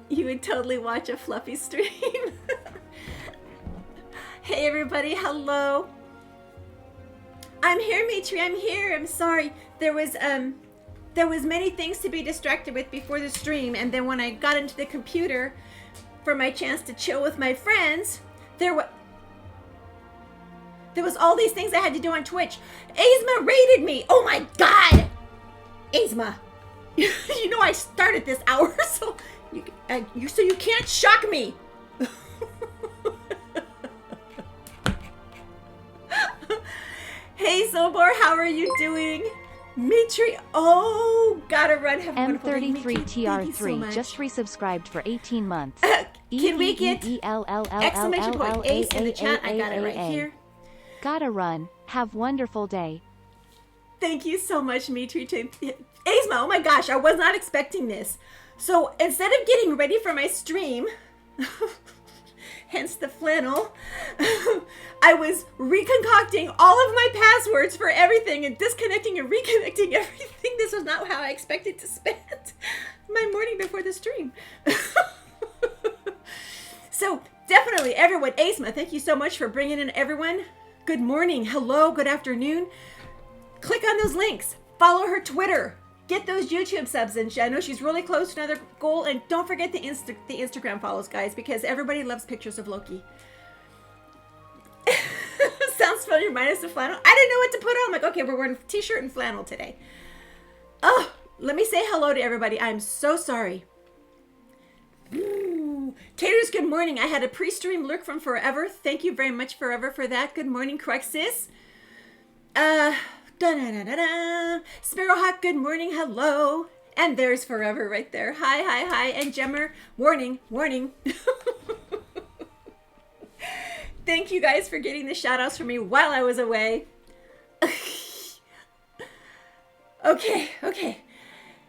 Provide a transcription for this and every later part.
You would totally watch a fluffy stream. Hey everybody, hello. I'm here, Mitri, I'm here. I'm sorry. There was many things to be distracted with before the stream, and then when I got into the computer for my chance to chill with my friends, there was all these things I had to do on Twitch. Aizma raided me. Oh my god. Aizma. You know I started this hour, so you can't shock me. Hey Zobor, how are you doing? Mitri, oh, gotta run. Have M33TR3 just resubscribed for 18 months. Can we get exclamation point Ace in the chat? I got it right here. Gotta run. Have wonderful day. Thank you so much, Mitri. Aizma, oh my gosh, I was not expecting this. So instead of getting ready for my stream, hence the flannel, I was reconcocting all of my passwords for everything and disconnecting and reconnecting everything. This was not how I expected to spend my morning before the stream. So definitely everyone, Aizma, thank you so much for bringing in everyone. Good morning, hello, good afternoon. Click on those links, follow her Twitter, get those YouTube subs, and I know she's really close to another goal. And don't forget the Instagram follows, guys, because everybody loves pictures of Loki. Sounds familiar minus the flannel. I didn't know what to put on. I'm like, okay, we're wearing t-shirt and flannel today. Oh, let me say hello to everybody. I'm so sorry. Taters, good morning. I had a pre-stream lurk from Forever. Thank you very much, Forever, for that. Good morning, Crexis. Sparrowhawk, good morning, hello. And there's Forever right there. Hi, hi, hi. And Jemmer, warning, warning. Thank you guys for getting the shout outs for me while I was away. Okay.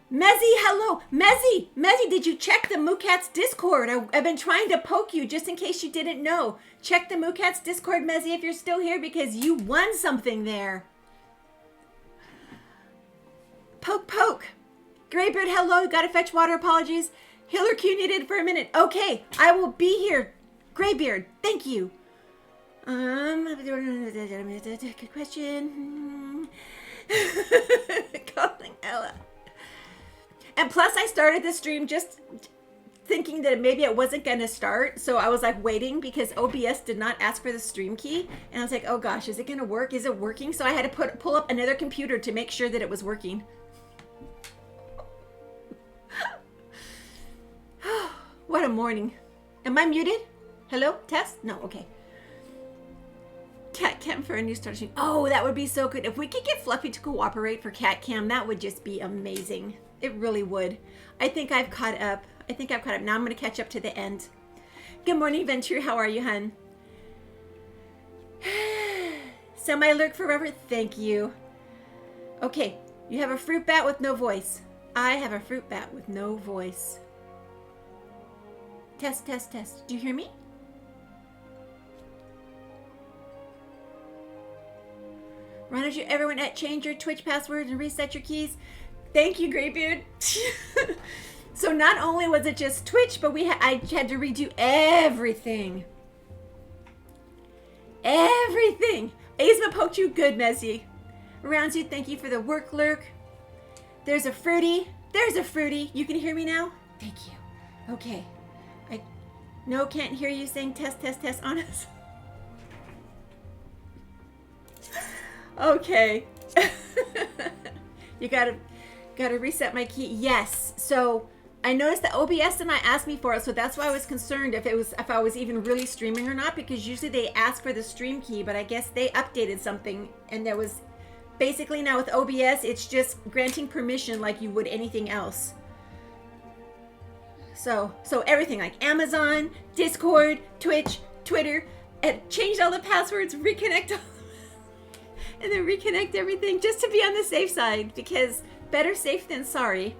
Mezzy, hello. Mezzy, did you check the Moocats Discord? I've been trying to poke you just in case you didn't know. Check the Moocats Discord, Mezzy, if you're still here, because you won something there. Poke. Greybeard, hello. Gotta fetch water, apologies. Healer Q needed for a minute. Okay, I will be here. Greybeard, thank you. Good question. Calling Ella. And plus, I started the stream just thinking that maybe it wasn't going to start. So I was like waiting because OBS did not ask for the stream key. And I was like, oh gosh, is it going to work? Is it working? So I had to pull up another computer to make sure that it was working. What a morning. Am I muted? Hello? Test? No, okay. Cat Cam for a new start. Oh, that would be so good. If we could get Fluffy to cooperate for Cat Cam, that would just be amazing. It really would. I think I've caught up. Now I'm going to catch up to the end. Good morning, Venture. How are you, hun? Semi lurk forever. Thank you. Okay. You have a fruit bat with no voice. I have a fruit bat with no voice. Test. Do you hear me? Why don't you everyone change your Twitch passwords and reset your keys? Thank you, Greybeard. So not only was it just Twitch, but I had to redo everything. Everything. Aizma poked you good, Messy. Around you, thank you for the work lurk. There's a fruity. You can hear me now? Thank you. Okay. No, can't hear you saying test on us. Okay. You gotta reset my key. Yes. So I noticed that OBS did not ask me for it, so that's why I was concerned if I was even really streaming or not, because usually they ask for the stream key, but I guess they updated something, and there was basically now with OBS, it's just granting permission like you would anything else. So everything like Amazon, Discord, Twitch, Twitter, and changed all the passwords, reconnect all and then reconnect everything just to be on the safe side, because better safe than sorry.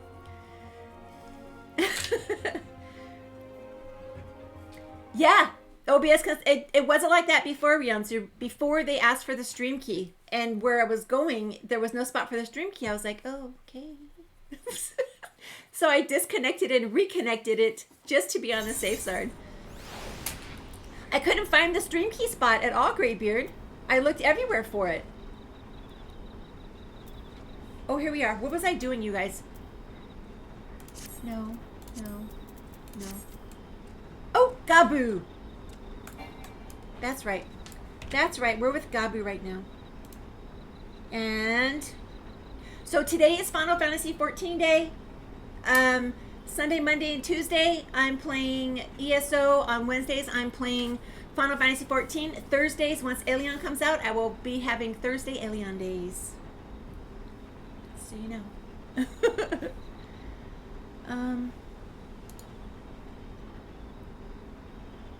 Yeah, OBS, because it wasn't like that before, Rianzu. Before they asked for the stream key, and where I was going, there was no spot for the stream key. I was like, oh, okay. So I disconnected and reconnected it just to be on the safe side. I couldn't find the stream key spot at all, Greybeard. I looked everywhere for it. Oh, here we are. What was I doing, you guys? No. Oh, Gabu. That's right. That's right. We're with Gabu right now. And so today is Final Fantasy 14 day. Sunday, Monday, and Tuesday, I'm playing ESO. On Wednesdays, I'm playing Final Fantasy 14. Thursdays, once Aeon comes out, I will be having Thursday Aeon days. So you know.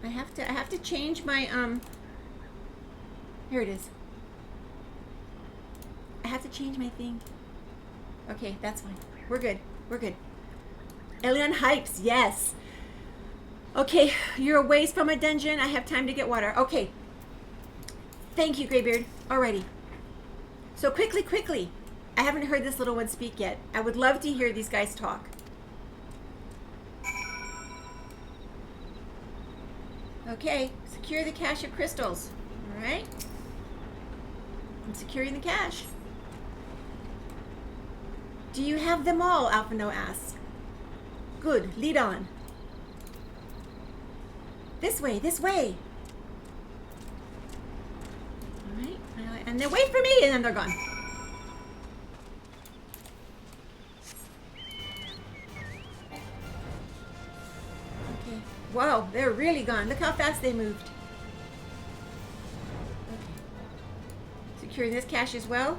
I have to change my here it is. I have to change my thing. Okay, that's fine. We're good. We're good. Alien hypes, yes. Okay, you're a ways from a dungeon. I have time to get water. Okay. Thank you, Greybeard. Alrighty. So quickly. I haven't heard this little one speak yet. I would love to hear these guys talk. Okay, secure the cache of crystals. Alright. I'm securing the cache. Do you have them all? Alphino asks. Good, lead on. This way, this way. Alright, and then wait for me, and then they're gone. Okay, wow, they're really gone. Look how fast they moved. Okay. Securing this cache as well.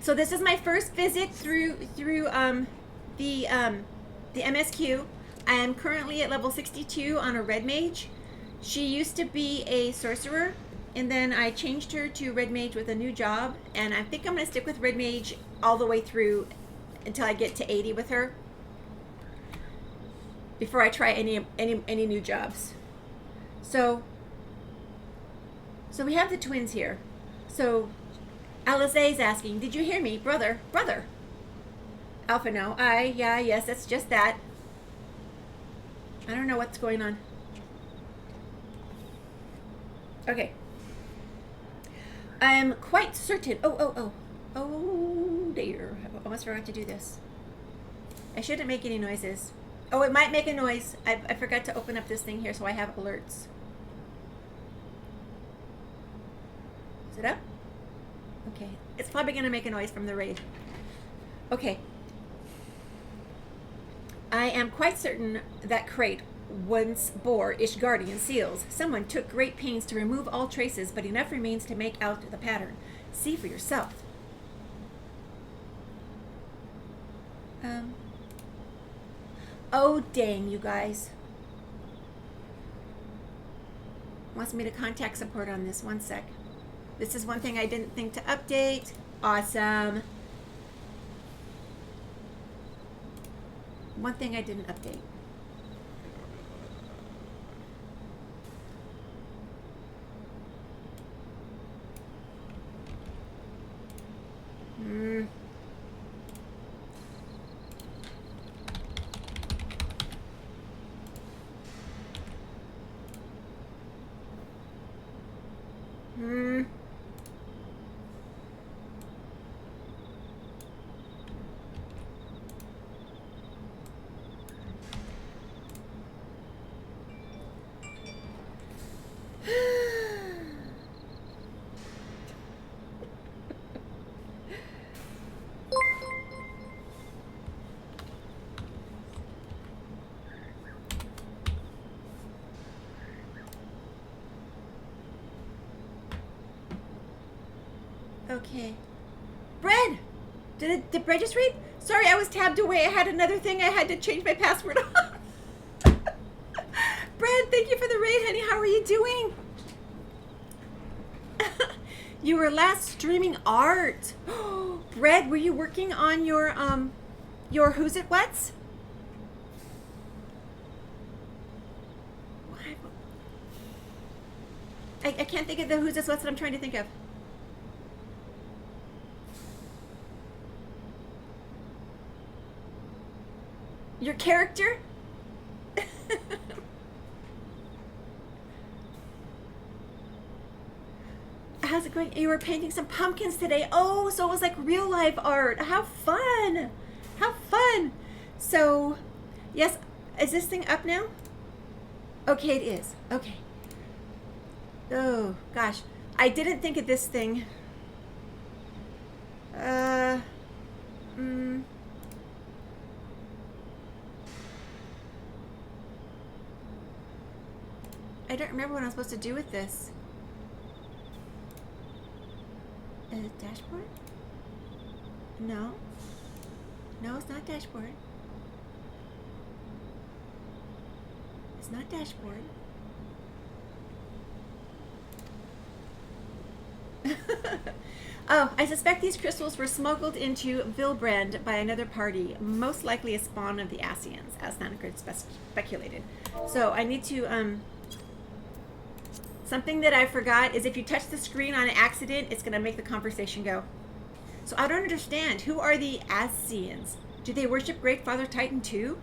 So this is my first visit through the MSQ. I am currently at level 62 on a red mage. She used to be a sorcerer, and then I changed her to red mage with a new job, and I think I'm gonna stick with red mage all the way through until I get to 80 with her before I try any new jobs. So we have the twins here. So Alizé's asking, did you hear me? Brother. Alpha, no. Yes, that's just that. I don't know what's going on. Okay. I am quite certain. Oh dear. I almost forgot to do this. I shouldn't make any noises. Oh, it might make a noise. I forgot to open up this thing here so I have alerts. Is it up? Okay. It's probably going to make a noise from the raid. Okay. I am quite certain that crate once bore Ishgardian seals. Someone took great pains to remove all traces, but enough remains to make out the pattern. See for yourself. Oh, dang, you guys. Wants me to contact support on this. One sec. This is one thing I didn't think to update. Awesome. One thing I didn't update. Okay. Bread! Did Bread just read? Sorry, I was tabbed away. I had another thing I had to change my password on. Bread, thank you for the raid, honey. How are you doing? You were last streaming art. Bread, were you working on your Who's It What's? I can't think of the Who's It What's that I'm trying to think of. Your character? How's it going? You were painting some pumpkins today. Oh, so it was like real life art. How fun. How fun. So, yes, is this thing up now? Okay, it is. Okay. Oh, gosh. I didn't think of this thing. I don't remember what I'm supposed to do with this. Dashboard? No. No, it's not dashboard. It's not dashboard. Oh, I suspect these crystals were smuggled into Vilbrand by another party, most likely a spawn of the Asians, as Thanagar speculated. So I need to, something that I forgot is if you touch the screen on an accident, it's going to make the conversation go. So I don't understand. Who are the Asians? Do they worship Great Father Titan too?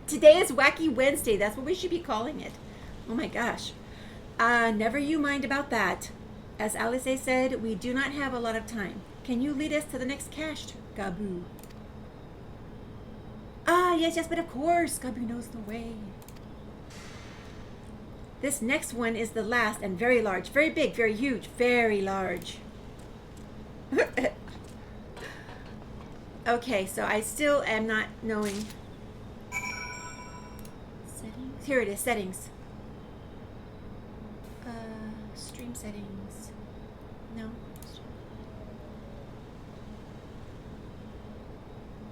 Today is Wacky Wednesday. That's what we should be calling it. Oh my gosh. Never you mind about that. As Alice said, we do not have a lot of time. Can you lead us to the next cache, Gabu? Ah, yes, but of course. Gabu knows the way. This next one is the last and very large, very big, very huge, very large. Okay, so I still am not knowing. Settings. Here it is, settings. Stream settings. No.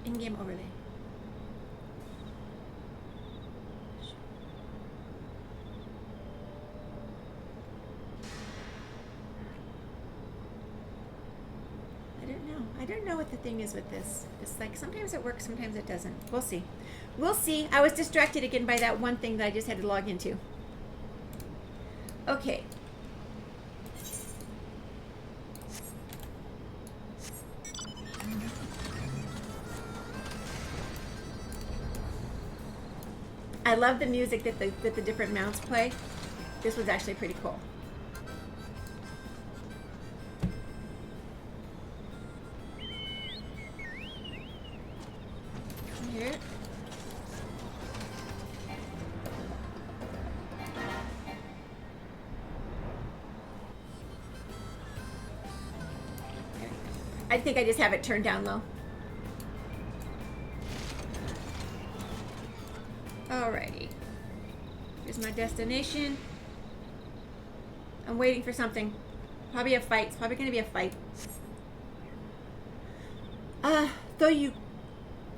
In-game overlay. I don't know what the thing is with this. It's like sometimes it works, sometimes it doesn't. We'll see. We'll see. I was distracted again by that one thing that I just had to log into. Okay. I love the music that the different mounts play. This was actually pretty cool. Here. I think I just have it turned down low. Alrighty. Here's my destination. I'm waiting for something. Probably a fight. It's probably going to be a fight. Though you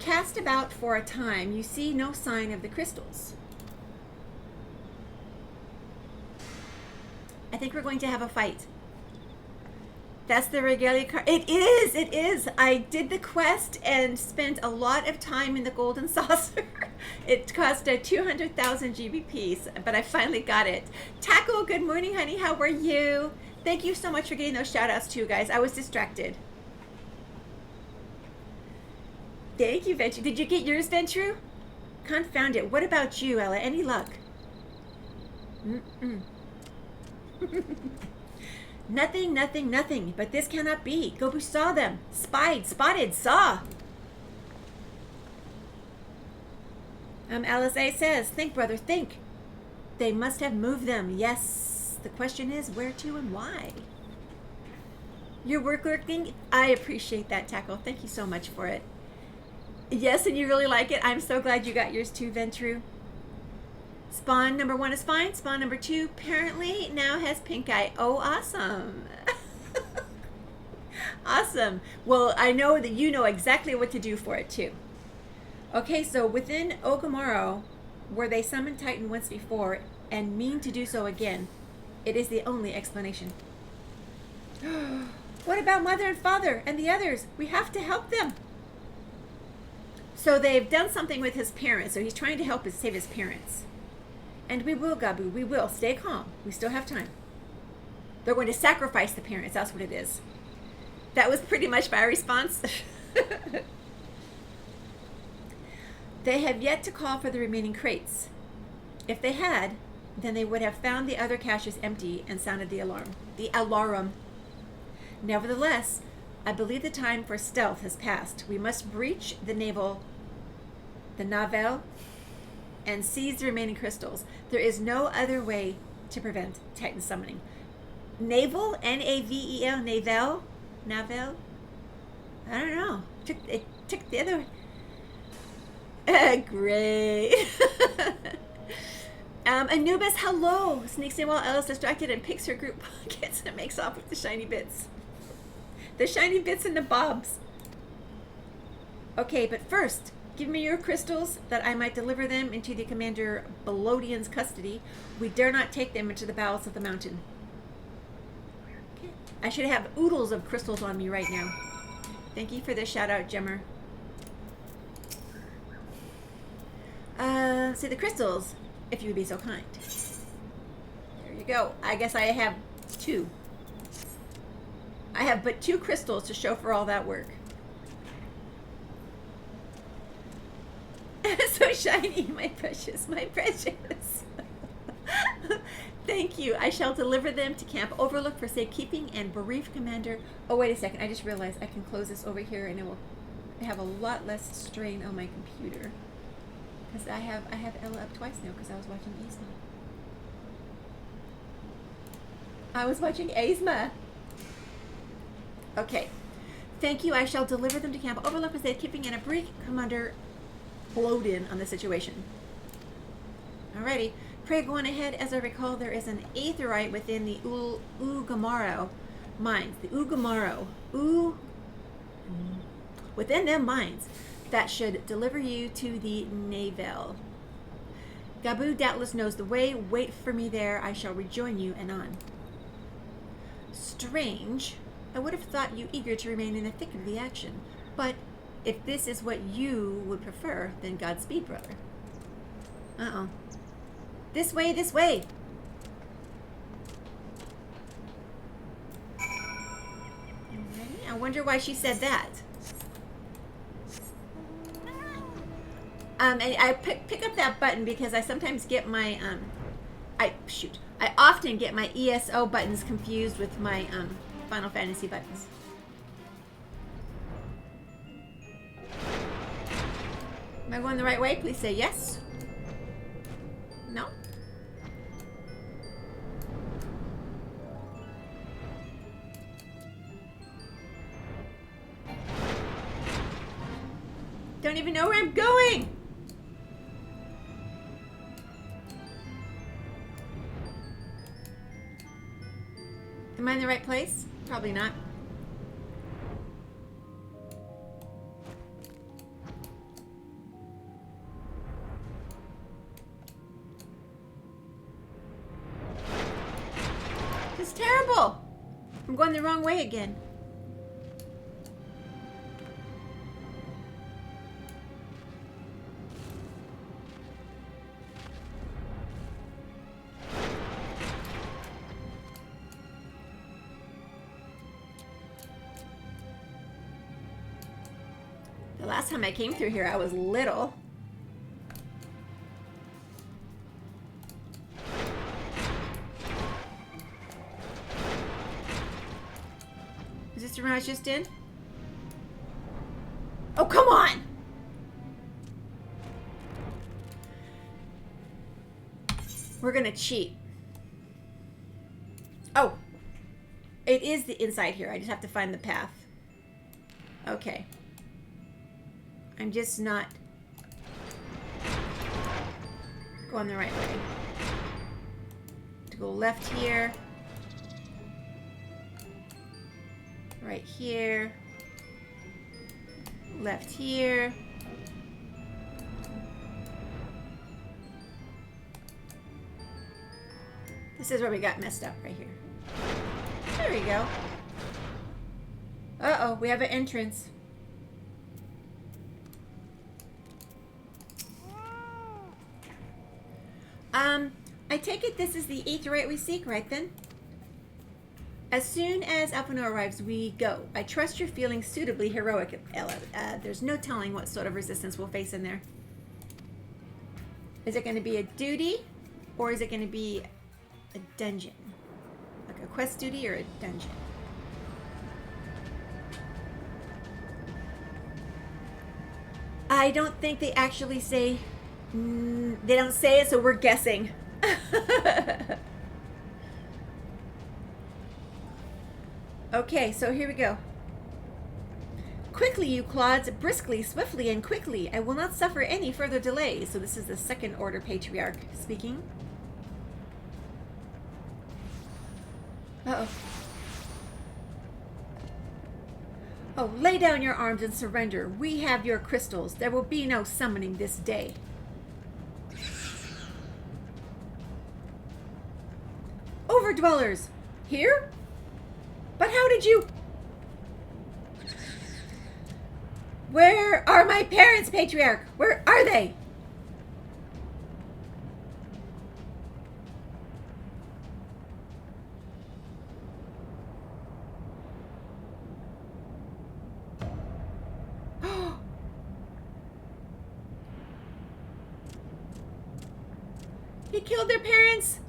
cast about for a time, you see no sign of the crystals. I think we're going to have a fight. That's the regalia card. It is! It is! I did the quest and spent a lot of time in the golden saucer. It cost 200,000 GBPs, but I finally got it. Taco, good morning, honey. How are you? Thank you so much for getting those shout outs too, guys. I was distracted. Thank you, Ventru. Did you get yours, Ventru? Confound it. What about you, Ella? Any luck? Nothing, nothing, nothing. But this cannot be. Gobu saw them. Spied, spotted, saw. Alice A says, think, brother, think. They must have moved them. Yes. The question is, where to and why? Your work lurking? I appreciate that, Tackle. Thank you so much for it. Yes, and you really like it. I'm so glad you got yours too, Ventru. Spawn number 1 is fine. Spawn number 2 apparently now has pink eye. Oh, awesome. Awesome. Well, I know that you know exactly what to do for it too. Okay, so within Ogamoro, where they summoned Titan once before and mean to do so again, it is the only explanation. What about Mother and Father and the others? We have to help them. So they've done something with his parents, so he's trying to help save his parents. And we will, Gabu, we will. Stay calm. We still have time. They're going to sacrifice the parents. That's what it is. That was pretty much my response. They have yet to call for the remaining crates. If they had, then they would have found the other caches empty and sounded the alarm. The alarum. Nevertheless, I believe the time for stealth has passed. We must breach the navel, and seize the remaining crystals. There is no other way to prevent Titan summoning. Navel? N-A-V-E-L? Navel? I don't know. It took the other way. Great. Anubis, hello! Sneaks in while Ella's distracted and picks her group pockets and makes off with the shiny bits. The shiny bits and the bobs. Okay, but first, give me your crystals that I might deliver them into the Commander Belodian's custody. We dare not take them into the bowels of the mountain. Okay. I should have oodles of crystals on me right now. Thank you for the shout out, Gemmer. See the crystals, if you would be so kind. There you go. I guess I have 2. I have but 2 crystals to show for all that work. So shiny, my precious, my precious. Thank you. I shall deliver them to Camp Overlook for safekeeping and bereaved Commander. Oh, wait a second. I just realized I can close this over here and it will have a lot less strain on my computer. Because I have Ella up twice now because I was watching Yzma. I was watching Yzma. Okay. Thank you. I shall deliver them to Camp Overlook for safekeeping and a brief Commander Belodian on the situation. Alrighty. Pray go on ahead. As I recall, there is an aetherite within the Ugamaro mines. The Ugamaro. Within them mines that should deliver you to the Navel. Gabu doubtless knows the way. Wait for me there. I shall rejoin you anon. Strange. I would have thought you eager to remain in the thick of the action. But if this is what you would prefer, then Godspeed, brother. Uh-oh. This way, this way! Okay. I wonder why she said that. And I pick up that button because I sometimes get my, I often get my ESO buttons confused with my, Final Fantasy buttons. Am I going the right way? Please say yes. No? Don't even know where I'm going! Am I in the right place? Probably not. This is terrible! I'm going the wrong way again. The last time I came through here, I was little. Is this the room I was just in? Oh, come on! We're gonna cheat. Oh! It is the inside here. I just have to find the path. Okay. I'm just not going the right way. To go left here. Right here. Left here. This is where we got messed up, right here. There we go. Uh-oh, we have an entrance. I take it this is the aetherite we seek, right then? As soon as Alphino arrives, we go. I trust you're feeling suitably heroic, Ella. There's no telling what sort of resistance we'll face in there. Is it going to be a duty, or is it going to be a dungeon? Like a quest duty or a dungeon? I don't think they actually say. They don't say it, so we're guessing. Okay, so here we go. Quickly, you clods, briskly, swiftly, and quickly. I will not suffer any further delay. So this is the second order patriarch speaking. Uh-oh. Oh, lay down your arms and surrender. We have your crystals. There will be no summoning this day. Overdwellers! Here? But how did you... Where are my parents, Patriarch? Where are they? He killed their parents.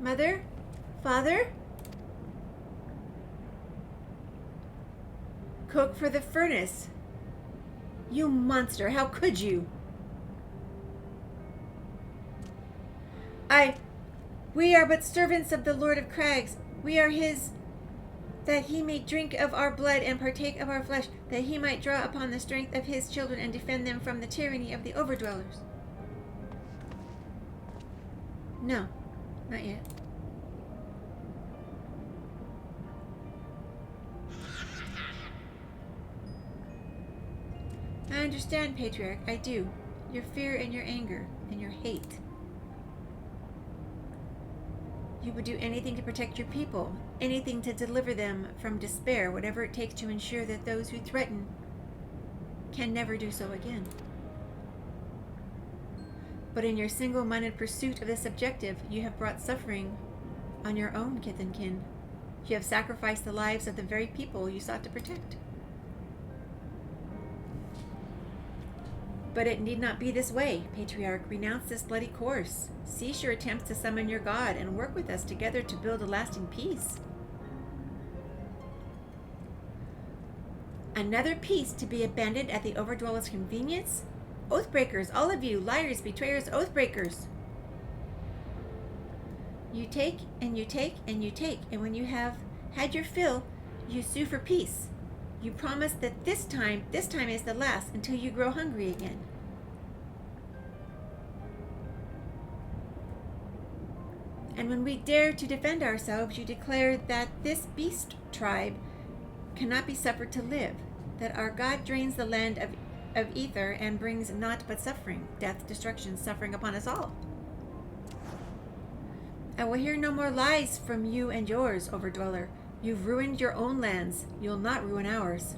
Mother? Father? Cook for the furnace. You monster, how could you? We are but servants of the Lord of Crags. We are his, that he may drink of our blood and partake of our flesh, that he might draw upon the strength of his children and defend them from the tyranny of the overdwellers. No, not yet. I understand, Patriarch, I do. Your fear and your anger and your hate. You would do anything to protect your people, anything to deliver them from despair, whatever it takes to ensure that those who threaten can never do so again. But in your single-minded pursuit of this objective, you have brought suffering on your own kith and kin. You have sacrificed the lives of the very people you sought to protect. But it need not be this way, Patriarch. Renounce this bloody course. Cease your attempts to summon your god and work with us together to build a lasting peace. Another peace to be abandoned at the overdweller's convenience? Oathbreakers, all of you, liars, betrayers, oathbreakers. You take and you take and you take, and when you have had your fill, you sue for peace. You promise that this time is the last until you grow hungry again. And when we dare to defend ourselves, you declare that this beast tribe cannot be suffered to live, that our God drains the land of ether and brings naught but suffering, death, destruction, suffering upon us all. I will hear no more lies from you and yours, overdweller. You've ruined your own lands. You'll not ruin ours.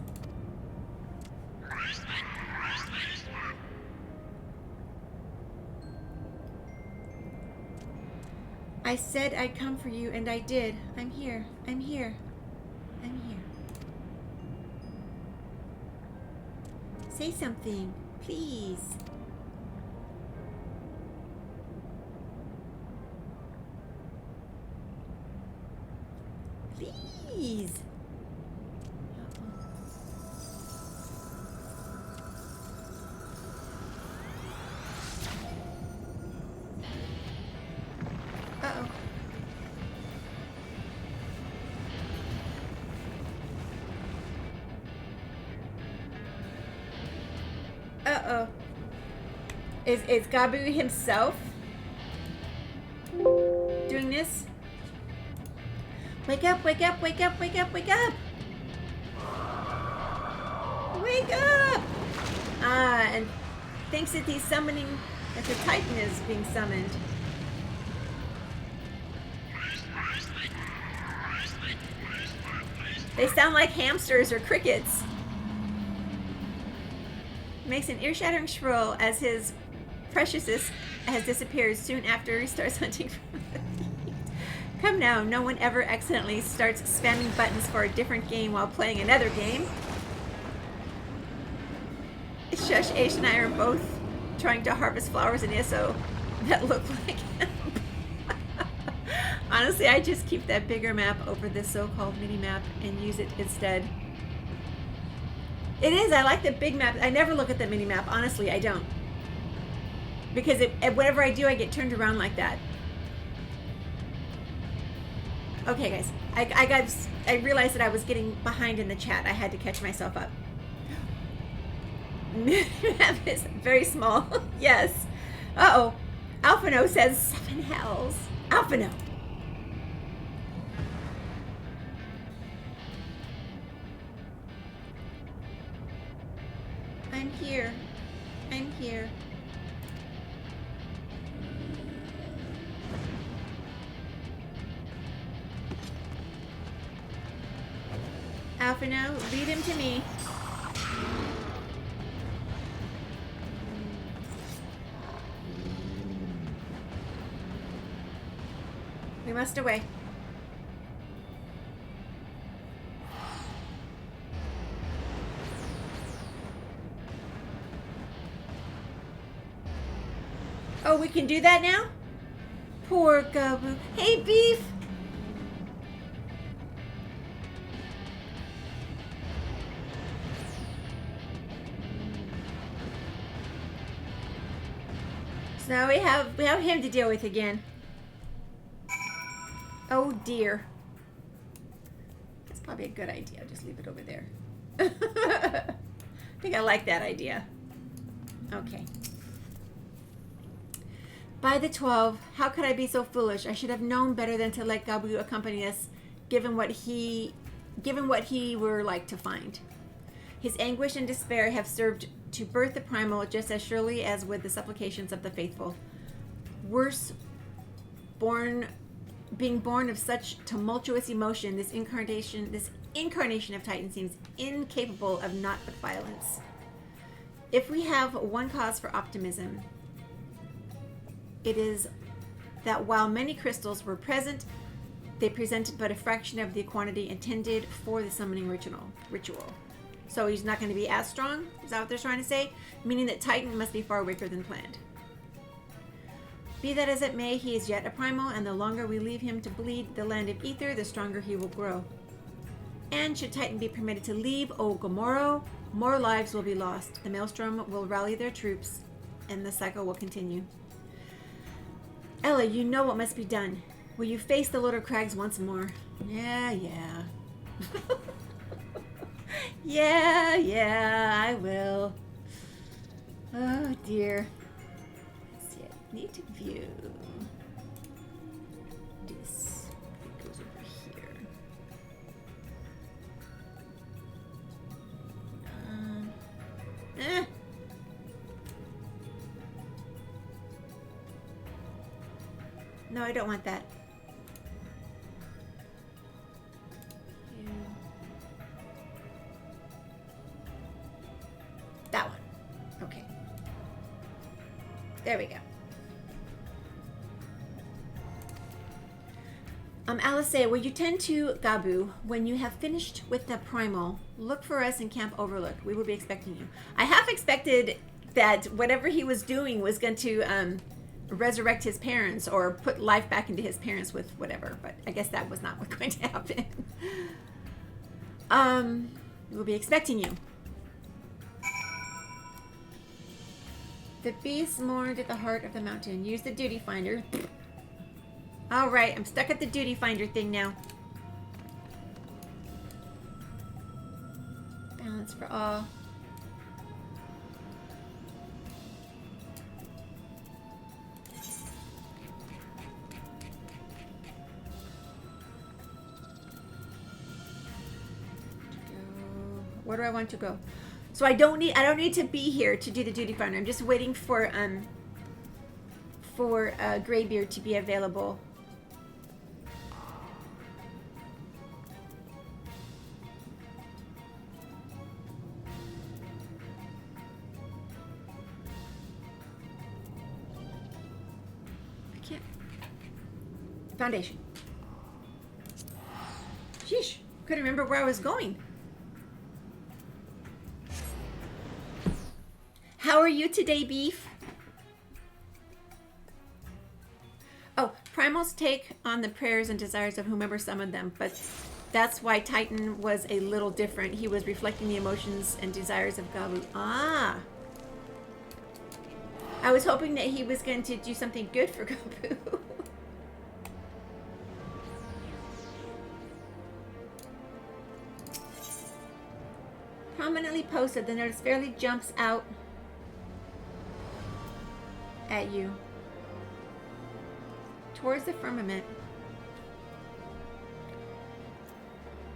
I said I'd come for you, and I did. I'm here. I'm here. I'm here. Say something, please. Please. Uh-oh. Uh-oh. Is Gabu himself doing this? Wake up, wake up, wake up, wake up, wake up! Wake up! And thinks that he's summoning, that the Titan is being summoned. They sound like hamsters or crickets. Makes an ear-shattering shrill as his preciousness has disappeared soon after he starts hunting for the feet. Come now, no one ever accidentally starts spamming buttons for a different game while playing another game. Shush, Aish and I are both trying to harvest flowers in ISO that look like him. Honestly, I just keep that bigger map over this so-called mini map and use it instead. It is. I like the big map. I never look at the mini map. Honestly, I don't. Because whatever I do, I get turned around like that. Okay, guys. I realized that I was getting behind in the chat. I had to catch myself up. Map is very small. Yes. Uh-oh. Alphino says 7 hells. Alphino. I'm here. I'm here. Alphino, lead him to me. We must away. Oh, we can do that now? Poor Gabu. Hey, Beef! So now we have him to deal with again. Oh dear. That's probably a good idea. Just leave it over there. I think I like that idea. Okay. By the 12, how could I be so foolish? I should have known better than to let Gabu accompany us, given what he were like to find. His anguish and despair have served to birth the Primal just as surely as would the supplications of the faithful. Worse, being born of such tumultuous emotion, this incarnation of Titan seems incapable of naught but violence. If we have one cause for optimism, it is that while many crystals were present, they presented but a fraction of the quantity intended for the summoning ritual. So he's not going to be as strong? Is that what they're trying to say? Meaning that Titan must be far weaker than planned. Be that as it may, he is yet a primal, and the longer we leave him to bleed the land of ether, the stronger he will grow. And should Titan be permitted to leave Ogomoro, more lives will be lost. The Maelstrom will rally their troops, and the cycle will continue. Ella, you know what must be done. Will you face the Lord of Crags once more? Yeah. yeah, I will. Oh, dear. Let's see, I need to view this. It goes over here. No, I don't want that. That one. Okay. There we go. Alice, will you tend to Gabu when you have finished with the Primal? Look for us in Camp Overlook. We will be expecting you. I half expected that whatever he was doing was going to resurrect his parents or put life back into his parents with whatever, but I guess that was not what's going to happen. We'll be expecting you. The beast mourned at the heart of the mountain. Use the duty finder. All right, I'm stuck at the duty finder thing now. Balance for all. Where do I want to go? So I don't need to be here to do the duty finder. I'm just waiting for Greybeard to be available. I can't. Foundation. Sheesh. Couldn't remember where I was going. How are you today, Beef? primals take on the prayers and desires of whomever summoned them, but that's why Titan was a little different. He was reflecting the emotions and desires of Gabu. Ah! I was hoping that he was going to do something good for Gabu. Prominently posted, the notice fairly jumps out at you. Towards the firmament.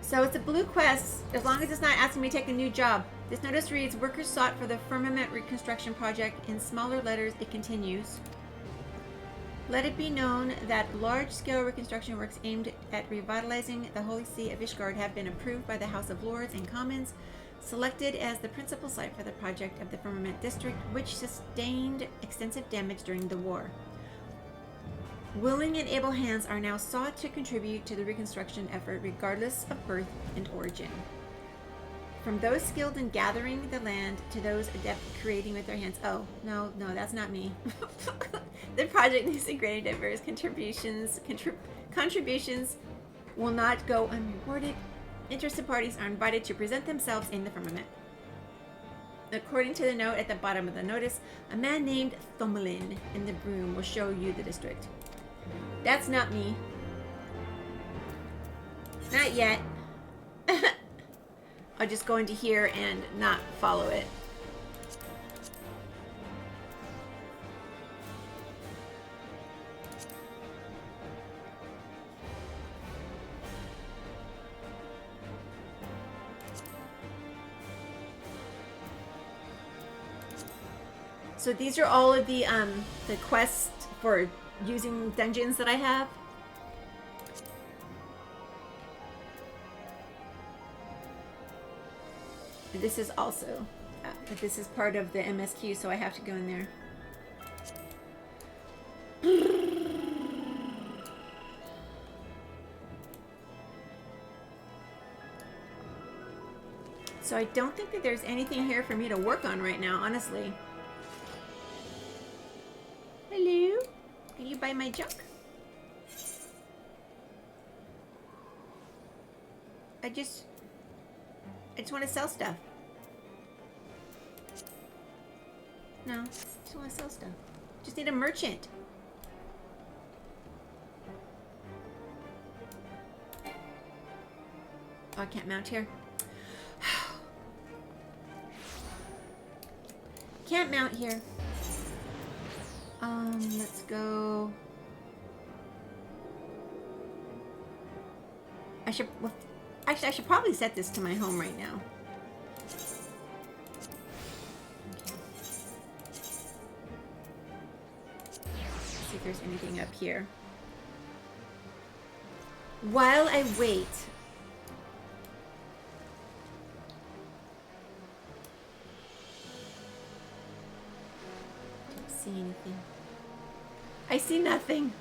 So it's a blue quest, as long as it's not asking me to take a new job. This notice reads, workers sought for the firmament reconstruction project. In smaller letters, it continues. Let it be known that large-scale reconstruction works aimed at revitalizing the Holy See of Ishgard have been approved by the House of Lords and Commons, selected as the principal site for the project of the Firmament District, which sustained extensive damage during the war. Willing and able hands are now sought to contribute to the reconstruction effort regardless of birth and origin. From those skilled in gathering the land to those adept at creating with their hands. Oh, no, that's not me. The project needs greater diverse contributions. Contributions will not go unrewarded. Interested parties are invited to present themselves in the firmament. According to the note at the bottom of the notice, a man named Thomelin in the broom will show you the district. That's not me. Not yet. I'll just go into here and not follow it. So these are all of the quests for using dungeons that I have. This is also, but this is part of the MSQ, so I have to go in there. So I don't think that there's anything here for me to work on right now, honestly. Hello? Can you buy my junk? I just want to sell stuff. No, I just want to sell stuff. Just need a merchant. Oh, I can't mount here. Can't mount here. Let's go. Actually, I should probably set this to my home right now. Let's see if there's anything up here. While I wait. Don't see anything. I see nothing.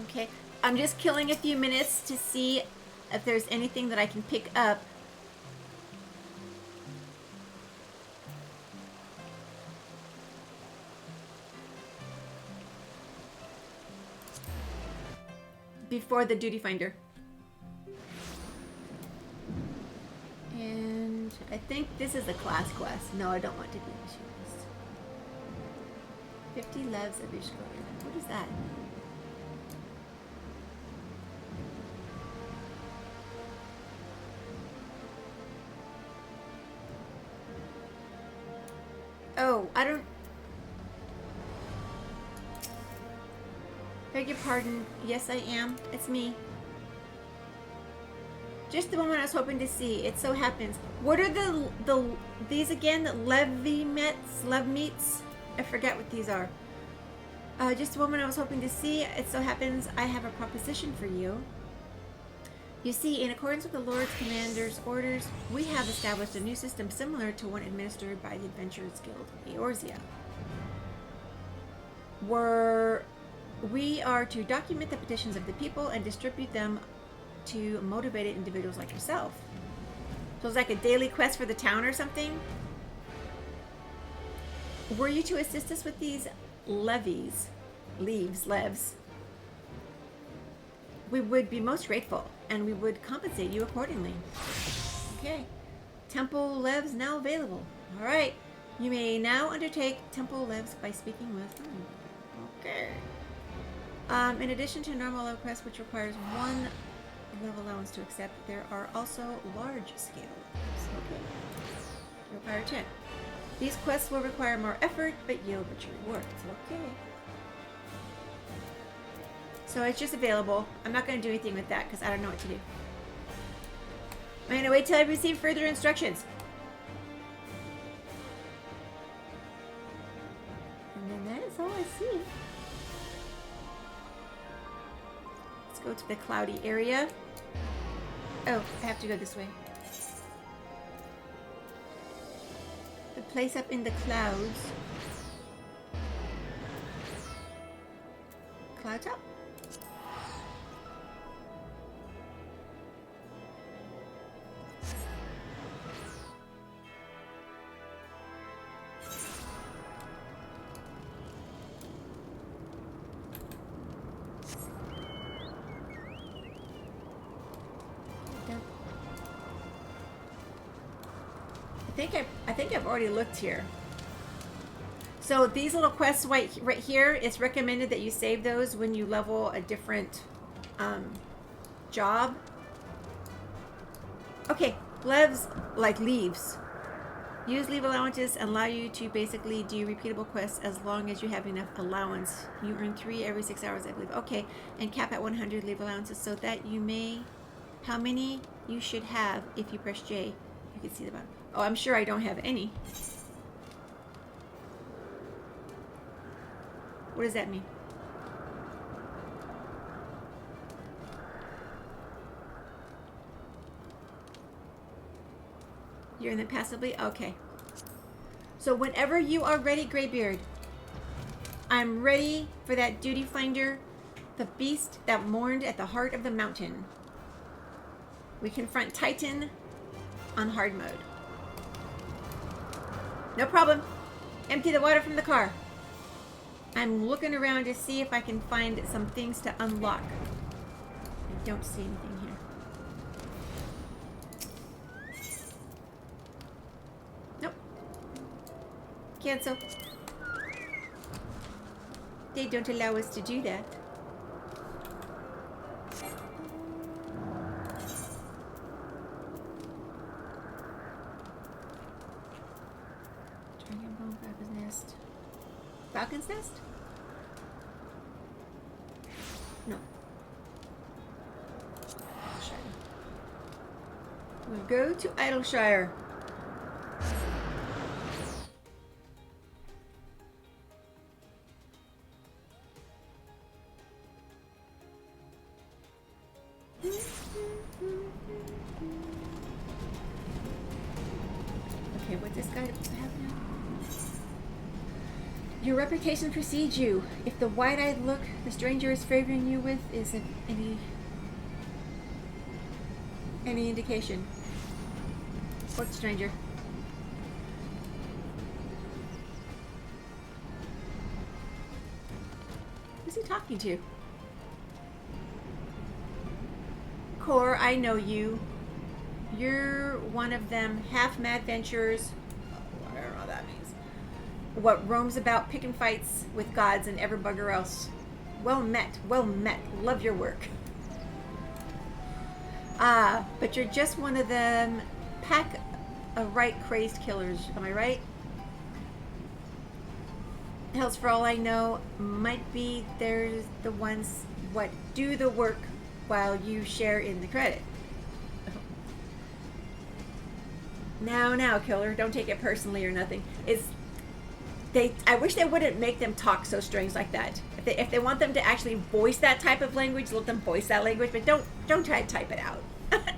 Okay, I'm just killing a few minutes to see if there's anything that I can pick up. Before the duty finder. And I think this is a class quest. No, I don't want to be a machinist. 50 loves of Ishgard. What is that? Oh, I don't... Beg your pardon. Yes, I am. It's me. Just the woman I was hoping to see. It so happens. What are these again? Lev meats? I forget what these are. Just the woman I was hoping to see. It so happens I have a proposition for you. You see, in accordance with the Lord Commander's orders, we have established a new system similar to one administered by the Adventurers Guild, Eorzea. We are to document the petitions of the people and distribute them to motivated individuals like yourself. So it's like a daily quest for the town or something. Were you to assist us with these levies, leves, we would be most grateful, and we would compensate you accordingly. Okay. Temple leves now available. All right. You may now undertake temple leves by speaking with them. Okay. In addition to normal level quests, which requires 1 level allowance to accept, there are also large scale leves. Okay. Require 10. These quests will require more effort, but yield richer rewards. Okay. So it's just available. I'm not going to do anything with that because I don't know what to do. I'm going to wait till I receive further instructions. And then that is all I see. Let's go to the cloudy area. Oh, I have to go this way. The place up in the clouds. Cloud top. I think I've already looked here. So these little quests right here, it's recommended that you save those when you level a different job. Okay, leves like leaves. Use leave allowances and allow you to basically do repeatable quests as long as you have enough allowance. You earn 3 every 6 hours, I believe. Okay, and cap at 100 leave allowances so that you may, how many you should have if you press J. You can see the bottom. Oh, I'm sure I don't have any. What does that mean? You're in it passively? Okay. So whenever you are ready, Greybeard, I'm ready for that duty finder, the beast that mourned at the heart of the mountain. We confront Titan on hard mode. No problem. Empty the water from the car. I'm looking around to see if I can find some things to unlock. I don't see anything here. Nope. Cancel. They don't allow us to do that. Dragon bone, Falcon's nest. Falcon's nest? No. We'll go to Idleshire. Okay, what's this guy have now? Your reputation precedes you. If the wide-eyed look the stranger is favoring you with is any indication. What stranger? Who's he talking to? Core, I know you. You're one of them half-mad ventures. I don't know what that means. What roams about picking fights with gods and every bugger else. Well met, well met. Love your work. But you're just one of them pack of right crazed killers. Am I right? Hells, for all I know, might be there's the ones what do the work while you share in the credit. Now, killer, don't take it personally or nothing. I wish they wouldn't make them talk so strange like that. If they want them to actually voice that type of language, let them voice that language, but don't try to type it out.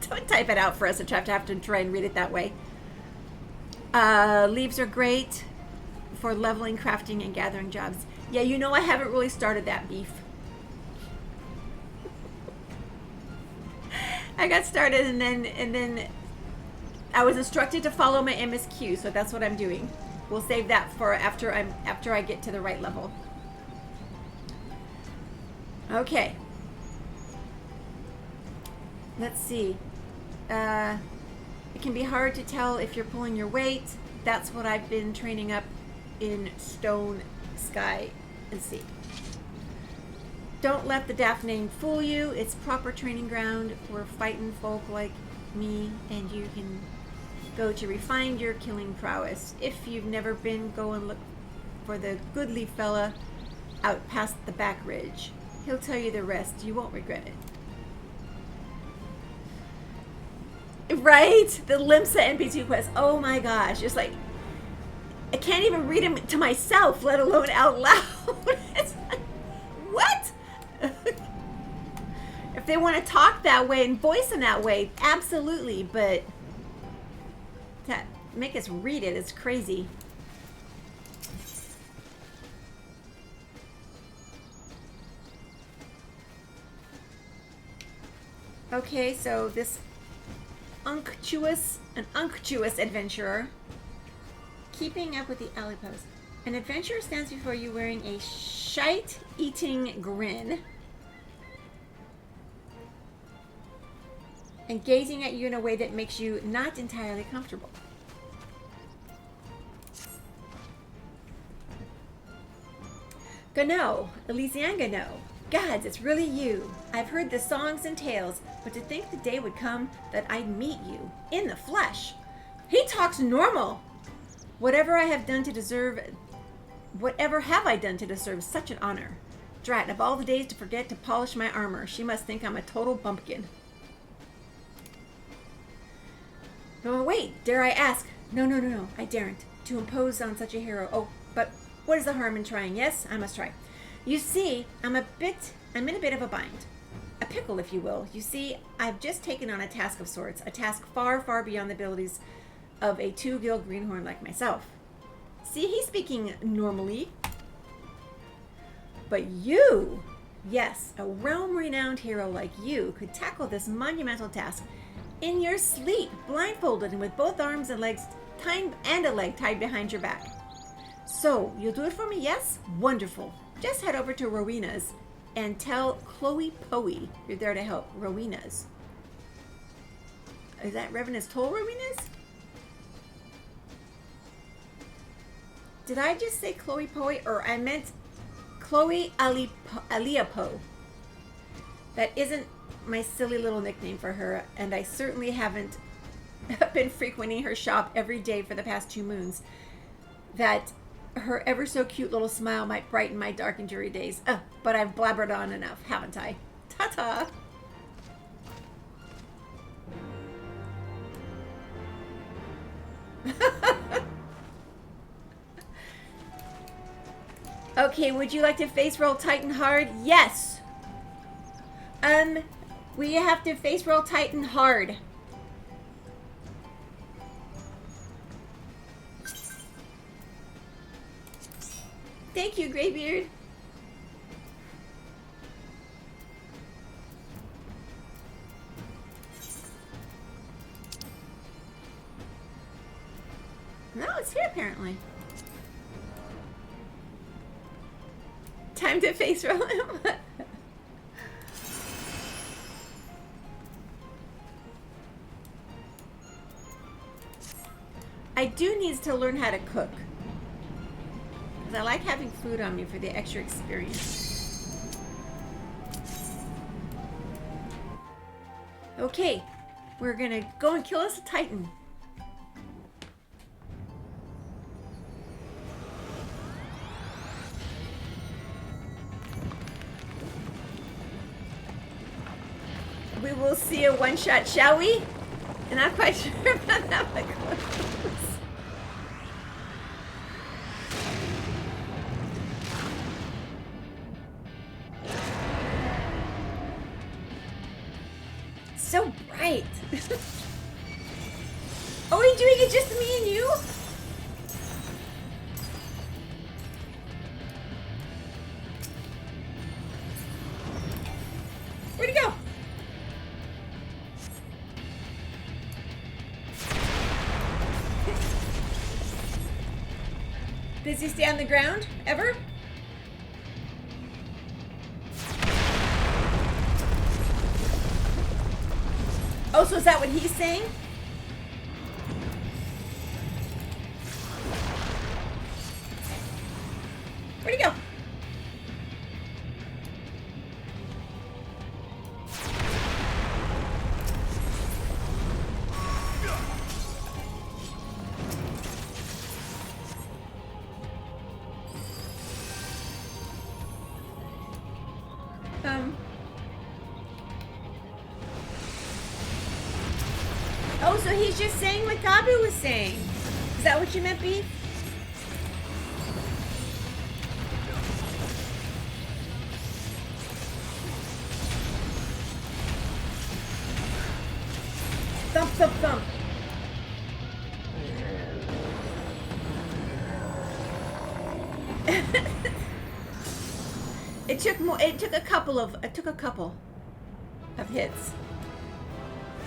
Don't type it out for us to have to try and read it that way. Leaves are great for leveling, crafting, and gathering jobs. Yeah, you know I haven't really started that beef. I got started and then I was instructed to follow my MSQ, so that's what I'm doing. We'll save that for after I get to the right level. Okay. Let's see. It can be hard to tell if you're pulling your weight. That's what I've been training up in Stone, Sky, and Sea. Don't let the Daft name fool you. It's proper training ground. We're fighting folk like me, and you can go to refine your killing prowess. If you've never been, go and look for the goodly fella out past the back ridge. He'll tell you the rest. You won't regret it. Right? The Limsa NPC quest. Oh my gosh. It's like, I can't even read them to myself, let alone out loud. It's like, what? If they want to talk that way and voice them that way, absolutely. But to make us read it, it's crazy. Okay, so this unctuous adventurer, keeping up with the alley post. An adventurer stands before you wearing a shite-eating grin and gazing at you in a way that makes you not entirely comfortable. Gano, Elysian Gano. Gods, it's really you. I've heard the songs and tales, but to think the day would come that I'd meet you in the flesh. He talks normal. Whatever have I done to deserve such an honor? Drat, of all the days to forget to polish my armor, she must think I'm a total bumpkin. Oh, wait, dare I ask? No, I daren't. To impose on such a hero. Oh, but what is the harm in trying? Yes, I must try. You see, I'm in a bit of a bind. A pickle, if you will. You see, I've just taken on a task of sorts. A task far, far beyond the abilities of a two-gilled greenhorn like myself. See, he's speaking normally. But you, yes, a realm-renowned hero like you could tackle this monumental task in your sleep, blindfolded and with both arms and legs and a leg tied behind your back. So, you'll do it for me, yes? Wonderful. Just head over to Rowena's and tell Chloe Poe you're there to help. Rowena's. Is that Revena's Toll Rowena's? Did I just say Chloe Poe, or I meant Chloe Aliapo? That isn't my silly little nickname for her, and I certainly haven't been frequenting her shop every day for the past 2 moons. That her ever so cute little smile might brighten my dark and dreary days. But I've blabbered on enough, haven't I? Ta-ta! Okay, would you like to face roll Titan hard? Yes! We have to face roll Titan hard. Thank you, Greybeard. No, it's here apparently. Time to face roll him. I do need to learn how to cook. I like having food on me for the extra experience. Okay, we're gonna go and kill us a Titan. We will see a one-shot, shall we? And I'm not quite sure about that one goes. So bright. Are we doing it just me and you? Does he stay on the ground ever? Oh, so is that what he's saying? Where'd he go? Oh, so he's just saying what Gabu was saying. Is that what you meant, Beef? Thump, thump, thump. It took a couple of hits.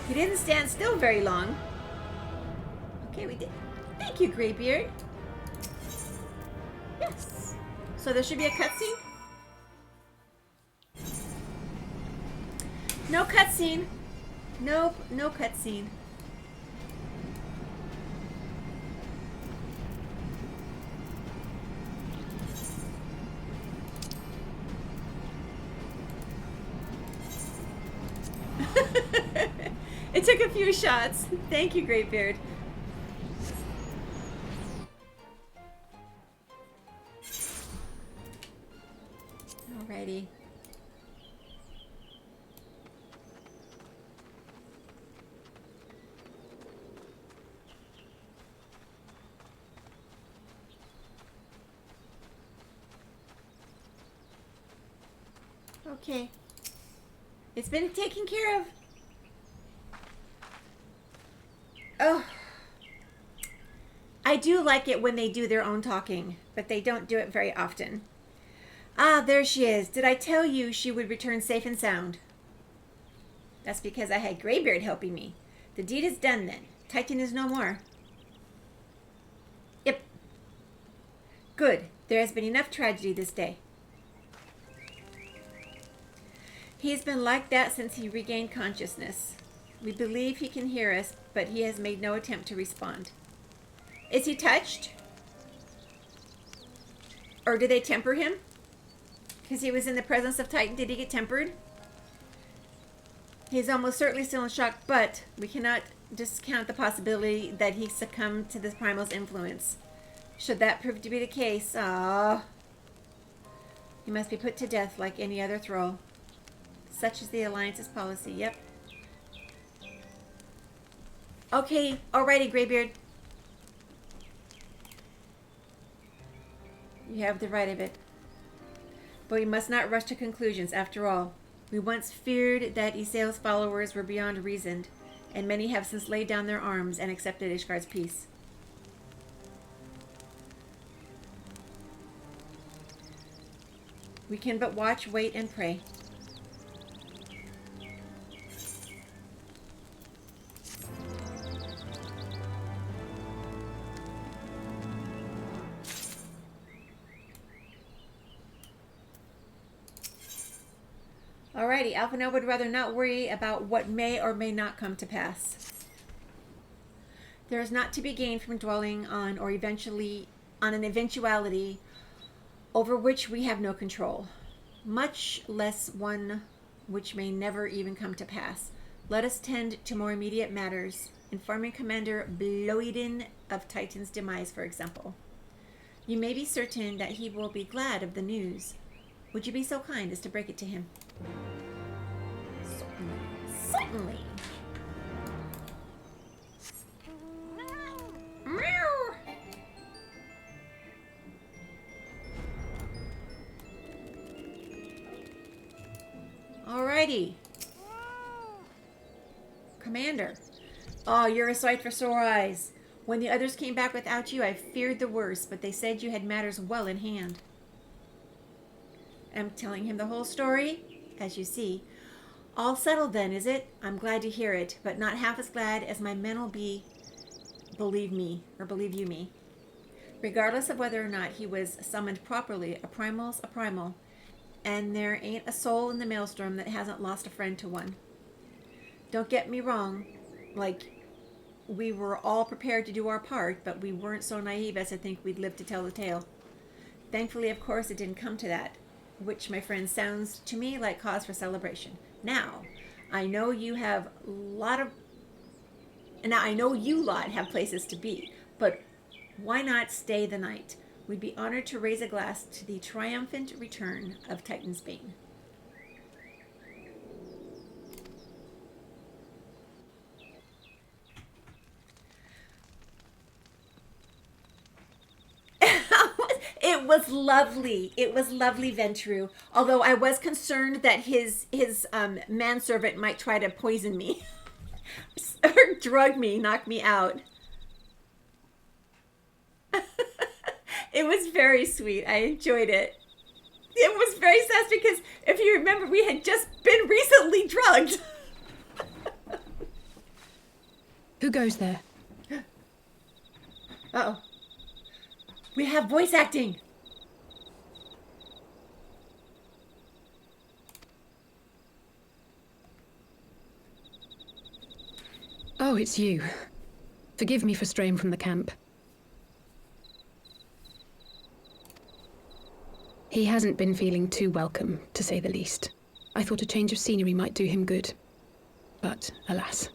He didn't stand still very long. Okay, we did. Thank you, Greybeard. Yes. So there should be a cutscene? No cutscene. Nope, no cutscene. It took a few shots. Thank you, Greybeard. Alrighty. Okay. It's been taken care of. Oh, I do like it when they do their own talking, but they don't do it very often. Ah, there she is. Did I tell you she would return safe and sound? That's because I had Greybeard helping me. The deed is done then. Titan is no more. Yep. Good. There has been enough tragedy this day. He's been like that since he regained consciousness. We believe he can hear us, but he has made no attempt to respond. Is he touched? Or did they temper him? Because he was in the presence of Titan. Did he get tempered? He's almost certainly still in shock, but we cannot discount the possibility that he succumbed to this Primal's influence. Should that prove to be the case, he must be put to death like any other thrall. Such is the Alliance's policy. Yep. Okay, alrighty, Greybeard. You have the right of it. But we must not rush to conclusions. After all, we once feared that Ysael's followers were beyond reason, and many have since laid down their arms and accepted Ishgar's peace. We can but watch, wait, and pray. Alrighty, Alphinaud would rather not worry about what may or may not come to pass. There is not to be gained from dwelling on or eventually on an eventuality over which we have no control, much less one which may never even come to pass. Let us tend to more immediate matters, informing Commander Bloiden of Titan's demise, for example. You may be certain that he will be glad of the news. Would you be so kind as to break it to him? Certainly. Meow. Alrighty. Commander. Oh, you're a sight for sore eyes. When the others came back without you, I feared the worst, but they said you had matters well in hand. I'm telling him the whole story, as you see. All settled then, is it? I'm glad to hear it, but not half as glad as my men will be, believe me, or believe you me. Regardless of whether or not he was summoned properly, a primal's a primal, and there ain't a soul in the maelstrom that hasn't lost a friend to one. Don't get me wrong, like, we were all prepared to do our part, but we weren't so naive as to think we'd live to tell the tale. Thankfully, of course, it didn't come to that, which, my friend, sounds to me like cause for celebration. Now, I know you lot have places to be, but why not stay the night? We'd be honored to raise a glass to the triumphant return of Titan's Bane. It was lovely. It was lovely, Ventru. Although I was concerned that his manservant might try to poison me or drug me, knock me out. It was very sweet. I enjoyed it. It was very sad because if you remember, we had just been recently drugged. Who goes there? Uh-oh. We have voice acting. Oh, it's you. Forgive me for straying from the camp. He hasn't been feeling too welcome, to say the least. I thought a change of scenery might do him good. But, alas.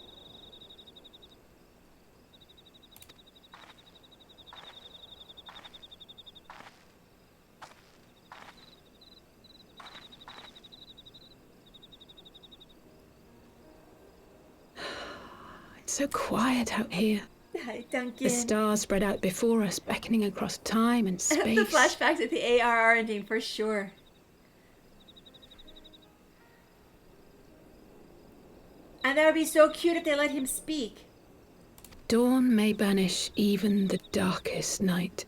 It's so quiet out here. Hi, Duncan. The stars spread out before us, beckoning across time and space. The flashbacks at the ARR ending, for sure. And that would be so cute if they let him speak. Dawn may banish even the darkest night.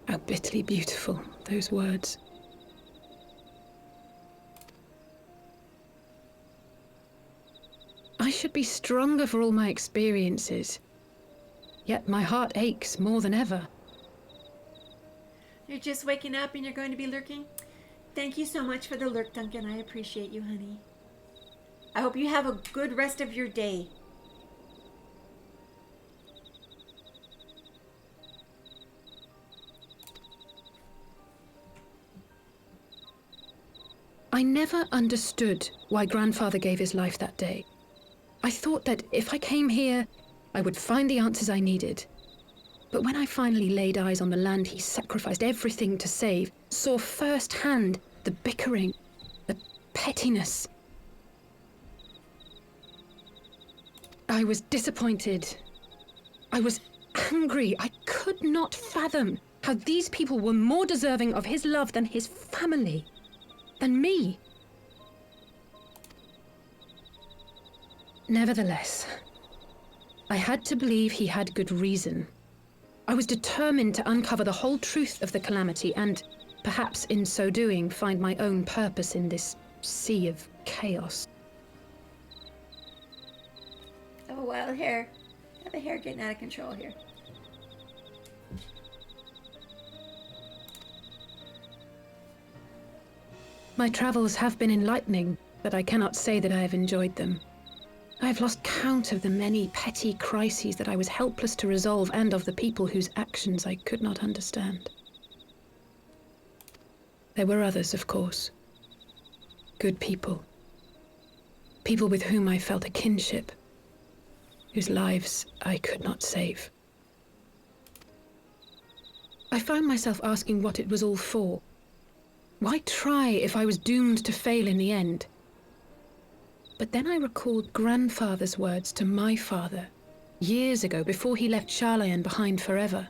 How bitterly beautiful, those words. I should be stronger for all my experiences. Yet my heart aches more than ever. You're just waking up and you're going to be lurking? Thank you so much for the lurk, Duncan. I appreciate you, honey. I hope you have a good rest of your day. I never understood why Grandfather gave his life that day. I thought that if I came here, I would find the answers I needed. But when I finally laid eyes on the land he sacrificed everything to save, saw firsthand the bickering, the pettiness. I was disappointed. I was angry. I could not fathom how these people were more deserving of his love than his family, than me. Nevertheless, I had to believe he had good reason. I was determined to uncover the whole truth of the calamity and, perhaps in so doing, find my own purpose in this sea of chaos. Oh, wild hair. The hair getting out of control here. My travels have been enlightening, but I cannot say that I have enjoyed them. I have lost count of the many petty crises that I was helpless to resolve and of the people whose actions I could not understand. There were others, of course. Good people. People with whom I felt a kinship, whose lives I could not save. I found myself asking what it was all for. Why try if I was doomed to fail in the end? But then I recalled Grandfather's words to my father, years ago, before he left Sharlayan behind forever.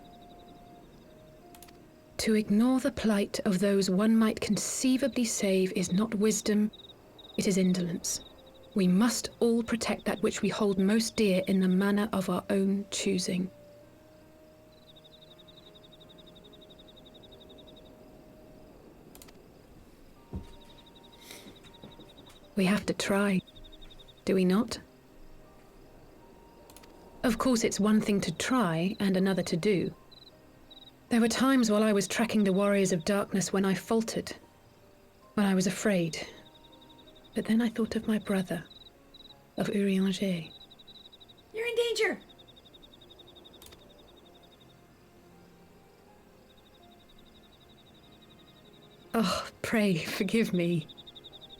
To ignore the plight of those one might conceivably save is not wisdom, it is indolence. We must all protect that which we hold most dear in the manner of our own choosing. We have to try, do we not? Of course, it's one thing to try and another to do. There were times while I was tracking the warriors of darkness when I faltered, when I was afraid. But then I thought of my brother, of Urianger. You're in danger. Oh, pray forgive me.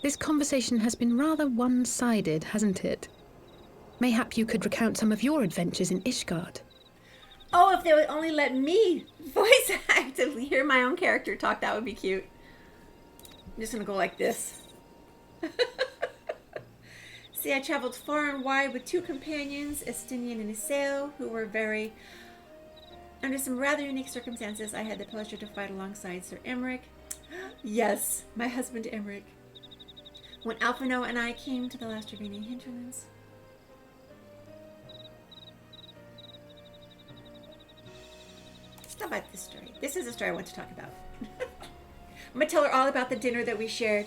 This conversation has been rather one-sided, hasn't it? Mayhap you could recount some of your adventures in Ishgard. Oh, if they would only let me voice actively hear my own character talk, that would be cute. I'm just gonna go like this. See, I traveled far and wide with 2 companions, Estinian and Iseo, who were under some rather unique circumstances. I had the pleasure to fight alongside Sir Emmerich. Yes, my husband Emmerich. When Alphino and I came to the last remaining hinterlands. Stop about this story. This is a story I want to talk about. I'm going to tell her all about the dinner that we shared.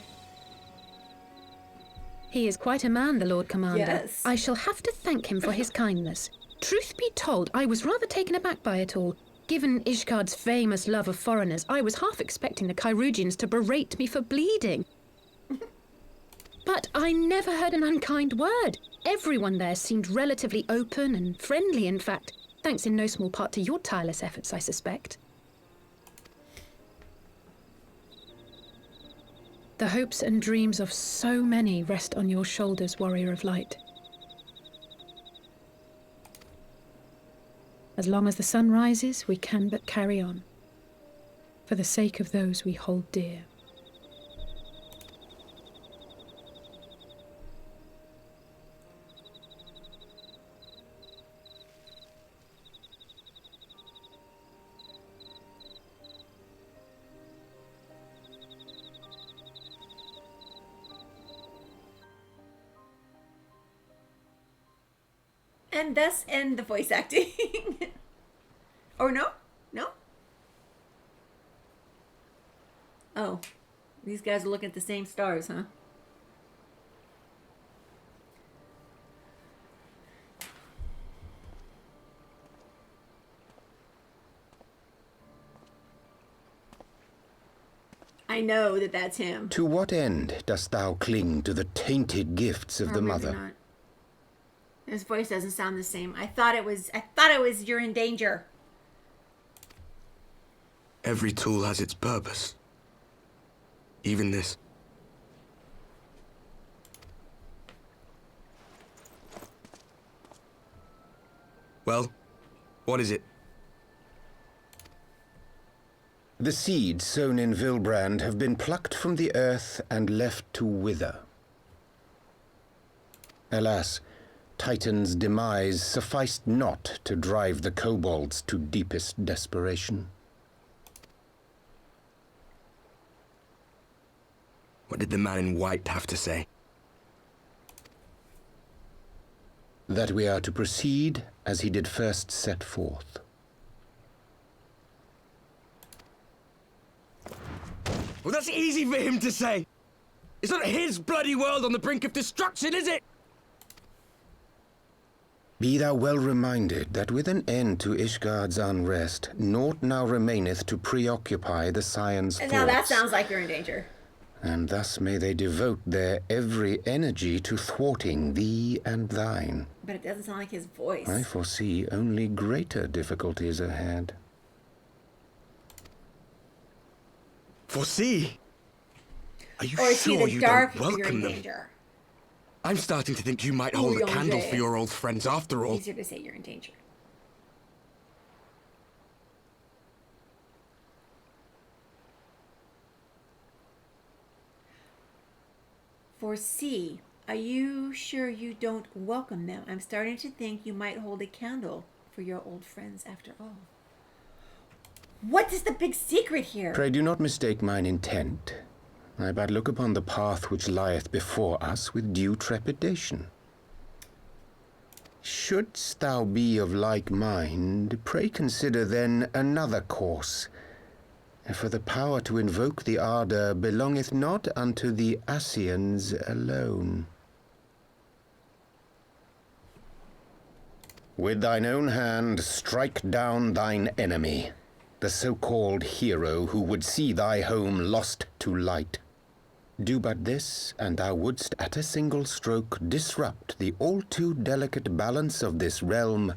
He is quite a man, the Lord Commander. Yes. I shall have to thank him for his kindness. Truth be told, I was rather taken aback by it all. Given Ishgard's famous love of foreigners, I was half expecting the Kyrugians to berate me for bleeding. But I never heard an unkind word. Everyone there seemed relatively open and friendly, in fact. Thanks in no small part to your tireless efforts, I suspect. The hopes and dreams of so many rest on your shoulders, Warrior of Light. As long as the sun rises, we can but carry on, for the sake of those we hold dear. And thus end the voice acting. Or no? No? Oh. These guys are looking at the same stars, huh? I know that that's him. To what end dost thou cling to the tainted gifts of the mother? Not. His voice doesn't sound the same. I thought it was you're in danger. Every tool has its purpose. Even this. Well, what is it? The seeds sown in Vilbrand have been plucked from the earth and left to wither. Alas, Titan's demise sufficed not to drive the kobolds to deepest desperation. What did the man in white have to say? That we are to proceed as he did first set forth. Well, that's easy for him to say. It's not his bloody world on the brink of destruction, is it? Be thou well reminded that with an end to Ishgard's unrest, naught now remaineth to preoccupy the Scion's And thoughts. now that sounds like you're in danger. And thus may they devote their every energy to thwarting thee and thine. But it doesn't sound like his voice. I foresee only greater difficulties ahead. Foresee? Are you Or is he sure the you dark don't if you're in welcome them? danger? I'm starting to think you might hold a candle for your old friends after all. Easier to say you're in danger. Foresee. Are you sure you don't welcome them? I'm starting to think you might hold a candle for your old friends after all. What is the big secret here? Pray do not mistake mine intent. I but look upon the path which lieth before us with due trepidation. Shouldst thou be of like mind, pray consider then another course. For the power to invoke the ardour belongeth not unto the Ascians alone. With thine own hand strike down thine enemy, the so-called hero who would see thy home lost to light. Do but this, and thou wouldst at a single stroke disrupt the all-too-delicate balance of this realm,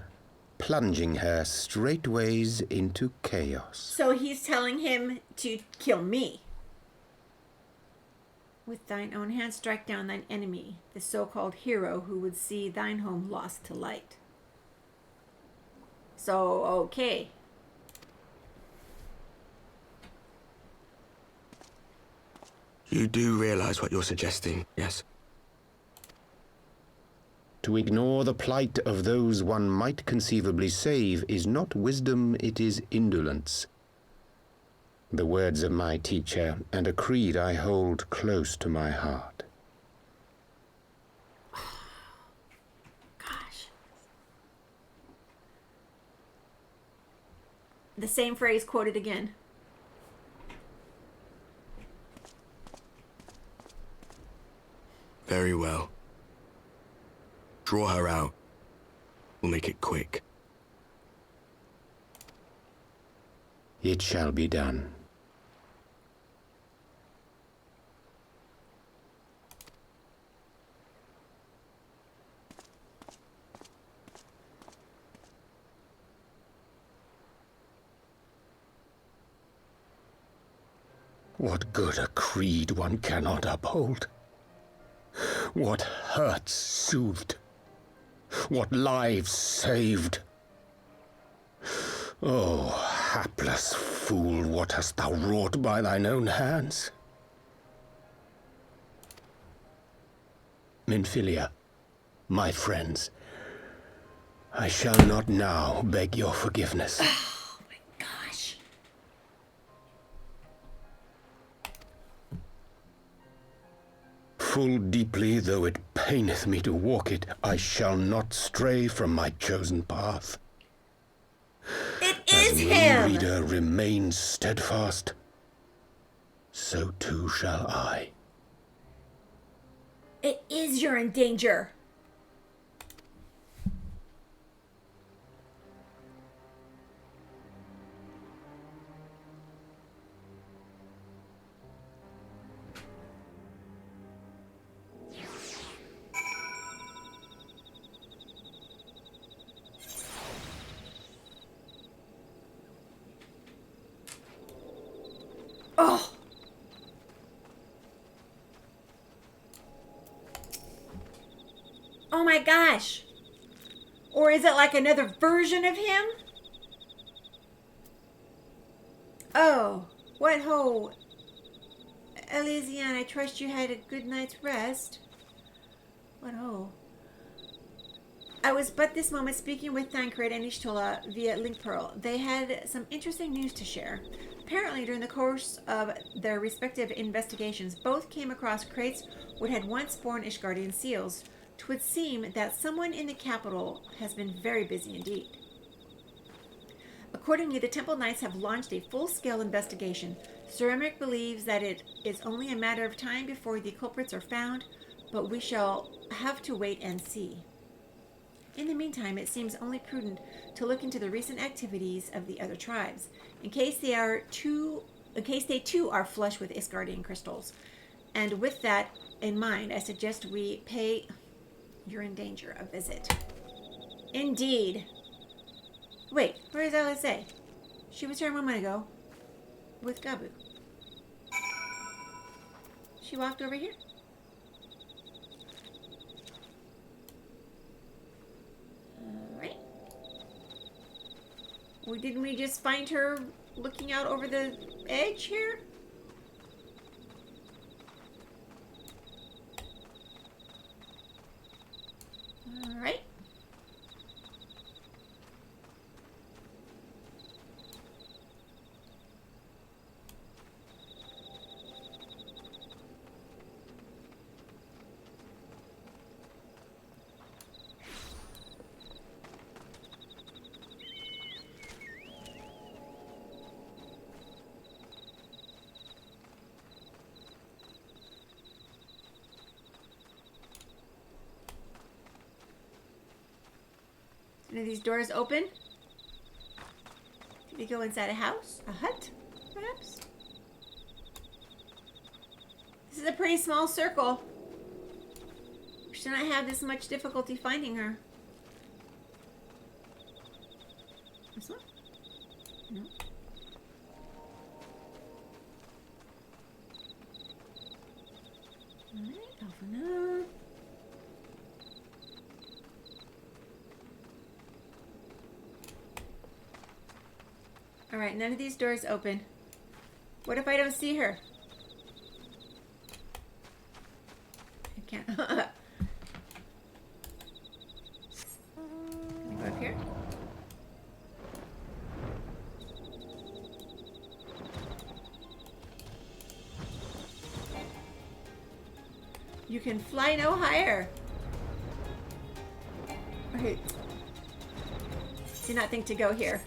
plunging her straightways into chaos. So he's telling him to kill me. With thine own hand strike down thine enemy, the so-called hero who would see thine home lost to light. So, okay. You do realize what you're suggesting, yes? To ignore the plight of those one might conceivably save is not wisdom, it is indolence. The words of my teacher, and a creed I hold close to my heart. Gosh. The same phrase quoted again. Very well. Draw her out. We'll make it quick. It shall be done. What good a creed one cannot uphold? What hurts soothed? What lives saved? Oh, hapless fool, what hast thou wrought by thine own hands? Minfilia, my friends, I shall not now beg your forgiveness. Oh my gosh. Full deeply though it paineth me to walk it, I shall not stray from my chosen path. It As is me, him! reader, remains steadfast, so too shall I. It is you're in danger. Oh! Oh my gosh! Or is it like another version of him? Oh, what ho! Elysian, I trust you had a good night's rest. What ho! I was but this moment speaking with Thancred and Ishtola via Link Pearl. They had some interesting news to share. Apparently, during the course of their respective investigations, both came across crates what had once borne Ishgardian seals. 'Twould seem that someone in the capital has been very busy indeed. Accordingly, the Temple Knights have launched a full-scale investigation. Sir Emmerich believes that it is only a matter of time before the culprits are found, but we shall have to wait and see. In the meantime, it seems only prudent to look into the recent activities of the other tribes, in case they too are flush with Ishgardian crystals. And with that in mind, I suggest we pay You're in danger a visit. Indeed. Wait, where is Alisaie? She was here a moment ago with Gabu. She walked over here. Alright. Well, didn't we just find her looking out over the edge here? Alright. Are these doors open? We go inside a house, a hut, perhaps. This is a pretty small circle. We should not have this much difficulty finding her. This one? No. Alright, Alphana. Alright, none of these doors open. What if I don't see her? I can't. Can I go up here? You can fly no higher. Okay. Do not think to go here.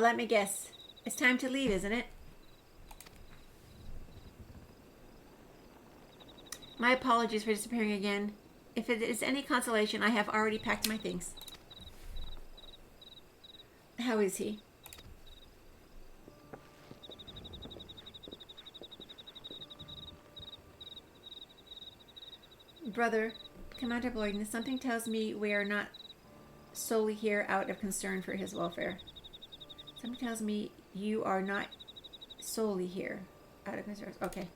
Let me guess. It's time to leave, isn't it? My apologies for disappearing again. If it is any consolation, I have already packed my things. How is he? Brother, Commander Boyden, something tells me we are not solely here out of concern for his welfare. Something tells me you are not solely here out of concern. Okay.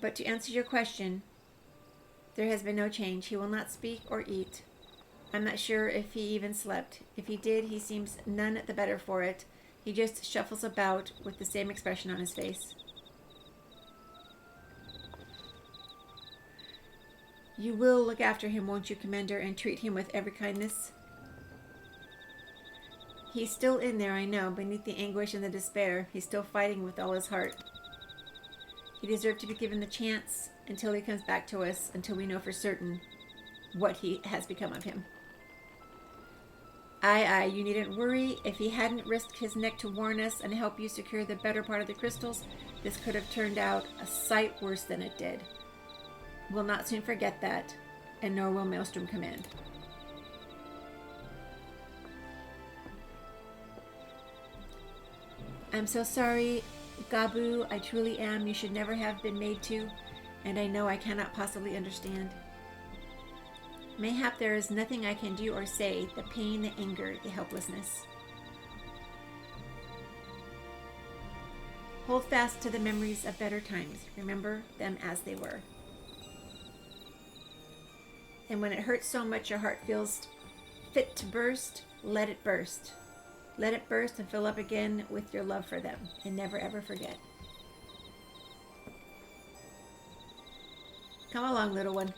But to answer your question, there has been no change. He will not speak or eat. I'm not sure if he even slept. If he did, he seems none the better for it. He just shuffles about with the same expression on his face. You will look after him, won't you, Commander, and treat him with every kindness? He's still in there, I know, beneath the anguish and the despair. He's still fighting with all his heart. He deserved to be given the chance until he comes back to us, until we know for certain what has become of him. Aye, you needn't worry. If he hadn't risked his neck to warn us and help you secure the better part of the crystals, this could have turned out a sight worse than it did. We'll not soon forget that, and nor will Maelstrom Command. I'm so sorry, Gabu. I truly am. You should never have been made to, and I know I cannot possibly understand. Mayhap there is nothing I can do or say, the pain, the anger, the helplessness. Hold fast to the memories of better times. Remember them as they were. And when it hurts so much your heart feels fit to burst, let it burst. Let it burst and fill up again with your love for them, and never ever forget. Come along, little one.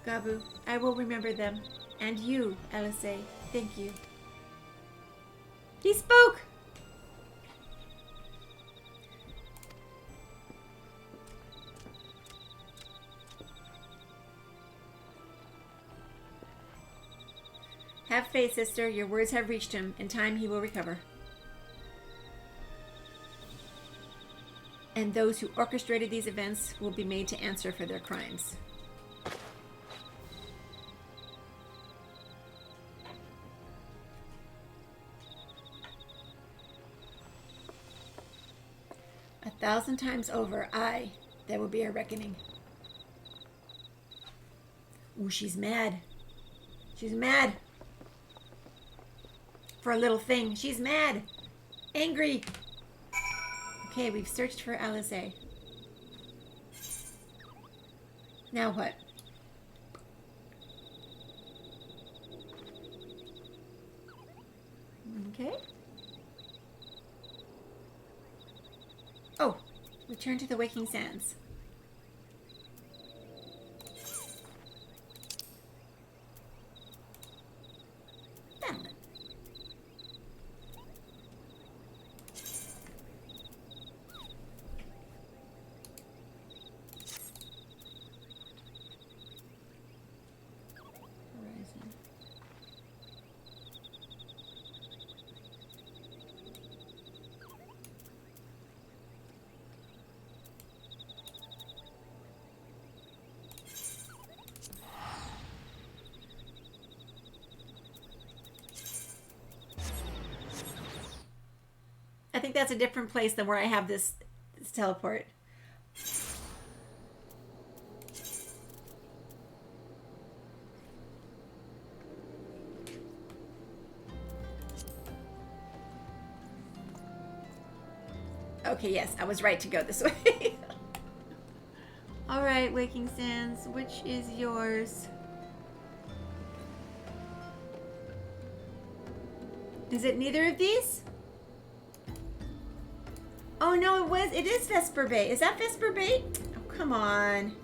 Gabu, I will remember them. And you, Elisei, thank you. He spoke! Have faith, sister. Your words have reached him. In time he will recover. And those who orchestrated these events will be made to answer for their crimes. A 1,000 times over, there will be a reckoning. Ooh, she's mad. She's mad. For a little thing. She's mad. Angry. Okay, we've searched for Alizé. Now what? Okay. Oh, return to the Waking Sands. think that's a different place than where I have this teleport. Okay, yes, I was right to go this way. All right, Waking Sands, which is yours? Is it neither of these? Oh no, it is Vesper Bay. Is that Vesper Bay? Oh, come on.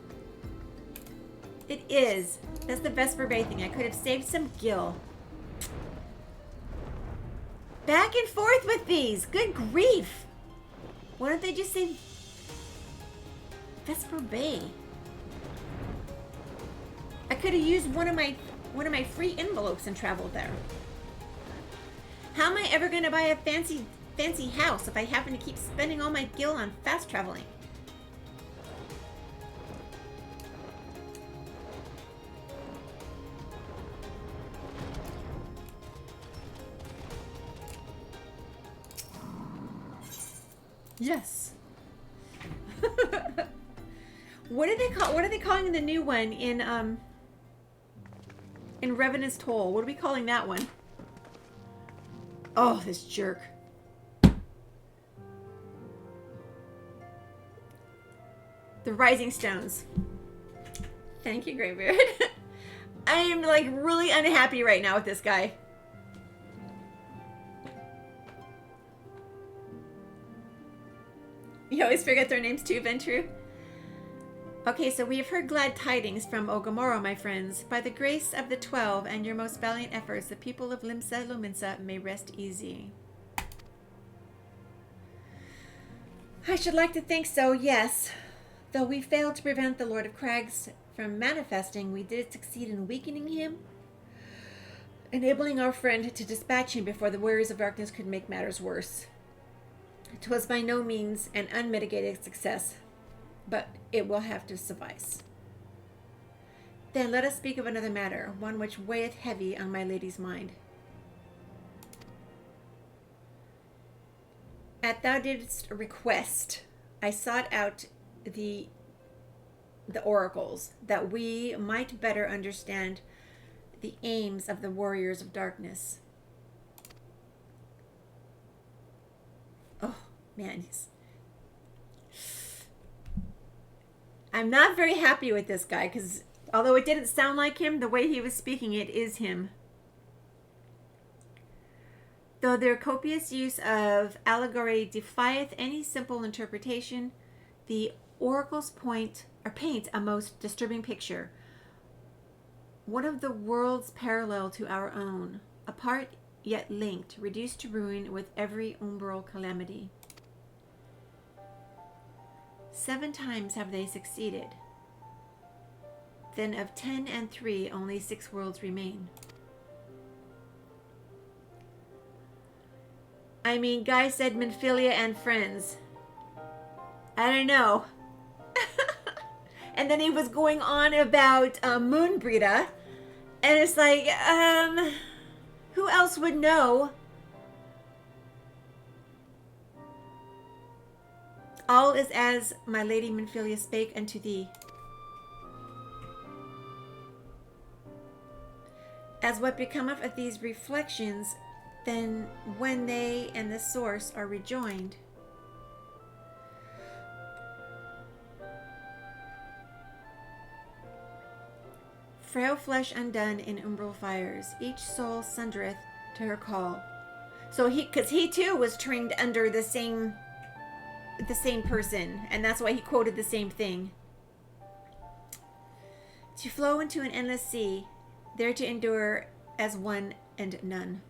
It is. That's the Vesper Bay thing. I could have saved some gil. Back and forth with these. Good grief. Why don't they just say Vesper Bay? I could have used one of my free envelopes and traveled there. How am I ever going to buy a fancy house if I happen to keep spending all my gil on fast traveling? Yes. What are they calling the new one in Revenant's Toll? What are we calling that one? Oh, this jerk. The Rising Stones. Thank you, Greybeard. I am like really unhappy right now with this guy. You always forget their names too, Ventru. Okay, so we have heard glad tidings from Ogamoro, my friends. By the grace of the 12 and your most valiant efforts, the people of Limsa Lominsa may rest easy. I should like to think so, yes. Though we failed to prevent the Lord of Crags from manifesting, we did succeed in weakening him, enabling our friend to dispatch him before the Warriors of Darkness could make matters worse. It was by no means an unmitigated success, but it will have to suffice. Then let us speak of another matter, one which weigheth heavy on my lady's mind. At thou didst request, I sought out the oracles, that we might better understand the aims of the Warriors of Darkness. Oh, man, I'm not very happy with this guy, because although it didn't sound like him, the way he was speaking, it is him. Though their copious use of allegory defieth any simple interpretation, the oracles paint a most disturbing picture. One of the worlds parallel to our own, apart yet linked, reduced to ruin with every umbral calamity. 7 times have they succeeded. Then of 10 and 3, only 6 worlds remain. I mean, Guy said Minfilia and friends. I don't know. And then he was going on about Moonbrita. And it's like, who else would know? All is as my lady Minfilia spake unto thee. As what becometh of these reflections, then when they and the source are rejoined, frail flesh undone in umbral fires, each soul sundereth to her call. So because he too was trained under the same person, and that's why he quoted the same thing. To flow into an endless sea, there to endure as one and none.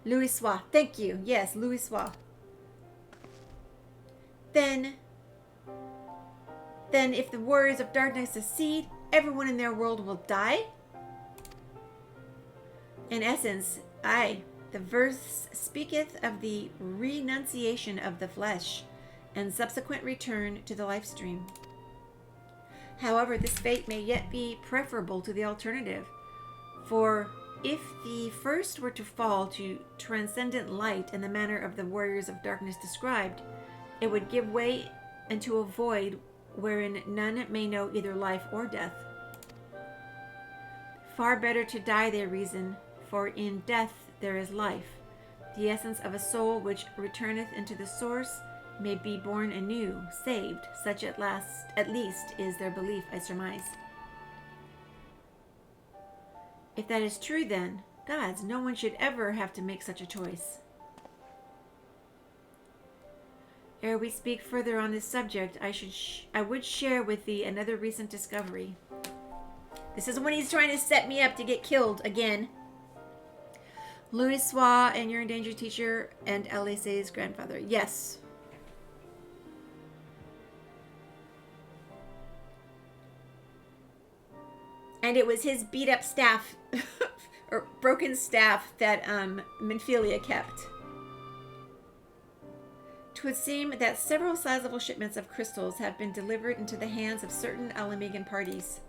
Louis Soir, thank you. Yes, Louis Soir. Then if the Warriors of Darkness succeed, everyone in their world will die? In essence, the verse speaketh of the renunciation of the flesh and subsequent return to the life stream. However, this fate may yet be preferable to the alternative, for If the first were to fall to transcendent light in the manner of the warriors of darkness described, it would give way into a void wherein none may know either life or death. Far better to die, they reason, for in death there is life. The essence of a soul which returneth into the source may be born anew, saved. Such at least is their belief, I surmise. If that is true, then, gods, no one should ever have to make such a choice. Ere we speak further on this subject, I would share with thee another recent discovery. This is when he's trying to set me up to get killed again. Louis Soir and your endangered teacher and LSA's grandfather. Yes. And it was his beat up staff, or broken staff, that Menphilia kept. 'Twould seem that several sizable shipments of crystals have been delivered into the hands of certain Alamegan parties.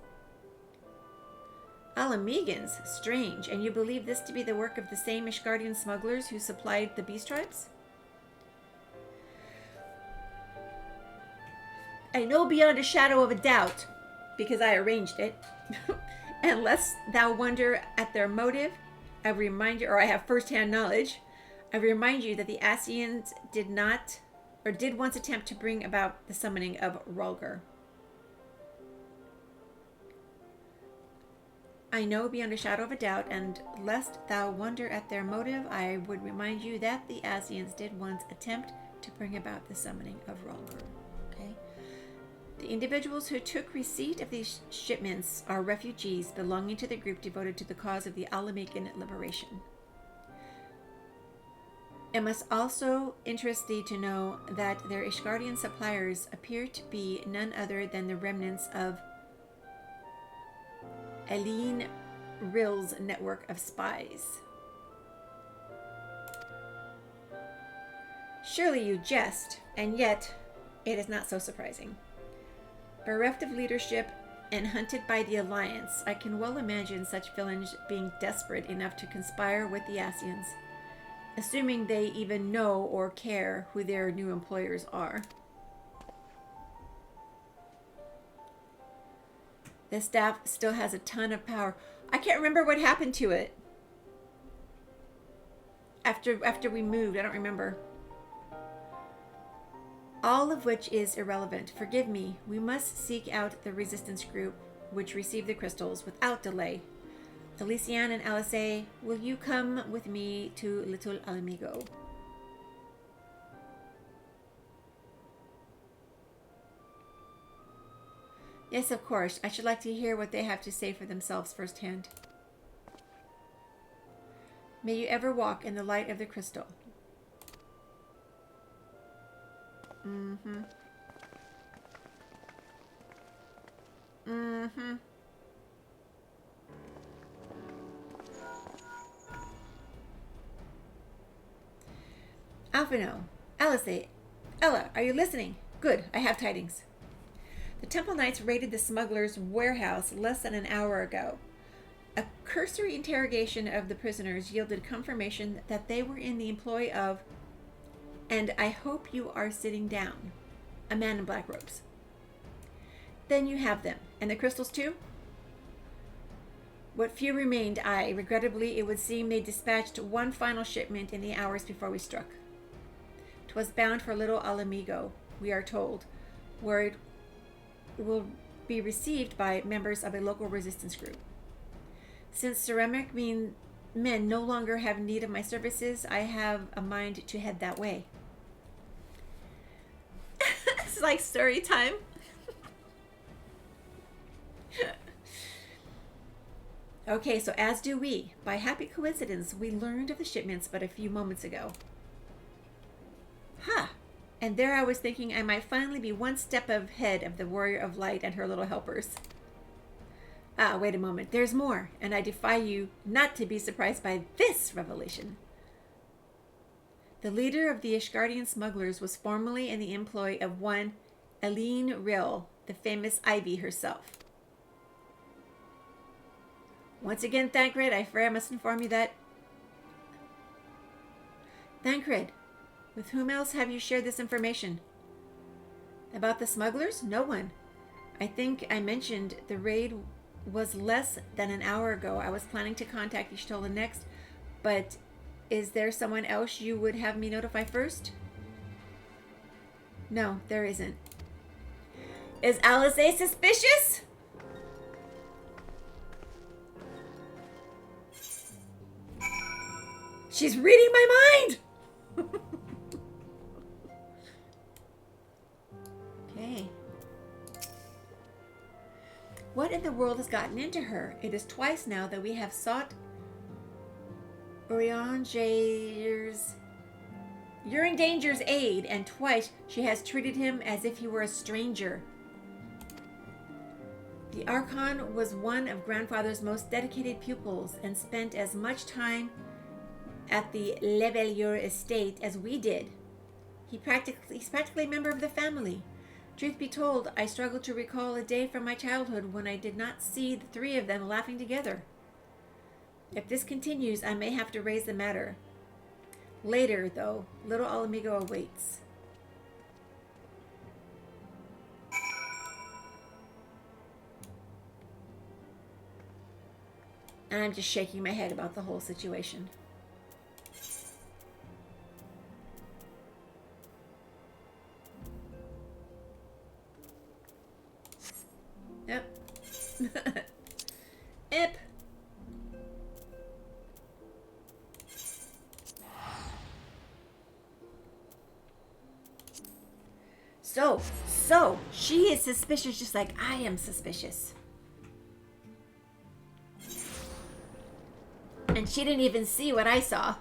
Alamegans? Strange. And you believe this to be the work of the same Ishgardian smugglers who supplied the beast tribes? I know beyond a shadow of a doubt, because I arranged it. And lest thou wonder at their motive, I remind you, or I have first-hand knowledge, I remind you that the Ascians did once attempt to bring about the summoning of Rhalgr. I know beyond a shadow of a doubt, and lest thou wonder at their motive, I would remind you that the Ascians did once attempt to bring about the summoning of Rhalgr. Okay? The individuals who took receipt of these shipments are refugees belonging to the group devoted to the cause of the Alamecan liberation. It must also interest thee to know that their Ishgardian suppliers appear to be none other than the remnants of Eileen Rill's network of spies. Surely you jest, and yet it is not so surprising. Bereft of leadership and hunted by the Alliance, I can well imagine such villains being desperate enough to conspire with the Ascians, assuming they even know or care who their new employers are. The staff still has a ton of power. I can't remember what happened to it. After we moved, I don't remember. All of which is irrelevant. Forgive me. We must seek out the resistance group which received the crystals without delay. Elysian and LSA, will you come with me to Little Alamigo? Yes, of course. I should like to hear what they have to say for themselves firsthand. May you ever walk in the light of the crystal. Mm-hmm. Mm-hmm. Alphino, Alice, Ella, are you listening? Good, I have tidings. The Temple Knights raided the smuggler's warehouse less than an hour ago. A cursory interrogation of the prisoners yielded confirmation that they were in the employ of, and I hope you are sitting down, a man in black robes. Then you have them. And the crystals too? What few remained, regrettably, it would seem they dispatched one final shipment in the hours before we struck. 'Twas bound for Little Alamigo, we are told, where it will be received by members of a local resistance group. Since ceramic men no longer have need of my services, I have a mind to head that way. It's like story time. Okay, so as do we. By happy coincidence, we learned of the shipments but a few moments ago. Ha! And there I was thinking I might finally be one step ahead of the Warrior of Light and her little helpers. Ah, wait a moment. There's more, and I defy you not to be surprised by this revelation. The leader of the Ishgardian smugglers was formerly in the employ of one Eileen Rill, the famous Ivy herself. Once again, Thancred, I fear I must inform you that... Thancred, with whom else have you shared this information? About the smugglers? No one. I think I mentioned the raid was less than an hour ago. I was planning to contact Y'shtola next, but is there someone else you would have me notify first? No, there isn't. Is Alice suspicious? She's reading my mind! Okay. What in the world has gotten into her? It is twice now that we have sought Urianger's aid, and twice she has treated him as if he were a stranger. The Archon was one of Grandfather's most dedicated pupils and spent as much time at the Levelure estate as we did. He's practically a member of the family. Truth be told, I struggle to recall a day from my childhood when I did not see the three of them laughing together. If this continues, I may have to raise the matter. Later, though, little Alamigo awaits. And I'm just shaking my head about the whole situation. Yep. Ip. So, she is suspicious just like I am suspicious. And she didn't even see what I saw.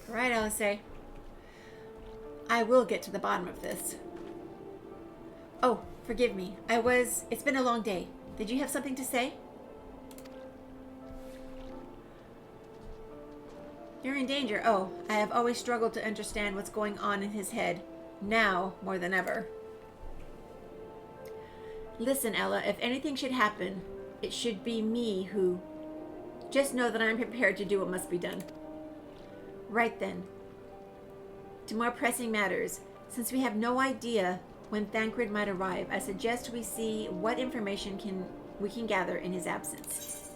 Right, Alice. I will get to the bottom of this. Oh, forgive me. It's been a long day. Did you have something to say? You're in danger. Oh, I have always struggled to understand what's going on in his head. Now, more than ever. Listen, Ella, if anything should happen, it should be me who... Just know that I'm prepared to do what must be done. Right then. To more pressing matters, since we have no idea when Thancred might arrive, I suggest we see what information we can gather in his absence.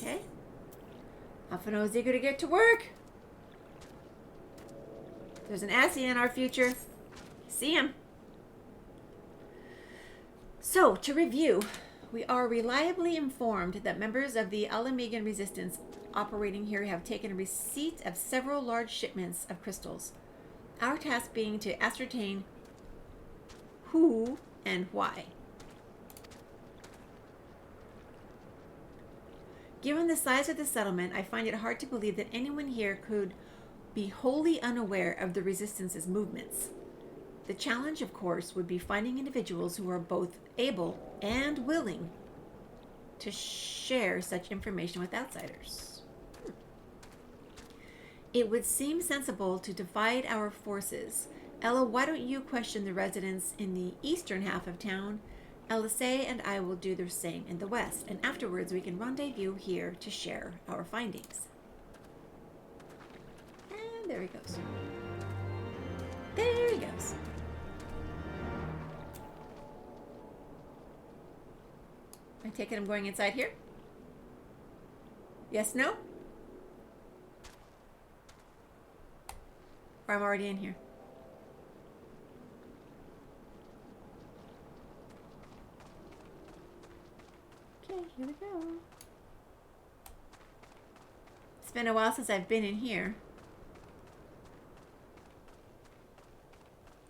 Okay. Alphino's eager to get to work. There's an Assie in our future. See him. So, to review, we are reliably informed that members of the Alamigan resistance operating here have taken receipt of several large shipments of crystals. Our task being to ascertain who and why. Given the size of the settlement, I find it hard to believe that anyone here could be wholly unaware of the resistance's movements. The challenge, of course, would be finding individuals who are both able and willing to share such information with outsiders. It would seem sensible to divide our forces. Ella, why don't you question the residents in the eastern half of town? Alice and I will do the same in the west, and afterwards we can rendezvous here to share our findings. And there he goes. There he goes. I take it I'm going inside here? Yes, no? Or I'm already in here? Okay, here we go. It's been a while since I've been in here.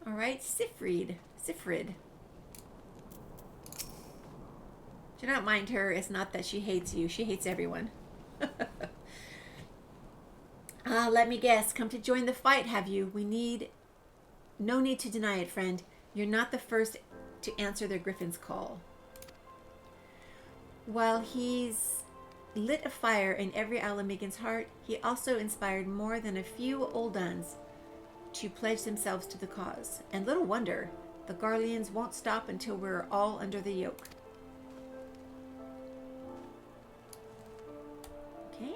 Alright, Sifrid. Do not mind her. It's not that she hates you. She hates everyone. Let me guess. Come to join the fight, have you? No need to deny it, friend. You're not the first to answer the Griffin's call. While he's lit a fire in every Alamigan's heart, he also inspired more than a few Oldans to pledge themselves to the cause. And little wonder, the Garleans won't stop until we're all under the yoke. Okay.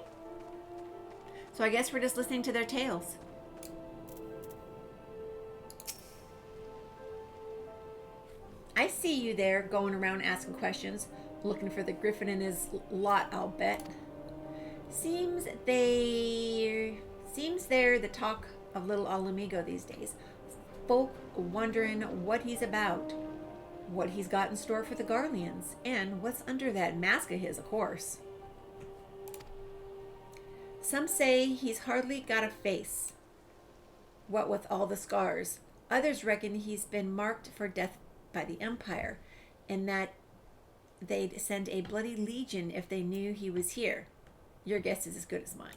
So I guess we're just listening to their tales. I see you there going around asking questions, looking for the griffin in his lot, I'll bet. Seems they're the talk of little Alamigo these days. Folk wondering what he's about, what he's got in store for the Garleans, and what's under that mask of his, of course. Some say he's hardly got a face, what with all the scars. Others reckon he's been marked for death by the Empire, and that they'd send a bloody legion if they knew he was here. Your guess is as good as mine.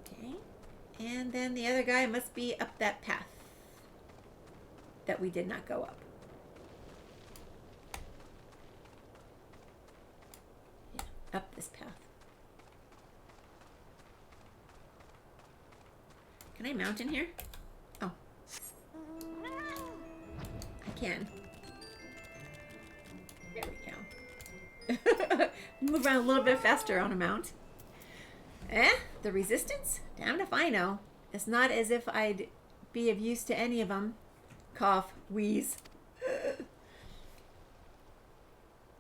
Okay. And then the other guy must be up that path that we did not go up. Yeah, up this path. Can I mount in here? Oh. I can. There we go. Move around a little bit faster on a mount. The resistance? Damned if I know. It's not as if I'd be of use to any of them. Cough, wheeze.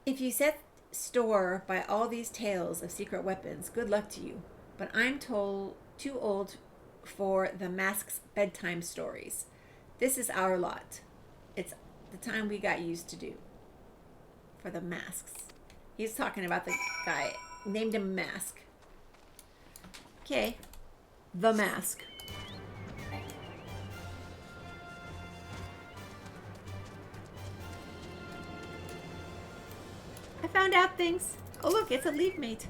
If you set store by all these tales of secret weapons, good luck to you. But I'm too old for the mask's bedtime stories. This is our lot. It's the time we got used to do. For the masks. He's talking about the guy. Named him Mask. Okay. The Mask. I found out things. Oh look, it's a league mate.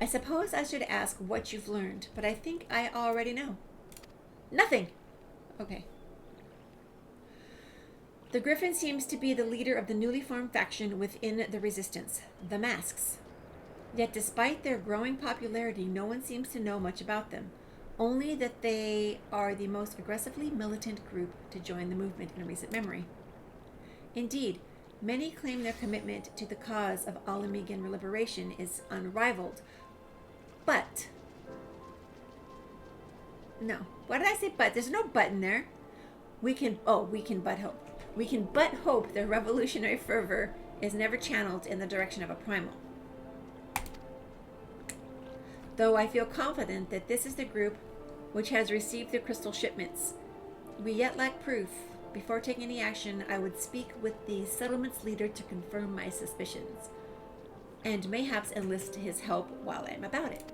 I suppose I should ask what you've learned, but I think I already know. Nothing. Okay. The Griffin seems to be the leader of the newly formed faction within the Resistance, the Masks. Yet despite their growing popularity, no one seems to know much about them, only that they are the most aggressively militant group to join the movement in recent memory. Indeed, many claim their commitment to the cause of Alamigan liberation is unrivaled. But, no, why did I say but? There's no but in there. We can but hope. We can but hope their revolutionary fervor is never channeled in the direction of a primal. Though I feel confident that this is the group which has received the crystal shipments, we yet lack proof. Before taking any action, I would speak with the settlement's leader to confirm my suspicions, and mayhaps enlist his help while I'm about it.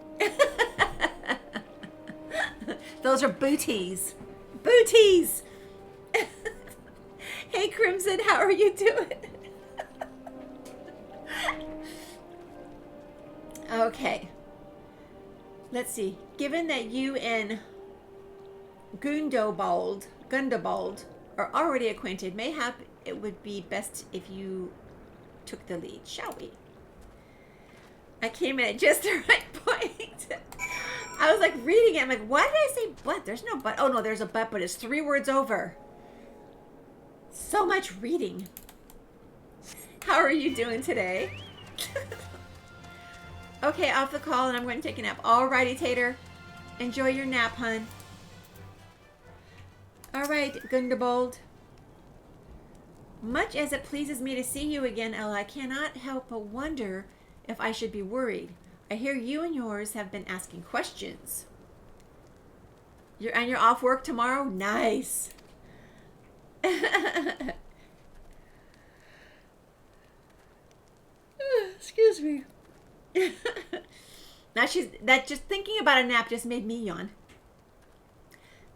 Those are booties. Booties! Hey Crimson, how are you doing? Okay. Let's see. Given that you and Gundobald are already acquainted, mayhap it would be best if you took the lead, shall we? I came in at just the right point. I was like reading it. I'm like, why did I say but? There's no but. Oh no, there's a but it's 3 words over. So much reading. How are you doing today? Okay, off the call and I'm going to take a nap. Alrighty, Tater. Enjoy your nap, hun. Alright, Gundebold. Much as it pleases me to see you again, Ella, I cannot help but wonder if I should be worried. I hear you and yours have been asking questions. You're off work tomorrow? Nice. Excuse me. Now just thinking about a nap just made me yawn.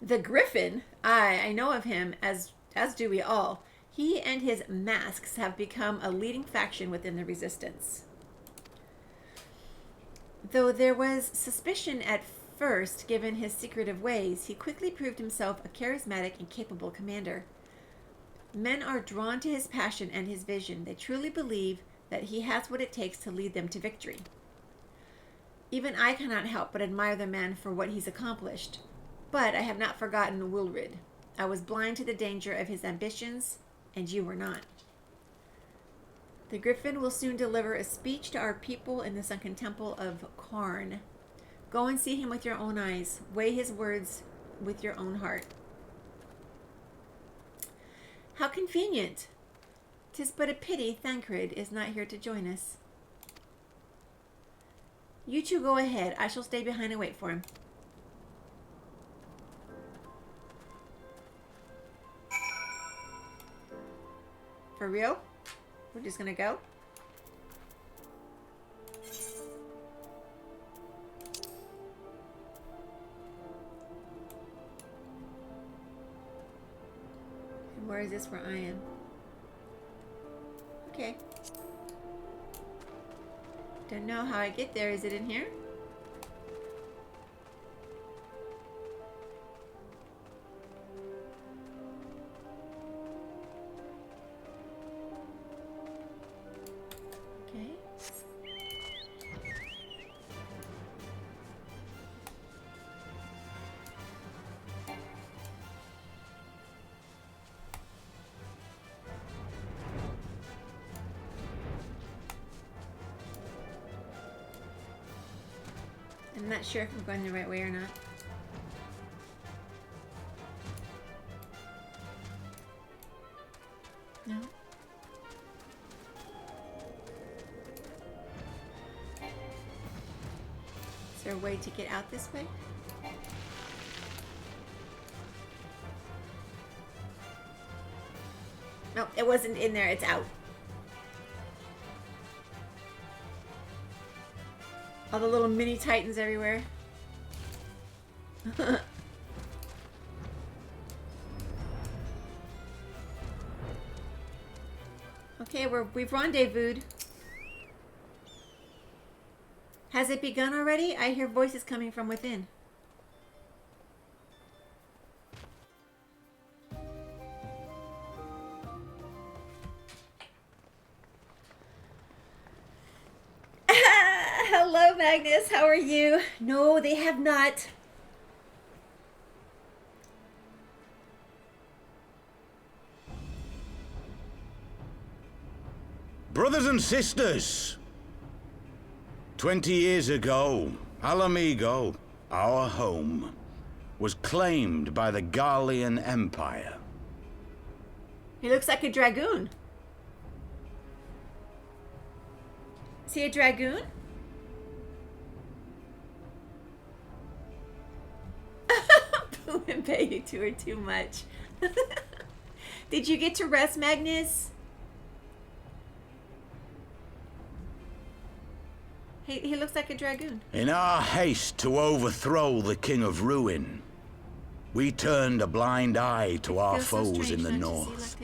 The Griffin, I know of him, as do we all. He and his masks have become a leading faction within the Resistance. Though there was suspicion at first, given his secretive ways, he quickly proved himself a charismatic and capable commander. Men are drawn to his passion and his vision. They truly believe that he has what it takes to lead them to victory. Even I cannot help but admire the man for what he's accomplished. But I have not forgotten Wilrid. I was blind to the danger of his ambitions, and you were not. The Griffin will soon deliver a speech to our people in the sunken temple of Karn. Go and see him with your own eyes. Weigh his words with your own heart. How convenient! 'Tis but a pity Thancred is not here to join us. You two go ahead. I shall stay behind and wait for him. For real? We're just gonna go? And where is this where I am? Okay. Don't know how I get there. Is it in here? Okay. I'm not sure if I'm going the right way or not. No. Is there a way to get out this way? No, it wasn't in there. It's out. All the little mini titans everywhere. Okay, we've rendezvoused. Has it begun already? I hear voices coming from within. Hello, Magnus. How are you? No, they have not. Brothers and sisters, 20 years ago, Alamigo, our home, was claimed by the Garlean Empire. He looks like a dragoon. Is he a dragoon? Boom and Bay, you two are too much. Did you get to rest, Magnus? He looks like a dragoon. In our haste to overthrow the King of Ruin, we turned a blind eye to our foes in the north.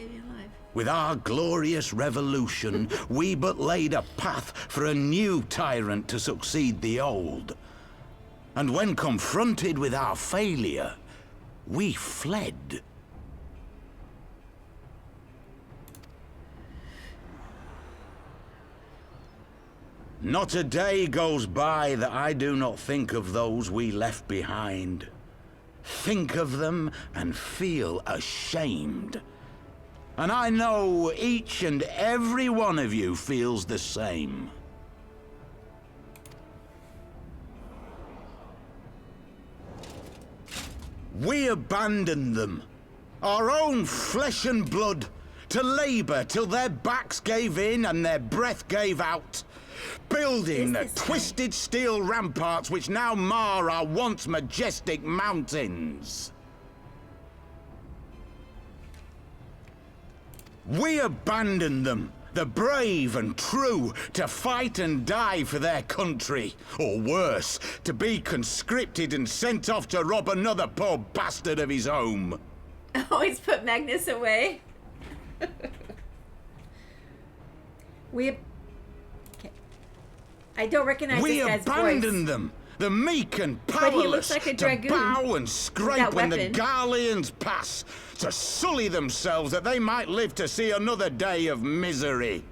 With our glorious revolution, we but laid a path for a new tyrant to succeed the old. And when confronted with our failure, we fled. Not a day goes by that I do not think of those we left behind. Think of them and feel ashamed. And I know each and every one of you feels the same. We abandoned them, our own flesh and blood, to labor till their backs gave in and their breath gave out. Building the twisted steel ramparts which now mar our once majestic mountains. We abandoned them, the brave and true, to fight and die for their country, or worse, to be conscripted and sent off to rob another poor bastard of his home. Always put Magnus away. Okay. I don't recognize this guy's voice. We abandoned them, The meek and But he looks powerless like a to dragoon bow and scrape that when the weapon. Garleans pass, to sully themselves that they might live to see another day of misery.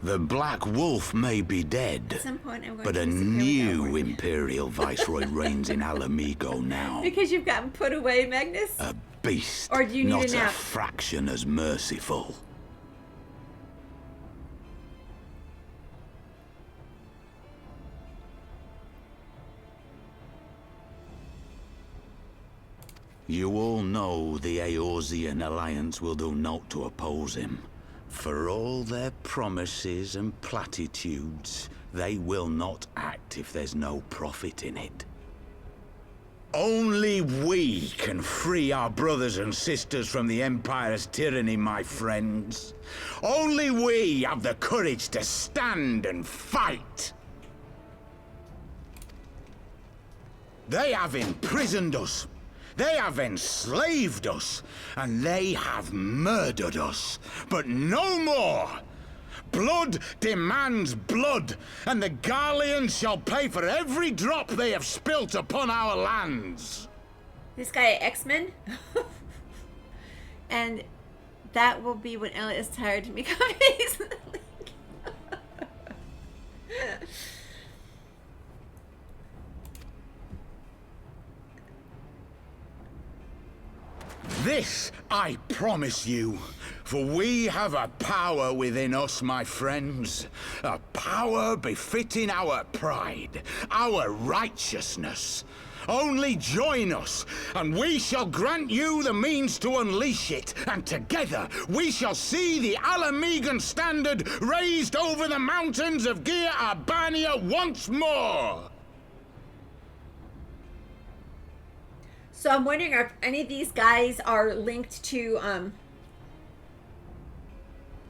The Black Wolf may be dead, At some point, I'm going but to a disagree with that new word. Imperial Viceroy reigns in Alamigo now. Because you've gotten put away, Magnus? A beast, Or do you need not a nap? fraction as merciful. You all know the Eorzean Alliance will do naught to oppose him. For all their promises and platitudes, they will not act if there's no profit in it. Only we can free our brothers and sisters from the Empire's tyranny, my friends. Only we have the courage to stand and fight. They have imprisoned us. They have enslaved us, and they have murdered us, but no more! Blood demands blood, and the Garleans shall pay for every drop they have spilt upon our lands! This guy X-Men? And that will be when Ella is tired to become his. This I promise you, for we have a power within us, my friends. A power befitting our pride, our righteousness. Only join us, and we shall grant you the means to unleash it, and together we shall see the Alamegan standard raised over the mountains of Gia Arbania once more! So I'm wondering if any of these guys are linked to,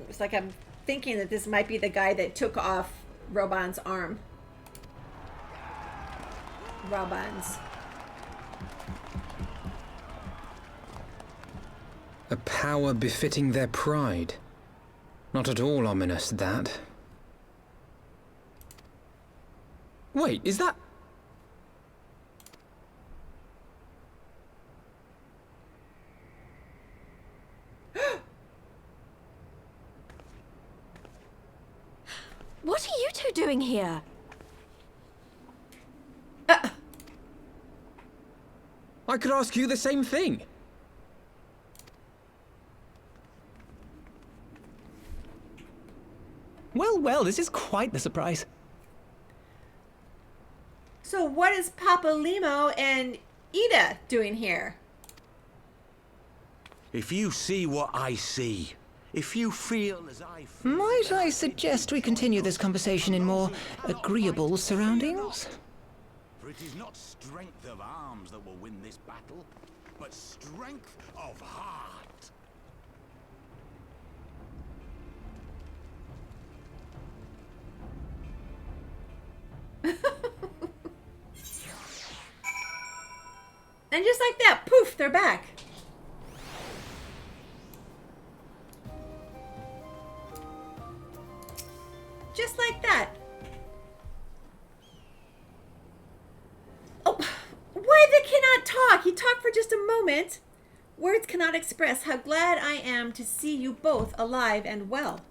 it's like I'm thinking that this might be the guy that took off Roban's arm. Roban's. A power befitting their pride. Not at all ominous, that. Wait, is that... What are you two doing here? I could ask you the same thing. Well, this is quite the surprise. So what is Papa Limo and Ida doing here? If you see what I see, if you feel as I feel... Might I suggest we continue this conversation in more agreeable surroundings? For it is not strength of arms that will win this battle, but strength of heart. And just like that, poof, they're back. Just like that. Oh, why they cannot talk? He talked for just a moment. Words cannot express how glad I am to see you both alive and well.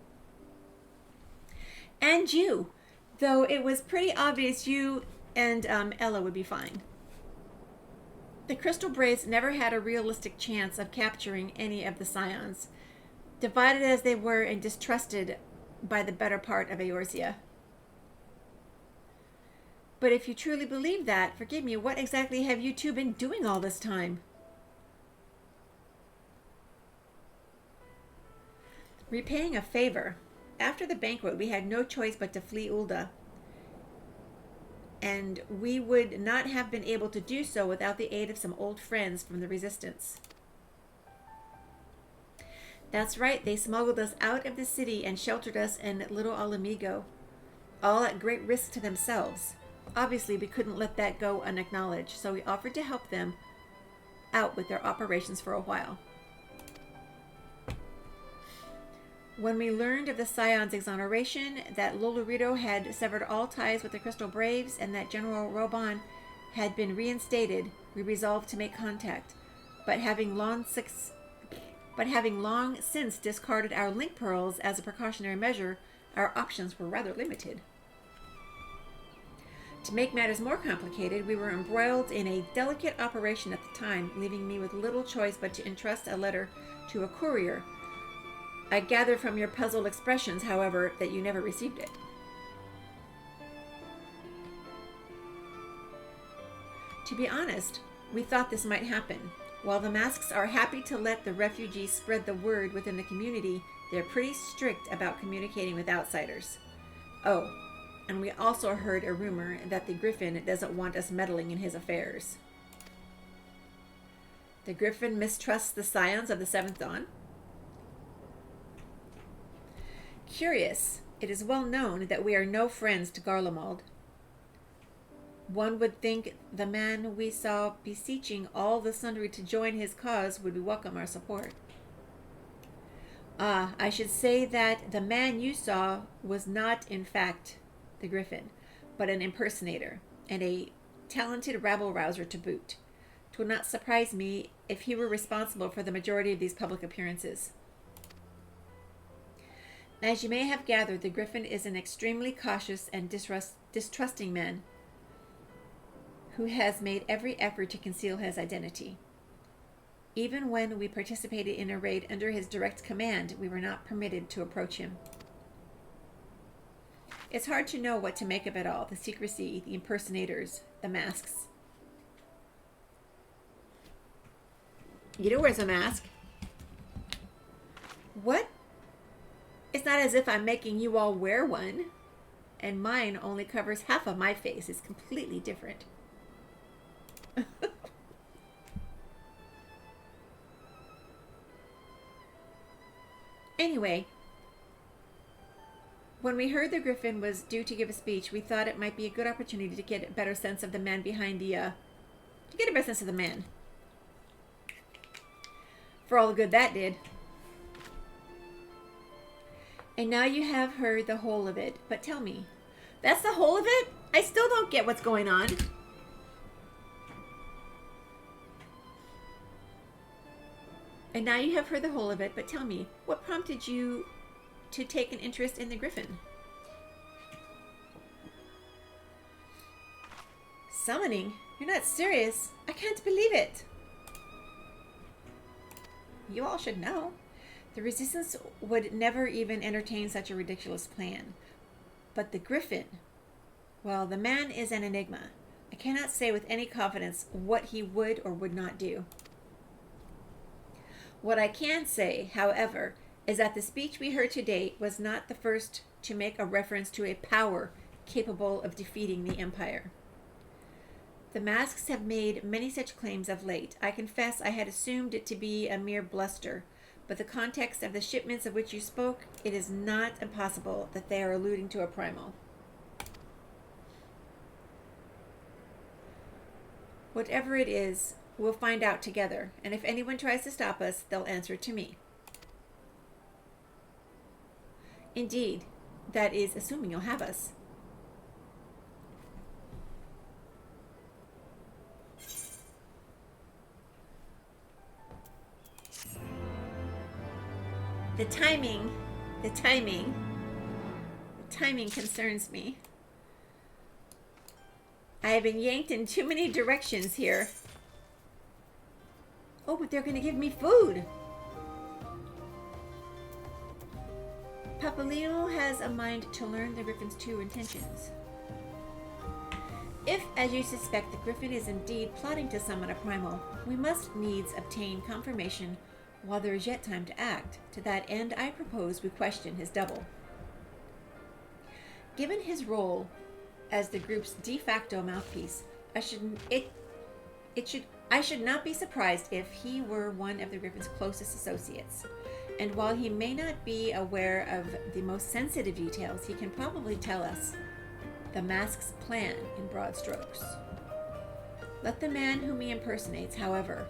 And you, though it was pretty obvious you and Ella would be fine. The Crystal Braves never had a realistic chance of capturing any of the Scions, divided as they were and distrusted by the better part of Eorzea. But if you truly believe that, forgive me, what exactly have you two been doing all this time? Repaying a favor. After the banquet, we had no choice but to flee Ul'dah. And we would not have been able to do so without the aid of some old friends from the Resistance. That's right, they smuggled us out of the city and sheltered us in Little Alamigo, all at great risk to themselves. Obviously, we couldn't let that go unacknowledged, so we offered to help them out with their operations for a while. When we learned of the Scion's exoneration, that Lolorito had severed all ties with the Crystal Braves, and that General Roban had been reinstated, we resolved to make contact. But having long since discarded our link pearls as a precautionary measure, our options were rather limited. To make matters more complicated, we were embroiled in a delicate operation at the time, leaving me with little choice but to entrust a letter to a courier. I gather from your puzzled expressions, however, that you never received it. To be honest, we thought this might happen. While the masks are happy to let the refugees spread the word within the community, they're pretty strict about communicating with outsiders. Oh, and we also heard a rumor that the Griffin doesn't want us meddling in his affairs. The Griffin mistrusts the Scions of the Seventh Dawn? Curious, it is well known that we are no friends to Garlemald. One would think the man we saw beseeching all the sundry to join his cause would welcome our support. Ah, I should say that the man you saw was not, in fact, the Griffin, but an impersonator, and a talented rabble-rouser to boot. 'Twould not surprise me if he were responsible for the majority of these public appearances. As you may have gathered, the Griffin is an extremely cautious and distrusting man who has made every effort to conceal his identity. Even when we participated in a raid under his direct command, we were not permitted to approach him. It's hard to know what to make of it all, the secrecy, the impersonators, the masks. Yida wears a mask. What? It's not as if I'm making you all wear one. And mine only covers half of my face. It's completely different. Anyway, when we heard the Griffin was due to give a speech, we thought it might be a good opportunity to get a better sense of the man behind the, to get a better sense of the man. For all the good that did. And now you have heard the whole of it, but tell me, that's the whole of it? I still don't get what's going on. And now you have heard the whole of it, but tell me, what prompted you to take an interest in the Griffin? Summoning? You're not serious. I can't believe it. You all should know. The Resistance would never even entertain such a ridiculous plan. But the Griffin, well, the man is an enigma. I cannot say with any confidence what he would or would not do. What I can say, however, is that the speech we heard today was not the first to make a reference to a power capable of defeating the Empire. The masks have made many such claims of late. I confess I had assumed it to be a mere bluster, but the context of the shipments of which you spoke, it is not impossible that they are alluding to a Primal. Whatever it is, we'll find out together, and if anyone tries to stop us, they'll answer to me. Indeed, that is assuming you'll have us. The timing concerns me. I have been yanked in too many directions here. Oh, but they're going to give me food. Papalino has a mind to learn the Griffin's true intentions. If, as you suspect, the Griffin is indeed plotting to summon a Primal, we must needs obtain confirmation while there is yet time to act. To that end, I propose we question his double. Given his role as the group's de facto mouthpiece, I should not be surprised if he were one of the Griffin's closest associates. And while he may not be aware of the most sensitive details, he can probably tell us the mask's plan in broad strokes. Let the man whom he impersonates, however,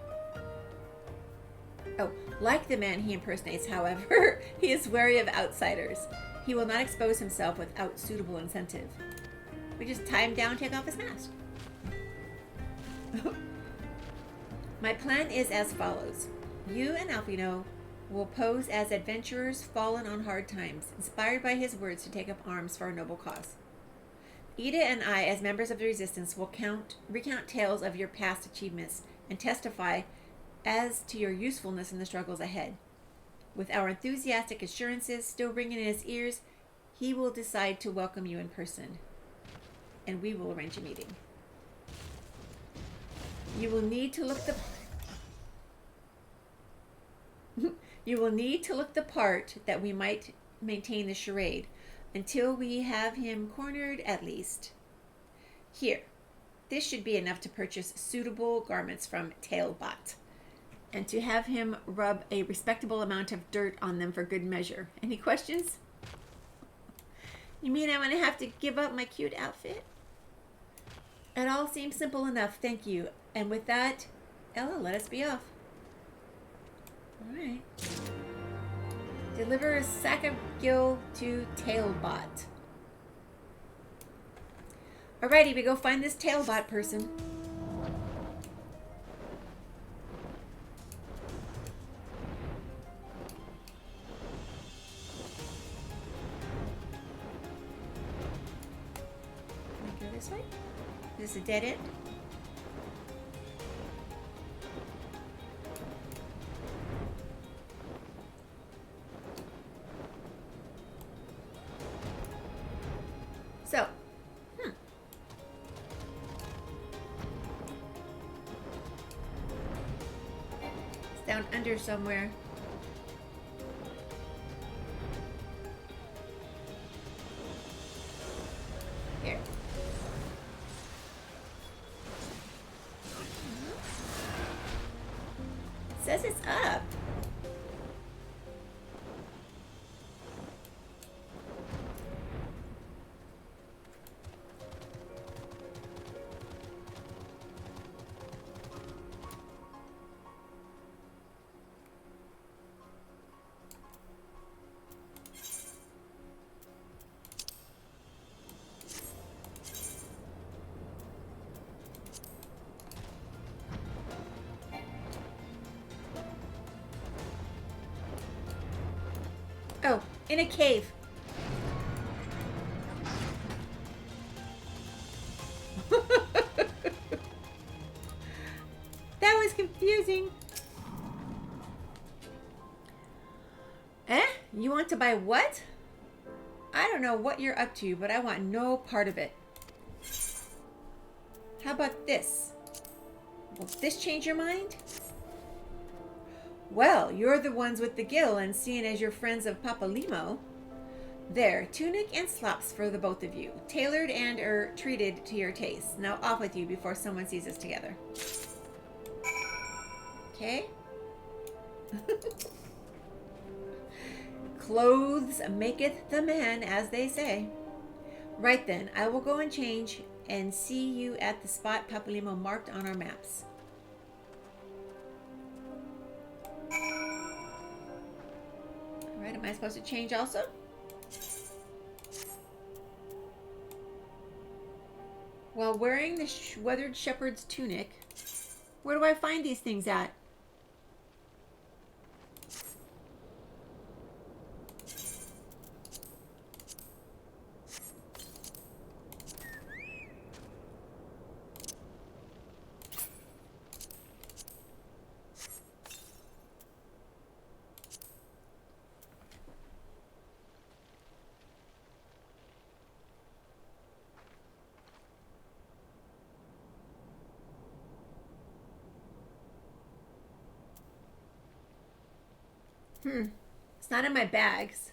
Oh, like the man he impersonates, however, he is wary of outsiders. He will not expose himself without suitable incentive. We just tie him down, take off his mask. My plan is as follows. You and Alfino will pose as adventurers fallen on hard times, inspired by his words to take up arms for a noble cause. Ida and I, as members of the Resistance, will recount tales of your past achievements and testify as to your usefulness in the struggles ahead. With our enthusiastic assurances still ringing in his ears, he will decide to welcome you in person, and we will arrange a meeting. You will need to look the part that we might maintain the charade until we have him cornered at least. Here, this should be enough to purchase suitable garments from Tailbot, and to have him rub a respectable amount of dirt on them for good measure. Any questions? You mean I'm going to have to give up my cute outfit? It all seems simple enough, thank you. And with that, Ella, let us be off. Alright. Deliver a sack of gill to Tailbot. Alrighty, we go find this Tailbot person. Can we go this way? Is this a dead end? So, it's down under somewhere. Here. It says it's up. Oh, in a cave. That was confusing. Eh? You want to buy what? I don't know what you're up to, but I want no part of it. How about this? Will this change your mind? Well, you're the ones with the gill, and seeing as you're friends of Papa Limo. There, tunic and slops for the both of you. Tailored and treated to your taste. Now off with you before someone sees us together. Okay? Clothes maketh the man, as they say. Right then, I will go and change and see you at the spot Papa Limo marked on our maps. Alright, am I supposed to change also? While wearing the weathered shepherd's tunic, where do I find these things at? It's not in my bags.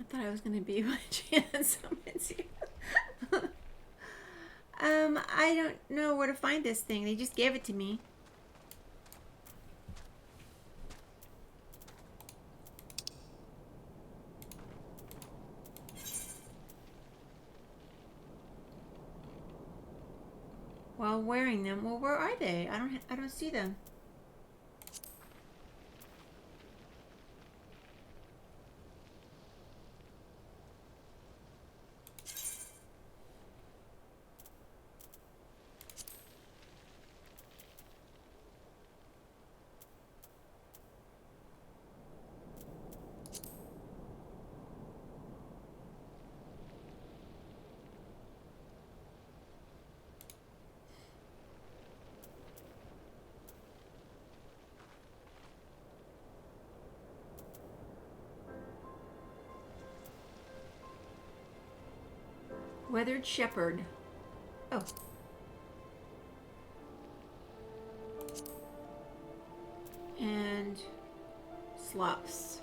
I thought I was going to be able to chance someone's here. I don't know where to find this thing. They just gave it to me. While wearing them. Well, where are they? I don't see them. Weathered shepherd. Oh. And slops.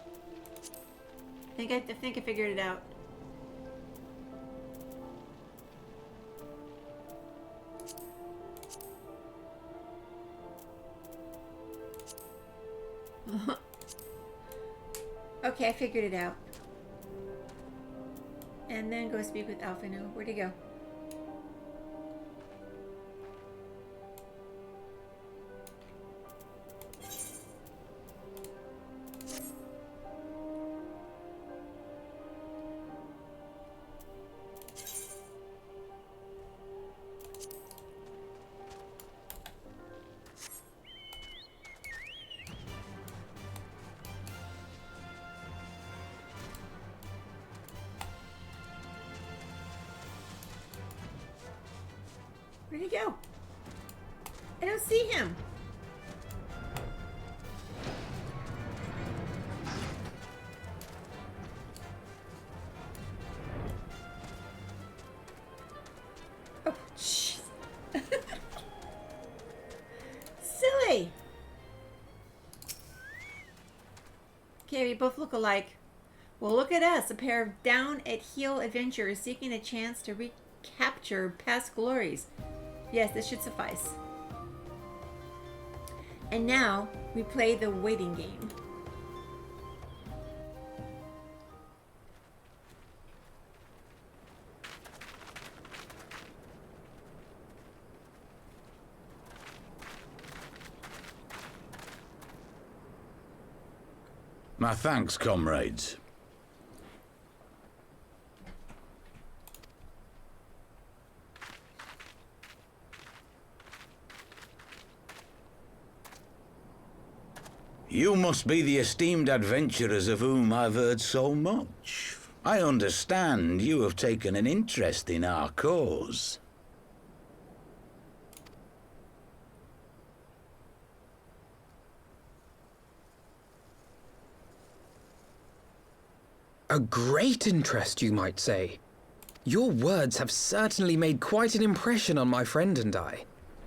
I think I figured it out. Okay, I figured it out. And then go speak with Alphino. Where'd he go? Where'd he go? I don't see him. Oh, jeez. Silly. Okay, we both look alike. Well, look at us, a pair of down-at-heel adventurers seeking a chance to recapture past glories. Yes, this should suffice. And now we play the waiting game. My thanks, comrades. You must be the esteemed adventurers of whom I've heard so much. I understand you have taken an interest in our cause. A great interest, you might say. Your words have certainly made quite an impression on my friend and I.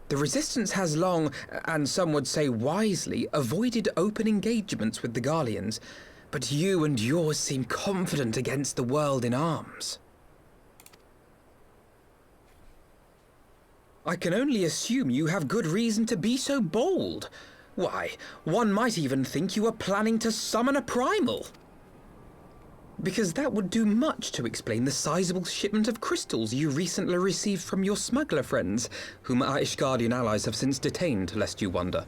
The Resistance has long, and some would say wisely, avoided open engagements with the Garleans, but you and yours seem confident against the world in arms. I can only assume you have good reason to be so bold. Why, one might even think you are planning to summon a Primal. Because that would do much to explain the sizable shipment of crystals you recently received from your smuggler friends, whom our Ishgardian allies have since detained, lest you wonder.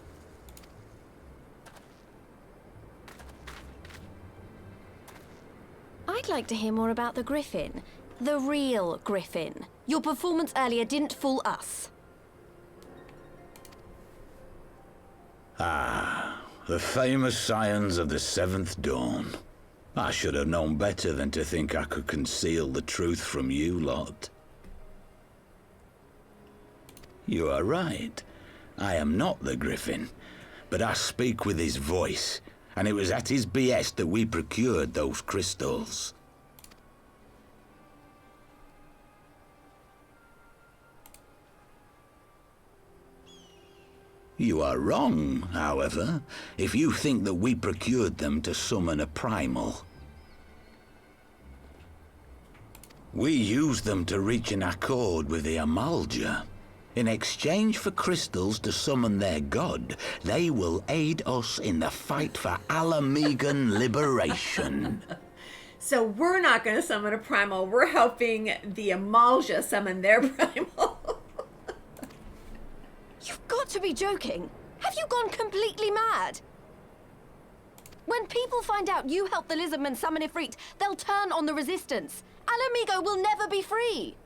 I'd like to hear more about the Griffin. The real Griffin. Your performance earlier didn't fool us. Ah, the famous scions of the Seventh Dawn. I should have known better than to think I could conceal the truth from you lot. You are right. I am not the Griffin, but I speak with his voice, and it was at his behest that we procured those crystals. You are wrong, however, if you think that we procured them to summon a Primal. We use them to reach an accord with the Amalja. In exchange for crystals to summon their god, they will aid us in the fight for Alamegan liberation. So we're not going to summon a Primal. We're helping the Amalja summon their Primal. You've got to be joking. Have you gone completely mad? When people find out you helped the Lizardmen summon Ifrit, they'll turn on the Resistance. Alamigo will never be free.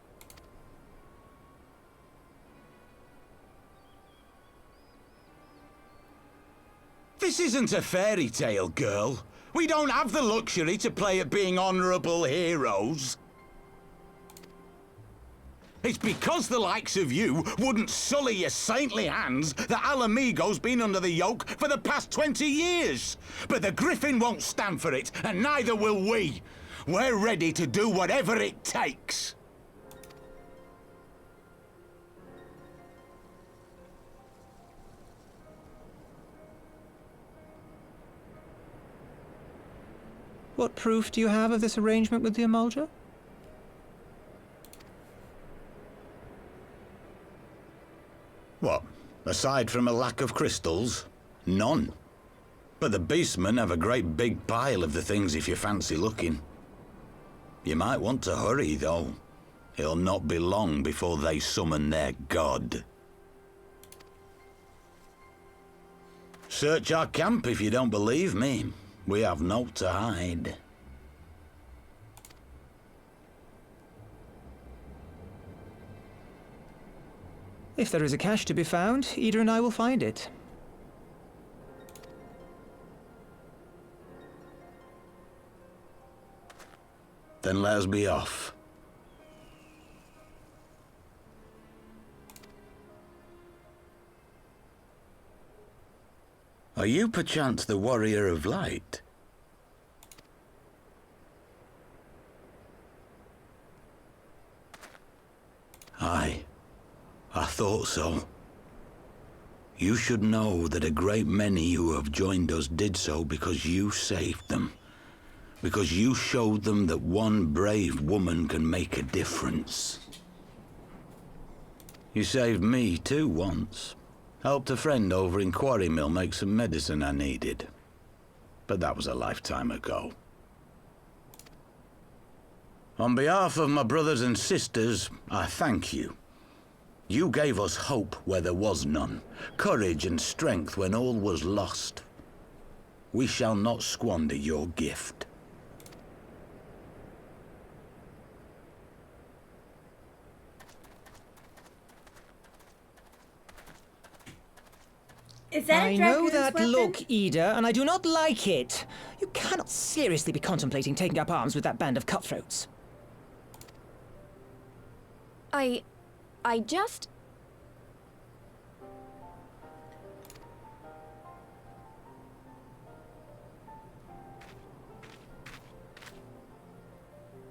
This isn't a fairy tale, girl. We don't have the luxury to play at being honourable heroes. It's because the likes of you wouldn't sully your saintly hands that Alamigo's been under the yoke for the past 20 years. But the Griffin won't stand for it, and neither will we. We're ready to do whatever it takes. What proof do you have of this arrangement with the Amalja? What? Aside from a lack of crystals? None. But the beastmen have a great big pile of the things if you fancy looking. You might want to hurry, though. It'll not be long before they summon their god. Search our camp if you don't believe me. We have naught to hide. If there is a cache to be found, Ida and I will find it. Then let us be off. Are you perchance the Warrior of Light? Aye, I thought so. You should know that a great many who have joined us did so because you saved them. Because you showed them that one brave woman can make a difference. You saved me too once. Helped a friend over in Quarry Mill make some medicine I needed. But that was a lifetime ago. On behalf of my brothers and sisters, I thank you. You gave us hope where there was none, courage and strength when all was lost. We shall not squander your gift. Is that I a know Dragoon's that weapon? look, Ida, and I do not like it. You cannot seriously be contemplating taking up arms with that band of cutthroats. I just...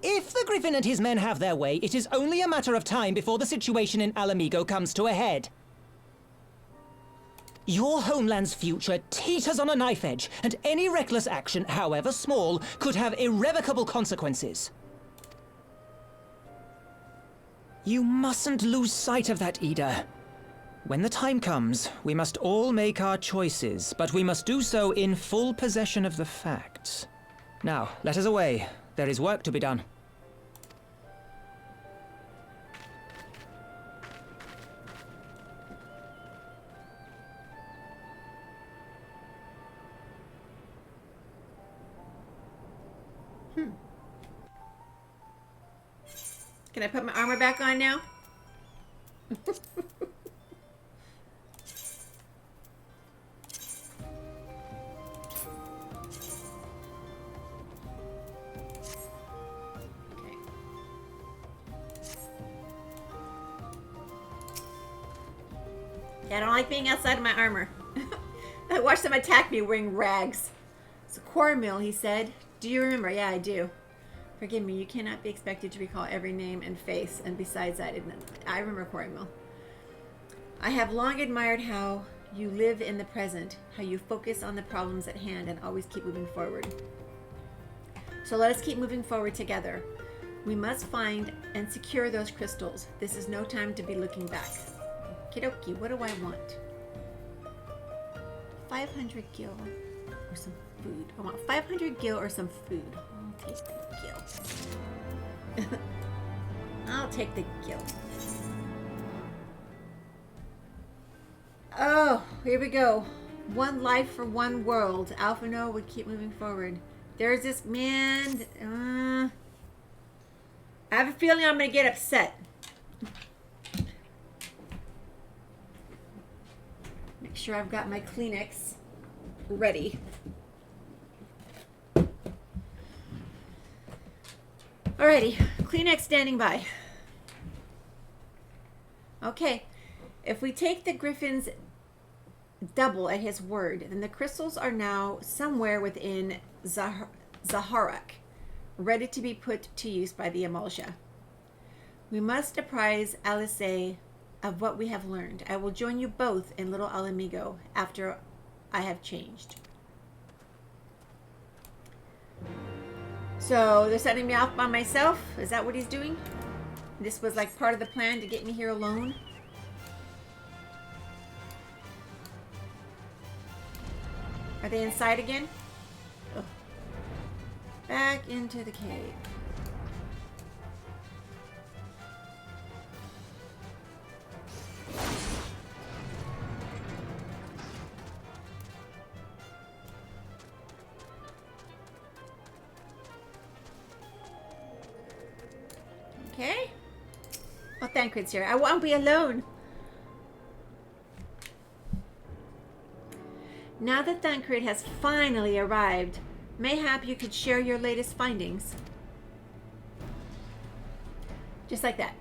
If the Griffin and his men have their way, it is only a matter of time before the situation in Alamigo comes to a head. Your homeland's future teeters on a knife edge, and any reckless action, however small, could have irrevocable consequences. You mustn't lose sight of that, Ida. When the time comes, we must all make our choices, but we must do so in full possession of the facts. Now, let us away. There is work to be done. Can I put my armor back on now? Okay. Yeah, I don't like being outside of my armor. I watched them attack me wearing rags. It's a quarry mill, he said. Do you remember? Yeah, I do. Forgive me, you cannot be expected to recall every name and face, and besides that, I remember Quarry Mill. I have long admired how you live in the present, how you focus on the problems at hand and always keep moving forward. So let us keep moving forward together. We must find and secure those crystals. This is no time to be looking back. Kidoki, what do I want? 500 gil or some food. I want 500 gil or some food. I'll take the gil. I'll take the gil. Oh, here we go. One life for one world. Alphino would keep moving forward. There's this man. I have a feeling I'm going to get upset. Make sure I've got my Kleenex ready. Alrighty, Kleenex standing by. Okay, if we take the Griffin's double at his word, then the crystals are now somewhere within Zaharak, ready to be put to use by the Amalja. We must apprise Alice of what we have learned. I will join you both in Little Alamigo after I have changed. So they're sending me off by myself? Is that what he's doing? This was like part of the plan to get me here alone? Are they inside again? Ugh. Back into the cave. Okay. Oh, Thancred's here. I won't be alone. Now that Thancred has finally arrived, mayhap you could share your latest findings. Just like that.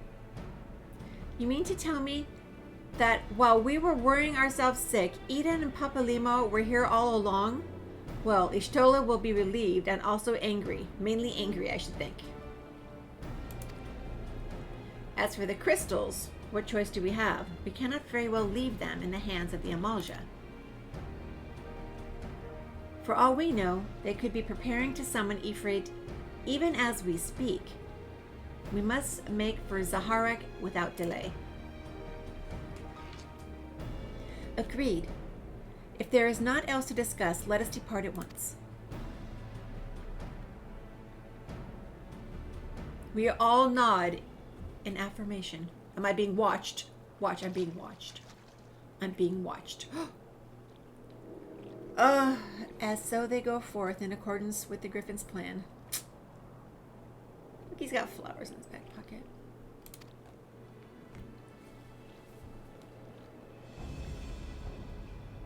You mean to tell me that while we were worrying ourselves sick, Eden and Papalimo were here all along? Well, Ishtola will be relieved and also angry. Mainly angry, I should think. As for the crystals, what choice do we have? We cannot very well leave them in the hands of the Amalja. For all we know, they could be preparing to summon Ifrit even as we speak. We must make for Zaharak without delay. Agreed. If there is naught else to discuss, let us depart at once. We all nod in affirmation. Am I being watched? Watch, I'm being watched. I'm being watched. As so they go forth in accordance with the Griffin's plan. Look, he's got flowers in his back pocket.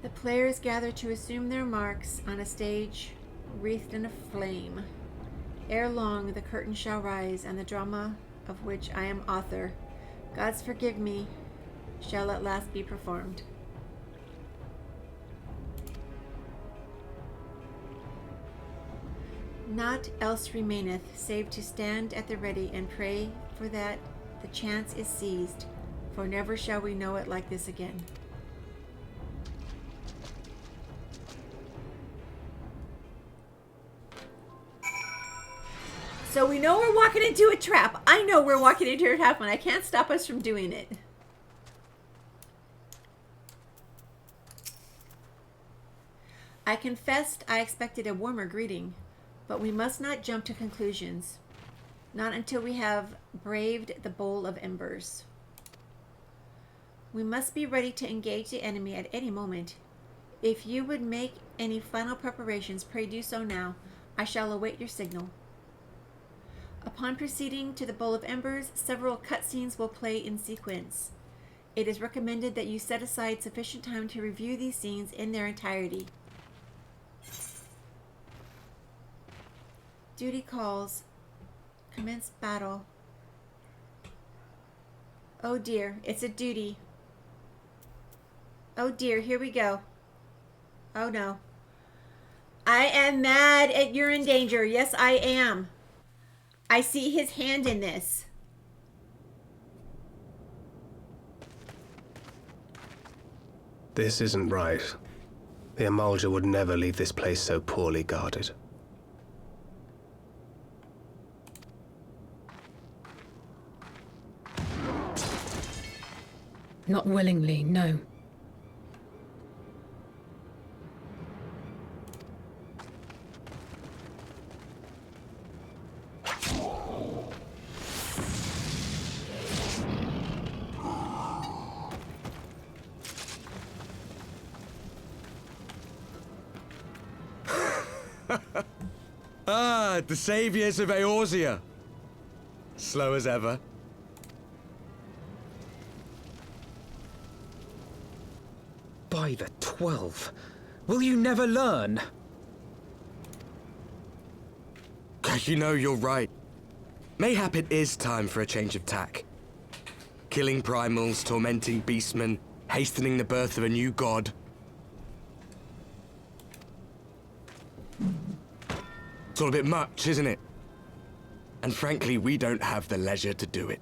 The players gather to assume their marks on a stage wreathed in a flame. Ere long, the curtain shall rise, and the drama of which I am author, God's forgive me, shall at last be performed. Naught else remaineth, save to stand at the ready and pray for that the chance is seized, for never shall we know it like this again. So we know we're walking into a trap. I know we're walking into a trap, and I can't stop us from doing it. I confessed I expected a warmer greeting, but we must not jump to conclusions. Not until we have braved the bowl of embers. We must be ready to engage the enemy at any moment. If you would make any final preparations, pray do so now. I shall await your signal. Upon proceeding to the Bowl of Embers, several cutscenes will play in sequence. It is recommended that you set aside sufficient time to review these scenes in their entirety. Duty calls. Commence battle. Oh dear, it's a duty. Oh dear, here we go. Oh no. I am mad at you're in danger. Yes, I am. I see his hand in this. This isn't right. The Amalja would never leave this place so poorly guarded. Not willingly, no. Ah, the saviors of Eorzea. Slow as ever. By the 12. Will you never learn? You know, you're right. Mayhap it is time for a change of tack. Killing primals, tormenting beastmen, hastening the birth of a new god. It's all a bit much, isn't it? And frankly, we don't have the leisure to do it.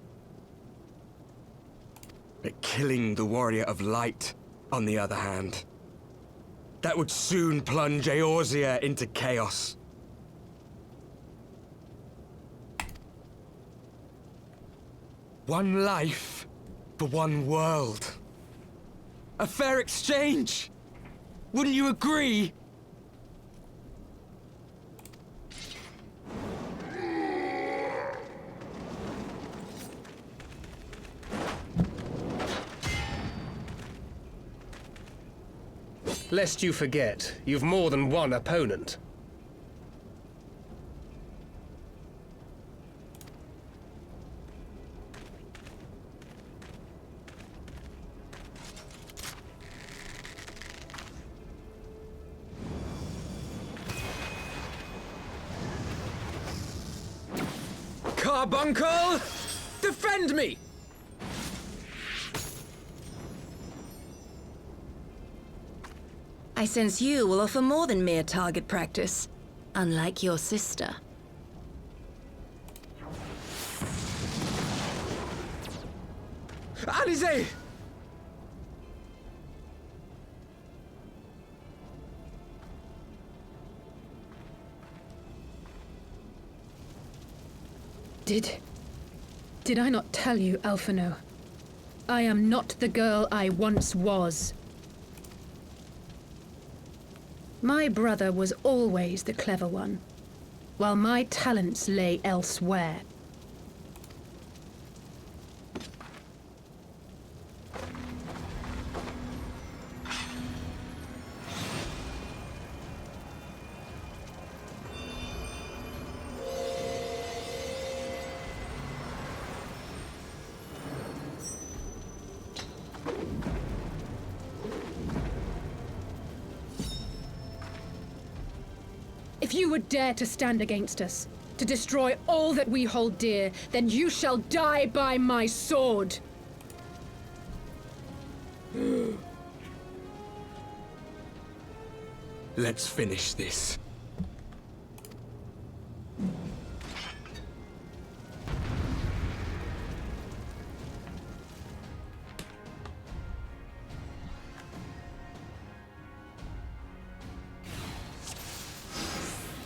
But killing the Warrior of Light, on the other hand, that would soon plunge Eorzea into chaos. One life for one world. A fair exchange! Wouldn't you agree? Lest you forget, you've more than one opponent. Carbuncle! Defend me! I sense you will offer more than mere target practice, unlike your sister. Alize! Did I not tell you, Alphino? I am not the girl I once was. My brother was always the clever one, while my talents lay elsewhere. If you would dare to stand against us, to destroy all that we hold dear, then you shall die by my sword! Let's finish this.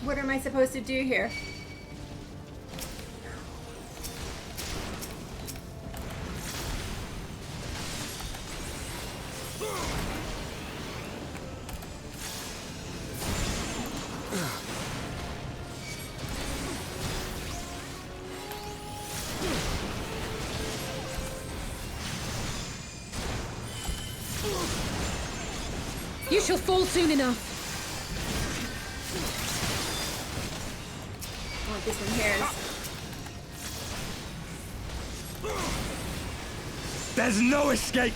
What am I supposed to do here? You shall fall soon enough! I want this one here. There's no escape!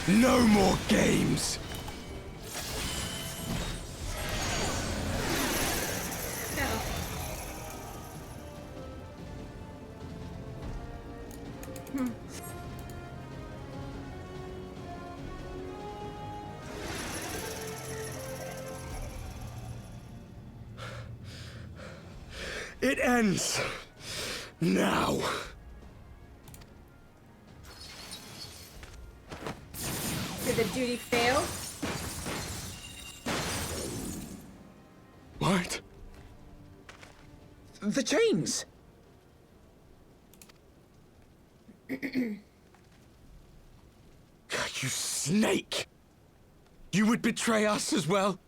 No more games! It ends now. Did the duty fail? What? The chains! You snake! You would betray us as well?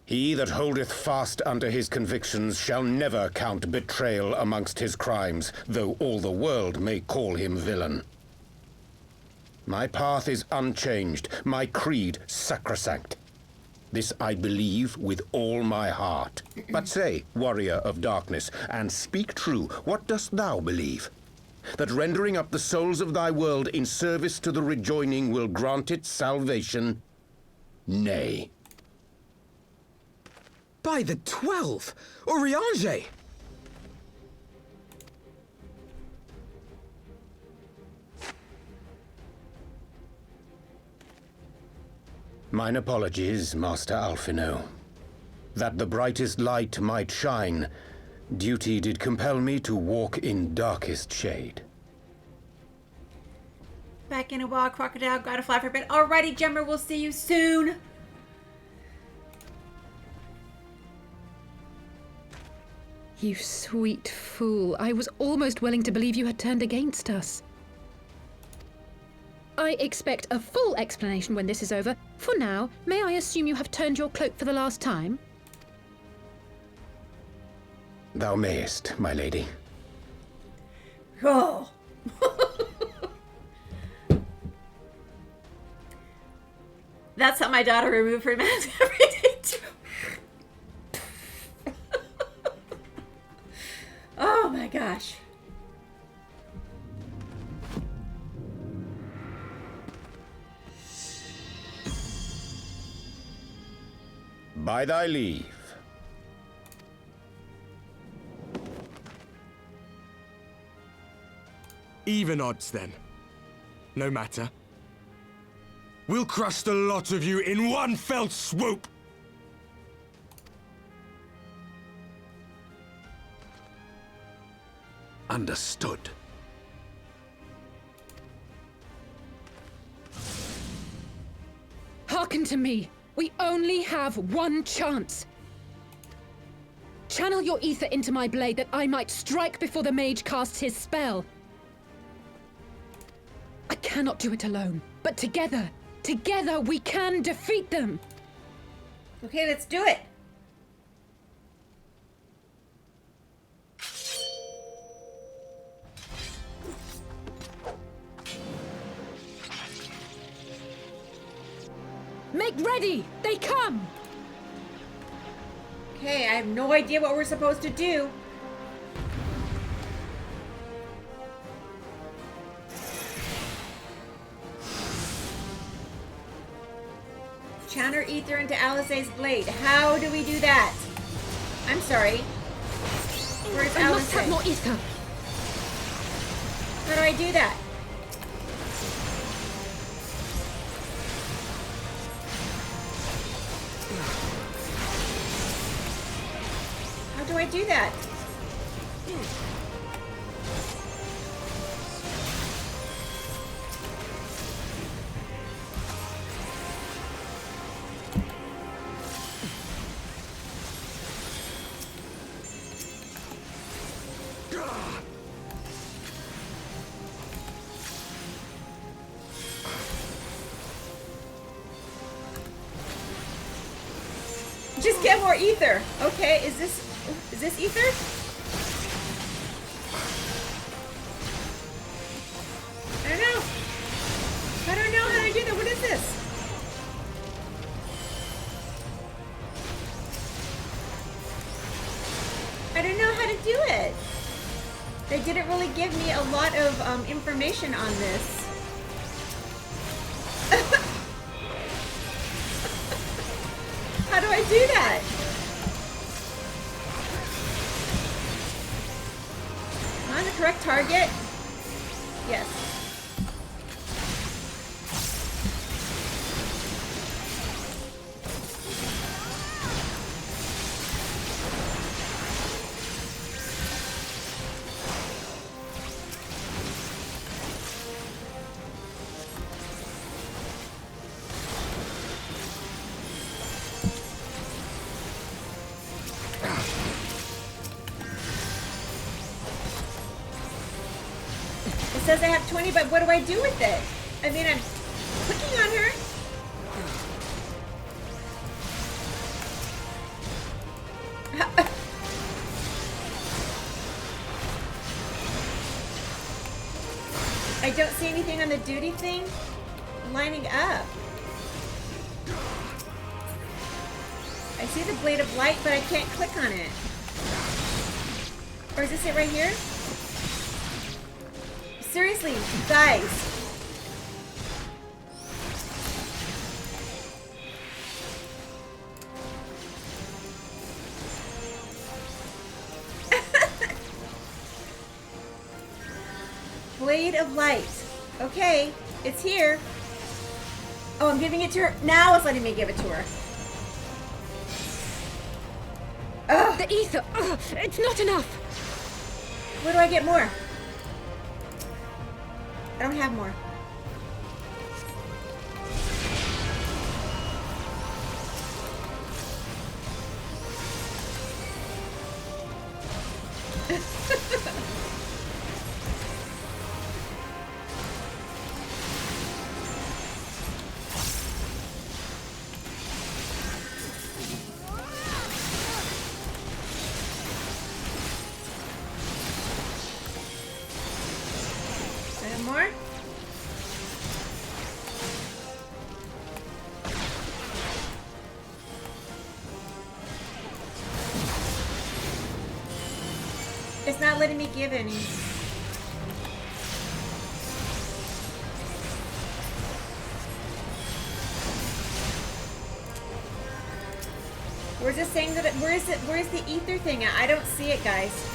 He that holdeth fast unto his convictions shall never count betrayal amongst his crimes, though all the world may call him villain. My path is unchanged, my creed sacrosanct. This I believe with all my heart. But say, warrior of darkness, and speak true, what dost thou believe? That rendering up the souls of thy world in service to the rejoining will grant it salvation? Nay. By the 12! Oriange! Mine apologies, Master Alphino. That the brightest light might shine, duty did compel me to walk in darkest shade. Back in a while, crocodile, gotta fly for a bit. Alrighty, Gemmer, we'll see you soon. You sweet fool. I was almost willing to believe you had turned against us. I expect a full explanation when this is over. For now, may I assume you have turned your cloak for the last time? Thou mayest, my lady. Oh. That's how my daughter removed her mask every day too. Oh my gosh. By thy leave. Even odds, then. No matter. We'll crush the lot of you in one fell swoop! Understood. Hearken to me. We only have one chance. Channel your ether into my blade that I might strike before the mage casts his spell. I cannot do it alone, but together we can defeat them. Okay, let's do it. Make ready! They come! Okay, I have no idea what we're supposed to do. Channel ether into Alizé's blade. How do we do that? I'm sorry. Where's Alizé? I must have more ether. How do I do that? How do I do that? Just get more ether. Okay, is this ether? I don't know. I don't know how to do that. What is this? I don't know how to do it. They didn't really give me a lot of information on this. How do I do that? Am I on the correct target? Yes. It says I have 20, but what do I do with it? I mean, I'm clicking on her. I don't see anything on the duty thing lining up. I see the blade of light, but I can't click on it. Or is this it right here? Seriously, guys. Blade of light. Okay, it's here. Oh, I'm giving it to her. Now it's letting me give it to her. Ugh. The ether! Ugh, it's not enough! Where do I get more? I don't have more. More? It's not letting me give any. Where's it saying that where's the ether thing at? I don't see it, guys.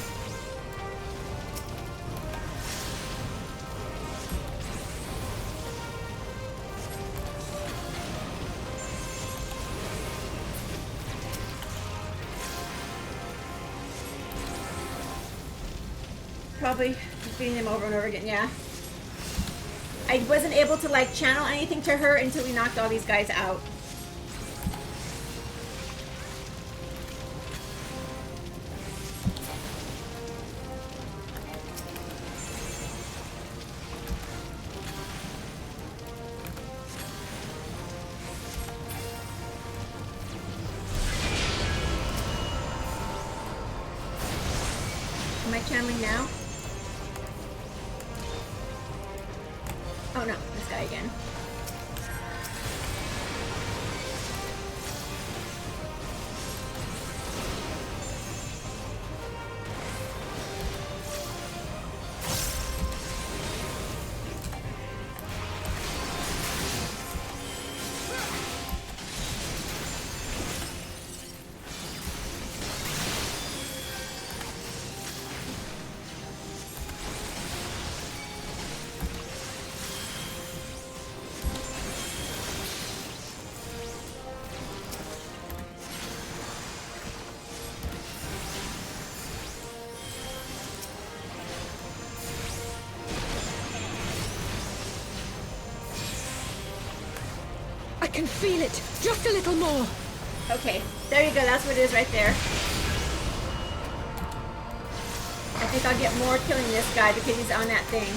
Probably beating them over and over again, yeah. I wasn't able to like channel anything to her until we knocked all these guys out. Am I channeling now? Oh no, this guy again. I can feel it! Just a little more! Okay, there you go, that's what it is right there. I think I'll get more killing this guy because he's on that thing.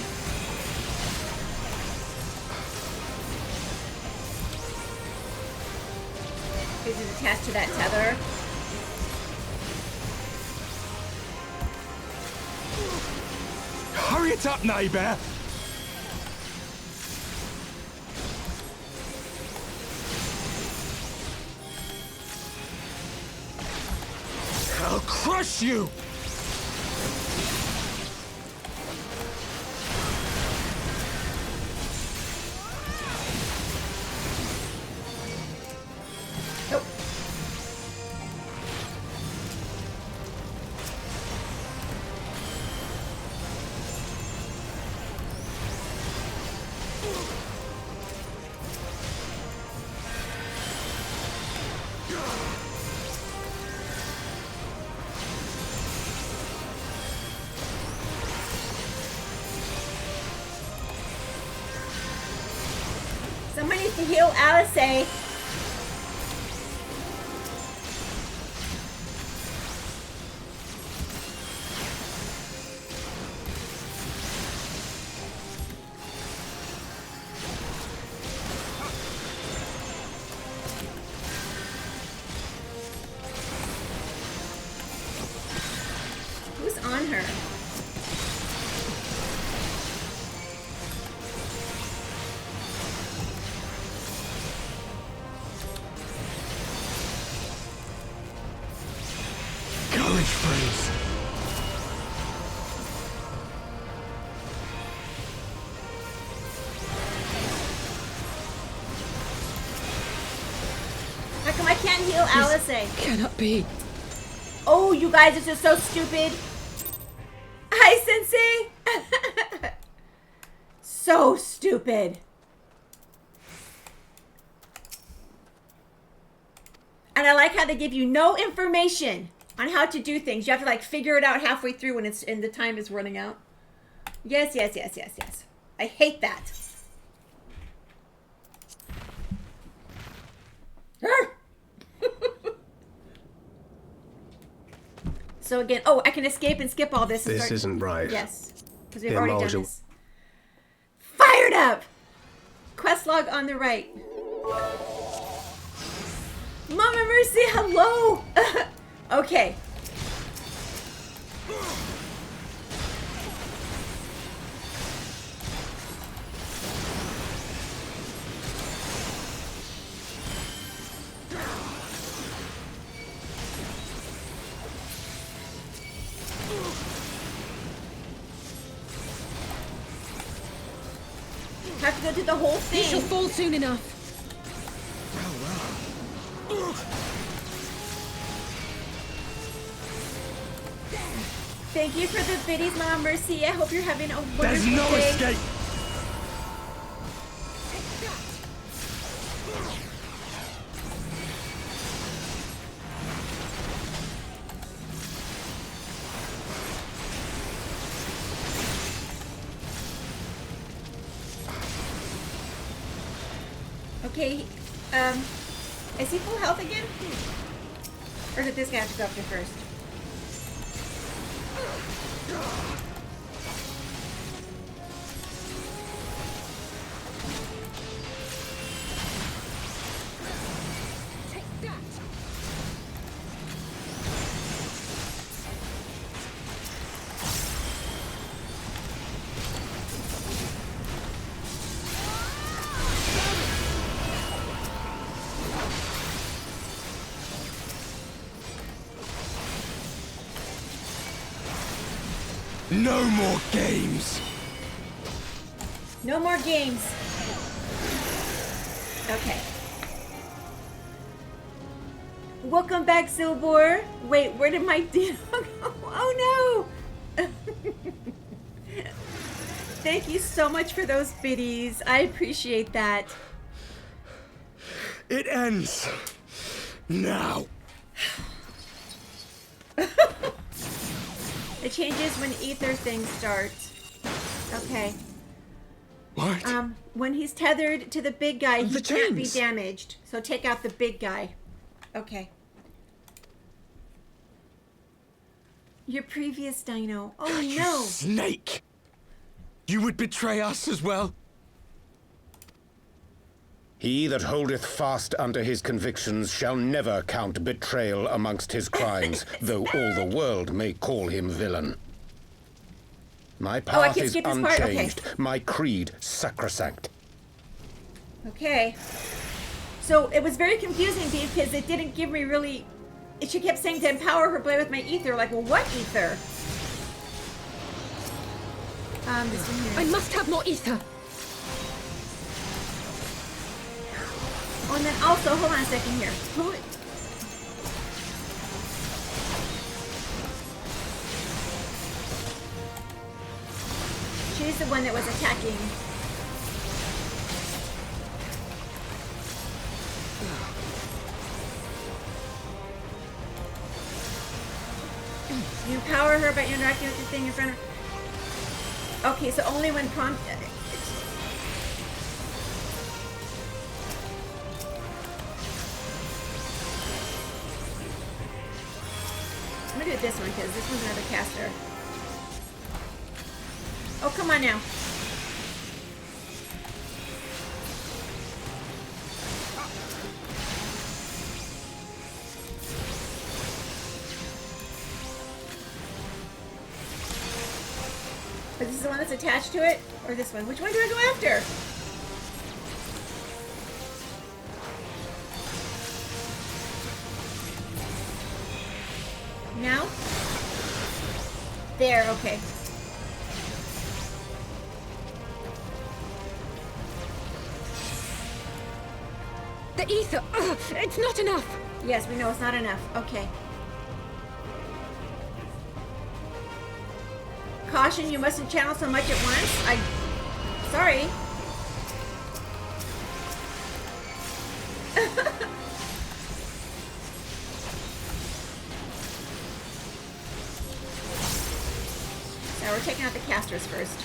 Is it attached to that tether? Hurry it up, neighbor! I'll crush you! Nope. Someone needs to heal Alice. Who's on her? College friends. How come I can't heal Alice? Cannot be. Oh, you guys, this is so stupid. Hi, Sensei. So stupid. And I like how they give you no information on how to do things. You have to like figure it out halfway through when it's and the time is running out. Yes, yes, yes, yes, yes. I hate that. So again, oh, I can escape and skip all this. And This isn't right. Yes, because we've The already done Emulsion- this. Fired up. Quest log on the right. Mama Mercy, hello. Okay. Have to go through the whole thing. You shall fall soon enough. Thank you for the biddies, Mama Mercy. I hope you're having a wonderful There's no day. escape! Okay, is he full health again? Or did this guy have to go up there first? No more games! No more games. Okay. Welcome back, Silbor. Wait, where did my deal go? Oh no! Thank you so much for those biddies. I appreciate that. It ends now. It changes when ether things start. Okay. What? When he's tethered to the big guy, he The can't be chains. damaged. So take out the big guy. Okay. Your previous dino. Oh You no. snake! You would betray us as well? He that holdeth fast unto his convictions shall never count betrayal amongst his crimes, though all the world may call him villain. My path is unchanged, my creed sacrosanct. Okay. So it was very confusing because it didn't give me really... She kept saying to empower her blade with my ether. Like, well, what ether? This one here. I must have more ether. Oh, and then also, hold on a second here. Who? She's the one that was attacking. You empower her by interacting with the thing in front of her. Okay, so only when prompted. I'm gonna do this one because this one's another caster. Oh, come on now. But this is the one that's attached to it? Or this one? Which one do I go after? Now? There, okay. The ether! Ugh, it's not enough! Yes, we know it's not enough. Okay. Caution, you mustn't channel so much at once. Sorry. Now we're taking out the casters first.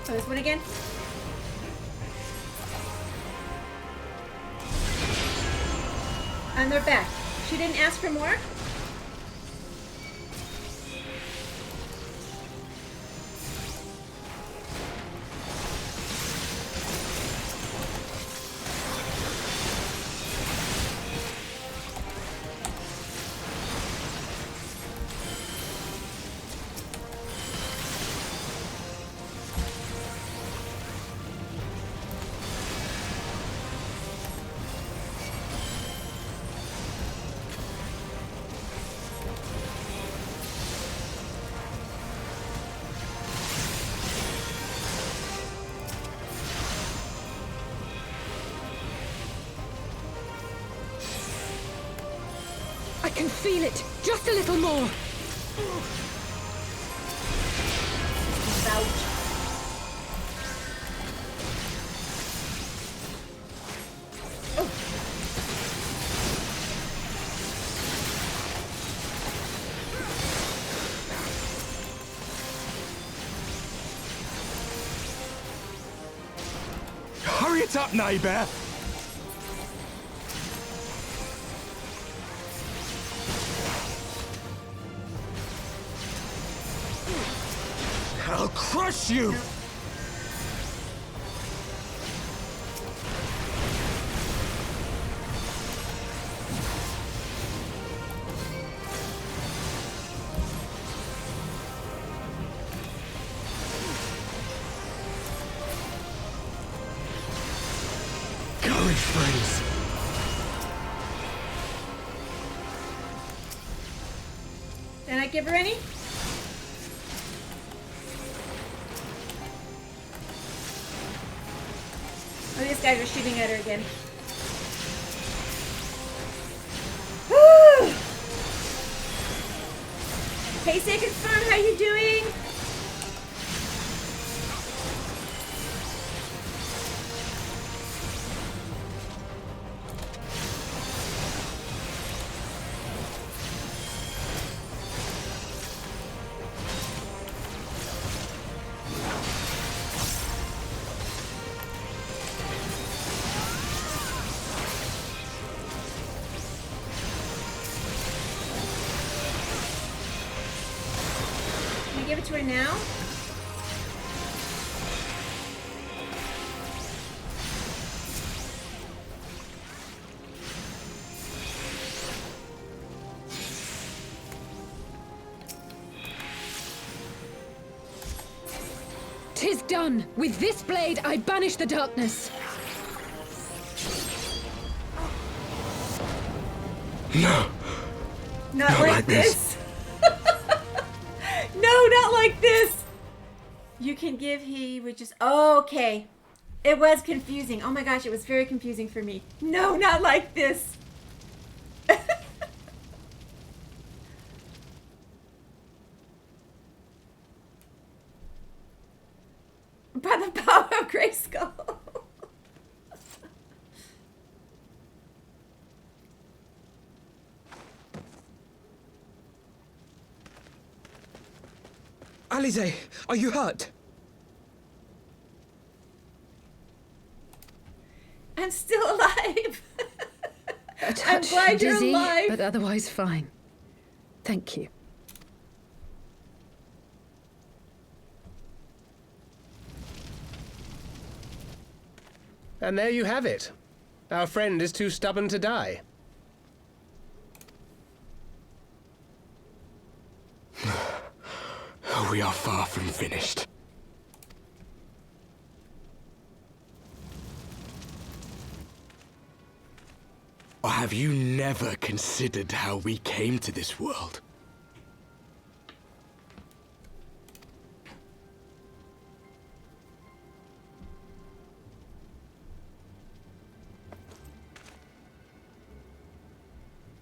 Oh, this one again? And they're back. She didn't ask for more? I can feel it! Just a little more! Ouch. Oh. Hurry it up, neighbor! I'll crush you! Courage, friends! Did I give her any? Oh, these guys are shooting at her again. Woo! Hey, Sacred Fern, how you doing? Give it to her now. "'Tis done! With this blade I banish the darkness!" No! Not like this! No, not like this! You can give he, which is... Oh, okay. It was confusing. Oh my gosh, it was very confusing for me. No, not like this! By the power of Grayskull. Alize, are you hurt? I'm still alive. A I'm touch glad you're dizzy, alive. but otherwise fine. Thank you. And there you have it. Our friend is too stubborn to die. We are far from finished. Or have you never considered how we came to this world?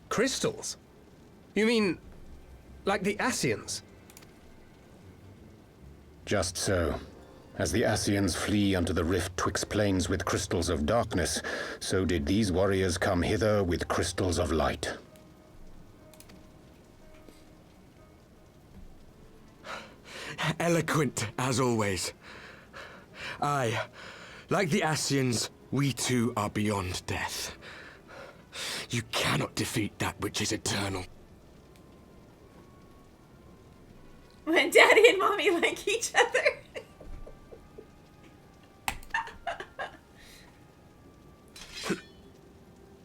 Crystals? You mean, like the Ascians? Just so. As the Ascians flee unto the rift twixt planes with crystals of darkness, so did these warriors come hither with crystals of light. Eloquent, as always. Aye, like the Ascians, we too are beyond death. You cannot defeat that which is eternal. When Daddy and Mommy like each other.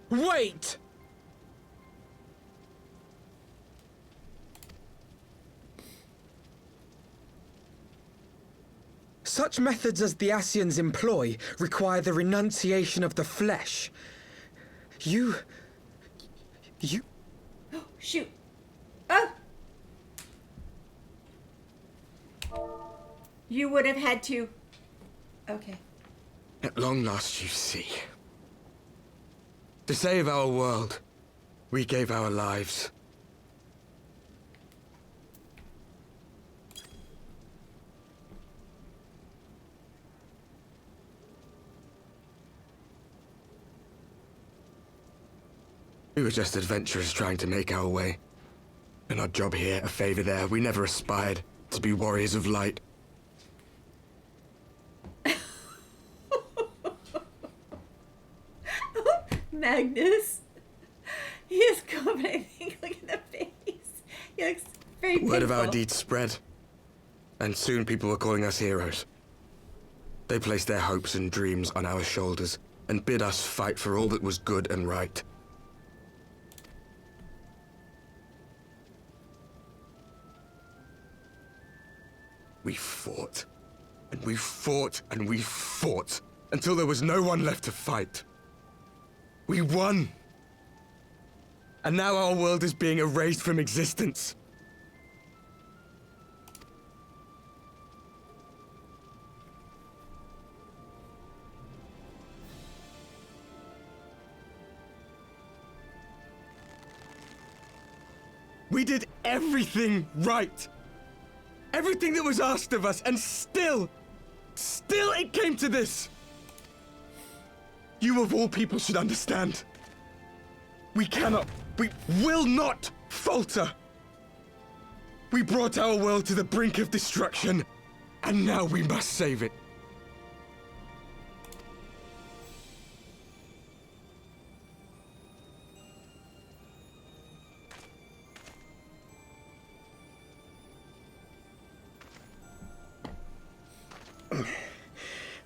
Wait! Such methods as the Ascians employ require the renunciation of the flesh. You... Shoot. Oh! You would have had to... Okay. At long last, you see. To save our world, we gave our lives. We were just adventurers trying to make our way. An odd job here, a favor there. We never aspired to be warriors of light. Magnus. He is covered, I think. Look at the face. He looks very painful. Word of our deeds spread, and soon people were calling us heroes. They placed their hopes and dreams on our shoulders, and bid us fight for all that was good and right. We fought, and we fought, and we fought, until there was no one left to fight. We won! And now our world is being erased from existence. We did everything right. Everything that was asked of us, and still it came to this. You of all people should understand. We will not falter. We brought our world to the brink of destruction, and now we must save it.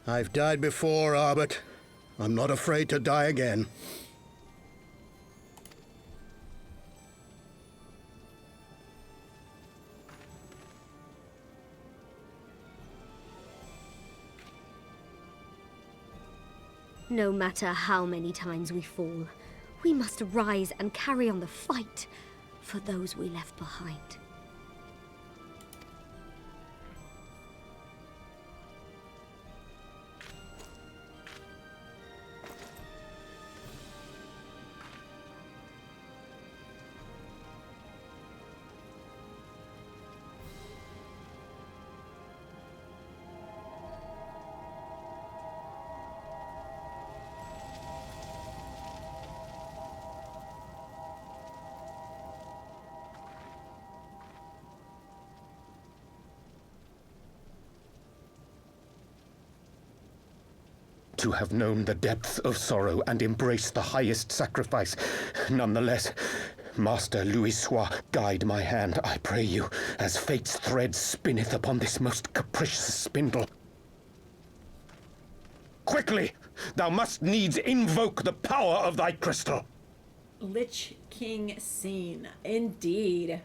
I've died before, Arbet. I'm not afraid to die again. No matter how many times we fall, we must rise and carry on the fight for those we left behind. To have known the depth of sorrow and embraced the highest sacrifice. Nonetheless, Master Louis-Soix, guide my hand, I pray you, as fate's thread spinneth upon this most capricious spindle. Quickly! Thou must needs invoke the power of thy crystal. Lich King scene. Indeed.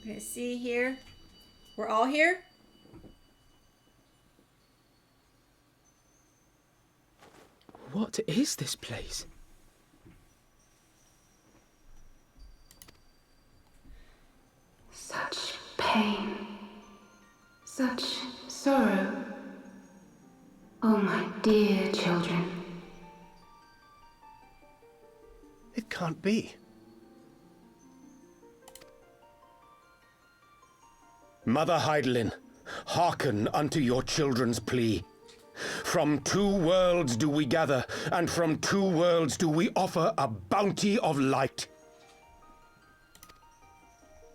Okay, see here. We're all here? What is this place? Such pain. Such sorrow. Oh, my dear children. It can't be. Mother Heidelin, hearken unto your children's plea. From two worlds do we gather, and from two worlds do we offer a bounty of light.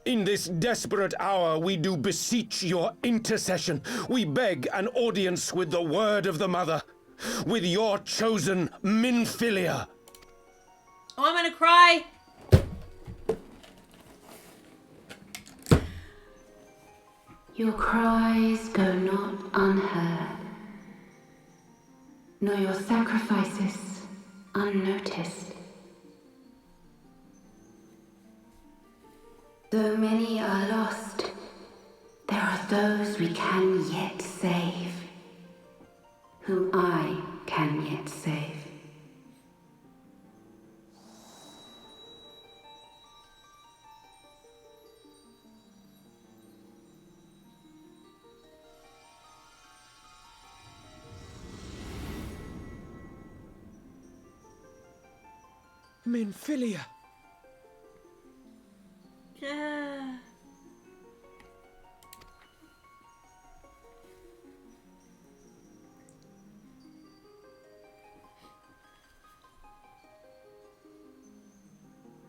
In this desperate hour we do beseech your intercession. We beg an audience with the word of the Mother, with your chosen Minfilia. Oh, I'm gonna cry. Your cries go not unheard, nor your sacrifices unnoticed. Though many are lost, there are those we can yet save, whom I can yet save. Minfilia. Yeah.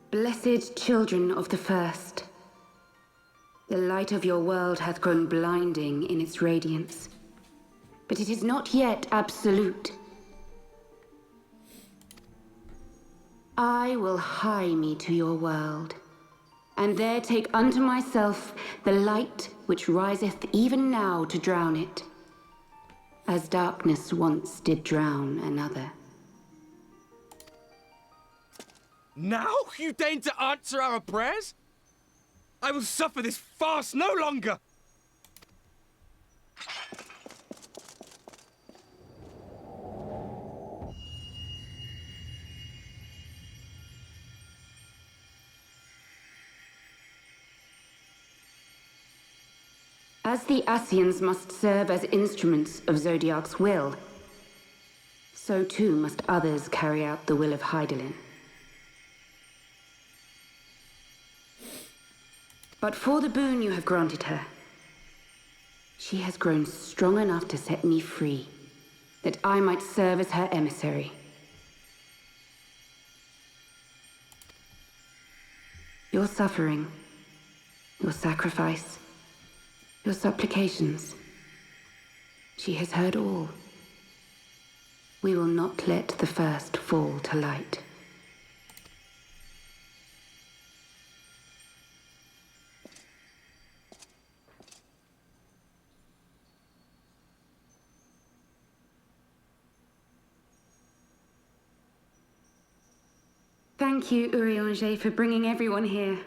Blessed children of the First, the light of your world hath grown blinding in its radiance, but it is not yet absolute. I will hie me to your world, and there take unto myself the light which riseth even now to drown it, as darkness once did drown another. Now you deign to answer our prayers? I will suffer this farce no longer! As the Ascians must serve as instruments of Zodiark's will, so too must others carry out the will of Hyperion. But for the boon you have granted her, she has grown strong enough to set me free, that I might serve as her emissary. Your suffering, your sacrifice, your supplications, she has heard all. We will not let the first fall to light. Thank you, Urianger, for bringing everyone here.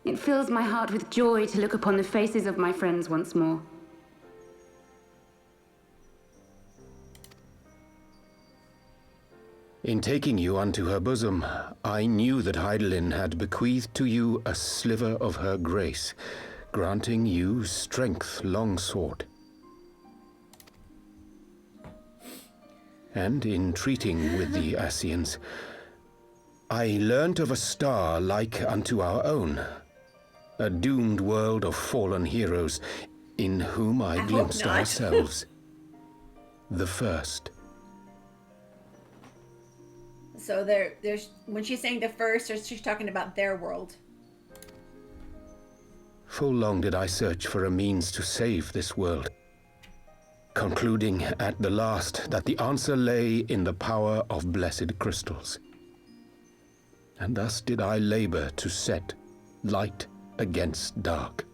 It fills my heart with joy to look upon the faces of my friends once more. In taking you unto her bosom, I knew that Hyperion had bequeathed to you a sliver of her grace, granting you strength long sought. And in treating with the Ascians, I learnt of a star like unto our own, a doomed world of fallen heroes, in whom I glimpsed ourselves. The first. So there's when she's saying the first, she's talking about their world. Full long did I search for a means to save this world, concluding at the last that the answer lay in the power of blessed crystals. And thus did I labor to set light against dark.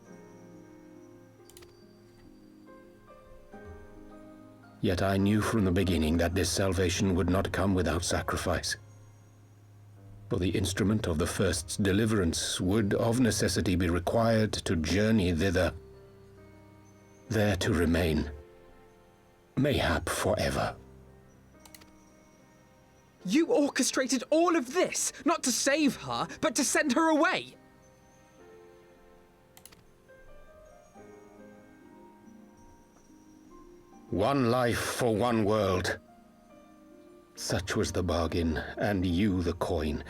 Yet I knew from the beginning that this salvation would not come without sacrifice. For the instrument of the first's deliverance would of necessity be required to journey thither, there to remain, mayhap forever. You orchestrated all of this, not to save her, but to send her away! One life for one world. Such was the bargain, and you the coin,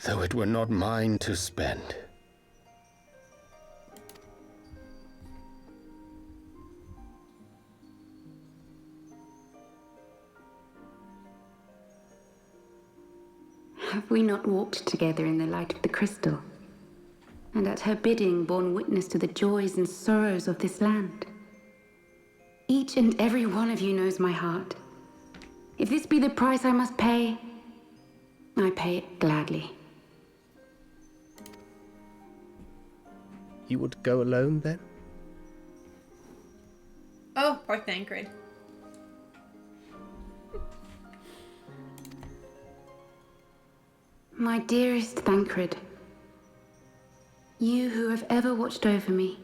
though it were not mine to spend. Have we not walked together in the light of the crystal, and at her bidding borne witness to the joys and sorrows of this land? Each and every one of you knows my heart. If this be the price I must pay, I pay it gladly. You would go alone, then? Oh, poor Thancred. My dearest Thancred, you who have ever watched over me,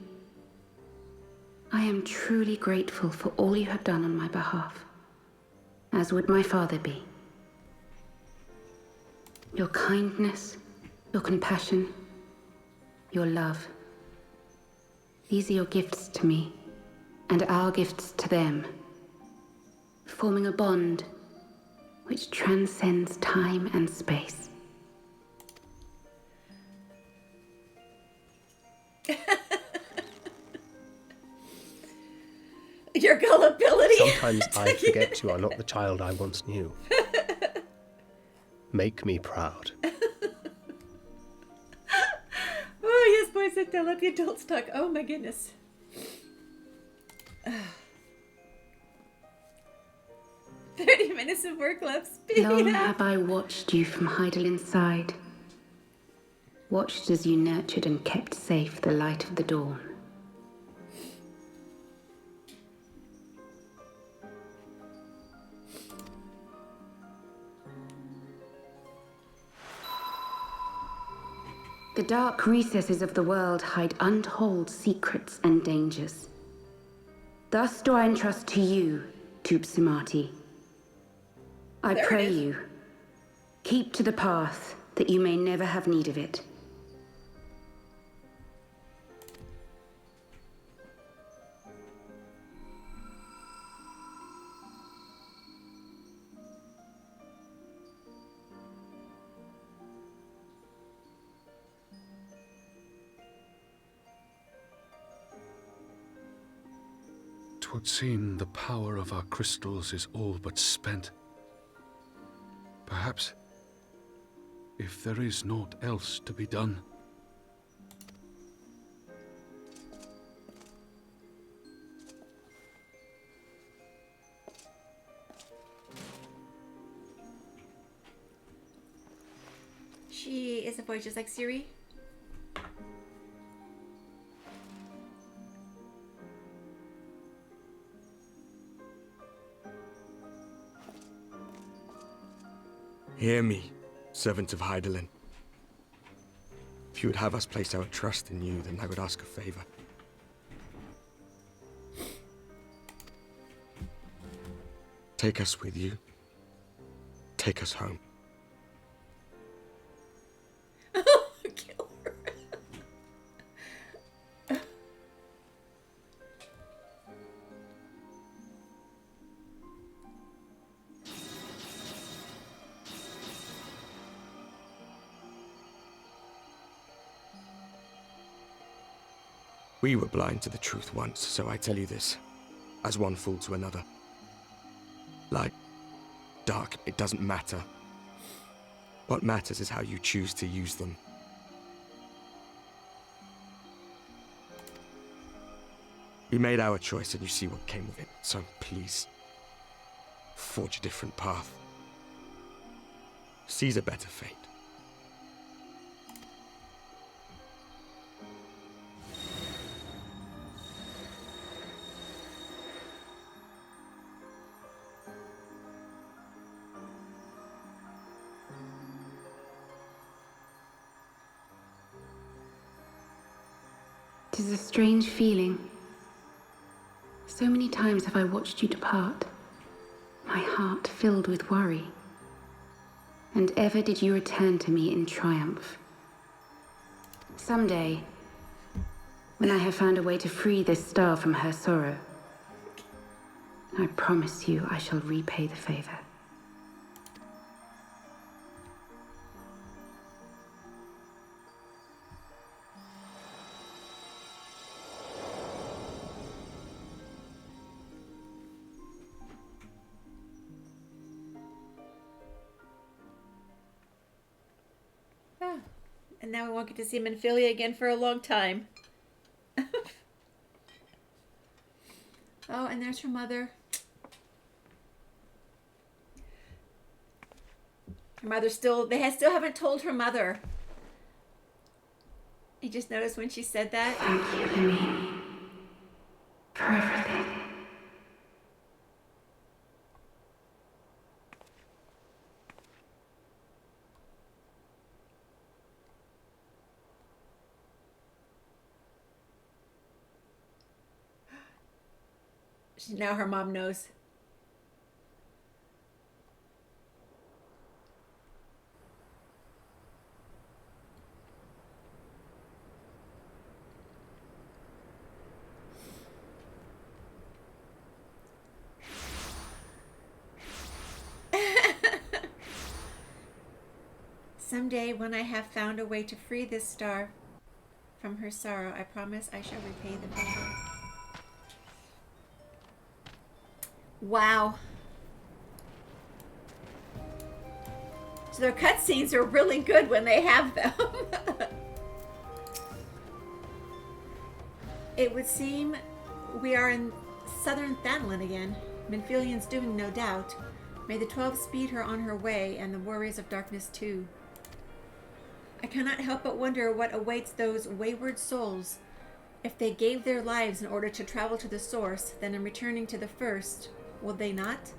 I am truly grateful for all you have done on my behalf, as would my father be. Your kindness, your compassion, your love. These are your gifts to me, and our gifts to them, forming a bond which transcends time and space. Your gullibility. Sometimes I forget you are not the child I once knew. Make me proud. Oh, yes, boys, don't let the adults talk. Oh, my goodness. 30 minutes of work left. Speed Long up. have I watched you from Hydellin's side. watched as you nurtured and kept safe the light of the dawn. The dark recesses of the world hide untold secrets and dangers. Thus do I entrust to you, Tupsimati. I pray you, keep to the path that you may never have need of it. Twould seem the power of our crystals is all but spent. Perhaps, if there is naught else to be done. She is a voice just like Siri. Hear me, servant of Hyperion. If you would have us place our trust in you, then I would ask a favor. Take us with you. Take us home. Kill her. We were blind to the truth once, so I tell you this, as one fool to another. Light, dark, it doesn't matter. What matters is how you choose to use them. We made our choice and you see what came of it, so please, forge a different path. Seize a better fate. It is a strange feeling. So many times have I watched you depart, my heart filled with worry. And ever did you return to me in triumph. Someday, when I have found a way to free this star from her sorrow, I promise you I shall repay the favor. And now we won't get to see Menphilia again for a long time. Oh, and there's her mother. Her mother still, still haven't told her mother. You just noticed when she said that? Thank you, Lemmy, for everything. Now her mom knows. Someday, when I have found a way to free this star from her sorrow, I promise I shall repay the favor. Wow. So their cutscenes are really good when they have them. It would seem we are in southern Thanlin again. Menphilian's doing, no doubt. May the 12 speed her on her way, and the warriors of darkness too. I cannot help but wonder what awaits those wayward souls. If they gave their lives in order to travel to the source, then in returning to the first, will they not?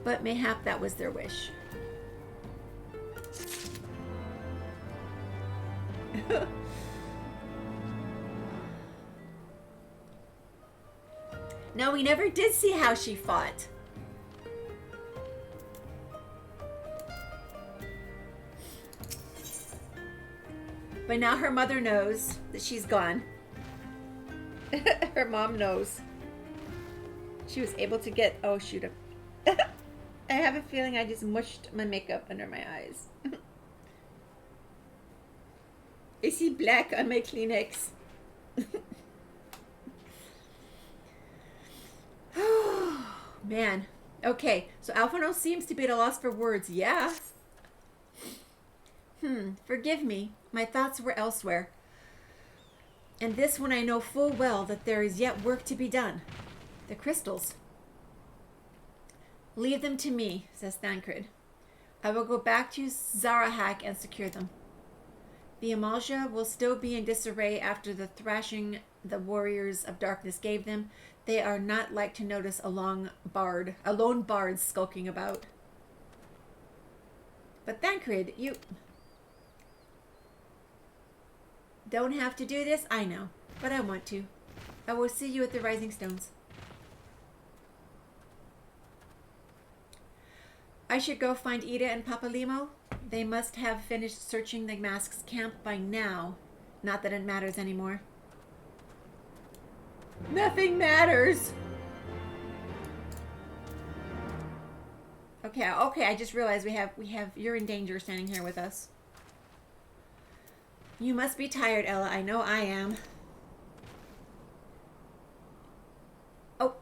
But mayhap that was their wish. No, we never did see how she fought. But now her mother knows that she's gone. Her mom knows. She was able to get... Oh, shoot. I have a feeling I just mushed my makeup under my eyes. Is he black on my Kleenex? Man. Okay, so Alphonse seems to be at a loss for words. Yeah. Forgive me. My thoughts were elsewhere. And this when I know full well that there is yet work to be done. The crystals. Leave them to me, says Thancred. I will go back to Zarahak and secure them. The Amalja will still be in disarray after the thrashing the warriors of darkness gave them. They are not like to notice a lone bard skulking about. But Thancred, you don't have to do this, I know, but I want to. I will see you at the Rising Stones. I should go find Ida and Papalimo. They must have finished searching the mask's camp by now. Not that it matters anymore. Nothing matters. Okay, I just realized we have You're in Danger standing here with us. You must be tired, Ella. I know I am. Oh,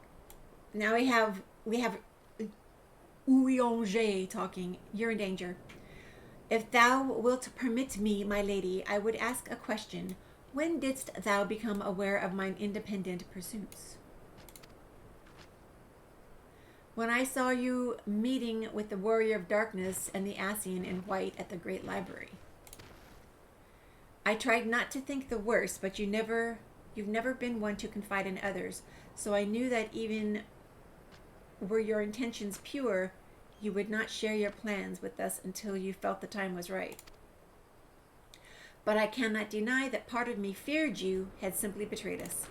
now we have Ouiange talking. You're in danger. If thou wilt permit me, my lady, I would ask a question. When didst thou become aware of mine independent pursuits? When I saw you meeting with the Warrior of Darkness and the Ascian in white at the Great Library. I tried not to think the worst, but you've never been one to confide in others, so I knew that even were your intentions pure, you would not share your plans with us until you felt the time was right. But I cannot deny that part of me feared you had simply betrayed us.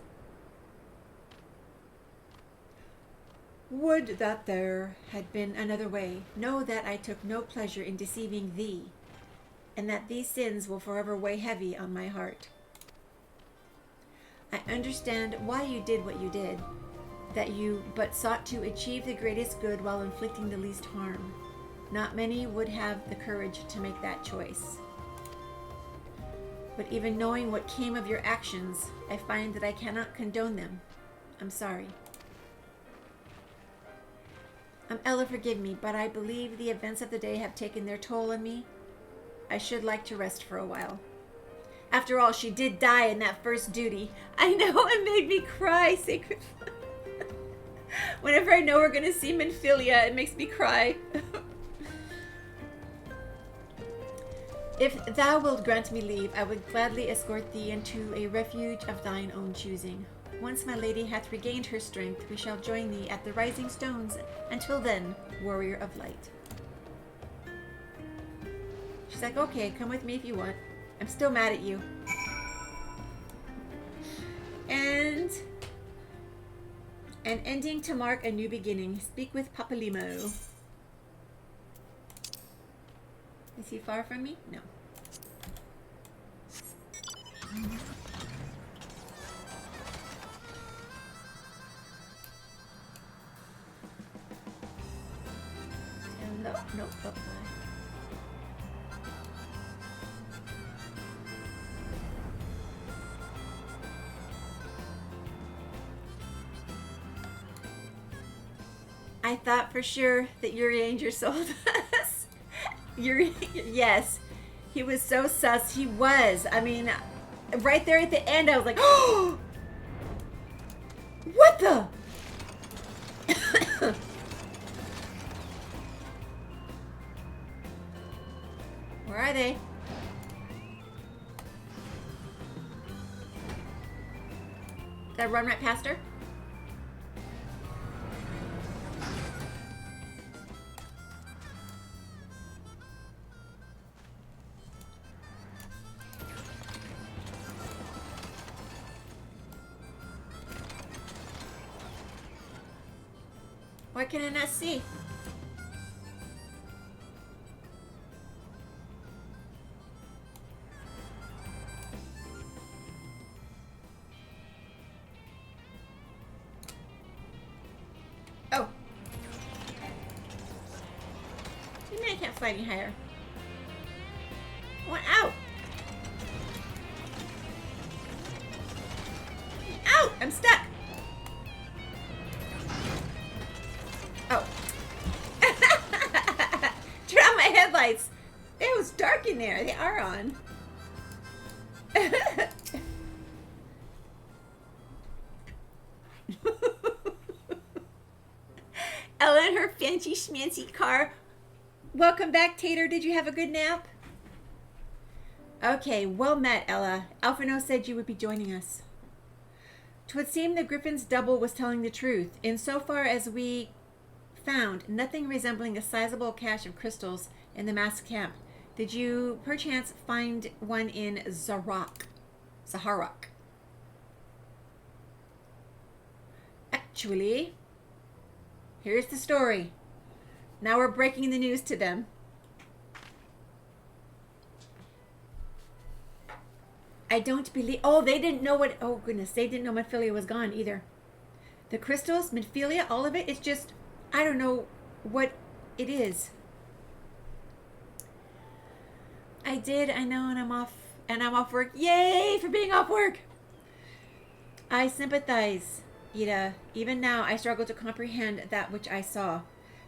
Would that there had been another way. Know that I took no pleasure in deceiving thee, and that these sins will forever weigh heavy on my heart. I understand why you did what you did, that you but sought to achieve the greatest good while inflicting the least harm. Not many would have the courage to make that choice. But even knowing what came of your actions, I find that I cannot condone them. I'm sorry. Ella, forgive me, but I believe the events of the day have taken their toll on me. I should like to rest for a while. After all, she did die in that first duty. I know, it made me cry, Sacred. Whenever I know we're going to see Minfilia, it makes me cry. If thou wilt grant me leave, I would gladly escort thee into a refuge of thine own choosing. Once my lady hath regained her strength, we shall join thee at the Rising Stones. Until then, Warrior of Light. She's like, okay, come with me if you want. I'm still mad at you. And an ending to mark a new beginning. Speak with Papalimo. Is he far from me? No. Hello? Nope. Oh, I thought for sure that Yuri Anger sold us. Yuri, yes. He was so sus. He was. I mean, right there at the end, I was like, oh! What the? I run right past her? Why can I not see? Oh. You mean I can't fly any higher? I want out. Out! I'm stuck. Oh. Turn on my headlights. It was dark in there. They are on. Ella in her fancy schmancy car. Welcome back, Tater. Did you have a good nap? Okay, well met, Ella. Alphino said you would be joining us. 'Twould seem the Griffin's double was telling the truth, insofar as we found nothing resembling a sizable cache of crystals in the mass camp. Did you perchance find one in Zaharok? Actually, here's the story. Now we're breaking the news to them. I don't believe... Oh, they didn't know what... Oh, goodness. They didn't know Midphilia was gone either. The crystals, Midphilia, all of it, it's just... I don't know what it is. I did, I know, and I'm off work. Yay for being off work! I sympathize, Ida. Even now, I struggle to comprehend that which I saw.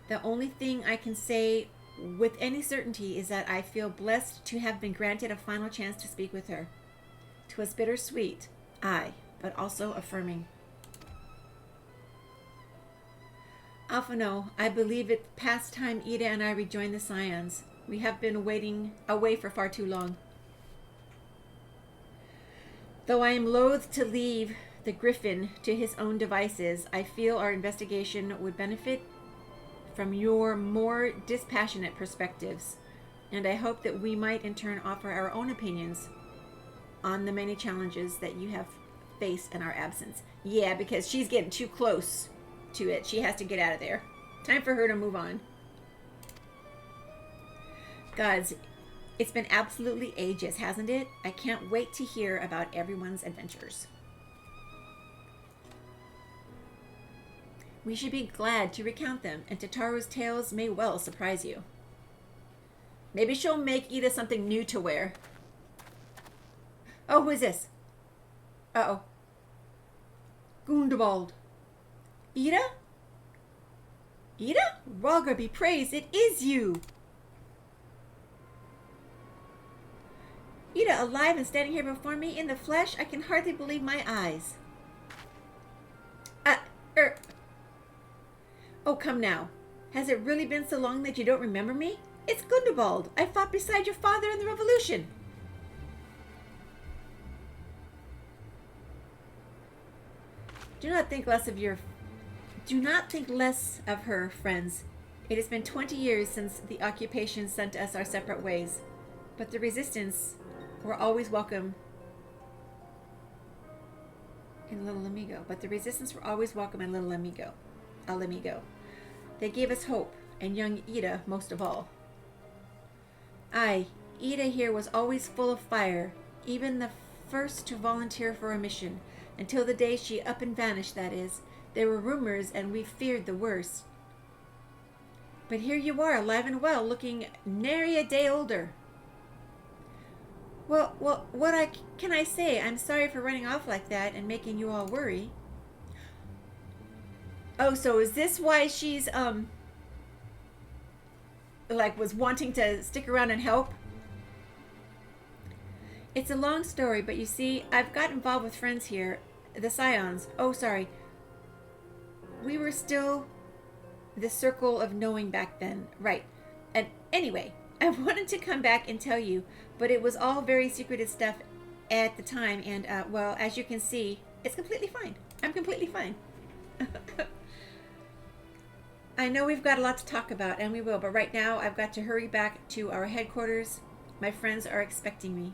The only thing I can say with any certainty is that I feel blessed to have been granted a final chance to speak with her. 'Twas bittersweet, aye, but also affirming. Alphino, I believe it past time Ida and I rejoin the Scions. We have been waiting away for far too long. Though I am loath to leave the Griffin to his own devices, I feel our investigation would benefit from your more dispassionate perspectives, and I hope that we might in turn offer our own opinions on the many challenges that you have faced in our absence. Yeah, because she's getting too close to it. She has to get out of there. Time for her to move on. Gods, it's been absolutely ages, hasn't it? I can't wait to hear about everyone's adventures. We should be glad to recount them, and Tataru's tales may well surprise you. Maybe she'll make Ida something new to wear. Oh, who is this? Uh-oh. Gundobald. Ida? Ida? Raga be praised, it is you! Ida, alive and standing here before me in the flesh? I can hardly believe my eyes. Oh, come now. Has it really been so long that you don't remember me? It's Gundobald. I fought beside your father in the revolution. Do not think less of her, friends. It has been 20 years since the occupation sent us our separate ways, but the resistance were always welcome in Little Amigo. El Amigo. They gave us hope, and young Ida most of all. Aye, Ida here was always full of fire, even the first to volunteer for a mission. Until the day she up and vanished, that is. There were rumors, and we feared the worst. But here you are, alive and well, looking nary a day older. Well, what can I say? I'm sorry for running off like that and making you all worry. Oh, so is this why she's, was wanting to stick around and help? It's a long story, but you see, I've got involved with friends here. The Scions. Oh, sorry. We were still the circle of knowing back then. Right. And anyway, I wanted to come back and tell you, but it was all very secretive stuff at the time, and, well, as you can see, it's completely fine. I'm completely fine. I know we've got a lot to talk about, and we will, but right now I've got to hurry back to our headquarters. My friends are expecting me.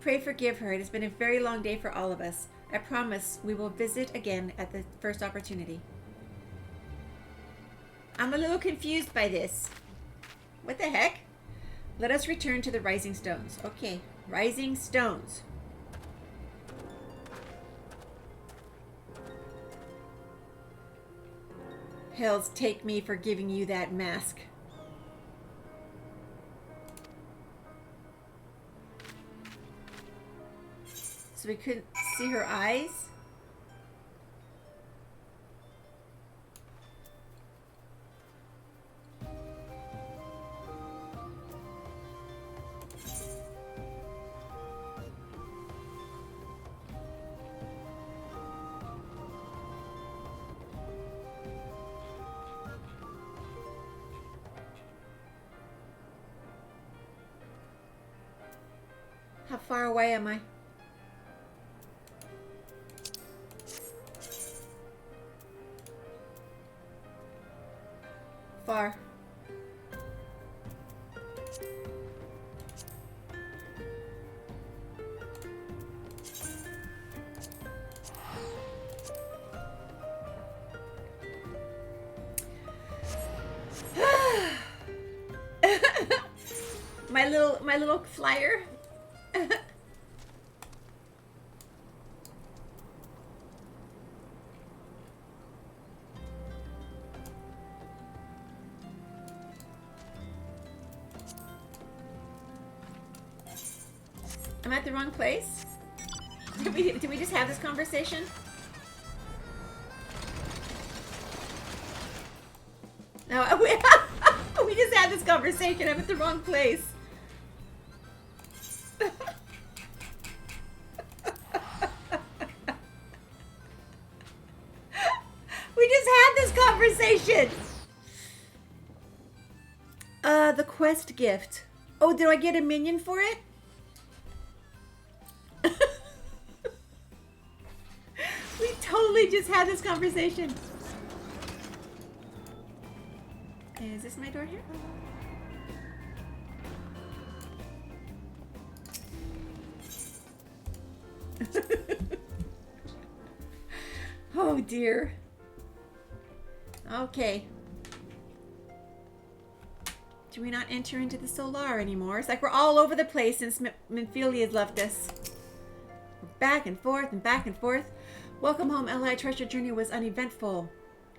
Pray forgive her. It has been a very long day for all of us. I promise we will visit again at the first opportunity. I'm a little confused by this. What the heck? Let us return to the Rising Stones. Okay, Rising Stones. Hells take me for giving you that mask. So we couldn't see her eyes? How far away am I? Far. my little flyer. I'm at the wrong place? Did we just have this conversation? No, we just had this conversation. I'm at the wrong place. We just had this conversation. The quest gift. Oh, did I get a minion for it? We totally just had this conversation. Is this my door here? Oh dear. Okay. Do we not enter into the Solar anymore? It's like we're all over the place since Minfilia has left us. We're back and forth and back and forth. Welcome home, Ella. I trust your journey was uneventful.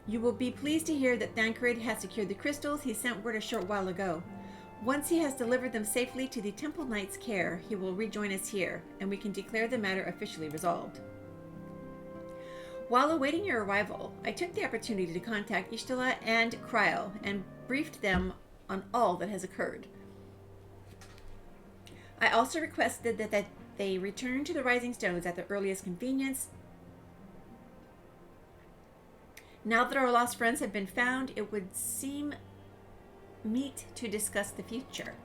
You will be pleased to hear that Thancred has secured the crystals. He sent word a short while ago. Once he has delivered them safely to the Temple Knight's care, he will rejoin us here, and we can declare the matter officially resolved. While awaiting your arrival, I took the opportunity to contact Ishtala and Kryl and briefed them on all that has occurred. I also requested that they return to the Rising Stones at the earliest convenience. Now that our lost friends have been found, it would seem meet to discuss the future.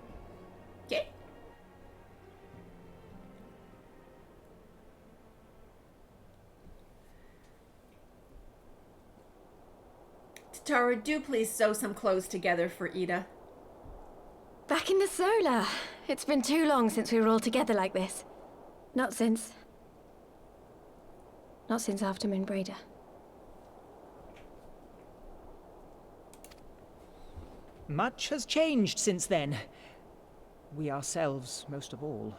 Okay. Tatara, do please sew some clothes together for Ida. Back in the Solar. It's been too long since we were all together like this. Not since after Moonbraider. Much has changed since then. We ourselves, most of all.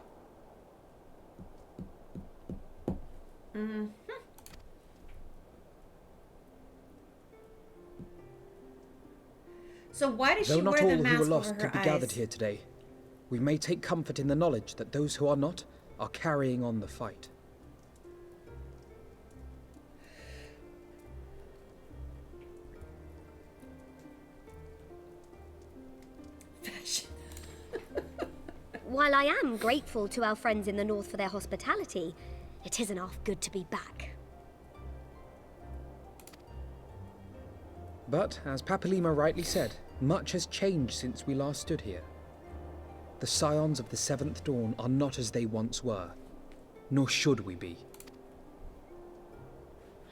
Mm-hmm. So why does she wear the mask over her eyes? Though not all who were lost could be gathered here today, we may take comfort in the knowledge that those who are not are carrying on the fight. While I am grateful to our friends in the north for their hospitality, it isn't half good to be back. But, as Papalima rightly said, much has changed since we last stood here. The Scions of the Seventh Dawn are not as they once were, nor should we be.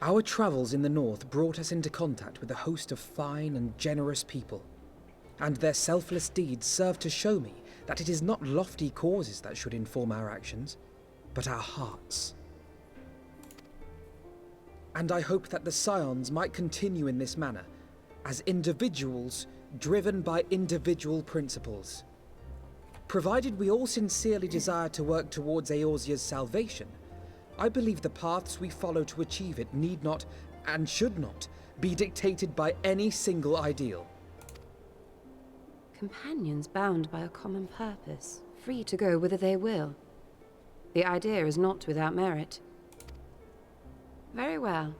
Our travels in the north brought us into contact with a host of fine and generous people, and their selfless deeds serve to show me that it is not lofty causes that should inform our actions, but our hearts. And I hope that the Scions might continue in this manner, as individuals driven by individual principles. Provided we all sincerely desire to work towards Eorzea's salvation, I believe the paths we follow to achieve it need not, and should not, be dictated by any single ideal. Companions bound by a common purpose, free to go whither they will. The idea is not without merit. Very well.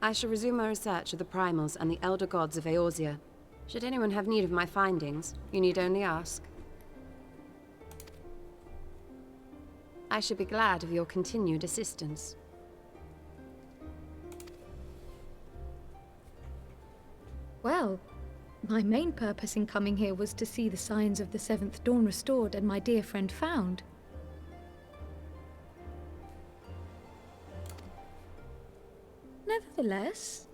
I shall resume my research of the Primals and the Elder Gods of Eorzea. Should anyone have need of my findings, you need only ask. I should be glad of your continued assistance. Well, my main purpose in coming here was to see the signs of the Seventh Dawn restored and my dear friend found. Nevertheless,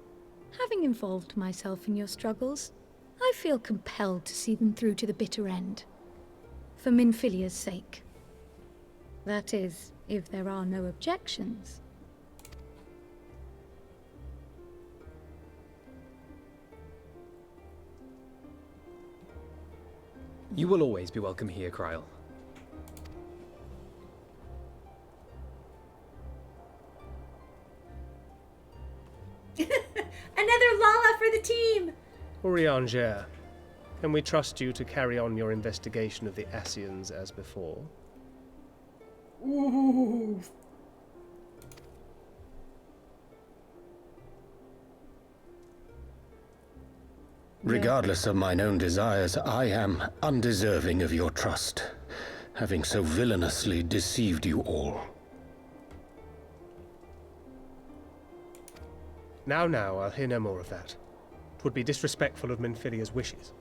having involved myself in your struggles, I feel compelled to see them through to the bitter end. For Minfilia's sake. That is, if there are no objections. You will always be welcome here, Kryl. Another Lala for the team! Urianger, can we trust you to carry on your investigation of the Ascians as before? Ooh. Regardless of mine own desires, I am undeserving of your trust, having so villainously deceived you all. Now, I'll hear no more of that. 'Twould be disrespectful of Minfilia's wishes.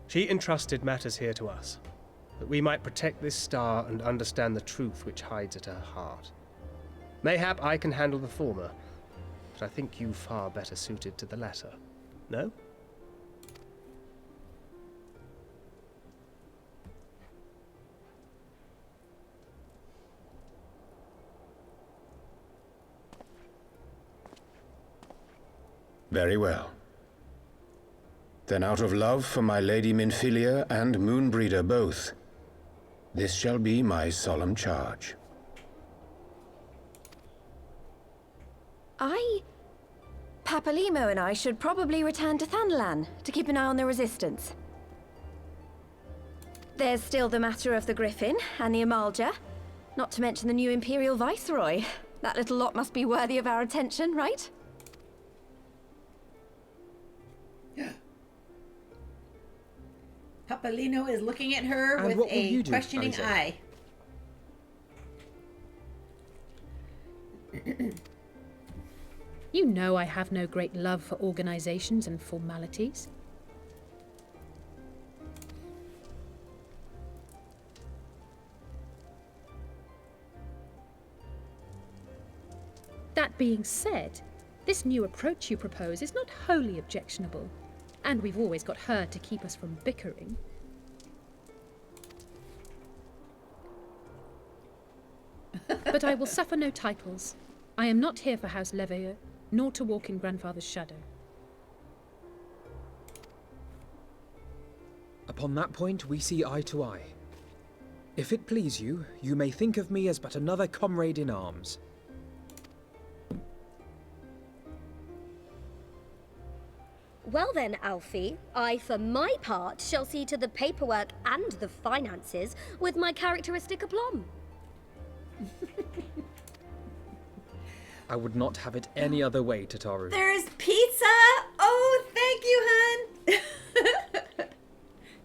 She entrusted matters here to us, that we might protect this star and understand the truth which hides at her heart. Mayhap I can handle the former, but I think you far better suited to the latter. No? Very well. Then out of love for my Lady Minfilia and Moonbreeder both, this shall be my solemn charge. Papalimo and I should probably return to Thanalan to keep an eye on the Resistance. There's still the matter of the Griffin and the Amalja, not to mention the new Imperial Viceroy. That little lot must be worthy of our attention, right? Yeah. Papalino is looking at her And with what will a you do, questioning Isaac? eye. You know I have no great love for organizations and formalities. That being said, this new approach you propose is not wholly objectionable, and we've always got her to keep us from bickering. But I will suffer no titles. I am not here for House Leveilleur, nor to walk in Grandfather's shadow. Upon that point, we see eye to eye. If it please you, you may think of me as but another comrade in arms. Well then, Alfie, I for my part shall see to the paperwork and the finances with my characteristic aplomb. I would not have it any other way, Tataru. There's pizza! Oh, thank you, hun!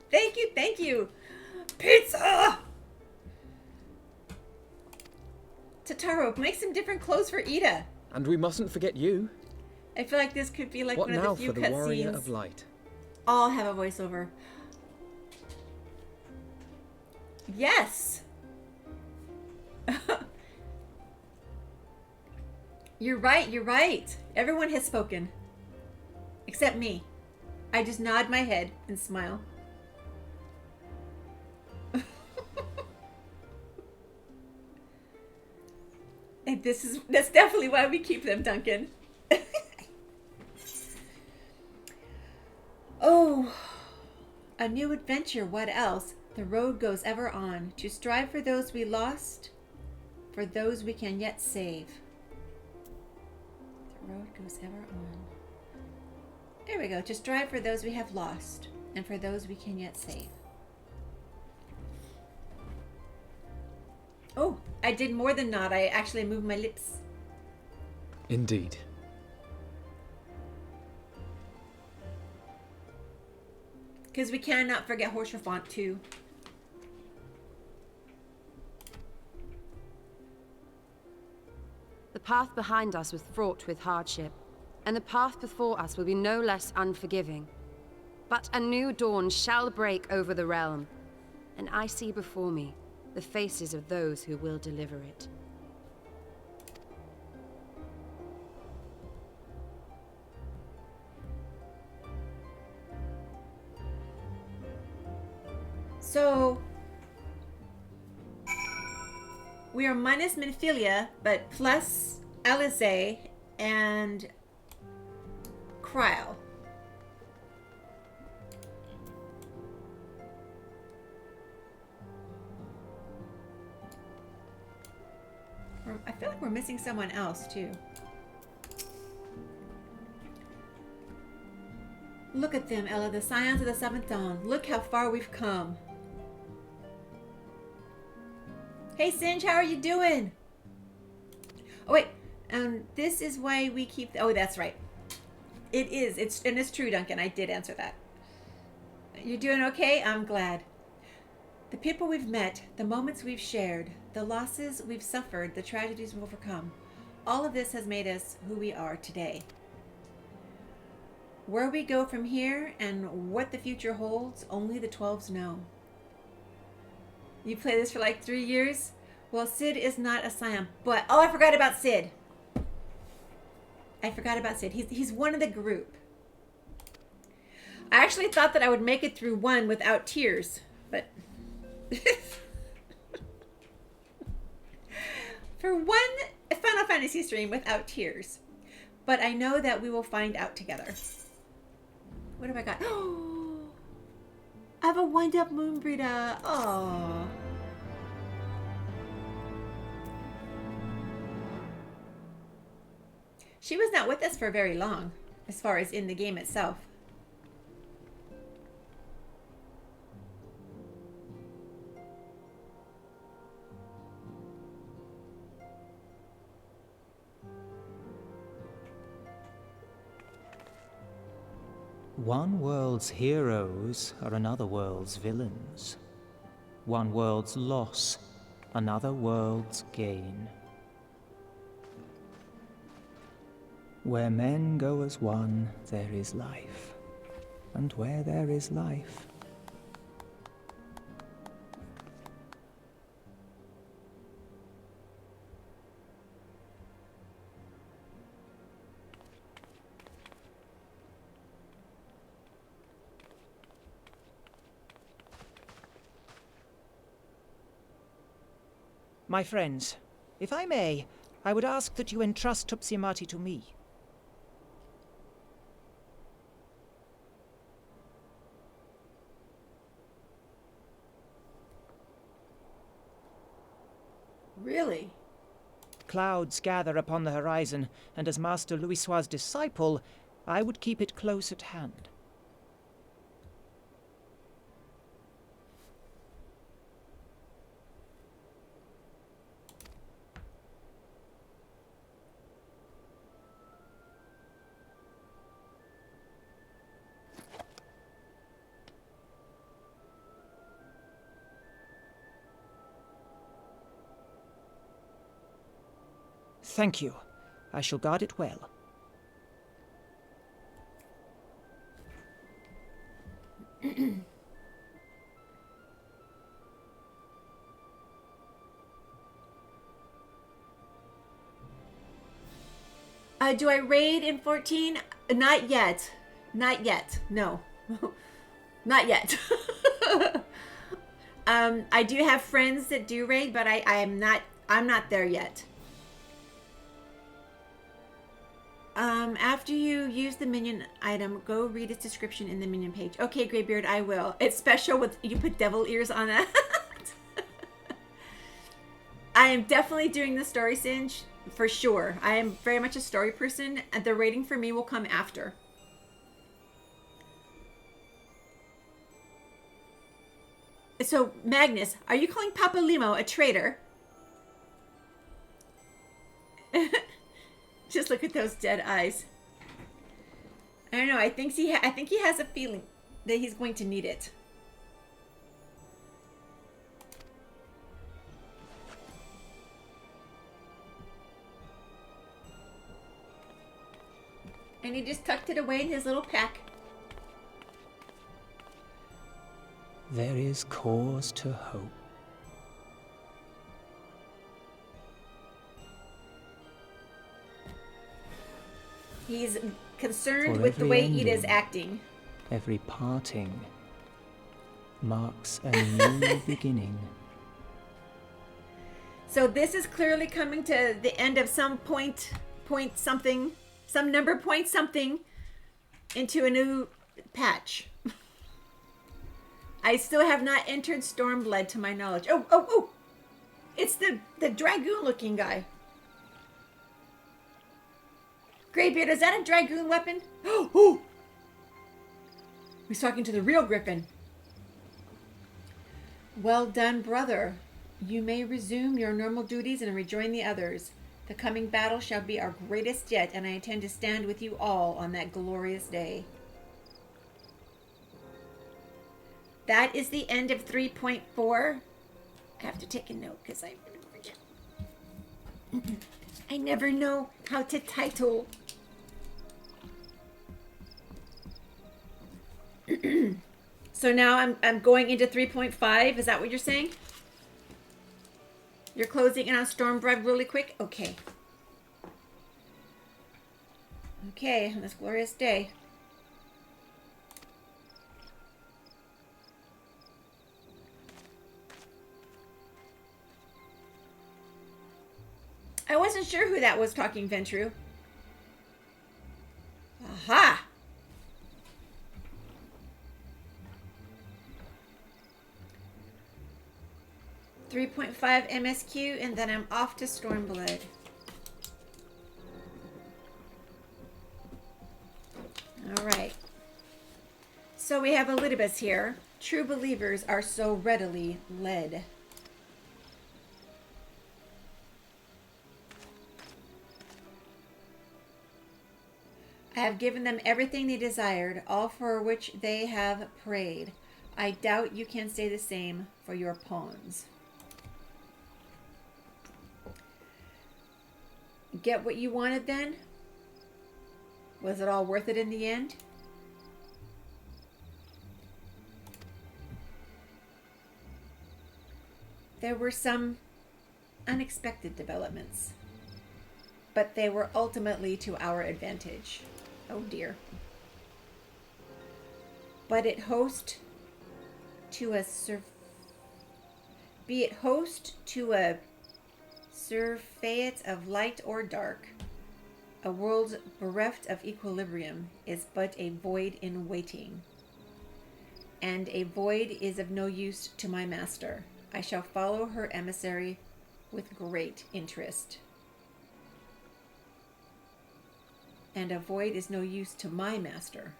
Thank you! Pizza! Tataru, make some different clothes for Ida. And we mustn't forget you. I feel like this could be like What one now of the few for the Warrior cutscenes. of Light? I'll have a voiceover. Yes. You're right, you're right. Everyone has spoken. Except me. I just nod my head and smile. And that's definitely why we keep them, Duncan. Oh, a new adventure, what else? The road goes ever on, to strive for those we lost, for those we can yet save. The road goes ever on. There we go, to strive for those we have lost, and for those we can yet save. Oh, I did more than nod, I actually moved my lips. Indeed. Because we cannot forget Horsefont too. The path behind us was fraught with hardship, and the path before us will be no less unforgiving. But a new dawn shall break over the realm, and I see before me the faces of those who will deliver it. So, we are minus Minfilia, but plus Alize and Kryl. I feel like we're missing someone else too. Look at them, Ella, the Scions of the Seventh Dawn. Look how far we've come. Hey, Singe, how are you doing? Oh, wait. This is why we keep... Oh, that's right. It is. And it's true, Duncan. I did answer that. You're doing okay? I'm glad. The people we've met, the moments we've shared, the losses we've suffered, the tragedies we've overcome, all of this has made us who we are today. Where we go from here and what the future holds, only the 12s know. You play this for like 3 years? Well, Sid is not a Scion, but... Oh, I forgot about Sid. He's one of the group. I actually thought that I would make it through one without tears, but... for one Final Fantasy stream without tears. But I know that we will find out together. What have I got? I have a wind-up Moonbreeder. Oh. She was not with us for very long, as far as in the game itself. One world's heroes are another world's villains. One world's loss, another world's gain. Where men go as one, there is life. And where there is life... My friends, if I may, I would ask that you entrust Tupsimati to me. Really? Clouds gather upon the horizon, and as Master Louisoix's disciple, I would keep it close at hand. Thank you. I shall guard it well. Do I raid in 14? Not yet. Not yet. No. Not yet. I do have friends that do raid, but I'm not there yet. After you use the minion item, go read its description in the minion page. Okay, Greybeard, I will. It's special with you put devil ears on that. I am definitely doing the story Singe for sure. I am very much a story person, and the rating for me will come after. So, Magnus, are you calling Papa Limo a traitor? Just look at those dead eyes. I don't know. I think he has a feeling that he's going to need it. And he just tucked it away in his little pack. There is cause to hope. He's concerned with the way Ida's acting. Every parting marks a new beginning. So this is clearly coming to the end of some point something, some number point something into a new patch. I still have not entered Stormblood to my knowledge. Oh! It's the dragoon looking guy. Greybeard, is that a dragoon weapon? Oh! He's talking to the real Griffin. Well done, brother. You may resume your normal duties and rejoin the others. The coming battle shall be our greatest yet, and I intend to stand with you all on that glorious day. That is the end of 3.4. I have to take a note because I forget. I never know how to title. So now I'm going into 3.5. Is that what you're saying? You're closing in on Stormblood really quick? Okay. Okay, on this glorious day. I wasn't sure who that was talking, Ventru. Aha! .5 MSQ, and then I'm off to Stormblood. Alright. So we have Elidibus here. True believers are so readily led. I have given them everything they desired, all for which they have prayed. I doubt you can say the same for your pawns. Get what you wanted then? Was it all worth it in the end? There were some unexpected developments, but they were ultimately to our advantage. Oh dear. But it host to a be it host to a surfeit of light or dark, a world bereft of equilibrium is but a void in waiting, and a void is of no use to my master. I shall follow her emissary with great interest. And a void is no use to my master.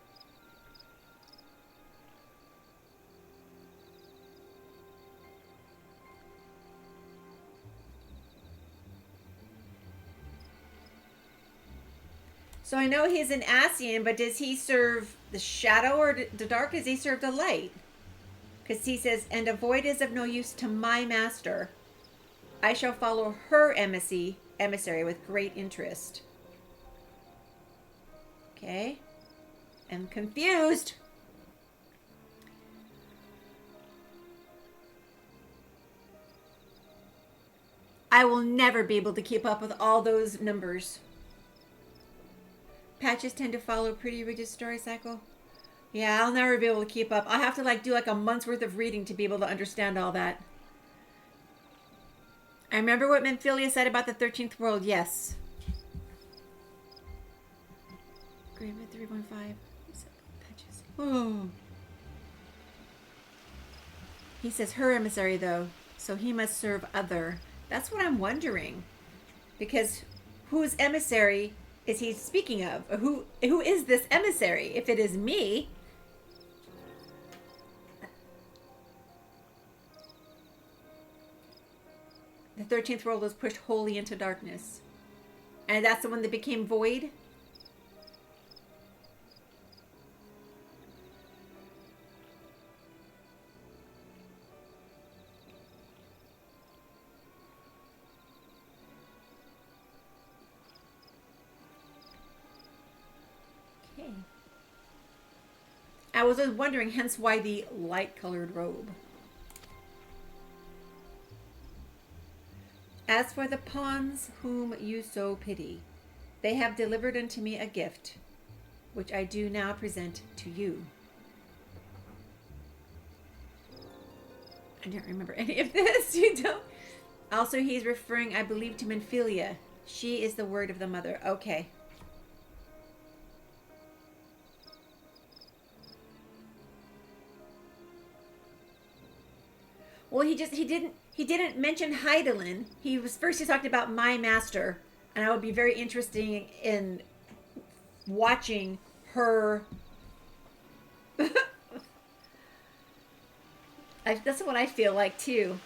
So I know he's an Ascian, but does he serve the shadow or the dark? Does he serve the light? Because he says, and a void is of no use to my master. I shall follow her emissary with great interest. Okay. I'm confused. I will never be able to keep up with all those numbers. patches tend to follow a pretty rigid story cycle. Yeah, I'll never be able to keep up. I'll have to like do like a month's worth of reading to be able to understand all that. I remember what Memphilia said about the 13th world, yes. Agreement 315. Patches. Oh. He says her emissary though, so he must serve other. That's what I'm wondering. Because whose emissary is he speaking of? Who is this emissary? If it is me, the 13th world was pushed wholly into darkness. And that's the one that became void? Okay. I was just wondering, hence why the light-colored robe. As for the pawns whom you so pity, they have delivered unto me a gift, which I do now present to you. I don't remember any of this. You don't? Also, he's referring, I believe, to Memphilia. She is the word of the mother. Okay. Well, he didn't mention Hydaelyn. He talked about my master, and I would be very interested in watching her. That's what I feel like too.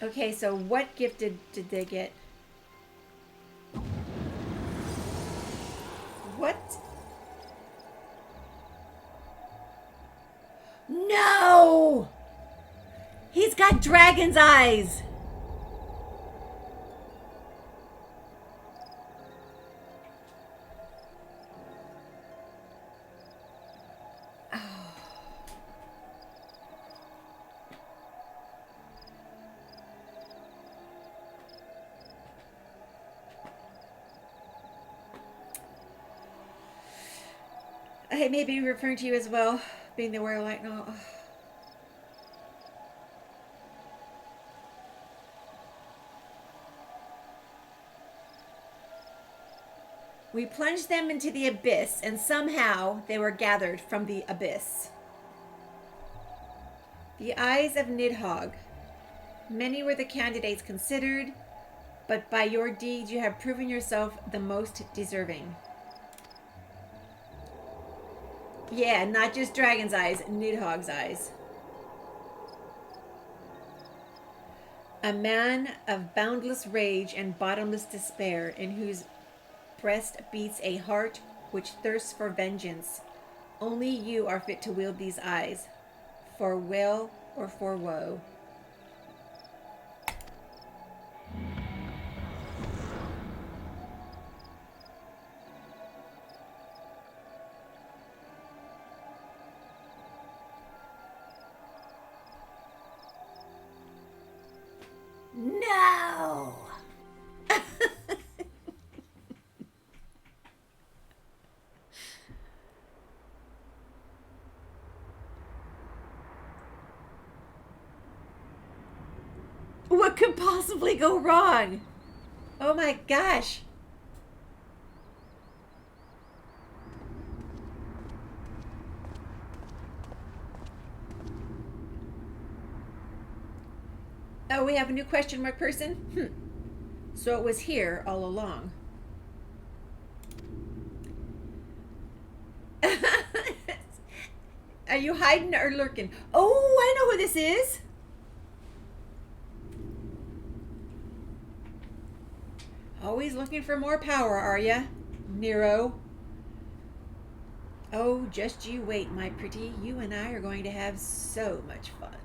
Okay, so what gift did they get? What? No! He's got dragon's eyes! Oh. I may be referring to you as well, being the wearer light now. We plunged them into the abyss, and somehow they were gathered from the abyss. The eyes of Nidhogg. Many were the candidates considered, but by your deeds you have proven yourself the most deserving. Yeah, not just dragon's eyes, Nidhogg's eyes. A man of boundless rage and bottomless despair, in whose breast beats a heart which thirsts for vengeance. Only you are fit to wield these eyes, for weal or for woe. No! What could possibly go wrong? Oh my gosh. Oh, we have a new question mark person? So it was here all along. Are you hiding or lurking? Oh, I know who this is. Always looking for more power, are ya, Nero? Oh, just you wait, my pretty. You and I are going to have so much fun.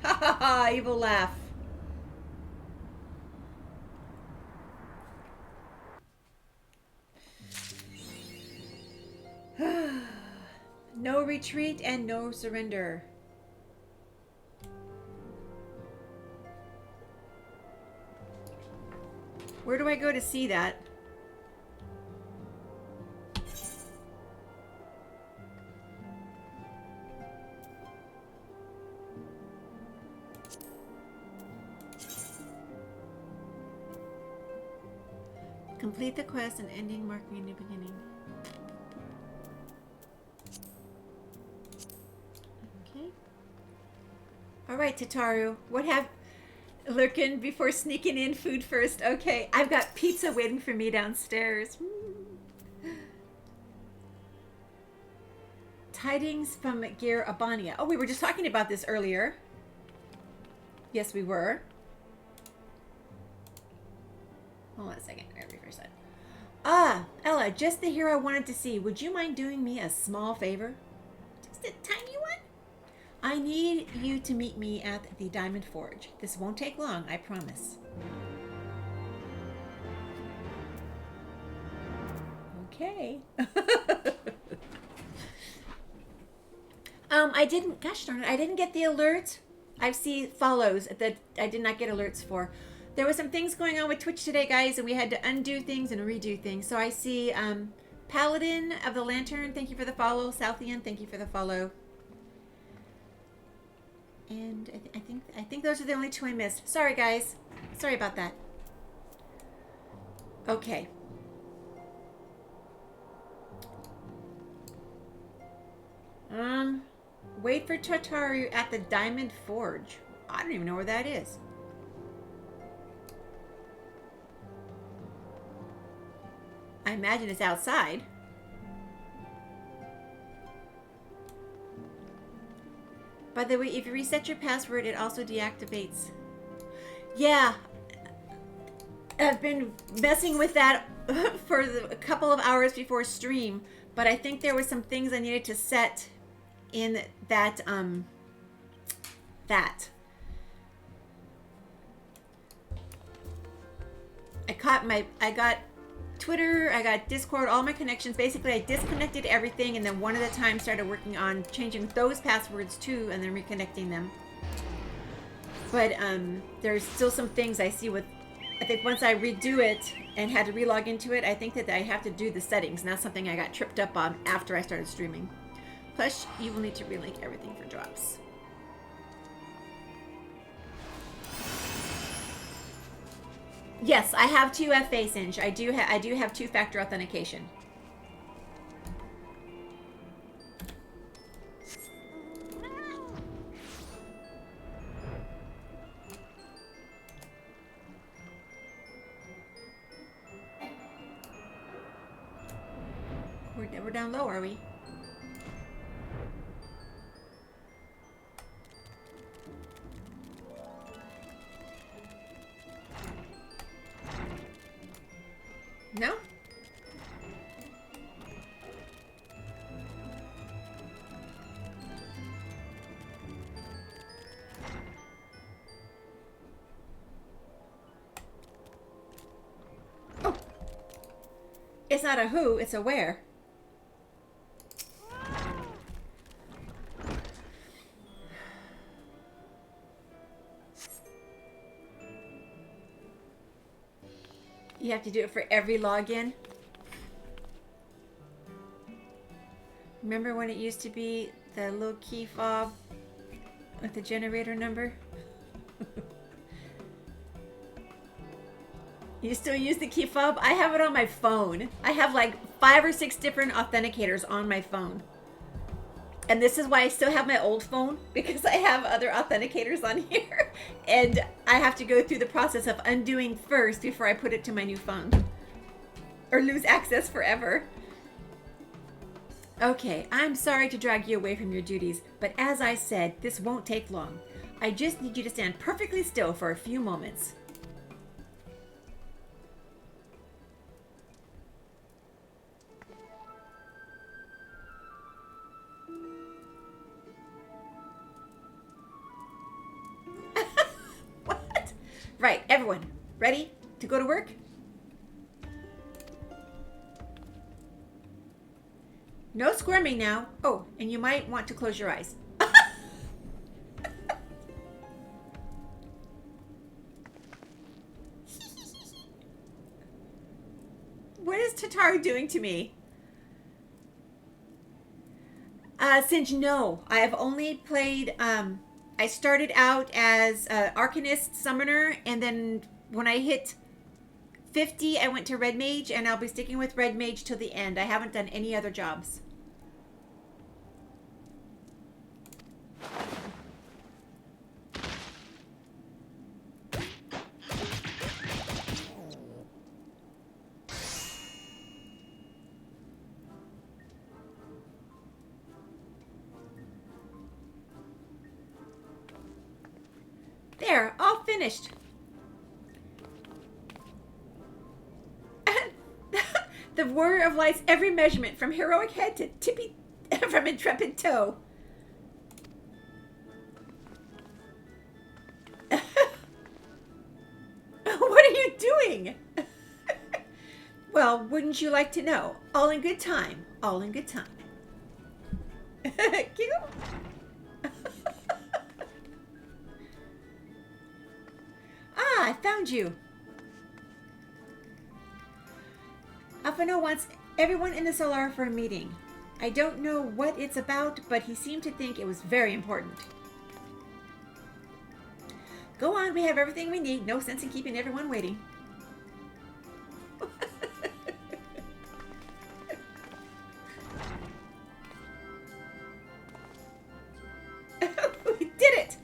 Ha ha ha, evil laugh. No retreat and no surrender. Where do I go to see that? Complete the quest and ending marking a new beginning. Okay. All right, Tataru. What have... Lurking before sneaking in food first. Okay, I've got pizza waiting for me downstairs. Tidings from Gir Abania. Oh, we were just talking about this earlier. Yes, we were. Hold on a second. I refresh that. Ah, Ella, just the hero I wanted to see. Would you mind doing me a small favor? Just a tiny one? I need you to meet me at the Diamond Forge. This won't take long, I promise. Okay. I didn't, gosh darn it, I didn't get the alert. I see follows that I did not get alerts for. There was some things going on with Twitch today, guys, and we had to undo things and redo things. So I see Paladin of the Lantern, thank you for the follow. Southian, thank you for the follow. And I think those are the only two I missed. Sorry, guys. Sorry about that. Okay. Wait for Tataru at the Diamond Forge. I don't even know where that is. I imagine it's outside. By the way, if you reset your password, it also deactivates. Yeah. I've been messing with that for a couple of hours before stream, but I think there were some things I needed to set in that, I got Twitter, I got Discord, all my connections. Basically, I disconnected everything and then one at a time started working on changing those passwords too and then reconnecting them. But there's still some things I see with, I think once I redo it and had to relog into it, I think that I have to do the settings, and that's something I got tripped up on after I started streaming. Plus, you will need to relink everything for drops. Yes, I have 2FA, Singe. I do have two-factor authentication. We're down low, are we? No? Oh. It's not a who, it's a where. You have to do it for every login. Remember when it used to be the little key fob with the generator number? You still use the key fob? I have it on my phone. I have like 5 or 6 different authenticators on my phone. And this is why I still have my old phone, because I have other authenticators on here. And I have to go through the process of undoing first before I put it to my new phone. Or lose access forever. Okay, I'm sorry to drag you away from your duties, but as I said, this won't take long. I just need you to stand perfectly still for a few moments. Right, everyone, ready to go to work? No squirming now. Oh, and you might want to close your eyes. What is Tataru doing to me? Since no, I have only played, I started out as Arcanist Summoner, and then when I hit 50, I went to Red Mage, and I'll be sticking with Red Mage till the end. I haven't done any other jobs. There, all finished. The Warrior of Light's every measurement, from heroic head to tippy, from intrepid toe. What are you doing? Well, wouldn't you like to know? All in good time. All in good time. Giggle. Ah, I found you. Alphino wants everyone in the Solar for a meeting. I don't know what it's about, but he seemed to think it was very important. Go on, we have everything we need. No sense in keeping everyone waiting. We did it!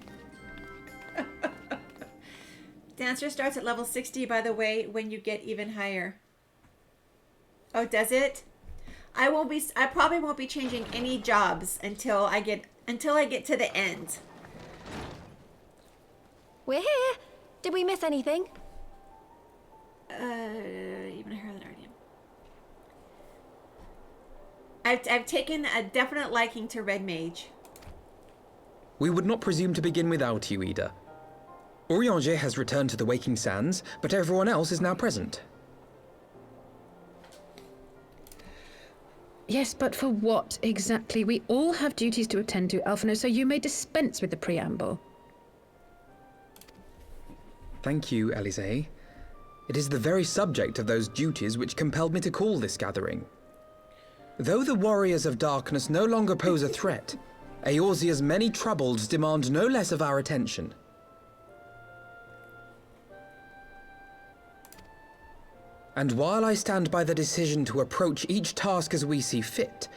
Dancer starts at level 60, by the way, when you get even higher. Oh, does it? I probably won't be changing any jobs until I get to the end. We're here. Did we miss anything? Even higher than already. I've taken a definite liking to Red Mage. We would not presume to begin without you, Ida. Urianger has returned to the Waking Sands, but everyone else is now present. Yes, but for what exactly? We all have duties to attend to, Alphino, so you may dispense with the preamble. Thank you, Elise. It is the very subject of those duties which compelled me to call this gathering. Though the Warriors of Darkness no longer pose a threat, Eorzea's many troubles demand no less of our attention. And while I stand by the decision to approach each task as we see fit,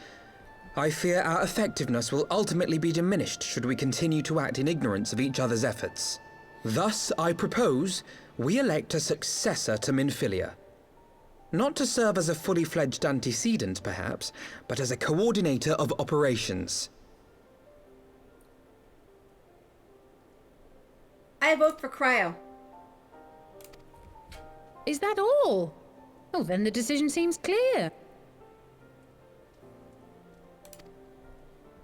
I fear our effectiveness will ultimately be diminished should we continue to act in ignorance of each other's efforts. Thus, I propose we elect a successor to Minfilia. Not to serve as a fully fledged antecedent, perhaps, but as a coordinator of operations. I vote for Cryo. Is that all? Oh, then the decision seems clear.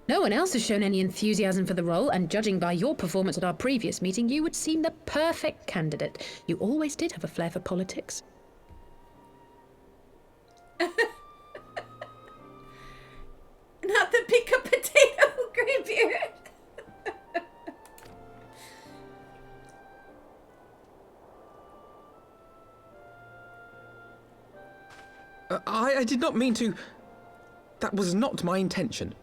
No one else has shown any enthusiasm for the role, and judging by your performance at our previous meeting, you would seem the perfect candidate. You always did have a flair for politics. Not the pick up potato, Greybeard. I did not mean to... That was not my intention.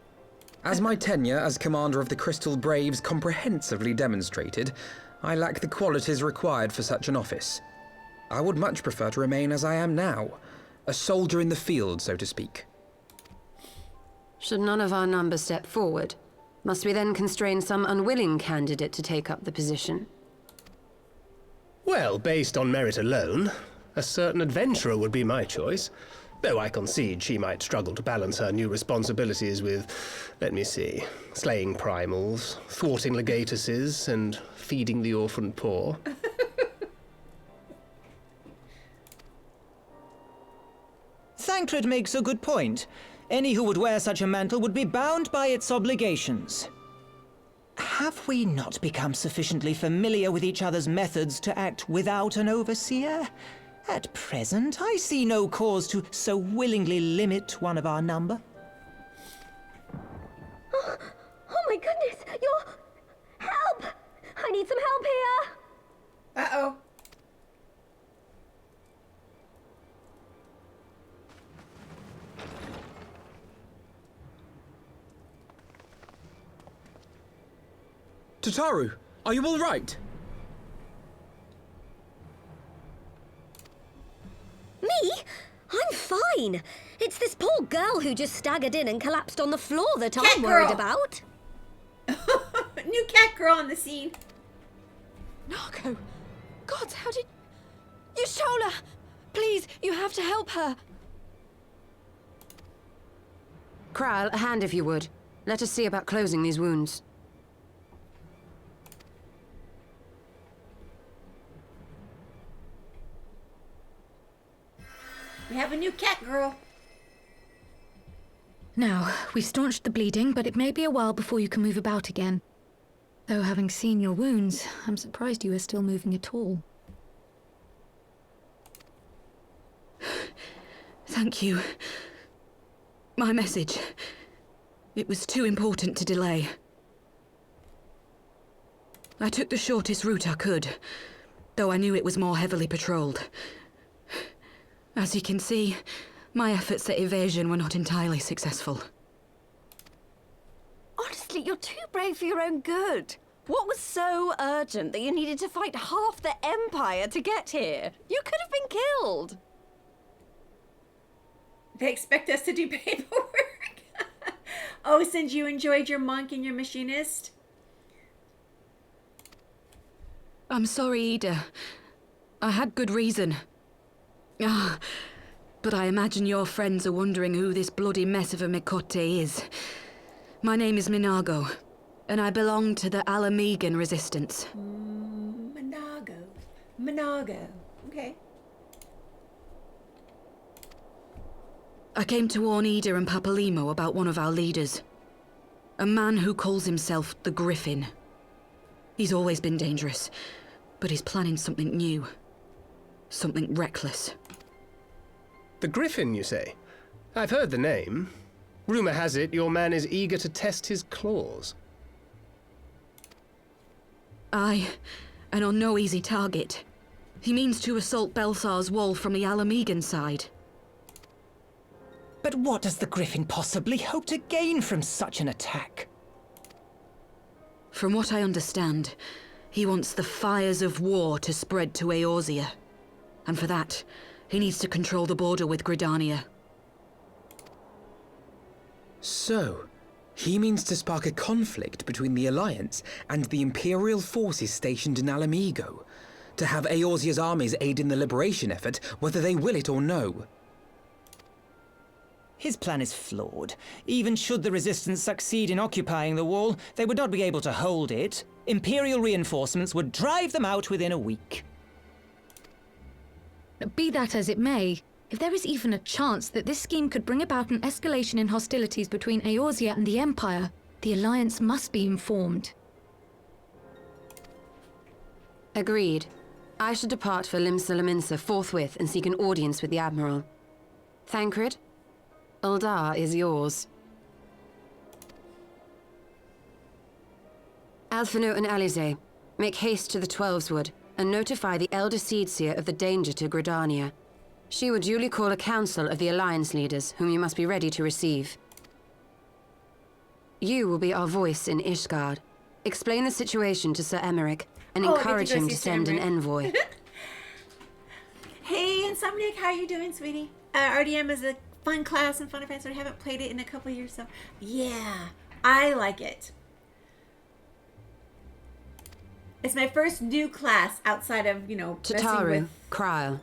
As my tenure as commander of the Crystal Braves comprehensively demonstrated, I lack the qualities required for such an office. I would much prefer to remain as I am now, a soldier in the field, so to speak. Should none of our number step forward, must we then constrain some unwilling candidate to take up the position? Well, based on merit alone, a certain adventurer would be my choice. Though I concede she might struggle to balance her new responsibilities with, let me see, slaying primals, thwarting legatuses, and feeding the orphan poor. Thancred makes a good point. Any who would wear such a mantle would be bound by its obligations. Have we not become sufficiently familiar with each other's methods to act without an overseer? At present, I see no cause to so willingly limit one of our number. Oh my goodness! Help! I need some help here! Uh-oh. Tataru, are you all right? Me? I'm fine. It's this poor girl who just staggered in and collapsed on the floor that I'm worried about. New cat girl on the scene. Narco! God, how did... You stole her! Please, you have to help her. Kral, a hand if you would. Let us see about closing these wounds. We have a new cat girl. Now, we've staunched the bleeding, but it may be a while before you can move about again. Though having seen your wounds, I'm surprised you are still moving at all. Thank you. My message. It was too important to delay. I took the shortest route I could, though I knew it was more heavily patrolled. As you can see, my efforts at evasion were not entirely successful. Honestly, you're too brave for your own good. What was so urgent that you needed to fight half the Empire to get here? You could have been killed. They expect us to do paperwork. Oh, since you enjoyed your monk and your machinist. I'm sorry, Ida. I had good reason. But I imagine your friends are wondering who this bloody mess of a Mikote is. My name is Minago, and I belong to the Alamegan Resistance. Minago. Okay. I came to warn Ida and Papalimo about one of our leaders. A man who calls himself the Griffin. He's always been dangerous, but he's planning something new. Something reckless. The Griffin, you say? I've heard the name. Rumor has it your man is eager to test his claws. Aye, and on no easy target. He means to assault Belsar's wall from the Alamegan side. But what does the Griffin possibly hope to gain from such an attack? From what I understand, he wants the fires of war to spread to Eorzea. And for that, he needs to control the border with Gridania. So, he means to spark a conflict between the Alliance and the Imperial forces stationed in Alamigo, to have Eorzea's armies aid in the liberation effort, whether they will it or no. His plan is flawed. Even should the Resistance succeed in occupying the wall, they would not be able to hold it. Imperial reinforcements would drive them out within a week. Be that as it may, if there is even a chance that this scheme could bring about an escalation in hostilities between Eorzea and the Empire, the Alliance must be informed. Agreed. I should depart for Limsa forthwith and seek an audience with the Admiral. Thancred, Uldar is yours. Alphino and Alize, make haste to the Twelveswood and notify the Elder Seedseer of the danger to Gridania. She will duly call a council of the Alliance leaders, whom you must be ready to receive. You will be our voice in Ishgard. Explain the situation to Sir Emmerich and encourage him to send an envoy. Hey, Insomniac, how are you doing, sweetie? RDM is a fun class and fun event, so I haven't played it in a couple years, so yeah, I like it. It's my first new class outside of, you know, Tataru, Krile,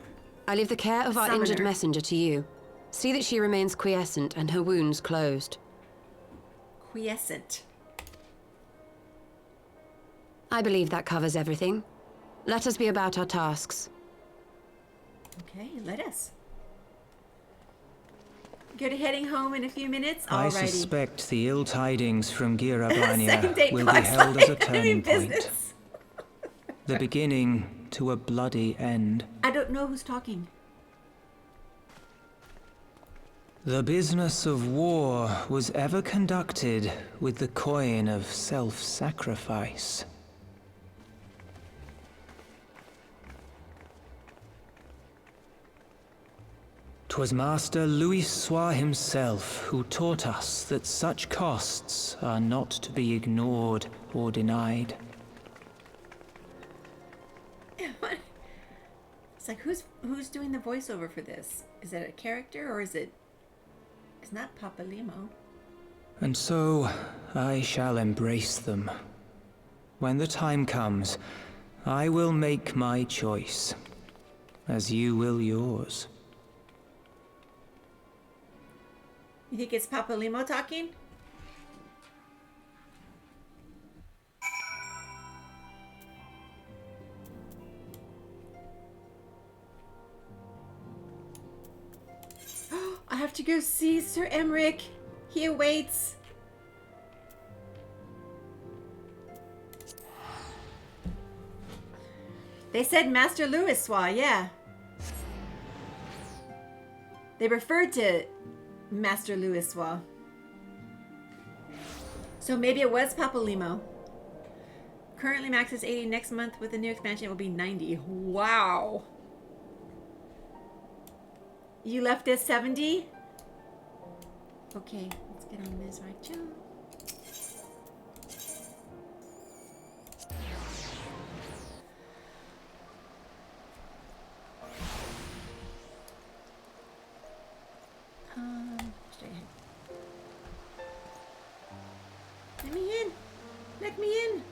I leave the care of our injured messenger to you. See that she remains quiescent and her wounds closed. Quiescent. I believe that covers everything. Let us be about our tasks. Okay, let us. Good, heading home in a few minutes. I Alrighty. suspect the ill tidings from Girabania Second date will be quest held line. as a turning point. Business. The beginning to a bloody end. I don't know who's talking. The business of war was ever conducted with the coin of self-sacrifice. 'Twas Master Louis himself who taught us that such costs are not to be ignored or denied. It's like, who's doing the voiceover for this? Is it a character or is it? It's not Papa Limo. And so I shall embrace them. When the time comes, I will make my choice, as you will yours. You think it's Papa Limo talking? I have to go see Sir Emmerich. He awaits. They said Master Louis, yeah. They referred to Master Louis. So maybe it was Papa Limo. Currently max is 80. Next month with the new expansion it will be 90. Wow. You left at 70? Okay, let's get on this right, Joe. Straight ahead. Let me in. Let me in.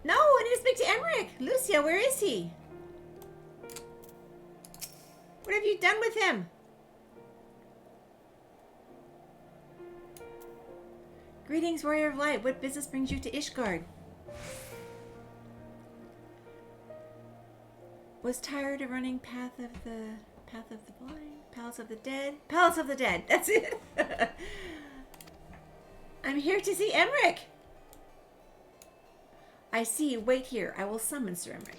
No, I need to speak to Emmerich. Lucia, where is he? What have you done with him? Greetings, Warrior of Light. What business brings you to Ishgard? Was tired of running Path of the Blind? Palace of the Dead? Palace of the Dead. That's it. I'm here to see Emmerich. I see. Wait here. I will summon Sir Emmerich.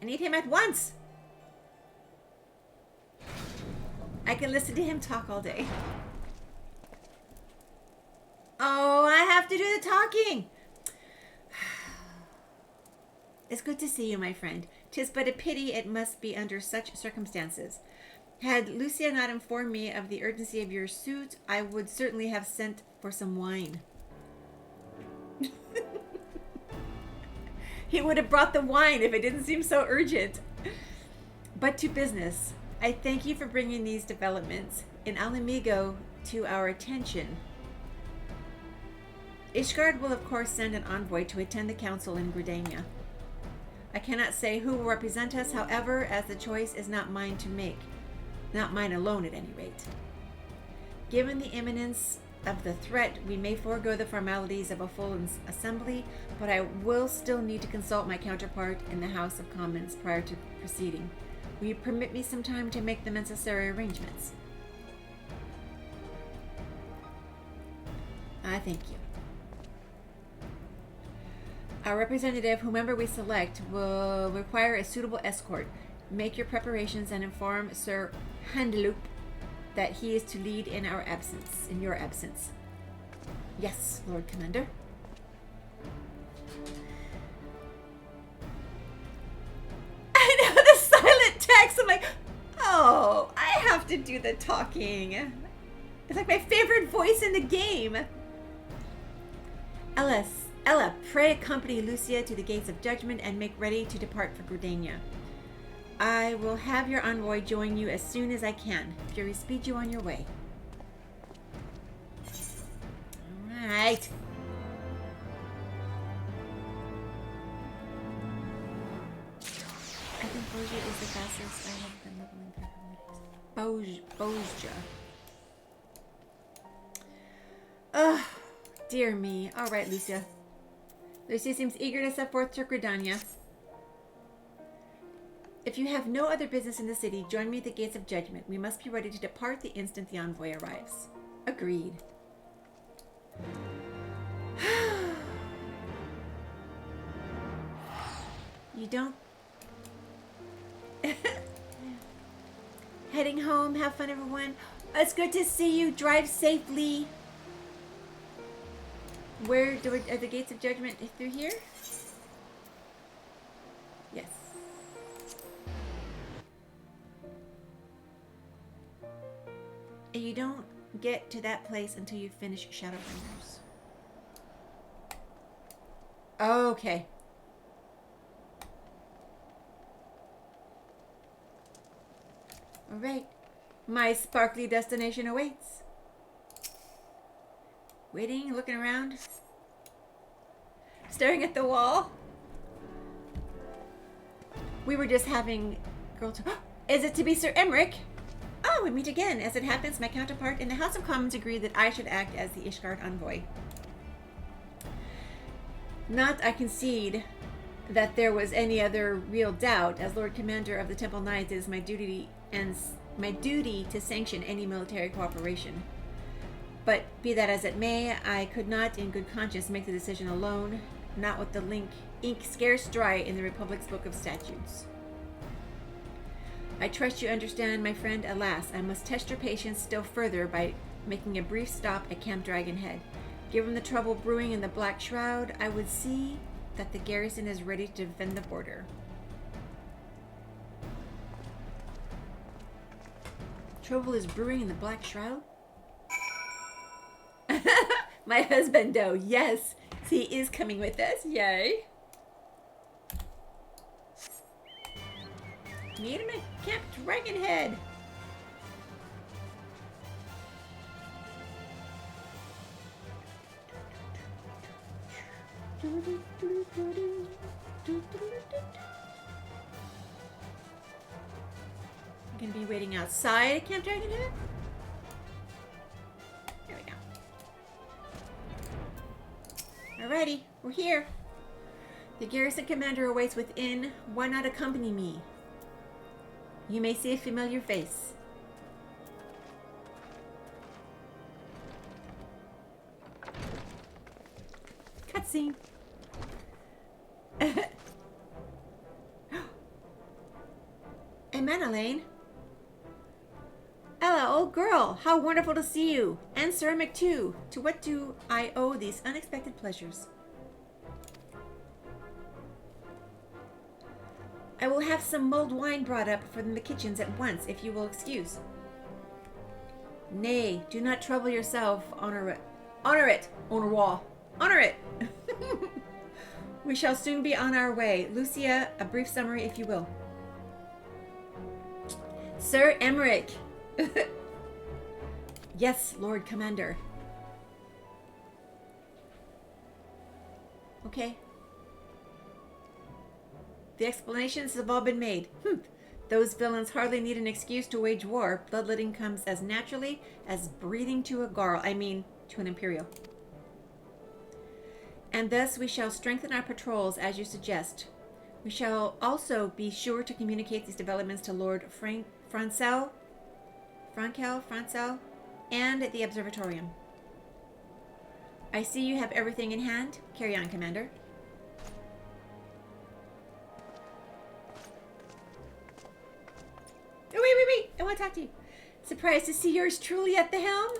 I need him at once. I can listen to him talk all day. Oh, I have to do the talking. It's good to see you, my friend. 'Tis but a pity it must be under such circumstances. Had Lucia not informed me of the urgency of your suit, I would certainly have sent for some wine. He would have brought the wine if it didn't seem so urgent. But to business. I thank you for bringing these developments in Alamigo to our attention. Ishgard will of course send an envoy to attend the council in Gridania. I cannot say who will represent us, however, as the choice is not mine to make. Not mine alone, at any rate. Given the imminence of the threat, we may forego the formalities of a full assembly, but I will still need to consult my counterpart in the House of Commons prior to proceeding. Will you permit me some time to make the necessary arrangements? Thank you. Our representative, whomever we select, will require a suitable escort. Make your preparations and inform Sir Handeloop that he is to lead in our absence, in your absence. Yes, Lord Commander. I know the silent text. I'm like, oh, I have to do the talking. It's like my favorite voice in the game. Ella, pray accompany Lucia to the gates of judgment and make ready to depart for Gridania. I will have your envoy join you as soon as I can. Fury, speed you on your way. Alright. I think Bozja is the fastest I have been leveling for Bozja. Ugh, dear me. Alright, Lucia. Lucia seems eager to set forth to Gridania. If you have no other business in the city, join me at the gates of judgment. We must be ready to depart the instant the envoy arrives. Agreed. You don't... Heading home. Have fun, everyone. It's good to see you. Drive safely. Where are the gates of judgment? Through here? Yes. You don't get to that place until you finish Shadowbringers. Okay. Alright. My sparkly destination awaits. Waiting, looking around. Staring at the wall. We were just having girl talk. Is it to be Sir Emmerich? Oh, we meet again. As it happens, my counterpart in the House of Commons agreed that I should act as the Ishgard envoy. Not, I concede, that there was any other real doubt. As Lord Commander of the Temple Knights, it is my duty to sanction any military cooperation. But be that as it may, I could not in good conscience make the decision alone, not with the ink scarce dry in the Republic's Book of Statutes. I trust you understand, my friend. Alas, I must test your patience still further by making a brief stop at Camp Dragonhead. Given the trouble brewing in the Black Shroud, I would see that the garrison is ready to defend the border. Trouble is brewing in the Black Shroud? My husband, though, yes, he is coming with us. Yay. Meet him at Camp Dragonhead. I'm gonna be waiting outside at Camp Dragonhead. There we go. Alrighty, we're here. The garrison commander awaits within. Why not accompany me? You may see a familiar face. Cutscene. Emanuelaine. Ella, old girl, how wonderful to see you. And Sir Mick too. To what do I owe these unexpected pleasures? I will have some mulled wine brought up from the kitchens at once, if you will excuse. Nay, do not trouble yourself. Honor it. Honor it, Honour. Honor it. We shall soon be on our way. Lucia, a brief summary, if you will. Sir Emmerich. Yes, Lord Commander. Okay. The explanations have all been made. Those villains hardly need an excuse to wage war. Bloodletting comes as naturally as breathing to a Garl. I mean, to an Imperial. And thus we shall strengthen our patrols as you suggest. We shall also be sure to communicate these developments to Lord Francel, and the Observatorium. I see you have everything in hand. Carry on, Commander. Oh, wait. I want to talk to you. Surprised to see yours truly at the helm?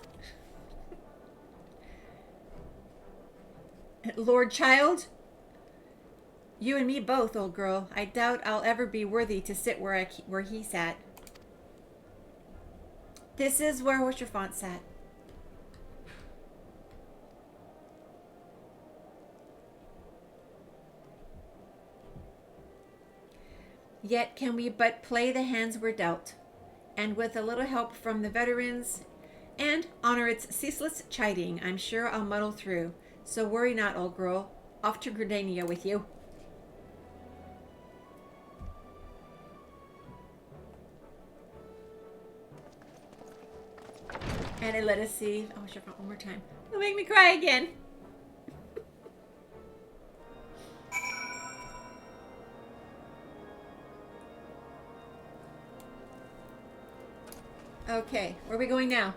Lord Child? You and me both, old girl. I doubt I'll ever be worthy to sit where he sat. This is where Wisherfont sat. Yet can we but play the hands we're dealt, and with a little help from the veterans and honor its ceaseless chiding, I'm sure I'll muddle through. So worry not, old girl. Off to Gridania with you. And let us see. Oh, shut up one more time. It'll make me cry again. Okay, where are we going now?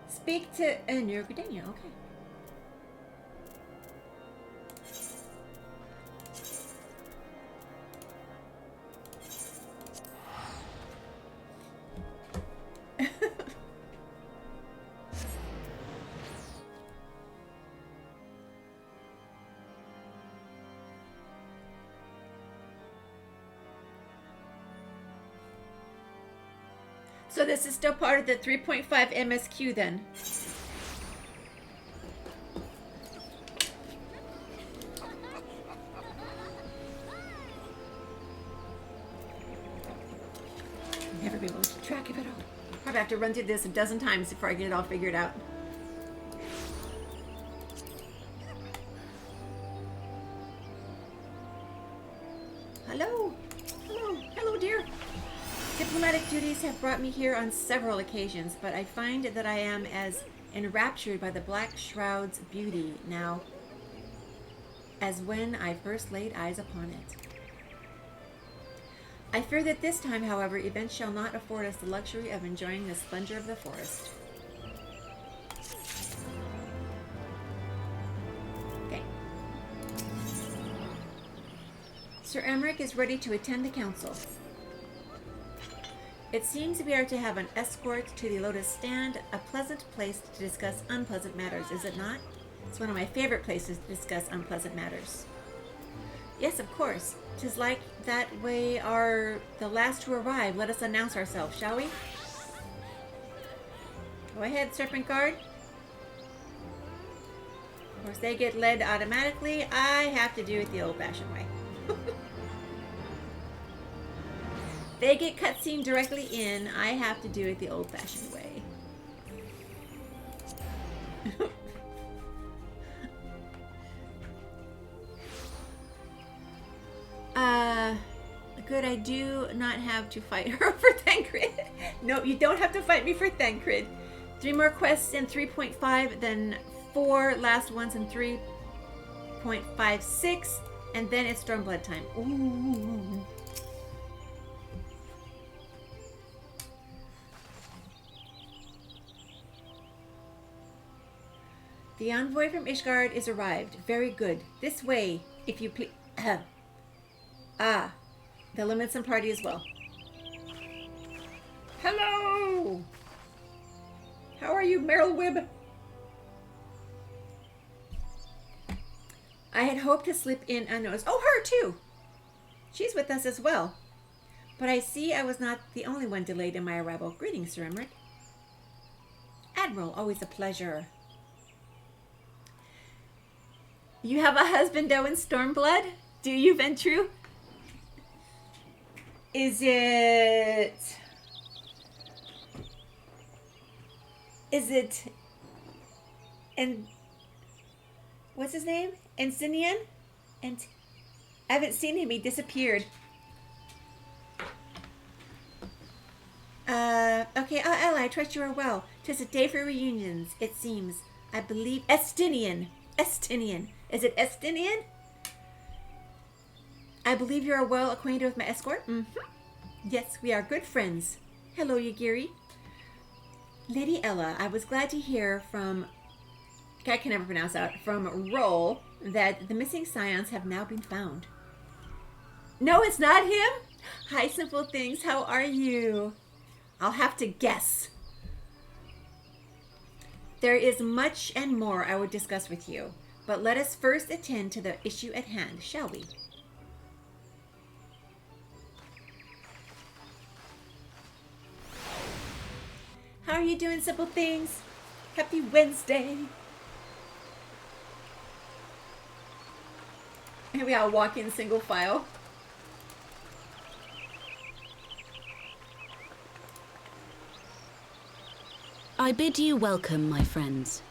Speak to New Gridania. Okay. So this is still part of the 3.5 MSQ then. Never be able to keep track of it all. Probably have to run through this a dozen times before I get it all figured out. Hello. Hello. Hello, dear. Diplomatic duties have brought me here on several occasions, but I find that I am as enraptured by the Black Shroud's beauty now as when I first laid eyes upon it. I fear that this time, however, events shall not afford us the luxury of enjoying the splendor of the forest. Okay. Sir Emmerich is ready to attend the council. It seems we are to have an escort to the Lotus Stand, a pleasant place to discuss unpleasant matters, is it not? It's one of my favorite places to discuss unpleasant matters. Yes, of course. 'Tis like that way are the last to arrive. Let us announce ourselves, shall we? Go ahead, Serpent Guard. Of course, they get led automatically. I have to do it the old-fashioned way. They get cutscene directly in. I have to do it the old-fashioned way. Good, I do not have to fight her for Thancred. No, you don't have to fight me for Thancred. 3 more quests in 3.5, then 4 last ones in 3.56, and then it's Stormblood time. Ooh. The envoy from Ishgard is arrived. Very good. This way, if you please. Ah, the Limits party as well. Hello! How are you, Meryl Wibb? I had hoped to slip in unnoticed. Oh, her too! She's with us as well. But I see I was not the only one delayed in my arrival. Greetings, Sir Emmerich. Admiral, always a pleasure. You have a husband, though, in Stormblood? Do you, Ventru? Is it... And... What's his name? Ensinian? And... I haven't seen him. He disappeared. Okay. Ella, I trust you are well. 'Tis a day for reunions, it seems. I believe... Estinian. Is it Estinian? I believe you are well acquainted with my escort? Mm-hmm. Yes, we are good friends. Hello, Yagiri. Lady Ella, I was glad to hear from... I can never pronounce that. From Roll that the missing scions have now been found. No, it's not him? Hi, Simple Things. How are you? I'll have to guess. There is much and more I would discuss with you, but let us first attend to the issue at hand, shall we? How are you doing, Simple Things? Happy Wednesday. Here we all walk in single file. I bid you welcome, my friends.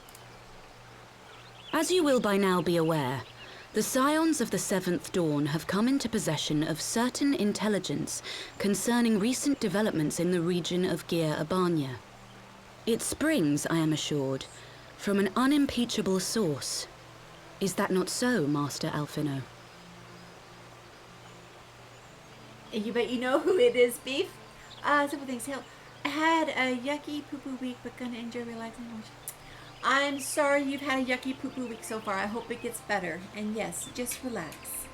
As you will by now be aware, the Scions of the Seventh Dawn have come into possession of certain intelligence concerning recent developments in the region of Gyr Abania. It springs, I am assured, from an unimpeachable source. Is that not so, Master Alfino? But you know who it is, Beef? Simple Things. Hell, I had a yucky poo-poo week, but gonna enjoy relaxing. I'm sorry you've had a yucky poo-poo week so far. I hope it gets better. And yes, just relax.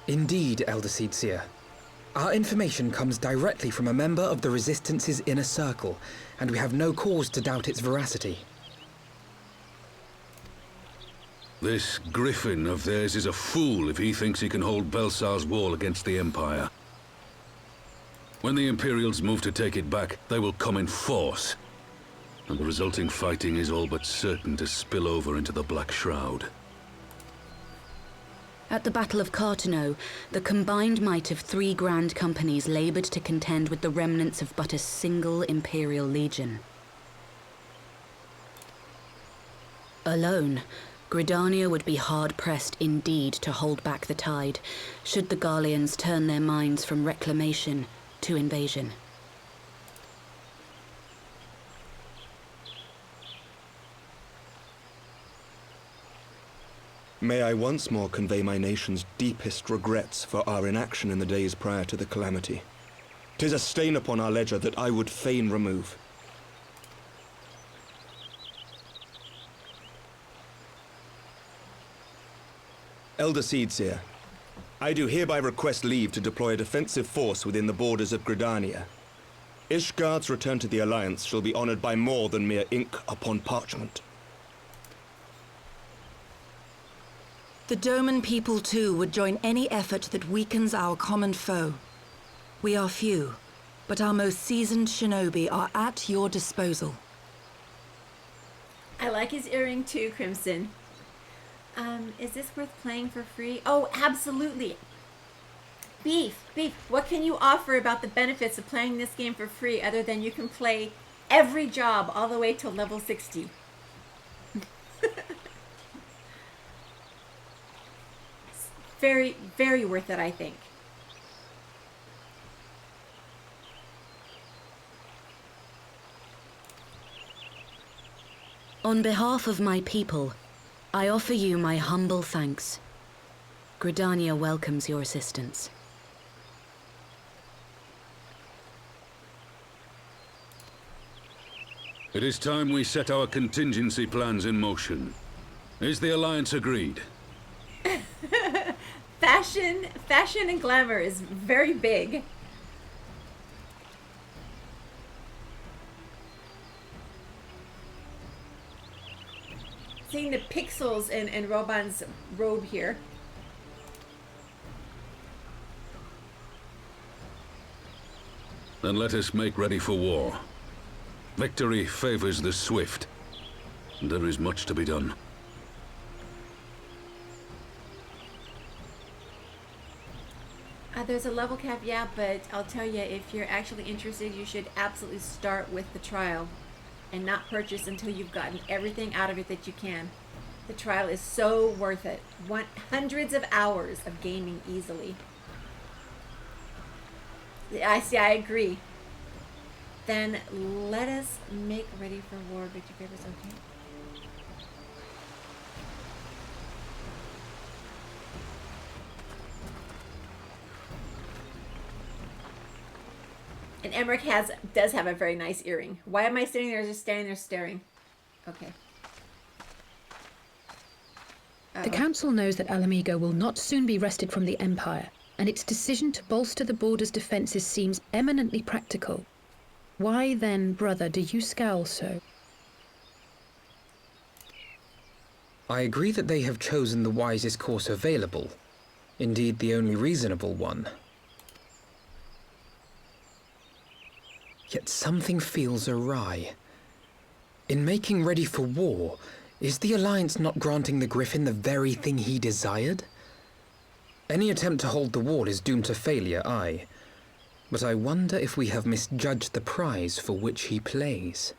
Indeed, Elder Seedseer. Our information comes directly from a member of the Resistance's inner circle, and we have no cause to doubt its veracity. This Griffin of theirs is a fool if he thinks he can hold Belsar's wall against the Empire. When the Imperials move to take it back, they will come in force. And the resulting fighting is all but certain to spill over into the Black Shroud. At the Battle of Cartano, the combined might of 3 grand companies labored to contend with the remnants of but a single Imperial legion. Alone, Gridania would be hard-pressed indeed to hold back the tide, should the Garleans turn their minds from reclamation to invasion. May I once more convey my nation's deepest regrets for our inaction in the days prior to the calamity. 'Tis a stain upon our ledger that I would fain remove. Elder Seedseer, I do hereby request leave to deploy a defensive force within the borders of Gridania. Ishgard's return to the Alliance shall be honored by more than mere ink upon parchment. The Doman people too would join any effort that weakens our common foe. We are few, but our most seasoned shinobi are at your disposal. I like his earring too, Crimson. Is this worth playing for free? Oh, absolutely. Beef, what can you offer about the benefits of playing this game for free other than you can play every job all the way to level 60? Very, very worth it, I think. On behalf of my people, I offer you my humble thanks. Gridania welcomes your assistance. It is time we set our contingency plans in motion. Is the Alliance agreed? Fashion and glamour is very big. Seeing the pixels in Roban's robe here. Then let us make ready for war. Victory favors the swift, and there is much to be done. There's a level cap, yeah, but I'll tell you, if you're actually interested, you should absolutely start with the trial and not purchase until you've gotten everything out of it that you can. The trial is so worth it. Hundreds of hours of gaming easily. I agree. Then let us make ready for war. Victor favors, okay. And Emmerich does have a very nice earring. Why am I sitting there just standing there staring? Okay. The Council knows that Alamigo will not soon be wrested from the Empire, and its decision to bolster the border's defences seems eminently practical. Why then, brother, do you scowl so? I agree that they have chosen the wisest course available. Indeed, the only reasonable one. Yet something feels awry. In making ready for war, is the Alliance not granting the Griffin the very thing he desired? Any attempt to hold the wall is doomed to failure, aye. But I wonder if we have misjudged the prize for which he plays.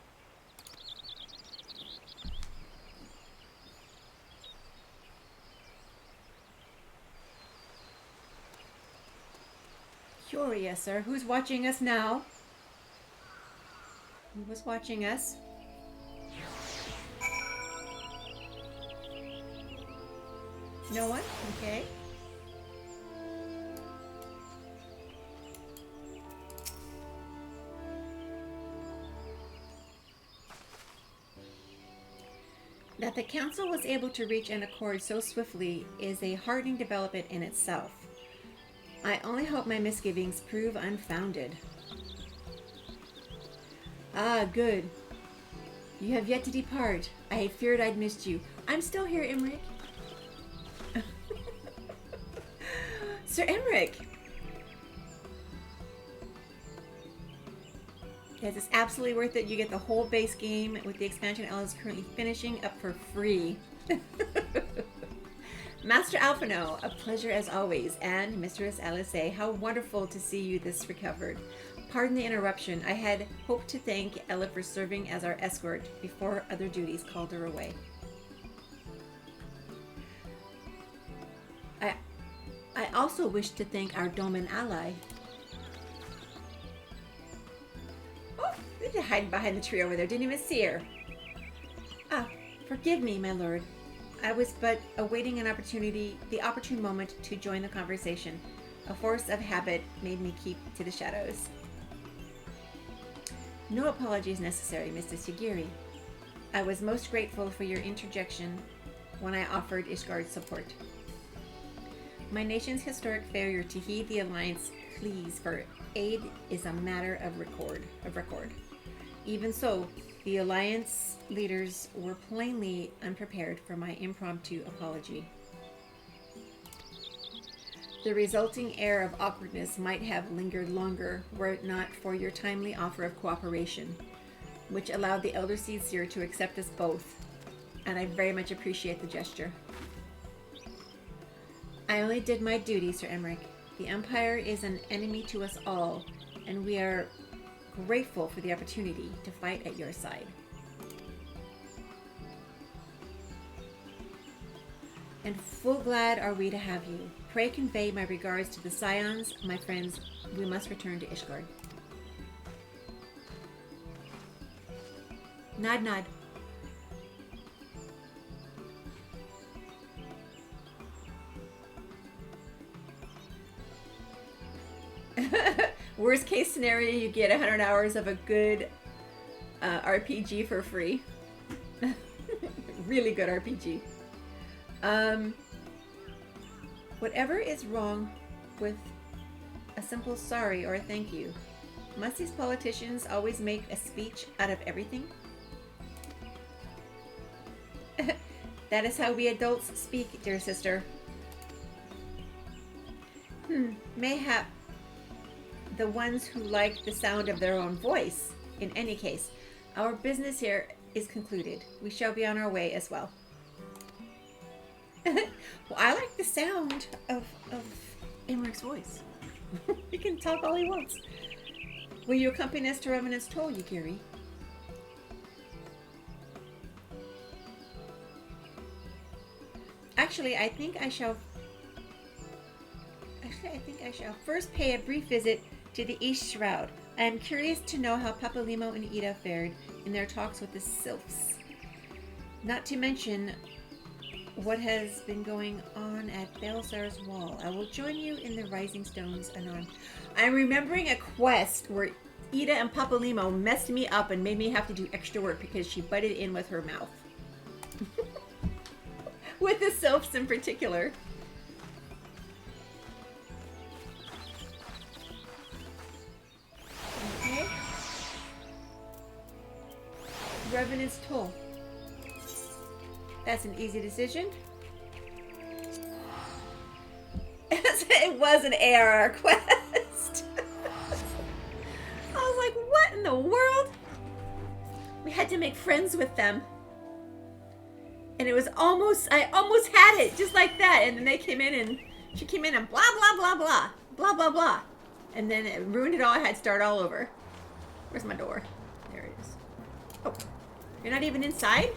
Curious, sir. Who's watching us now? Who was watching us? No one? Okay. That the Council was able to reach an accord so swiftly is a heartening development in itself. I only hope my misgivings prove unfounded. Ah, good. You have yet to depart. I feared I'd missed you. I'm still here, Emmerich. Sir Emmerich! Yes, it's absolutely worth it. You get the whole base game with the expansion Ella is currently finishing up for free. Master Alphino, a pleasure as always. And Mistress LSA, how wonderful to see you this recovered. Pardon the interruption. I had hoped to thank Ella for serving as our escort before other duties called her away. I also wish to thank our Doman ally. Oh, they're hiding behind the tree over there. Didn't even see her. Ah, forgive me, my lord. I was but awaiting an opportunity, the opportune moment to join the conversation. A force of habit made me keep to the shadows. No apologies necessary, Mr. Sigiri. I was most grateful for your interjection when I offered Ishgard's support. My nation's historic failure to heed the Alliance pleas for aid is a matter of record. Even so, the Alliance leaders were plainly unprepared for my impromptu apology. The resulting air of awkwardness might have lingered longer were it not for your timely offer of cooperation, which allowed the Elder Seer to accept us both, and I very much appreciate the gesture. I only did my duty, Sir Emmerich. The Empire is an enemy to us all, and we are grateful for the opportunity to fight at your side. And full glad are we to have you. Pray convey my regards to the Scions, my friends. We must return to Ishgard. Nod, nod. Worst case scenario, you get 100 hours of a good RPG for free. Really good RPG. Whatever is wrong with a simple sorry or a thank you? Must these politicians always make a speech out of everything? That is how we adults speak, dear sister. Mayhap the ones who like the sound of their own voice. In any case, our business here is concluded. We shall be on our way as well. Well, I like the sound of Emerich's voice. He can talk all he wants. Will you accompany us to Revenant's Toll, Yukiri? Actually, I think I shall first pay a brief visit to the East Shroud. I am curious to know how Papalimo and Ida fared in their talks with the Sylphs. Not to mention what has been going on at Balzar's Wall. I will join you in the Rising Stones anon. I'm remembering a quest where Ida and Papalimo messed me up and made me have to do extra work because she butted in with her mouth. With the Sylphs in particular. Okay. Revenant's Toll. That's an easy decision. It was an ARR quest. I was like, what in the world? We had to make friends with them. And it was I almost had it, just like that. And then they came in and she came in and blah, blah, blah, blah, blah, blah, blah. And then it ruined it all. I had to start all over. Where's my door? There it is. Oh, you're not even inside?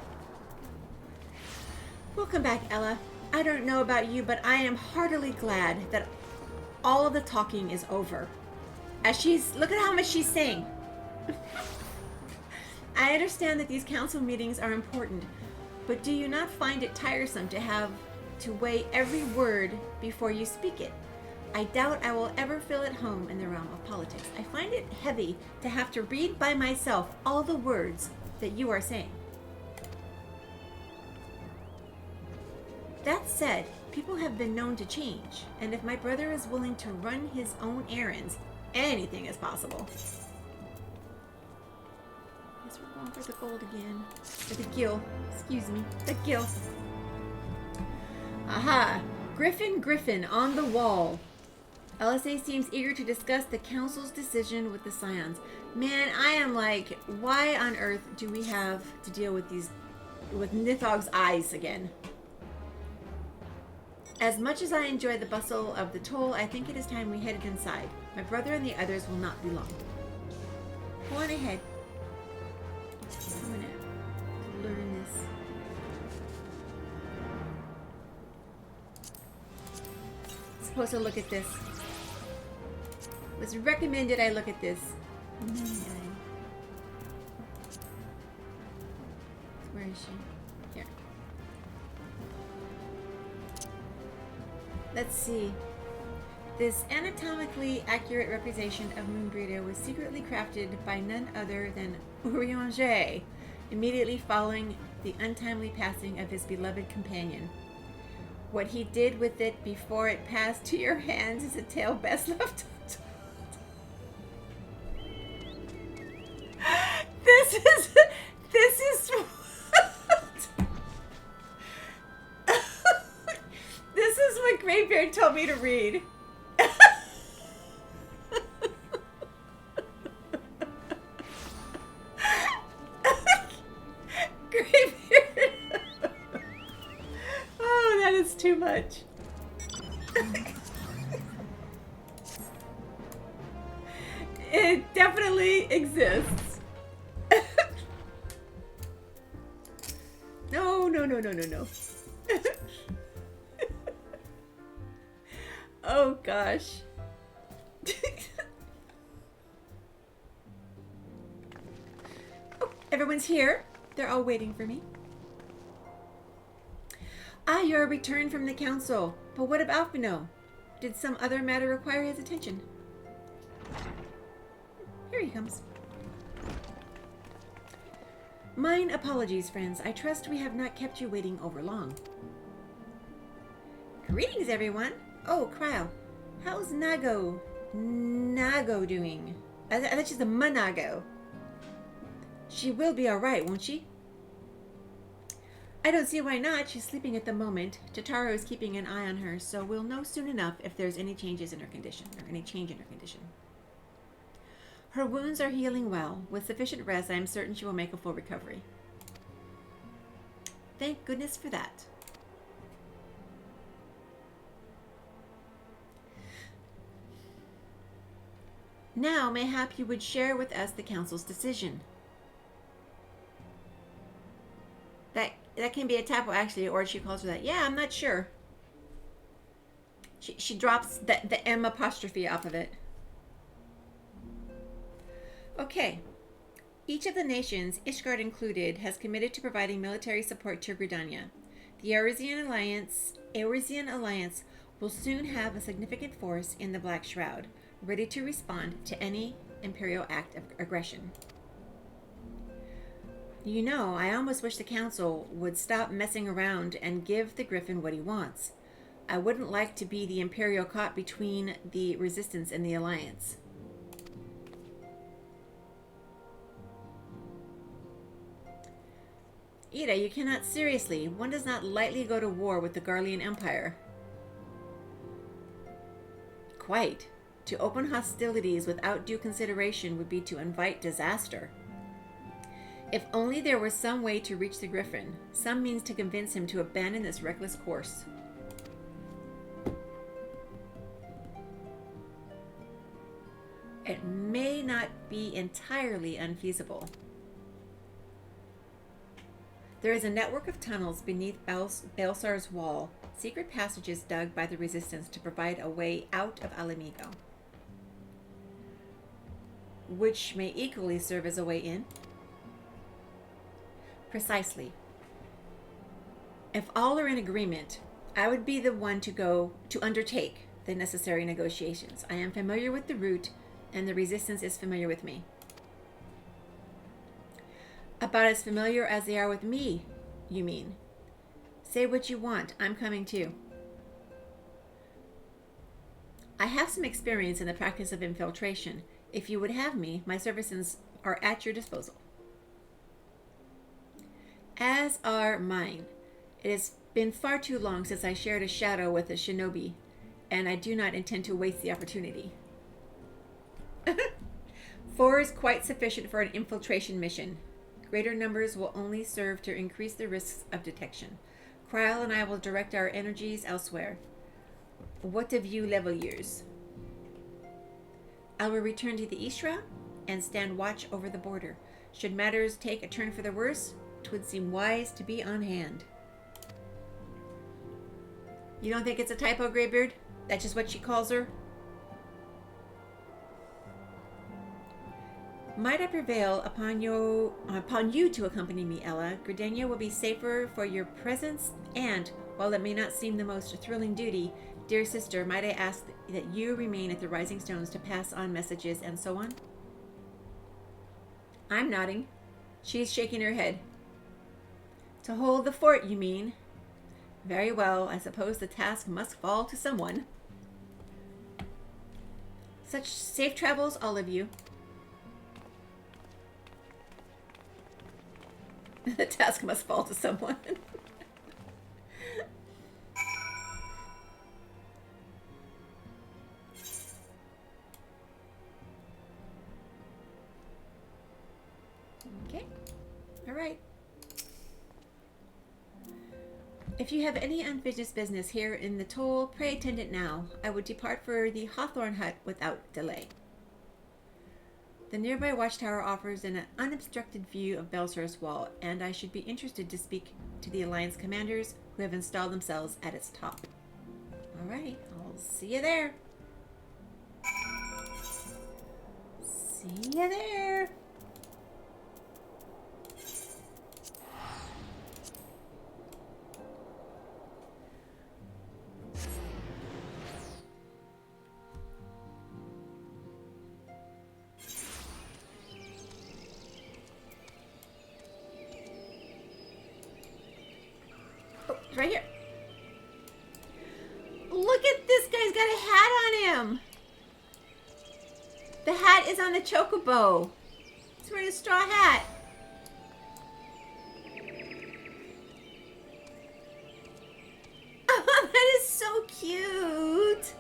Welcome back, Ella. I don't know about you, but I am heartily glad that all of the talking is over. As look at how much she's saying. I understand that these council meetings are important, but do you not find it tiresome to have to weigh every word before you speak it? I doubt I will ever feel at home in the realm of politics. I find it heavy to have to read by myself all the words that you are saying. That said, people have been known to change, and if my brother is willing to run his own errands, anything is possible. Guess we're going for the gold again. Or the gil. Excuse me. The gil. Aha! Griffin on the wall. LSA seems eager to discuss the council's decision with the Scions. Man, I am like, why on earth do we have to deal with Nithog's eyes again? As much as I enjoy the bustle of the toll, I think it is time we headed inside. My brother and the others will not be long. Go on ahead. I'm gonna learn this. Supposed to look at this. It was recommended I look at this. Where is she? Here. Let's see. This anatomically accurate representation of Moonbreeder was secretly crafted by none other than Urianger, immediately following the untimely passing of his beloved companion. What he did with it before it passed to your hands is a tale best left untold. This is this is what Greybeard told me to read. Greybeard. Oh, that is too much. It definitely exists. No. Oh, gosh. Oh, everyone's here. They're all waiting for me. Ah, you're returned from the council. But what of Alphino? Did some other matter require his attention? Here he comes. Mine apologies, friends. I trust we have not kept you waiting over long. Greetings, everyone. Oh, Cryo. How's Nago doing? I thought she's a Manago. She will be alright, won't she? I don't see why not. She's sleeping at the moment. Totaro is keeping an eye on her, so we'll know soon enough if there's any changes in her condition, or any change in her condition. Her wounds are healing well. With sufficient rest, I am certain she will make a full recovery. Thank goodness for that. Now, mayhap you would share with us the council's decision. That can be a typo, actually, or she calls her that. Yeah, I'm not sure. She drops the M apostrophe off of it. Okay. Each of the nations, Ishgard included, has committed to providing military support to Gridania. The Eorzean Alliance will soon have a significant force in the Black Shroud, ready to respond to any Imperial act of aggression. You know, I almost wish the Council would stop messing around and give the Griffin what he wants. I wouldn't like to be the Imperial caught between the Resistance and the Alliance. Ida, you cannot seriously. One does not lightly go to war with the Garlean Empire. Quite. To open hostilities without due consideration would be to invite disaster. If only there were some way to reach the Griffin, some means to convince him to abandon this reckless course. It may not be entirely unfeasible. There is a network of tunnels beneath Baelsar's wall, secret passages dug by the Resistance to provide a way out of Alamigo, which may equally serve as a way in. Precisely. If all are in agreement, I would be the one to undertake the necessary negotiations. I am familiar with the route, and the Resistance is familiar with me. About as familiar as they are with me, you mean? Say what you want. I'm coming too. I have some experience in the practice of infiltration. If you would have me, my services are at your disposal. As are mine. It has been far too long since I shared a shadow with a shinobi. and I do not intend to waste the opportunity. 4 is quite sufficient for an infiltration mission. Greater numbers will only serve to increase the risks of detection. Kryl and I will direct our energies elsewhere. What of you level years? I will return to the east route and stand watch over the border. Should matters take a turn for the worse, 'twould seem wise to be on hand. You don't think it's a typo, Greybeard? That's just what she calls her? Might I prevail upon you to accompany me, Ella? Gridania will be safer for your presence, and, while it may not seem the most thrilling duty, dear sister, might I ask that you remain at the Rising Stones to pass on messages and so on? I'm nodding. She's shaking her head. To hold the fort, you mean? Very well, I suppose the task must fall to someone. Such safe travels, all of you. The task must fall to someone. Okay. All right. If you have any unfinished business here in the toll, pray attend it now. I would depart for the Hawthorne hut without delay. The nearby watchtower offers an unobstructed view of Belsor's wall, and I should be interested to speak to the Alliance commanders who have installed themselves at its top. Alright, I'll see you there. See you there. Right here. Look at this guy's got a hat on him. The hat is on the chocobo. He's wearing a straw hat. Oh, that is so cute.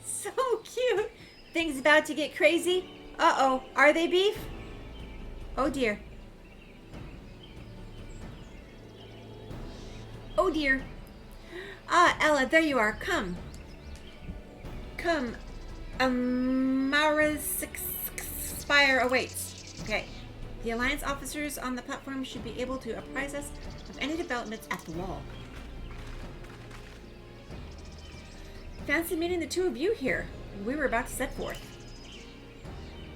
So cute. Things about to get crazy. Uh-oh, are they beef? Oh dear. Oh dear. Ah, Ella, there you are. Come. Come. Mara's spire awaits. Okay. The Alliance officers on the platform should be able to apprise us of any developments at the wall. Fancy meeting the two of you here. We were about to set forth.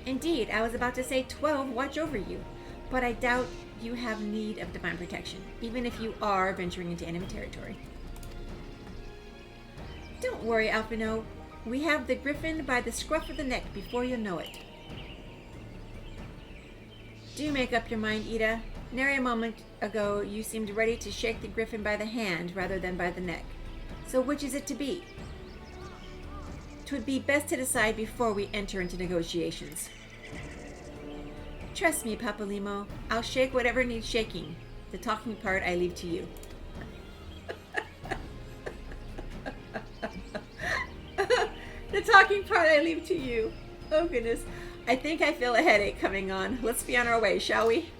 Indeed, I was about to say 12 watch over you, but I doubt you have need of divine protection, even if you are venturing into enemy territory. Don't worry, Alphino. We have the griffin by the scruff of the neck before you know it. Do make up your mind, Ida. Nary a moment ago, you seemed ready to shake the griffin by the hand rather than by the neck. So which is it to be? 'Twould be best to decide before we enter into negotiations. Trust me, Papalimo. I'll shake whatever needs shaking. The talking part I leave to you. The talking part I leave to you. Oh goodness. I think I feel a headache coming on. Let's be on our way, shall we?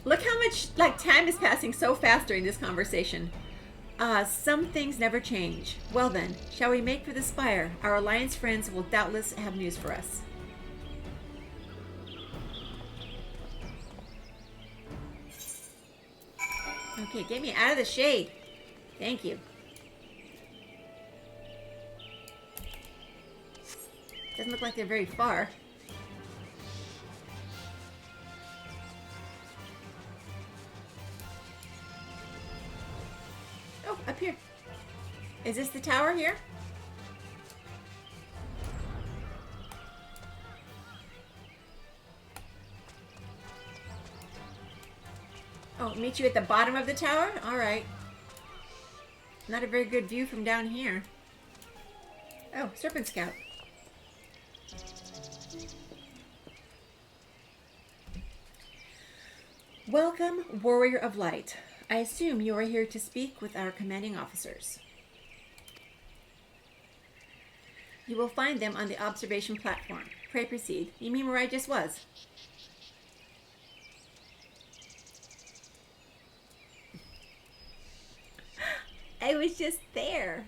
Look how much time is passing so fast during this conversation. Some things never change. Well then, shall we make for the spire? Our Alliance friends will doubtless have news for us. Okay, get me out of the shade. Thank you. Doesn't look like they're very far. Oh, up here. Is this the tower here? Oh, meet you at the bottom of the tower? Alright. Not a very good view from down here. Oh, Serpent Scout. Welcome, Warrior of Light. I assume you are here to speak with our commanding officers. You will find them on the observation platform. Pray proceed. You mean where I just was? I was just there.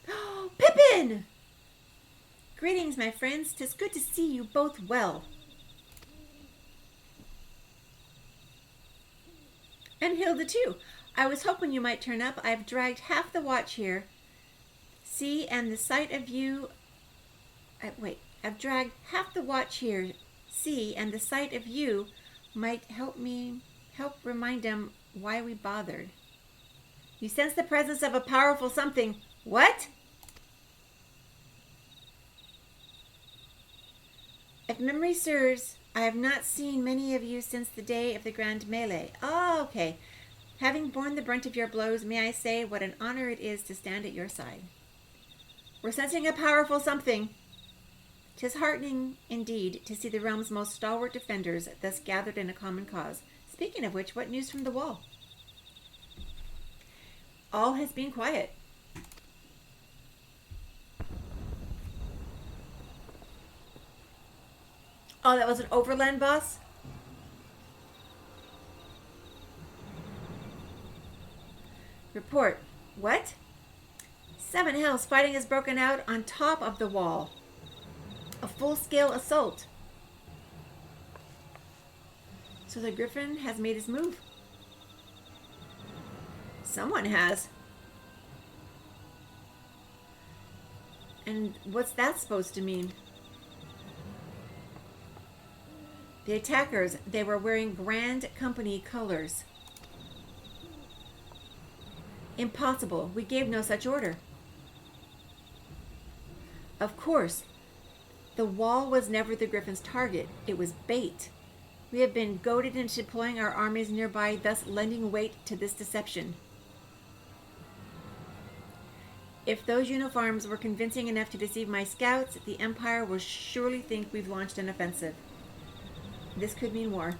Oh, Pippin! Greetings, my friends. 'Tis good to see you both well. And Hilda, too. I was hoping you might turn up. I've dragged half the watch here. See, and the sight of you... I've dragged half the watch here. See, and the sight of you might help remind them why we bothered. You sense the presence of a powerful something. What? If memory serves, I have not seen many of you since the day of the grand melee. Oh, okay. Having borne the brunt of your blows, may I say what an honor it is to stand at your side. We're sensing a powerful something. 'Tis heartening indeed to see the realm's most stalwart defenders thus gathered in a common cause. Speaking of which, what news from the wall? All has been quiet. Oh, that was an overland boss? Report. What? 7 hells. Fighting has broken out on top of the wall. A full-scale assault. So the Griffin has made his move. Someone has. And what's that supposed to mean? The attackers, they were wearing Grand Company colors. Impossible. We gave no such order. Of course, the wall was never the Griffin's target. It was bait. We have been goaded into deploying our armies nearby, thus lending weight to this deception. If those uniforms were convincing enough to deceive my scouts, the Empire will surely think we've launched an offensive. This could mean war.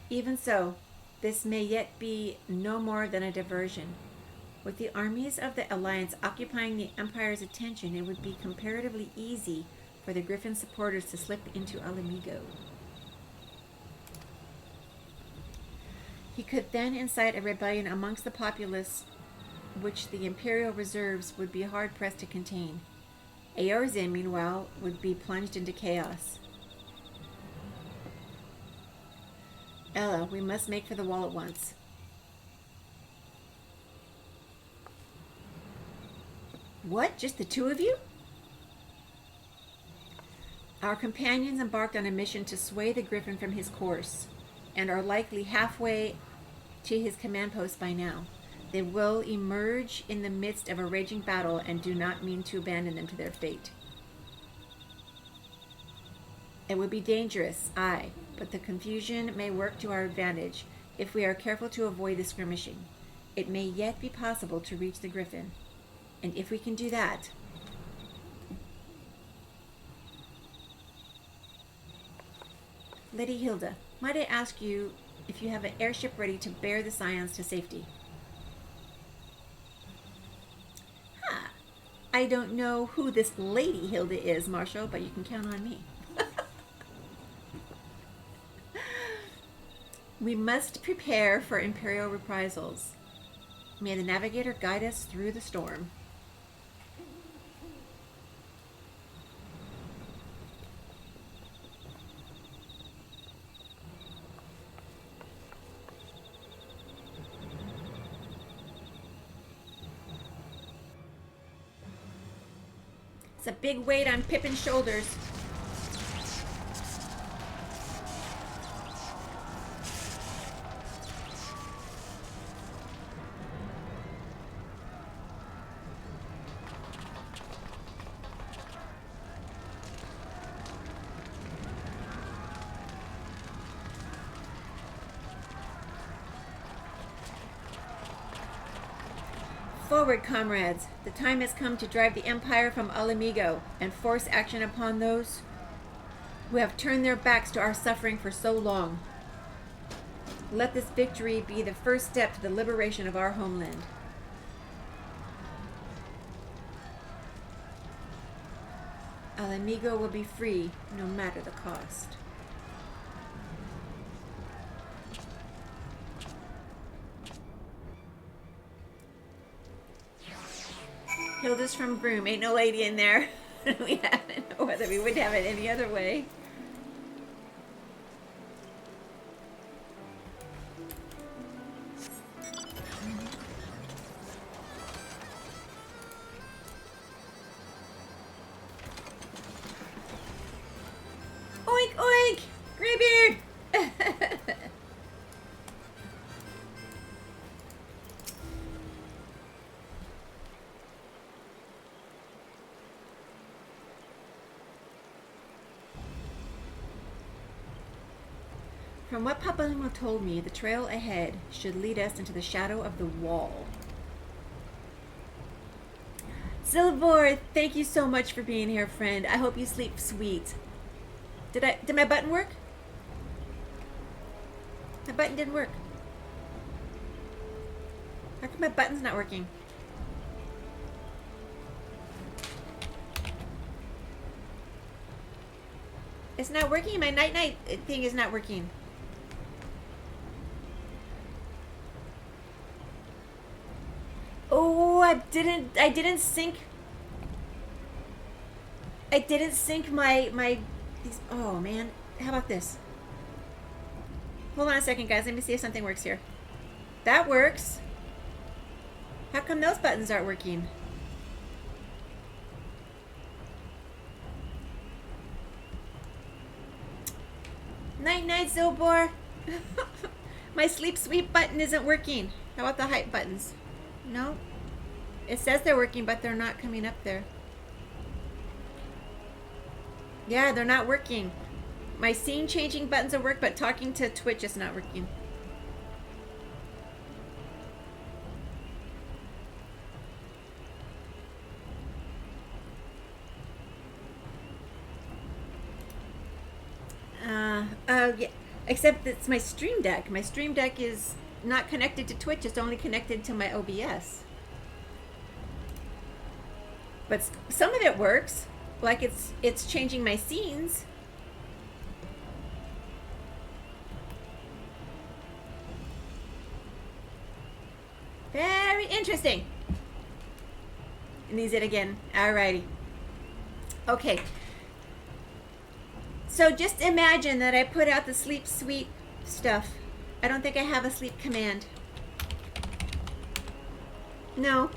Even so, this may yet be no more than a diversion. With the armies of the Alliance occupying the Empire's attention, it would be comparatively easy for the Griffin supporters to slip into Alamigo. He could then incite a rebellion amongst the populace, which the Imperial reserves would be hard-pressed to contain. Eorzea, meanwhile, would be plunged into chaos. Ella, we must make for the wall at once. What? Just the 2 of you? Our companions embarked on a mission to sway the Griffin from his course, and are likely halfway to his command post by now. They will emerge in the midst of a raging battle and do not mean to abandon them to their fate. It would be dangerous, aye, but the confusion may work to our advantage if we are careful to avoid the skirmishing. It may yet be possible to reach the Griffin, and if we can do that... Lady Hilda, might I ask you if you have an airship ready to bear the Scions to safety? I don't know who this Lady Hilda is, Marshal, but you can count on me. We must prepare for Imperial reprisals. May the Navigator guide us through the storm. It's a big weight on Pippin's shoulders. Forward, comrades. The time has come to drive the Empire from Alamigo and force action upon those who have turned their backs to our suffering for so long. Let this victory be the first step to the liberation of our homeland. Alamigo will be free, no matter the cost. Hilda's from Broome. Ain't no lady in there. We haven't know whether we would have it any other way. Oink oink! Greybeard! From what Papalimo told me, the trail ahead should lead us into the shadow of the wall. Silvor, thank you so much for being here, friend. I hope you sleep sweet. Did my button work? My button didn't work. How come my button's not working? It's not working. My night-night thing is not working. Oh, I didn't sync my these. Oh man, how about this? Hold on a second, guys. Let me see if something works here. That works. How come those buttons aren't working? Night night, Zobor. My sleep sweep button isn't working. How about the hype buttons? No. It says they're working, but they're not coming up there. Yeah, they're not working. My scene changing buttons will work, but talking to Twitch is not working. Yeah. Except it's my Stream Deck. My Stream Deck is not connected to Twitch. It's only connected to my OBS. But some of it works. Like it's changing my scenes. Very interesting. It needs it again. Alrighty. Okay. So just imagine that I put out the sleep sweep stuff. I don't think I have a sleep command. No.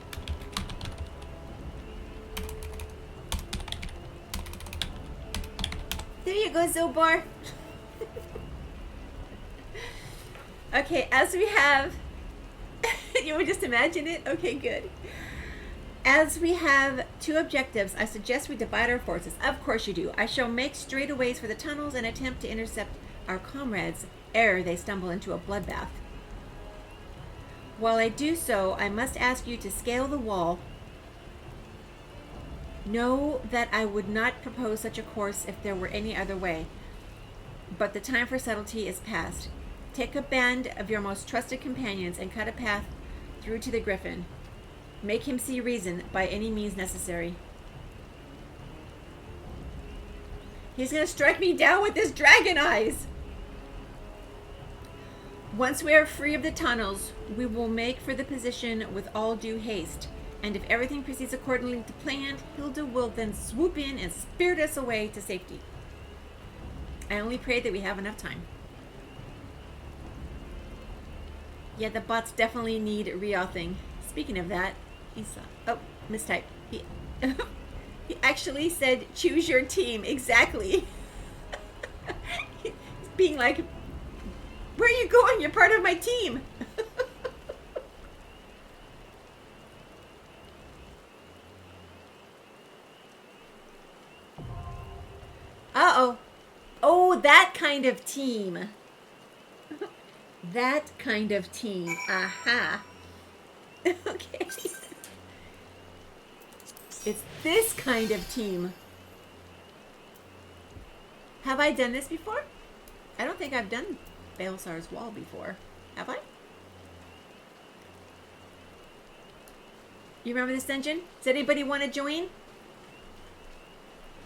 There you go, Zobor. Okay, as we have... You would just imagine it? Okay, good. As we have two objectives, I suggest we divide our forces. Of course you do. I shall make straightaways for the tunnels and attempt to intercept our comrades ere they stumble into a bloodbath. While I do so, I must ask you to scale the wall. Know that I would not propose such a course if there were any other way. But the time for subtlety is past. Take a band of your most trusted companions and cut a path through to the Griffin. Make him see reason by any means necessary. He's gonna strike me down with his dragon eyes! Once we are free of the tunnels, we will make for the position with all due haste. And if everything proceeds accordingly to plan, Hilda will then swoop in and spirit us away to safety. I only pray that we have enough time. Yeah, the bots definitely need re-authing. Speaking of that, oh, mistype. He actually said, choose your team. Exactly. He's being like, where are you going? You're part of my team. Uh-oh. Oh, that kind of team. That kind of team. Aha. Okay. It's this kind of team. Have I done this before? I don't think I've done Baelsar's Wall before. Have I? You remember this dungeon? Does anybody want to join?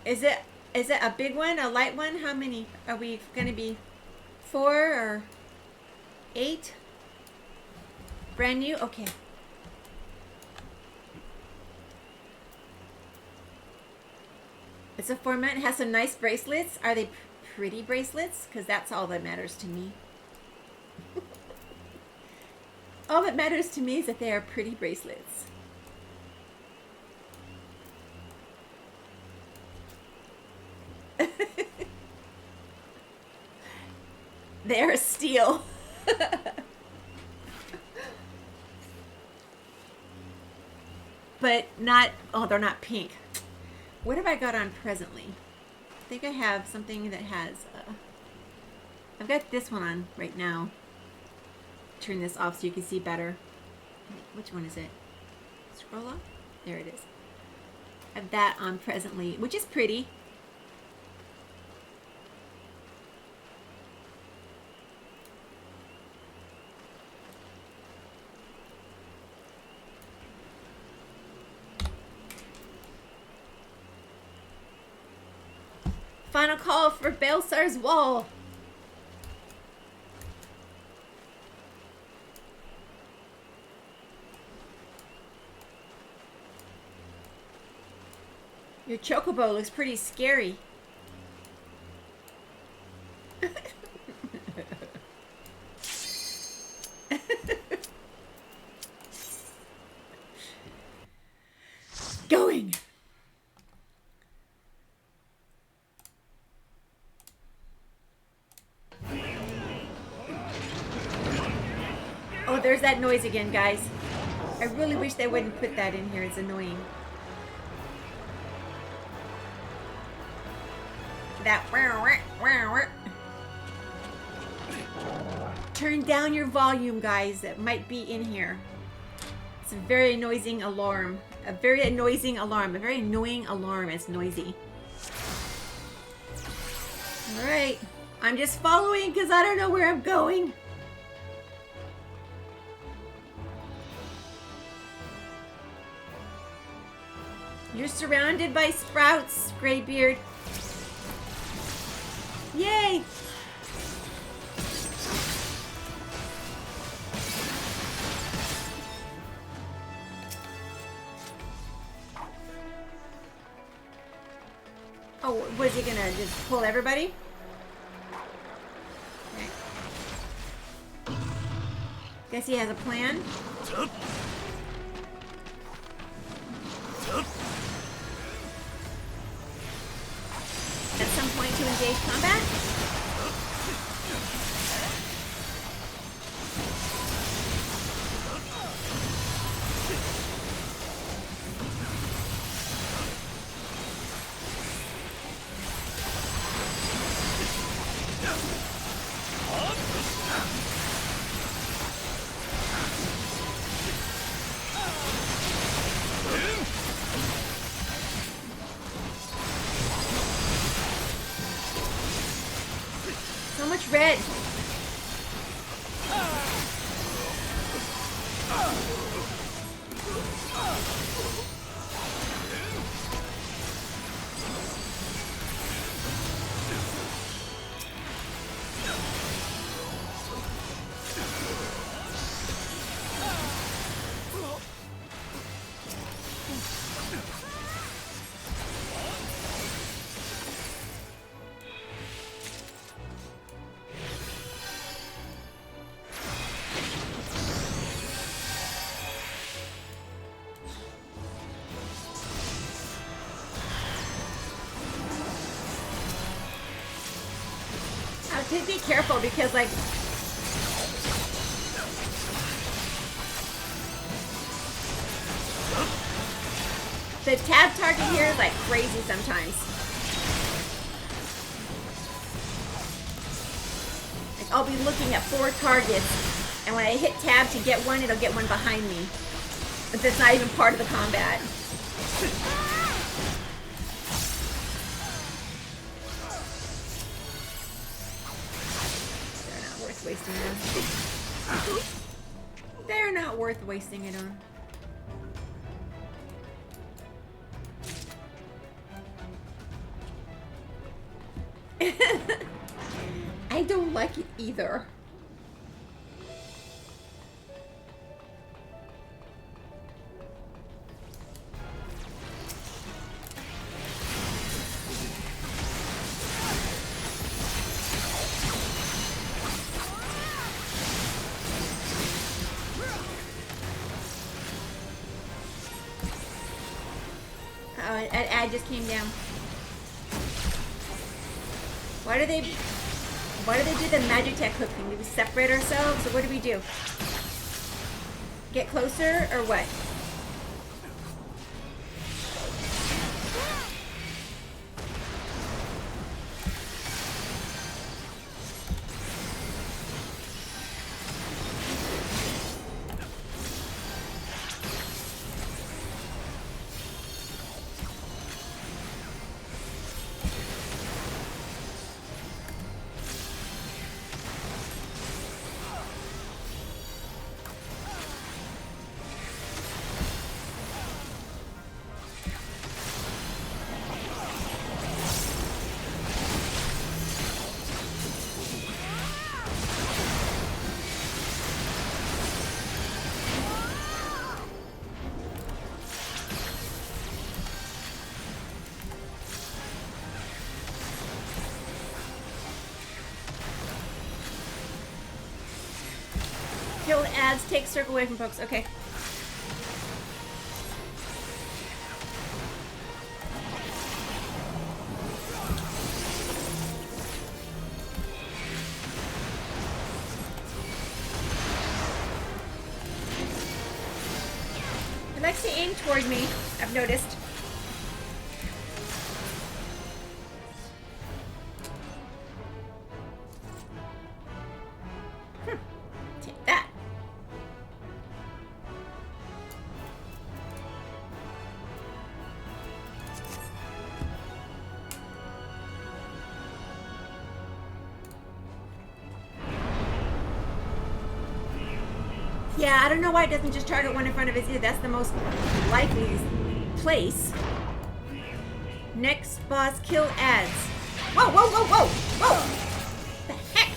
Is it a big one, a light one? How many are we going to be? 4 or 8? Brand new? Okay. It's a format. It has some nice bracelets. Are they pretty bracelets? Because that's all that matters to me. All that matters to me is that they are pretty bracelets. They are steel. But not, oh, they're not pink. What have I got on presently? I think I have something that has, I've got this one on right now. Turn this off so you can see better. Which one is it? Scroll up? There it is. I have that on presently, which is pretty. Final call for Baelsar's Wall. Your chocobo looks pretty scary. Going. Oh, there's that noise again, guys. I really wish they wouldn't put that in here. It's annoying. That. Turn down your volume, guys. That might be in here. It's a very noisy alarm. A very noisy alarm. A very annoying alarm. It's noisy. Alright. I'm just following because I don't know where I'm going. You're surrounded by sprouts, Greybeard. Yay! Oh, was he gonna just pull everybody? Okay. Guess he has a plan. At some point to engage combat? So much red. To be careful because, like, the tab target here is like crazy sometimes. Like, I'll be looking at 4 targets, and when I hit tab to get one, it'll get one behind me. But that's not even part of the combat. worth wasting it on. They're not worth wasting it on. I don't like it either. Oh, an ad just came down. Why do they do the Magitech hook thing? Do we separate ourselves, or what do we do? Get closer, or what? Kill ads, take circle away from folks. Okay. It likes to aim toward me, I've noticed. Take that. Yeah, I don't know why it doesn't just target one in front of his ear. That's the most likely place. Next boss, kill ads. Whoa, whoa, whoa, whoa, whoa! The heck?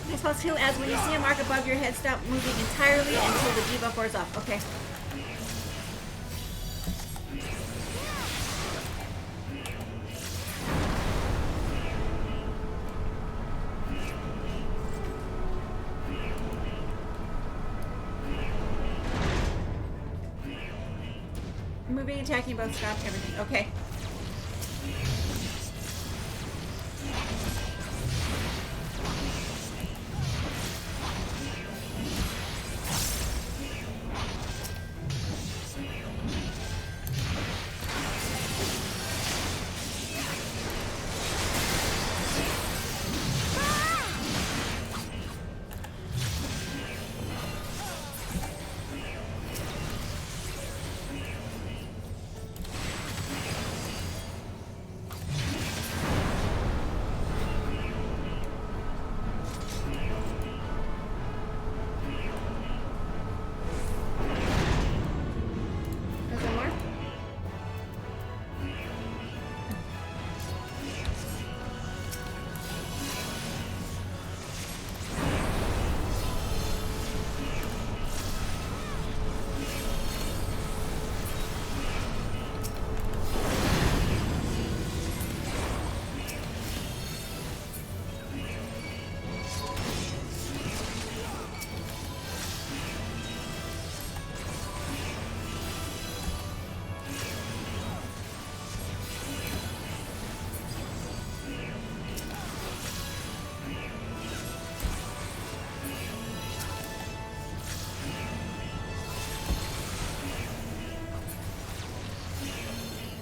Next boss, kill ads. When you see a mark above your head, stop moving entirely until the debuff wears off. Okay. Moving, attacking, both stop, everything. Okay.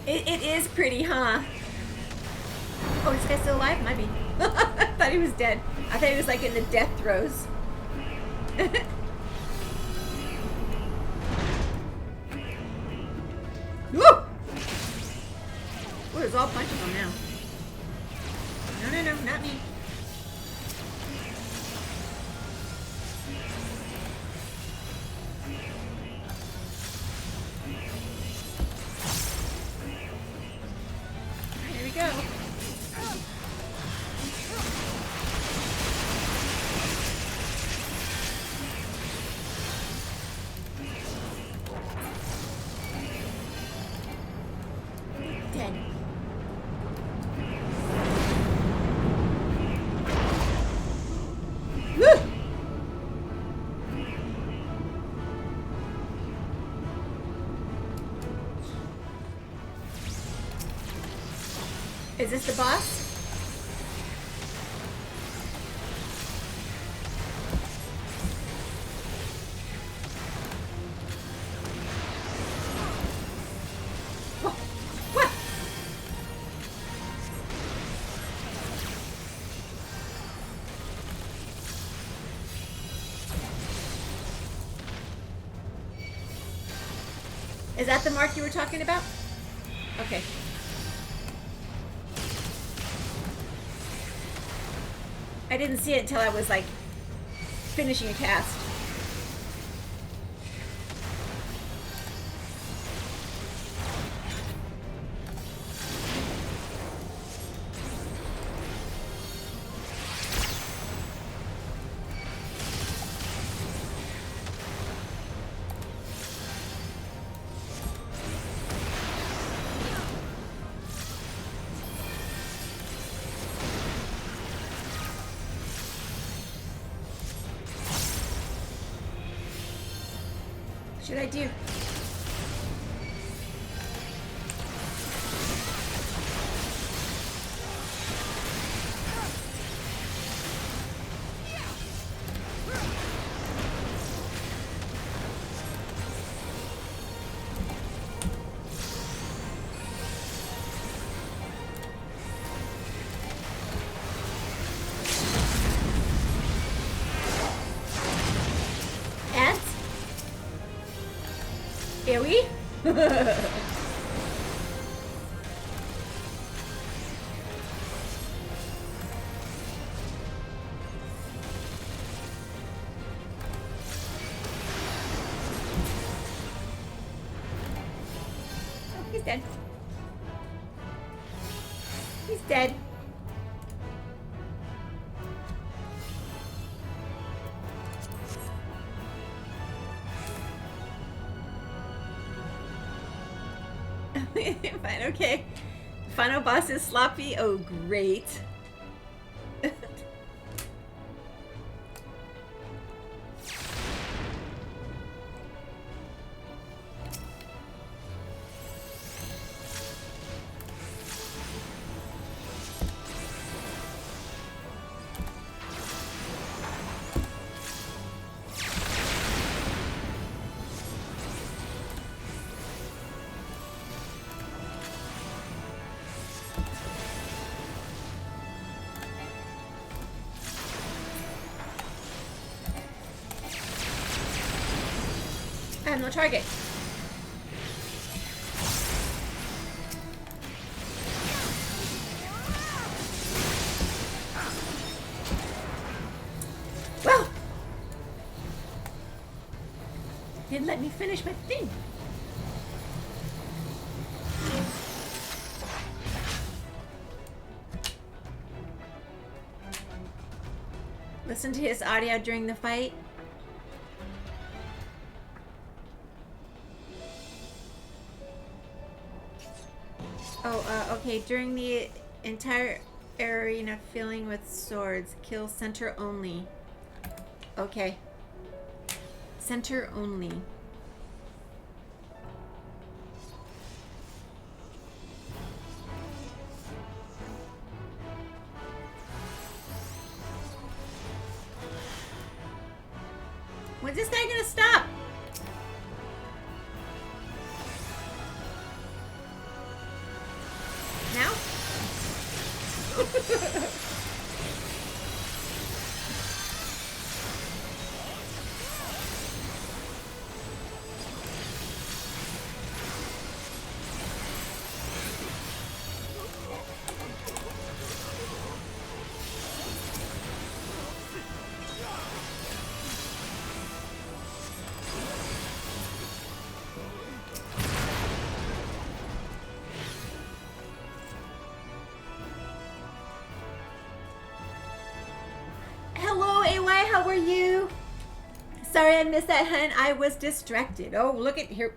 It is pretty, huh? Oh, is this guy still alive? Might be. I thought he was dead. I thought he was like in the death throes. Woo! Oh, there's all bunch of them now. No, not me. Here we go. Dead. Woo! Is this the boss? What? Is that the mark you were talking about? Okay. I didn't see it until I was like finishing a cast. What should I do? Ants? AoE? Oh, he's dead. He's dead. Fine, okay. Final boss is sloppy. Oh, great. I have no target. Well, didn't let me finish my thing. Listen to his audio during the fight. Okay, during the entire arena filling with swords, kill center only. Okay. Center only. When's this guy gonna stop? Now? Hello, AY, how are you? Sorry I missed that, hun. I was distracted. Oh, look at here.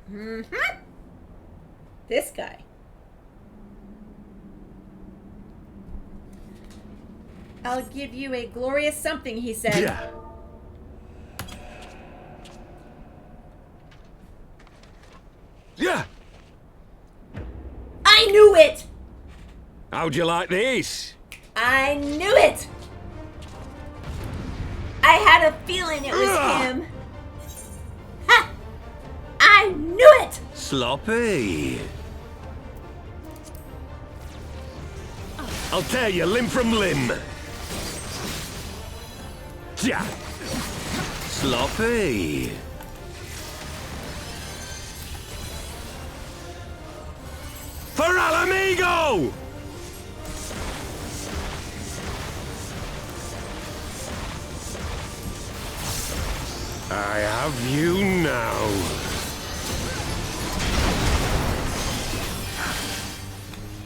This guy. I'll give you a glorious something, he said. Yeah. Yeah. I knew it! How'd you like this? I knew it! I had a feeling it was him. Ha! I knew it! Sloppy. I'll tear you limb from limb. Yeah. Sloppy. For Alamigo! I have you now.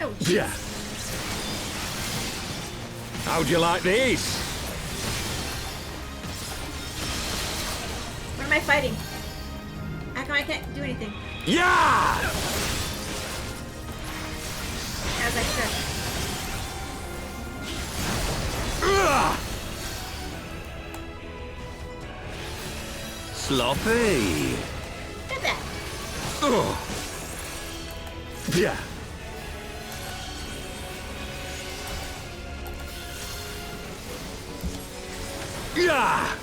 Oh, yeah. How'd you like this? What am I fighting? How come I can't do anything? Yeah! As I should. Sloppy. Look at that. Yeah. Yeah.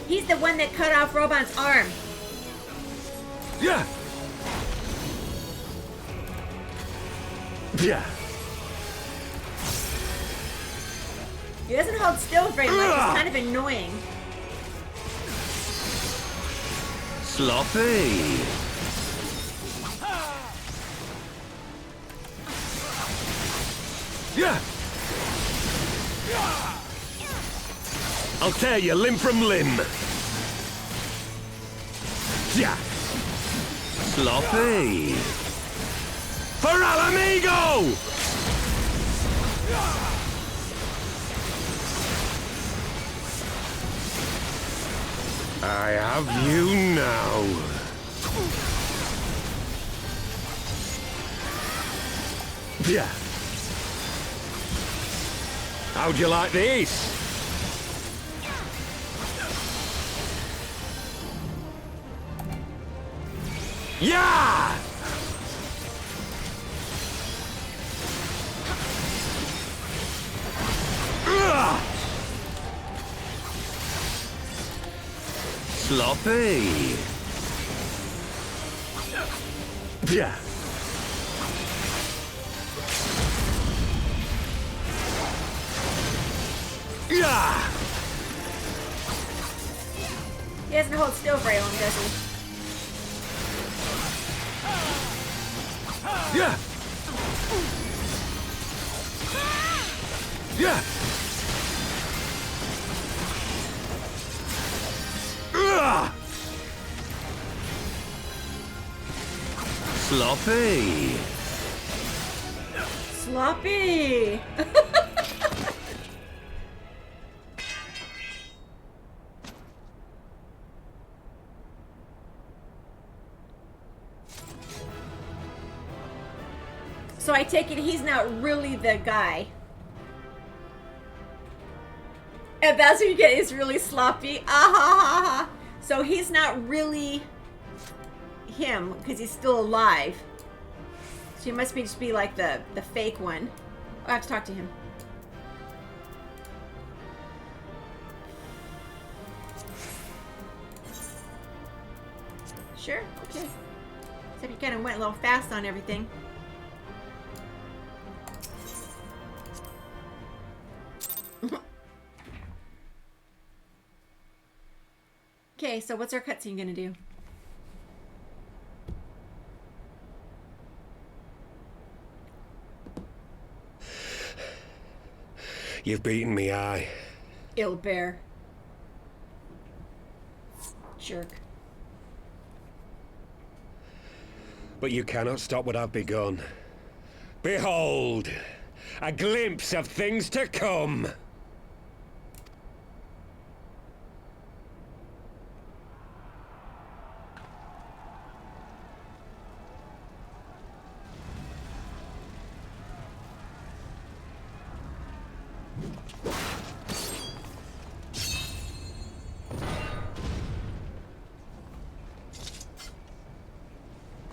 He's the one that cut off Robon's arm. Yeah. Yeah. He doesn't hold still very much. It's kind of annoying. Sloppy. Yeah. I'll tear you limb from limb. Yeah. Sloppy. For Alamigo! I have you now. Yeah. How'd you like this? Yeah! Sloppy. Yeah. Yeah. He doesn't hold still very long, does he? Yeah. Yeah. Sloppy. Sloppy. So I take it he's not really the guy. And that's what you get, is really sloppy. Ah ha ha ha. So he's not really him because he's still alive. So he must be just be like the fake one. I'll have to talk to him. Sure, okay. Except you kind of went a little fast on everything. Okay, so what's our cutscene gonna do? You've beaten me, aye. Ill bear. Jerk. But you cannot stop what I've begun. Behold, a glimpse of things to come.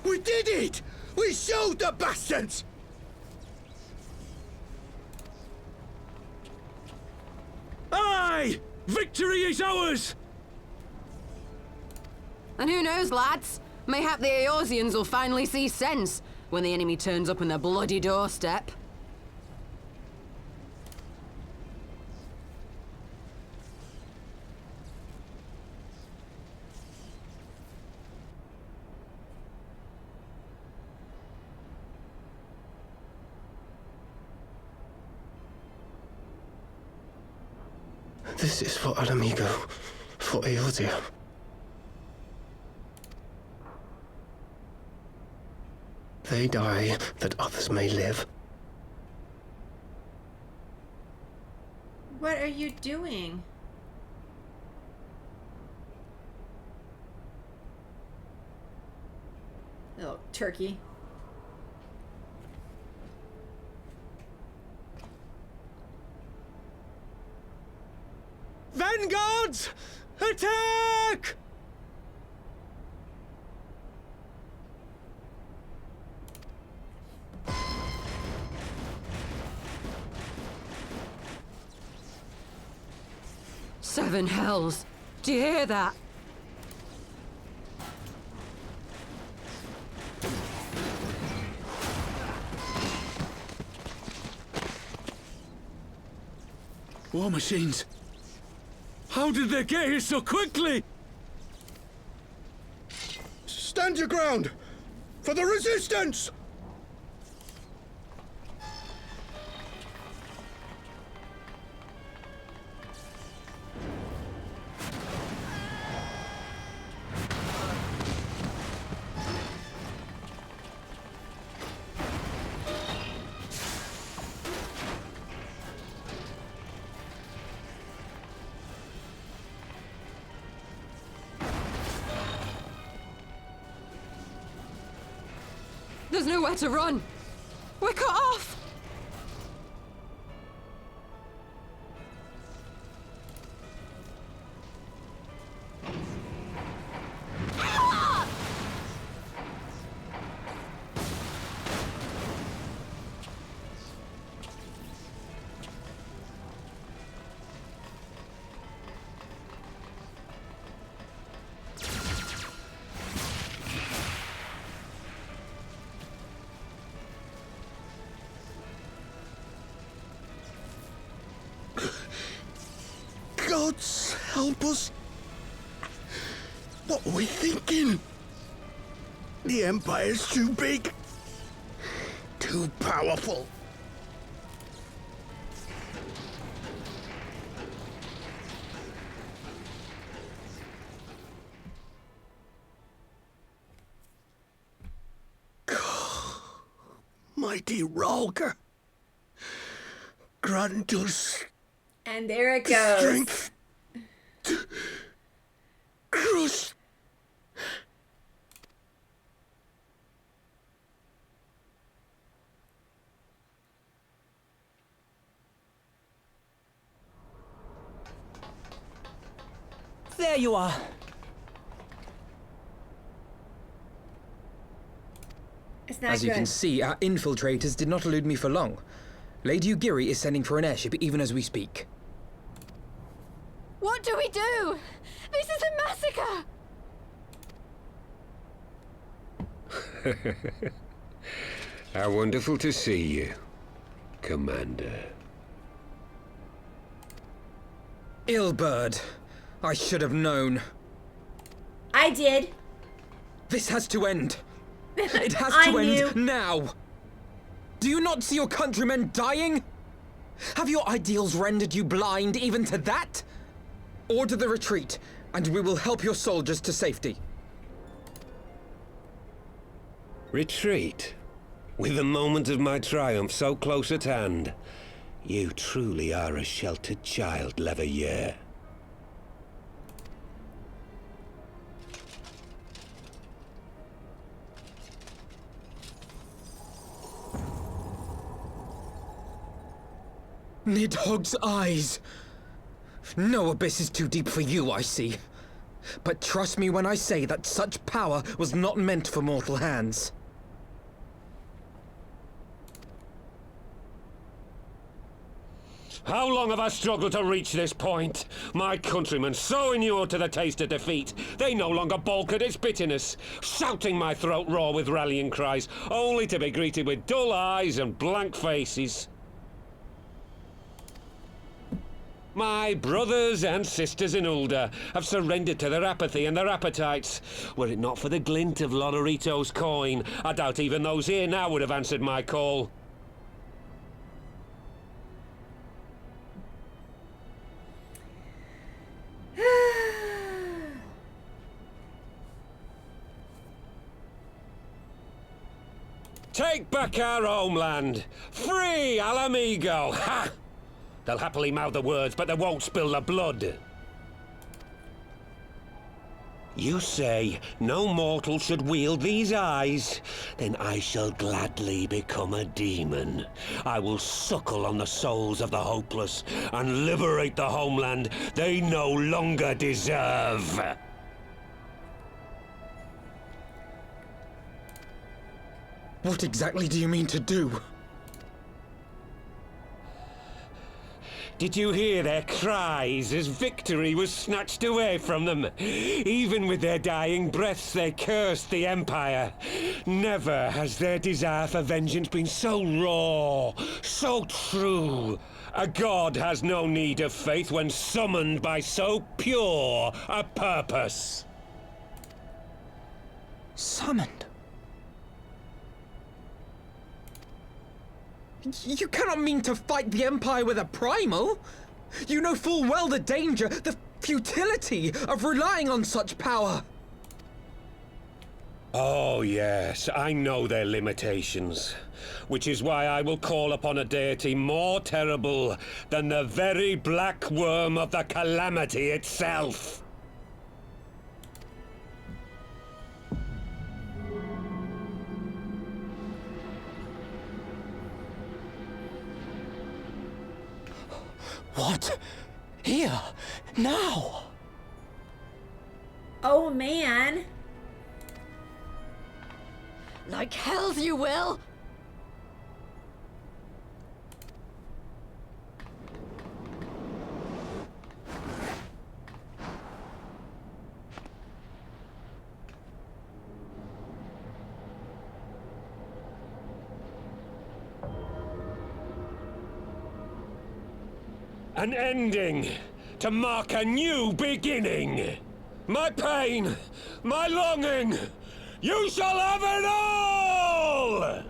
We did it! We showed the bastards! Aye! Victory is ours! And who knows, lads? Mayhap the Eorzeans will finally see sense when the enemy turns up on their bloody doorstep. This is for Alamigo, for Eorzea. They die that others may live. What are you doing? Little turkey. Vanguards! Attack! Seven hells! Do you hear that? War machines. How did they get here so quickly? Stand your ground! For the resistance! There's nowhere to run! We're cut off! Gods help us! What were we thinking? The Empire's too big. Too powerful. Mighty Rolger. Grant us And there it goes. strength to crush. There you are. It's not As you can see, our infiltrators did not elude me for long. Lady Ugiri is sending for an airship even as we speak. What do we do? This is a massacre! How wonderful to see you, Commander. Illbird. I should have known. I did. This has to end. It has to end now. Do you not see your countrymen dying? Have your ideals rendered you blind even to that? Order the retreat, and we will help your soldiers to safety. Retreat? With the moment of my triumph so close at hand? You truly are a sheltered child, Leveilleur. Nidhogg's eyes. No abyss is too deep for you, I see. But trust me when I say that such power was not meant for mortal hands. How long have I struggled to reach this point? My countrymen, so inured to the taste of defeat, they no longer balk at its bitterness, shouting my throat raw with rallying cries, only to be greeted with dull eyes and blank faces. My brothers and sisters in Ulda have surrendered to their apathy and their appetites. Were it not for the glint of Lodorito's coin, I doubt even those here now would have answered my call. Take back our homeland! Free Alamigo! Ha! They'll happily mouth the words, but they won't spill the blood. You say no mortal should wield these eyes? Then I shall gladly become a demon. I will suckle on the souls of the hopeless and liberate the homeland they no longer deserve. What exactly do you mean to do? Did you hear their cries as victory was snatched away from them? Even with their dying breaths, they cursed the Empire. Never has their desire for vengeance been so raw, so true. A god has no need of faith when summoned by so pure a purpose. Summoned? You cannot mean to fight the Empire with a Primal! You know full well the danger, the futility of relying on such power! Oh yes, I know their limitations. Which is why I will call upon a deity more terrible than the very black worm of the Calamity itself! What? Here? Now? Oh, man. Like hells you will! An ending to mark a new beginning. My pain, my longing, you shall have it all!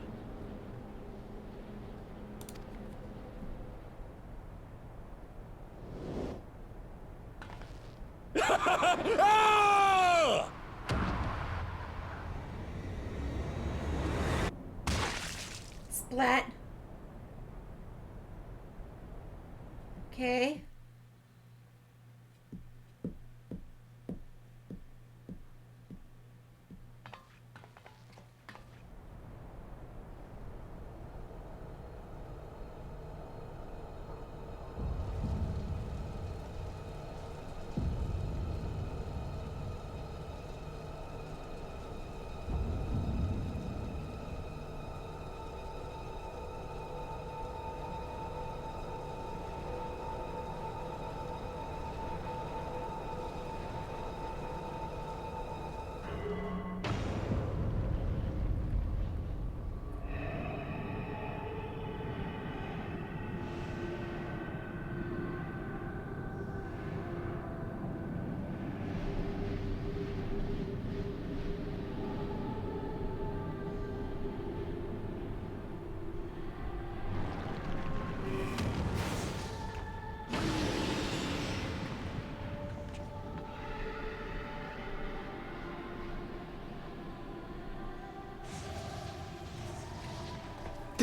Splat. Okay.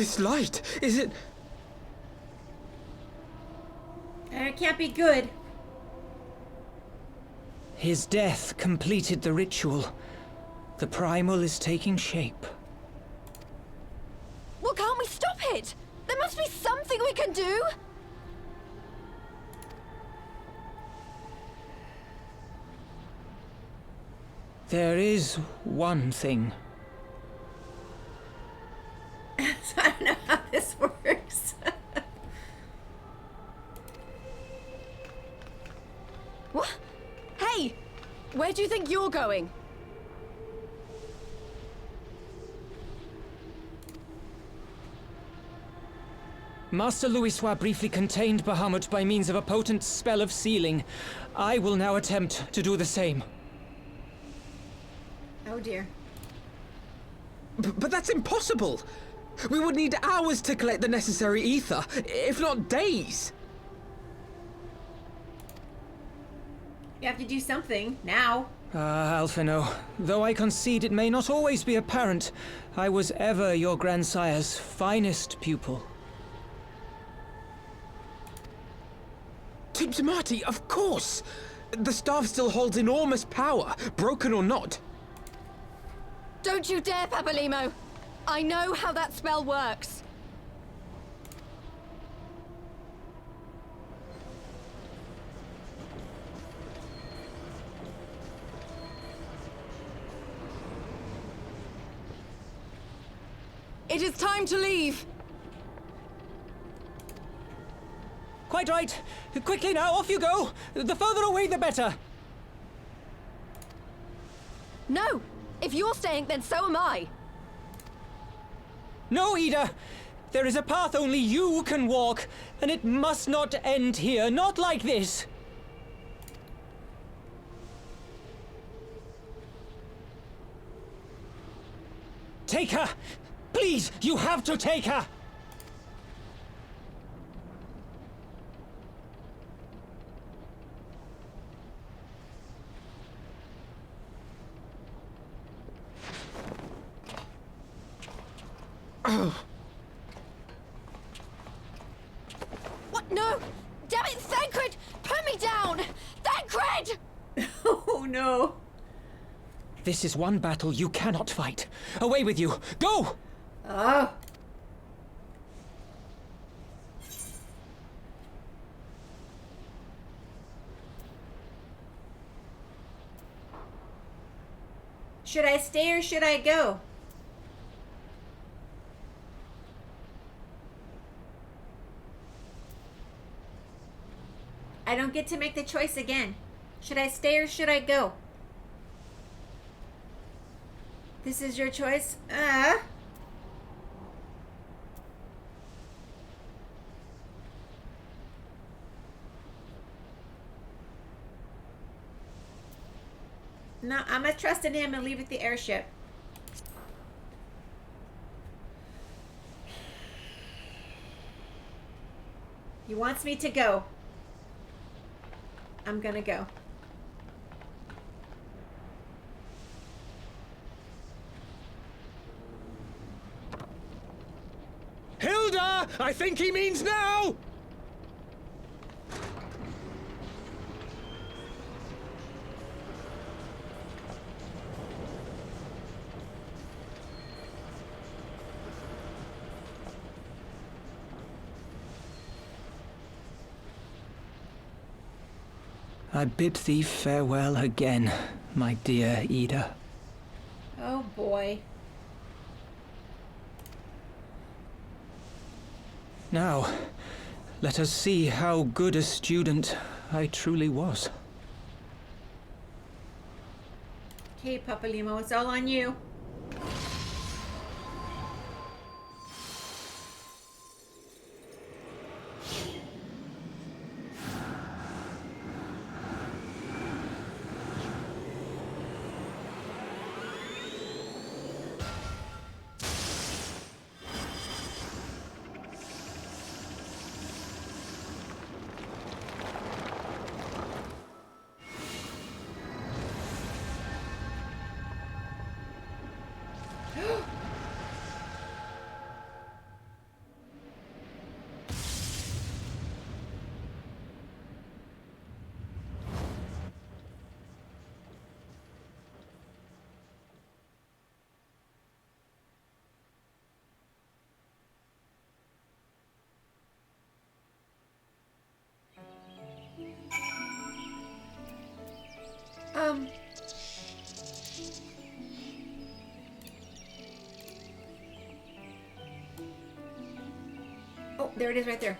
This light, is it... It can't be good. His death completed the ritual. The Primal is taking shape. Well, can't we stop it? There must be something we can do! There is one thing. So I don't know how this works. What? Hey! Where do you think you're going? Master Louisoix briefly contained Bahamut by means of a potent spell of sealing. I will now attempt to do the same. Oh dear. But that's impossible! We would need hours to collect the necessary ether, if not days! You have to do something, now. Alphino, though I concede it may not always be apparent, I was ever your grandsire's finest pupil. Marty, of course! The staff still holds enormous power, broken or not. Don't you dare, Papalimo! I know how that spell works. It is time to leave! Quite right. Quickly now, off you go! The further away, the better! No! If you're staying, then so am I! No, Ida! There is a path only you can walk, and it must not end here, not like this! Take her! Please, you have to take her! What? No! Damn it, Thancred! Put me down! Thancred! Oh no. This is one battle you cannot fight. Away with you! Go! Oh. Should I stay or should I go? I don't get to make the choice again. Should I stay or should I go? This is your choice. No, I'm gonna trust in him and leave with the airship. He wants me to go. I'm gonna go. Hilda! I think he means now! I bid thee farewell again, my dear Ida. Oh boy. Now, let us see how good a student I truly was. Okay, Papalimo, it's all on you. Oh, there it is right there.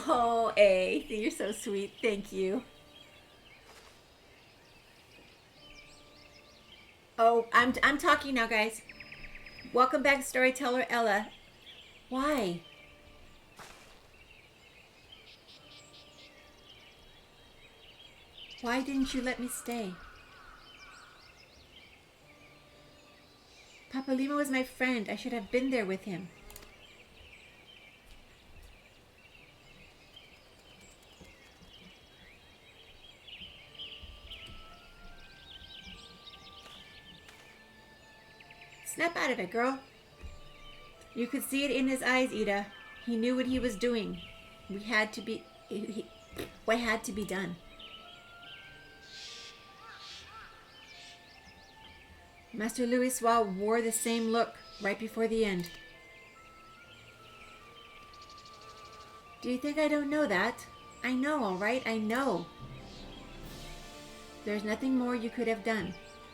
Oh, A, you're so sweet. Thank you. Oh, I'm talking now, guys. Welcome back, storyteller Ella. Why? Why didn't you let me stay? Papa Lima was my friend. I should have been there with him. Snap out of it, girl. You could see it in his eyes, Ida. He knew what he was doing. What had to be done. Master Louisoix wore the same look right before the end. Do you think I don't know that? I know, all right, I know. There's nothing more you could have done.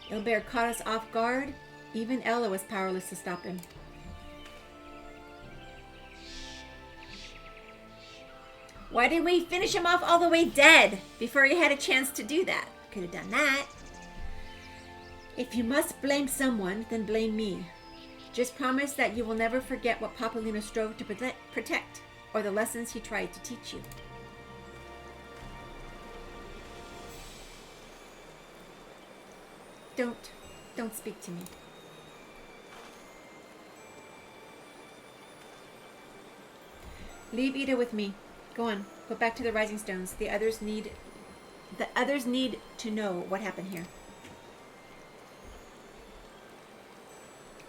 Ilbert caught us off guard. Even Ella was powerless to stop him. Why didn't we finish him off all the way dead before he had a chance to do that? Could have done that. If you must blame someone, then blame me. Just promise that you will never forget what Papa Lima strove to protect, or the lessons he tried to teach you. Don't speak to me. Leave Ida with me. Go on. Go back to the Rising Stones. The others need to know what happened here.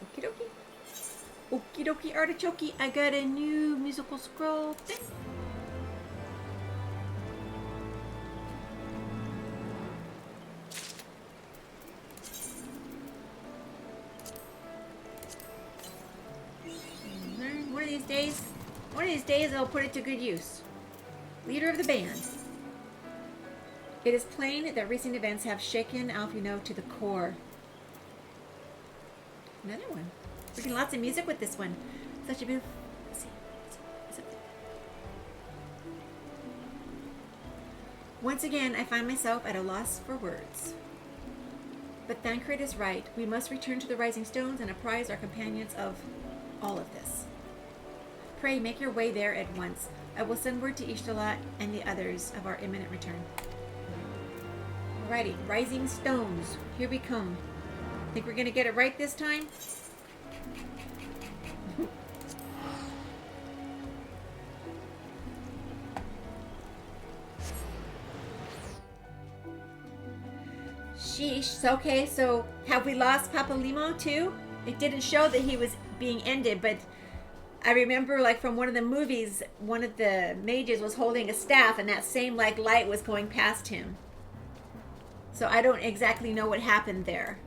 Okie dokie. Okie dokie artichoke. I got a new musical scroll thing. One of these days I'll put it to good use. Leader of the band. It is plain that recent events have shaken Alfino to the core. Another one. We're getting lots of music with this one. Such a beautiful... Let's see. Once again, I find myself at a loss for words. But Thancred is right. We must return to the Rising Stones and apprise our companions of all of this. Pray, make your way there at once. I will send word to Ishtalat and the others of our imminent return. Alrighty, Rising Stones. Here we come. Think we're gonna get it right this time? Sheesh. Okay, so have we lost Papa Limo too? It didn't show that he was being ended, but I remember, like, from one of the movies, one of the mages was holding a staff, and that same, like, light was going past him. So I don't exactly know what happened there.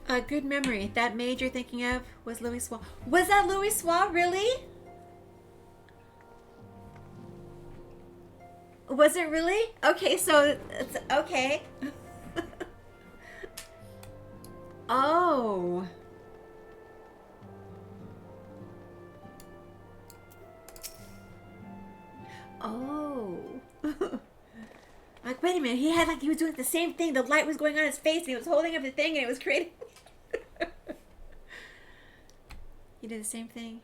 A good memory. That mage you're thinking of was Louisoix. Was that Louisoix, really? Was it really? Okay, so it's okay. Oh. Oh. Like, wait a minute. He was doing the same thing. The light was going on his face, and he was holding up the thing, and it was creating. He did the same thing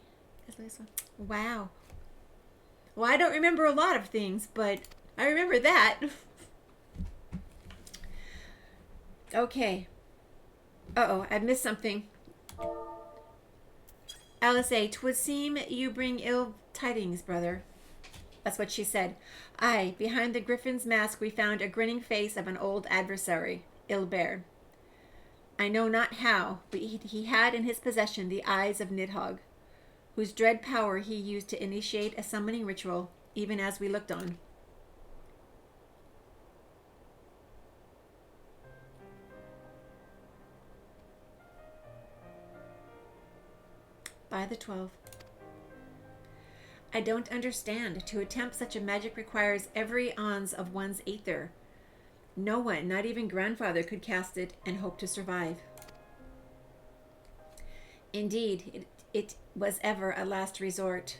as Lisa. Wow. Well, I don't remember a lot of things, but I remember that. Okay. Uh-oh, I missed something. Alice A. 'Twould seem you bring ill tidings, brother. That's what she said. Aye, behind the griffin's mask we found a grinning face of an old adversary, Ilbert. I know not how, but he had in his possession the eyes of Nidhogg. whose dread power he used to initiate a summoning ritual, even as we looked on. By the 12. I don't understand. To attempt such a magic requires every ounce of one's aether. No one, not even grandfather, could cast it and hope to survive. Indeed, it was ever a last resort,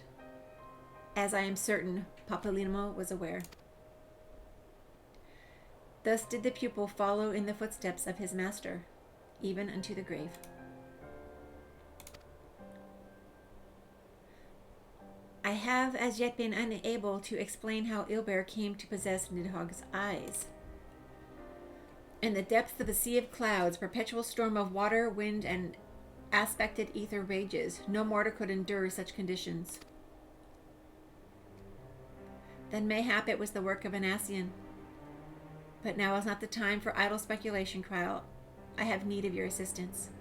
as I am certain Papalinimo was aware. Thus did the pupil follow in the footsteps of his master, even unto the grave. I have as yet been unable to explain how Ilber came to possess Nidhogg's eyes. In the depth of a sea of clouds, perpetual storm of water, wind, and aspected ether rages. No mortal could endure such conditions. Then mayhap it was the work of an Ascian. But now is not the time for idle speculation, Kryl. I have need of your assistance.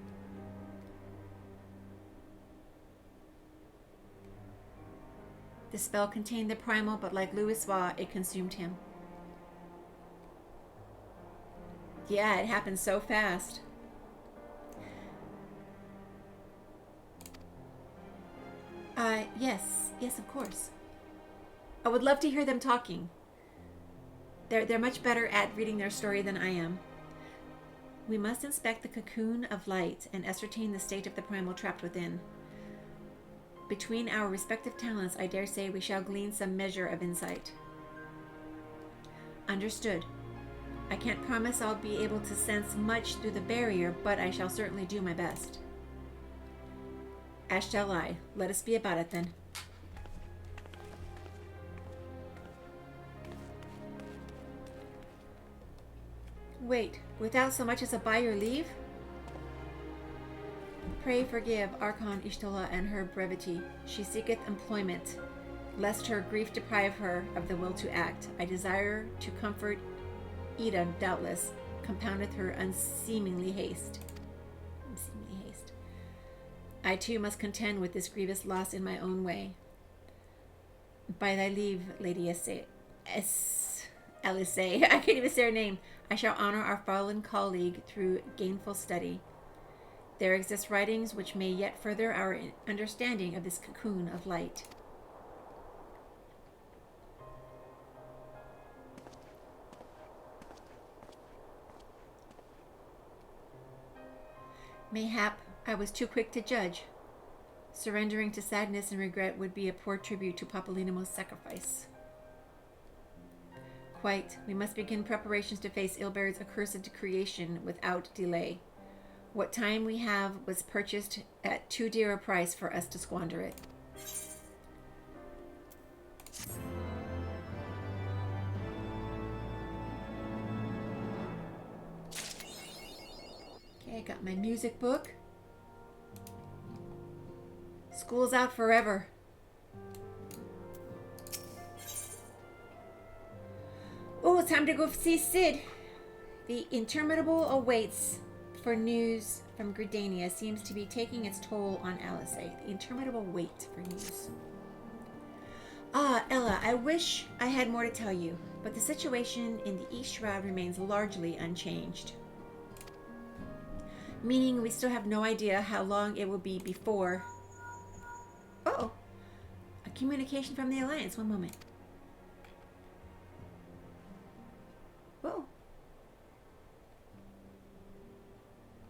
The spell contained the primal, but like Louis Va, it consumed him. Yeah, it happened so fast. Yes, of course. I would love to hear them talking. They're much better at reading their story than I am. We must inspect the cocoon of light and ascertain the state of the primal trapped within. Between our respective talents, I dare say we shall glean some measure of insight. Understood. I can't promise I'll be able to sense much through the barrier, but I shall certainly do my best. As shall I. Let us be about it then. Wait, without so much as a by your leave? Pray forgive Archon Ishtola and her brevity. She seeketh employment, lest her grief deprive her of the will to act. I desire to comfort Ida, doubtless, compoundeth her unseemly haste. I too must contend with this grievous loss in my own way. By thy leave, Lady Alice, I can't even say her name. I shall honor our fallen colleague through gainful study. There exist writings which may yet further our understanding of this cocoon of light. Mayhap I was too quick to judge. Surrendering to sadness and regret would be a poor tribute to Papalinimo's sacrifice. Quite. We must begin preparations to face Ilber's accursed creation without delay. What time we have was purchased at too dear a price for us to squander it. Okay, I got my music book. School's out forever. Oh, it's time to go see Sid. The interminable awaits for news from Gridania seems to be taking its toll on Alice. The interminable wait for news. Ah, Ella, I wish I had more to tell you, but the situation in the East Shroud remains largely unchanged. Meaning we still have no idea how long it will be before... Oh, a communication from the Alliance. One moment. Whoa.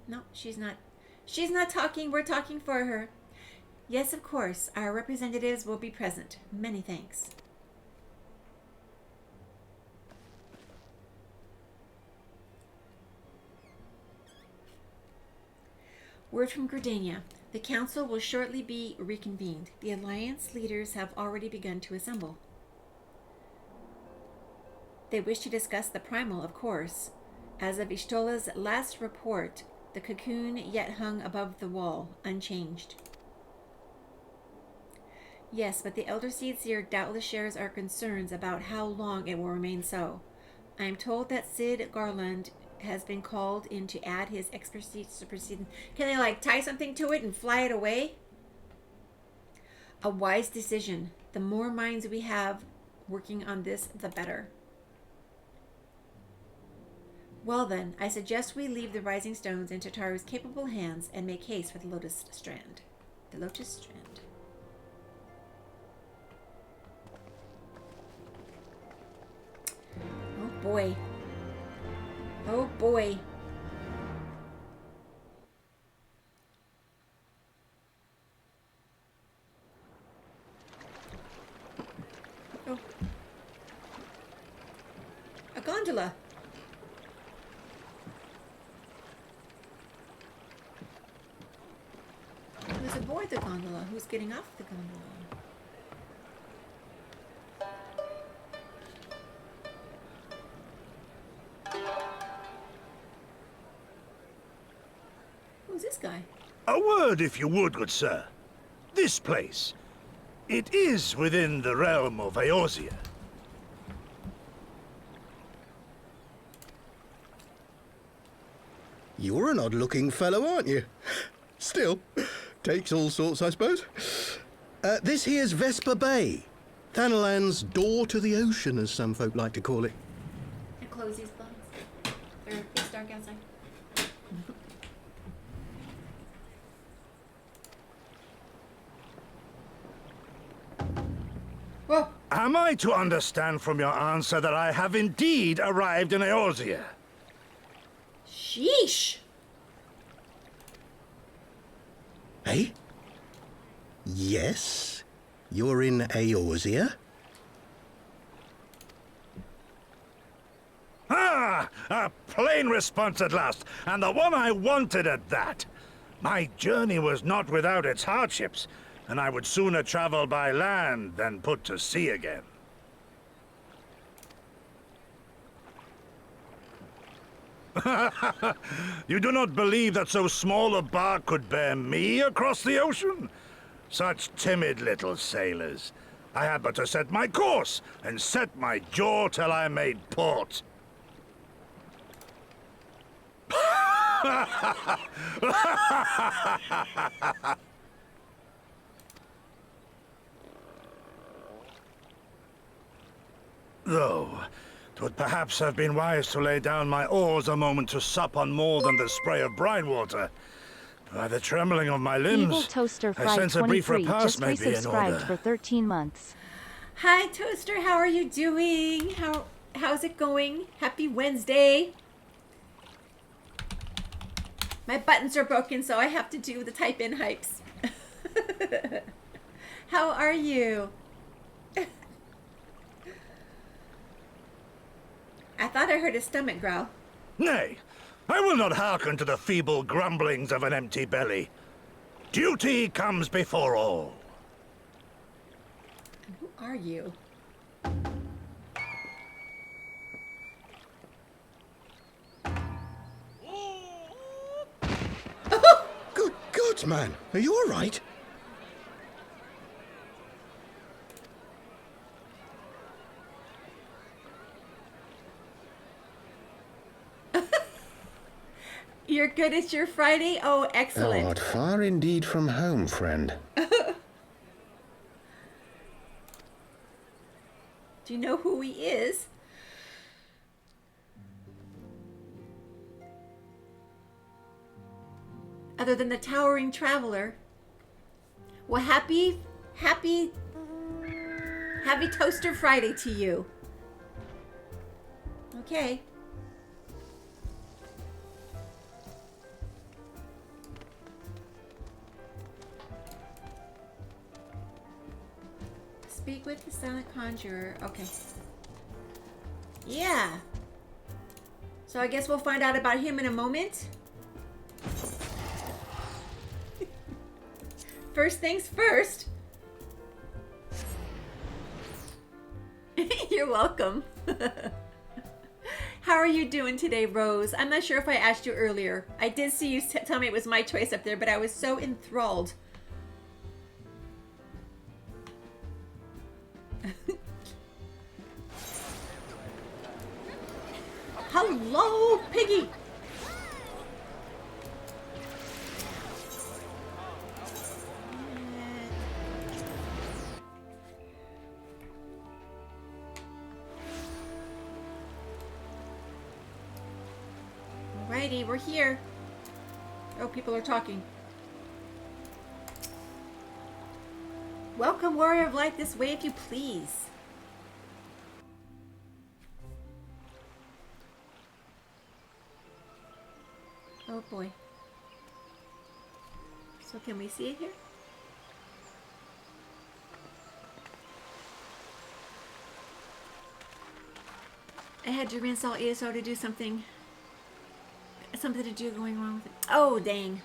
No, she's not. She's not talking. We're talking for her. Yes, of course. Our representatives will be present. Many thanks. Word from Gridania. The council will shortly be reconvened. The Alliance leaders have already begun to assemble. They wish to discuss the Primal, of course. As of Ishtola's last report, the cocoon yet hung above the wall, unchanged. Yes, but the Elder Seer doubtless shares our concerns about how long it will remain so. I am told that Sid Garland has been called in to add his expertise to proceedings. Can they, like, tie something to it and fly it away? A wise decision. The more minds we have working on this, the better. Well then, I suggest we leave the rising stones into Taru's capable hands and make haste for the Lotus Strand. The Lotus Strand. Oh boy. Oh boy. Oh. A gondola. Who's aboard the gondola? Who's getting off the gondola? Who's this guy? A word, if you would, good sir. This place. It is within the realm of Eorzea. You're an odd-looking fellow, aren't you? Still, takes all sorts, I suppose. This here's Vesper Bay. Thanalan's door to the ocean, as some folk like to call it. And close these blinds. It's dark outside. Whoa. Am I to understand from your answer that I have indeed arrived in Eorzea? Sheesh. Hey? Yes? You're in Eorzea? Ah! A plain response at last, and the one I wanted at that. My journey was not without its hardships, and I would sooner travel by land than put to sea again. You do not believe that so small a bark could bear me across the ocean? Such timid little sailors. I had but to set my course and set my jaw till I made port. Though, 'twould perhaps have been wise to lay down my oars a moment to sup on more than the spray of brine water. By the trembling of my limbs, Evil Toaster I Fried sense a brief 23 repast just may be in resubscribed order. for 13 months. Hi Toaster, how are you doing? How's it going? Happy Wednesday. My buttons are broken, so I have to do the type in hypes. How are you? I thought I heard a stomach growl. Nay, I will not hearken to the feeble grumblings of an empty belly. Duty comes before all. And who are you? Good God, man. Are you all right? You're good, it's your Friday? Oh, excellent. Thou art far indeed from home, friend. Do you know who he is? Other than the towering traveler. Well, happy Toaster Friday to you. Okay. Speak with the silent conjurer. Okay. Yeah. So I guess we'll find out about him in a moment. First things first. You're welcome. How are you doing today, Rose? I'm not sure if I asked you earlier. I did see you tell me it was my choice up there, but I was so enthralled. Hello, Piggy. Alrighty, we're here. Oh, people are talking. Welcome, Warrior of Light, this way if you please. Oh boy. So can we see it here? I had to reinstall ESO to do something. Something to do going wrong with it. Oh, dang.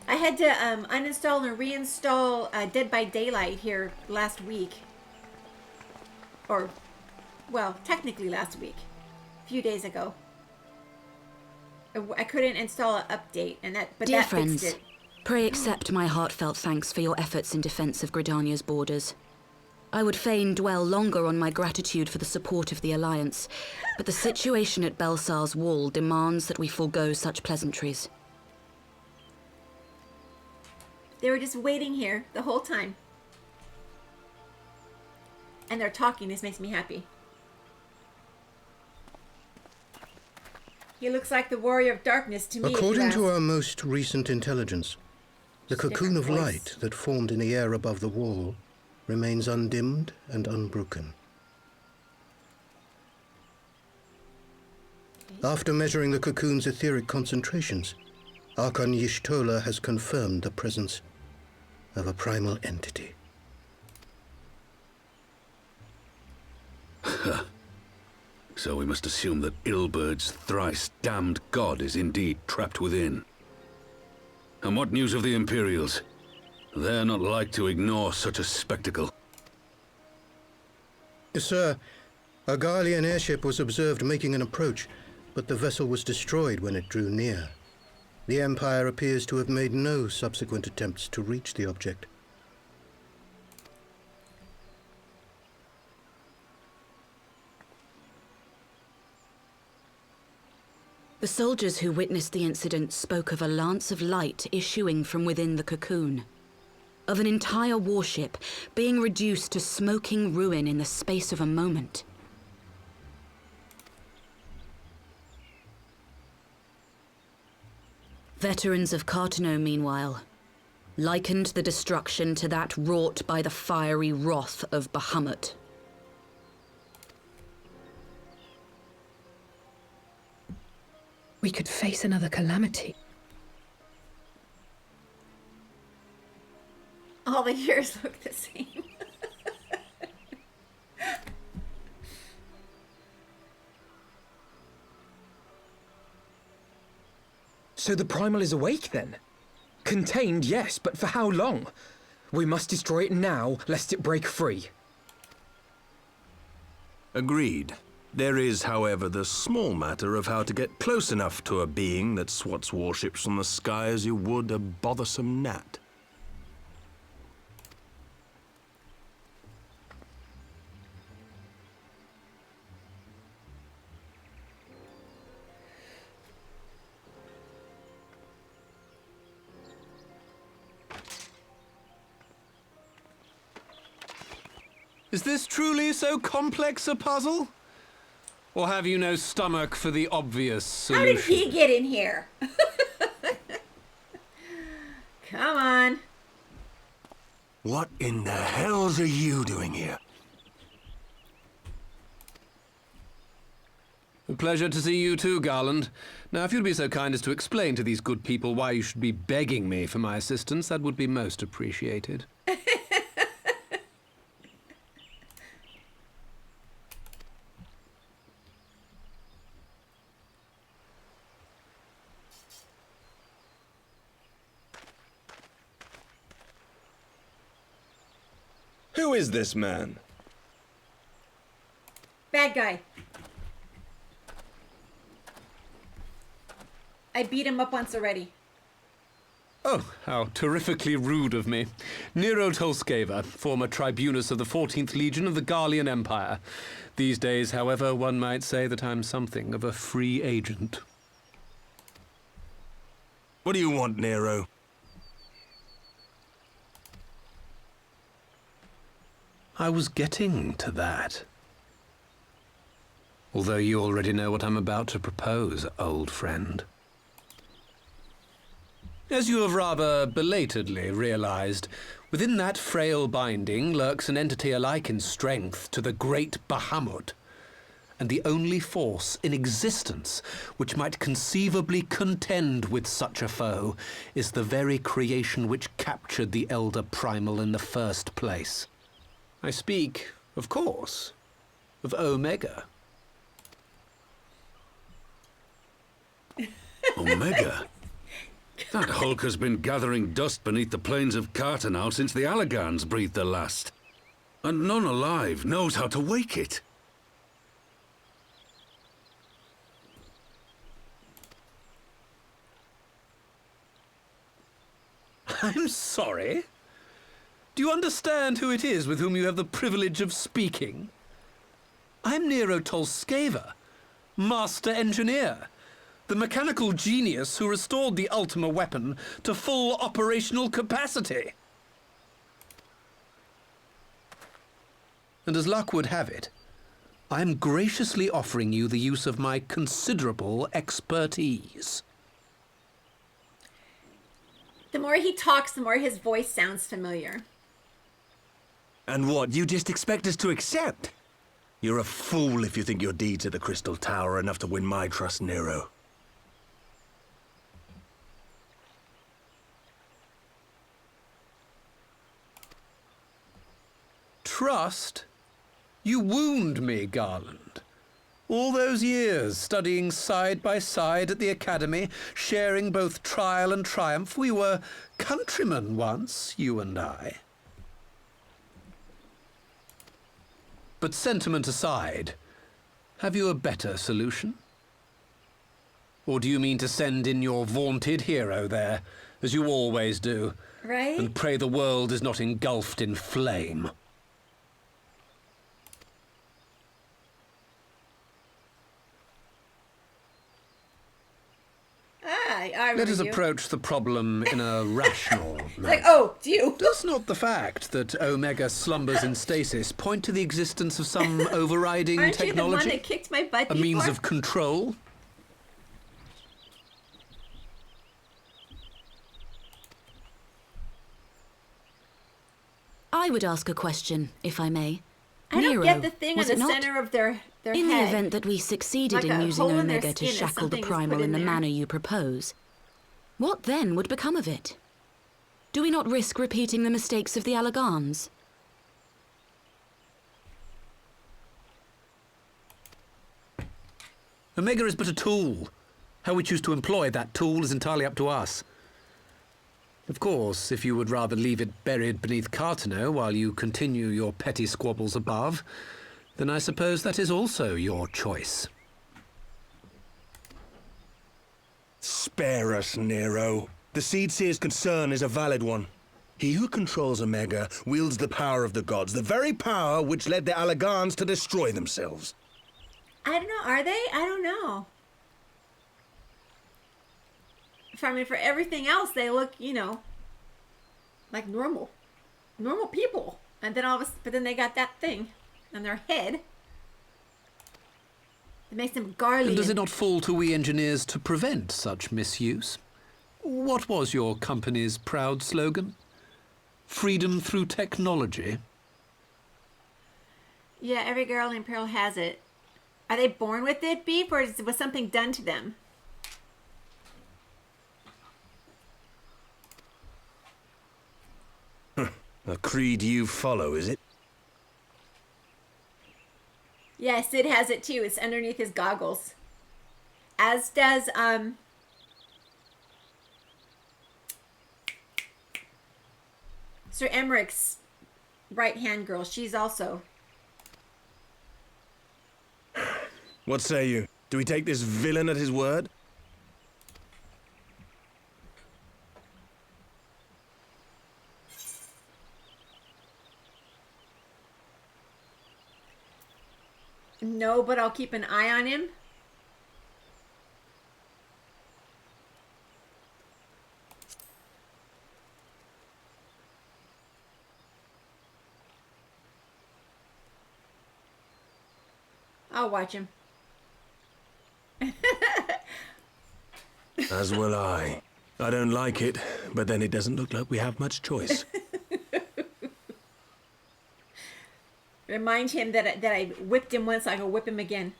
I had to uninstall and reinstall Dead by Daylight here last week. Or, well, technically last week. A few days ago. I couldn't install an update, and but Dear that friends, fixed it. pray accept my heartfelt thanks for your efforts in defense of Gridania's borders. I would fain dwell longer on my gratitude for the support of the Alliance, but the situation at Belsar's Wall demands that we forego such pleasantries. They were just waiting here the whole time. And they're talking. This makes me happy. He looks like the Warrior of Darkness to me. According to our most recent intelligence, the cocoon of light that formed in the air above the wall remains undimmed and unbroken. After measuring the cocoon's etheric concentrations, Archon Y'shtola has confirmed the presence of a primal entity. So we must assume that Ilbert's thrice-damned god is indeed trapped within. And what news of the Imperials? They're not like to ignore such a spectacle. Sir, a Garlean airship was observed making an approach, but the vessel was destroyed when it drew near. The Empire appears to have made no subsequent attempts to reach the object. The soldiers who witnessed the incident spoke of a lance of light issuing from within the cocoon. Of an entire warship being reduced to smoking ruin in the space of a moment. Veterans of Cartano, meanwhile, likened the destruction to that wrought by the fiery wrath of Bahamut. We could face another calamity. All the years look the same. So the Primal is awake then? Contained, yes, but for how long? We must destroy it now, lest it break free. Agreed. There is, however, the small matter of how to get close enough to a being that swats warships from the sky as you would a bothersome gnat. Is this truly so complex a puzzle? Or have you no stomach for the obvious solution? How did he get in here? Come on. What in the hells are you doing here? A pleasure to see you too, Garland. Now, if you'd be so kind as to explain to these good people why you should be begging me for my assistance, that would be most appreciated. Who is this man? Bad guy. I beat him up once already. Oh, how terrifically rude of me. Nero Tolskeva, former tribunus of the 14th Legion of the Garlean Empire. These days, however, one might say that I'm something of a free agent. What do you want, Nero? I was getting to that. Although you already know what I'm about to propose, old friend. As you have rather belatedly realized, within that frail binding lurks an entity alike in strength to the great Bahamut, and the only force in existence which might conceivably contend with such a foe is the very creation which captured the Elder Primal in the first place. I speak, of course, of Omega. Omega? That hulk has been gathering dust beneath the plains of Cartanau since the Alagans breathed their last. And none alive knows how to wake it. I'm sorry. Do you understand who it is with whom you have the privilege of speaking? I'm Nero Tolskeva, Master Engineer, the mechanical genius who restored the Ultima weapon to full operational capacity. And as luck would have it, I'm graciously offering you the use of my considerable expertise. The more he talks, the more his voice sounds familiar. And what, you just expect us to accept? You're a fool if you think your deeds at the Crystal Tower are enough to win my trust, Nero. Trust? You wound me, Garland. All those years, studying side by side at the Academy, sharing both trial and triumph, we were countrymen once, you and I. But sentiment aside, have you a better solution? Or do you mean to send in your vaunted hero there, as you always do, right? And pray the world is not engulfed in flame? Let us approach the problem in a rational manner. Like, oh, do you? Does not the fact that Omega slumbers in stasis point to the existence of some overriding Aren't technology? you the one that kicked my butt a before? means of control? I would ask a question, if I may. I don't Nero, get the thing was on it the not? center of their In head. the event that we succeeded Like in a using hole in their Omega to skin if shackle the something is Primal put in the in there. manner you propose, what then would become of it? Do we not risk repeating the mistakes of the Alagans? Omega is but a tool. How we choose to employ that tool is entirely up to us. Of course, if you would rather leave it buried beneath Cartanau while you continue your petty squabbles above, then I suppose that is also your choice. Spare us, Nero. The Seedseer's concern is a valid one. He who controls Omega wields the power of the gods, the very power which led the Alagans to destroy themselves. I don't know. Are they? I don't know. I mean, for everything else, they look, you know, like normal people. And then but then they got that thing on their head. It makes them garly. And does it not fall to we engineers to prevent such misuse? What was your company's proud slogan? Freedom through technology? Yeah, every girl in Imperial has it. Are they born with it, Beef, or was something done to them? A creed you follow, is it? Yeah, Sid has it too. It's underneath his goggles. As does, Sir Emmerich's right-hand girl. She's also. What say you? Do we take this villain at his word? No, but I'll keep an eye on him. I'll watch him. As will I. I don't like it, but then it doesn't look like we have much choice. Remind him that I whipped him once, I go whip him again.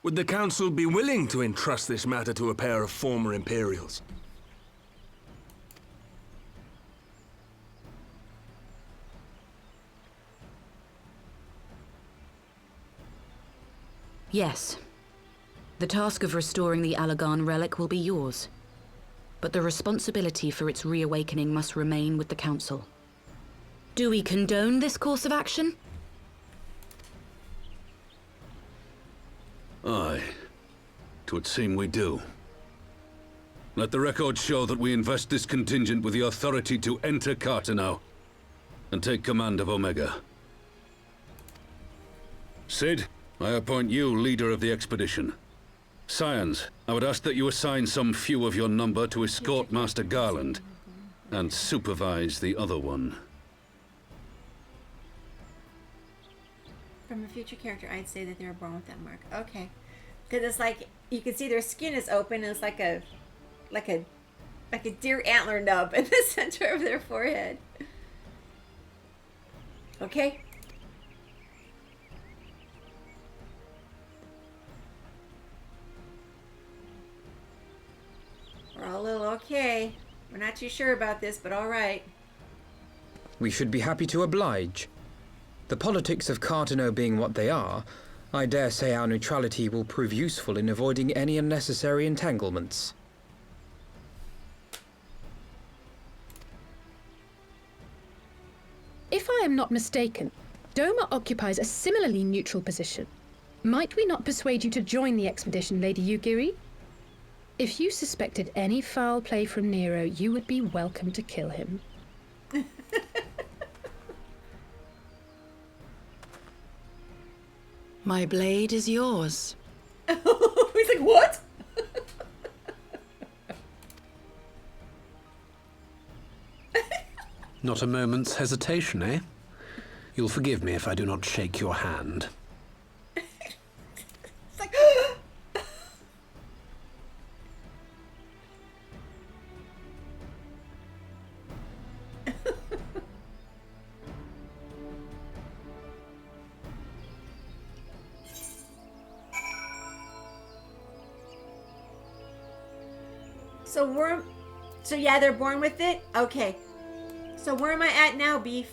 Would the Council be willing to entrust this matter to a pair of former Imperials? Yes. The task of restoring the Allagan relic will be yours. But the responsibility for its reawakening must remain with the Council. Do we condone this course of action? Aye. 'Twould seem we do. Let the record show that we invest this contingent with the authority to enter Carteneau and take command of Omega. Sid, I appoint you leader of the expedition. Scions, I would ask that you assign some few of your number to escort Master Garland and supervise the other one. From a future character, I'd say that they were born with that mark. Okay. Because it's like, you can see their skin is open, and it's like a deer antler nub in the center of their forehead. Okay. We're all a little okay. We're not too sure about this, but all right. We should be happy to oblige. The politics of Carteneau being what they are, I dare say our neutrality will prove useful in avoiding any unnecessary entanglements. If I am not mistaken, Doma occupies a similarly neutral position. Might we not persuade you to join the expedition, Lady Yugiri? If you suspected any foul play from Nero, you would be welcome to kill him. My blade is yours. He's like, what? Not a moment's hesitation, eh? You'll forgive me if I do not shake your hand. It's like, So yeah, they're born with it? Okay. So where am I at now, Beef?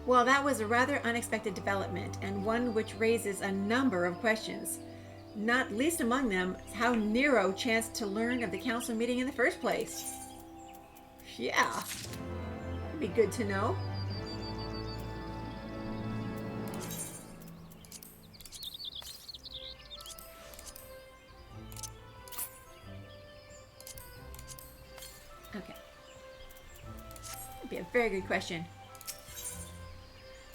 Well, that was a rather unexpected development, and one which raises a number of questions. Not least among them, how Nero chanced to learn of the council meeting in the first place. Yeah. That'd be good to know. Okay. That'd be a very good question.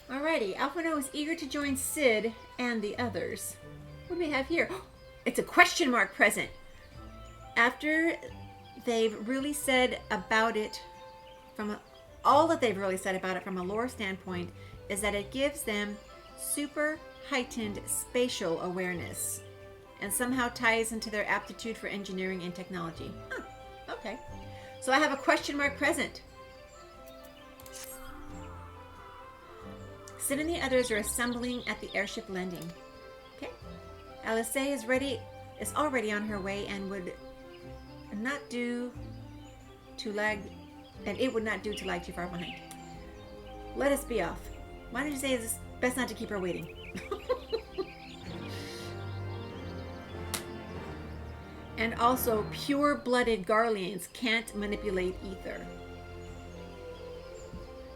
Alrighty, Alphino is eager to join Sid and the others. What do we have here? It's a question mark present. After they've really said about it, all that they've really said about it from a lore standpoint is that it gives them super heightened spatial awareness and somehow ties into their aptitude for engineering and technology. Huh, okay. So I have a question mark present. Sid and the others are assembling at the airship landing. Okay. Alice is already on her way and would not do to lag, and it would not do to lag too far behind. Let us be off. Why did you say it's best not to keep her waiting? And also, pure-blooded Garleans can't manipulate ether.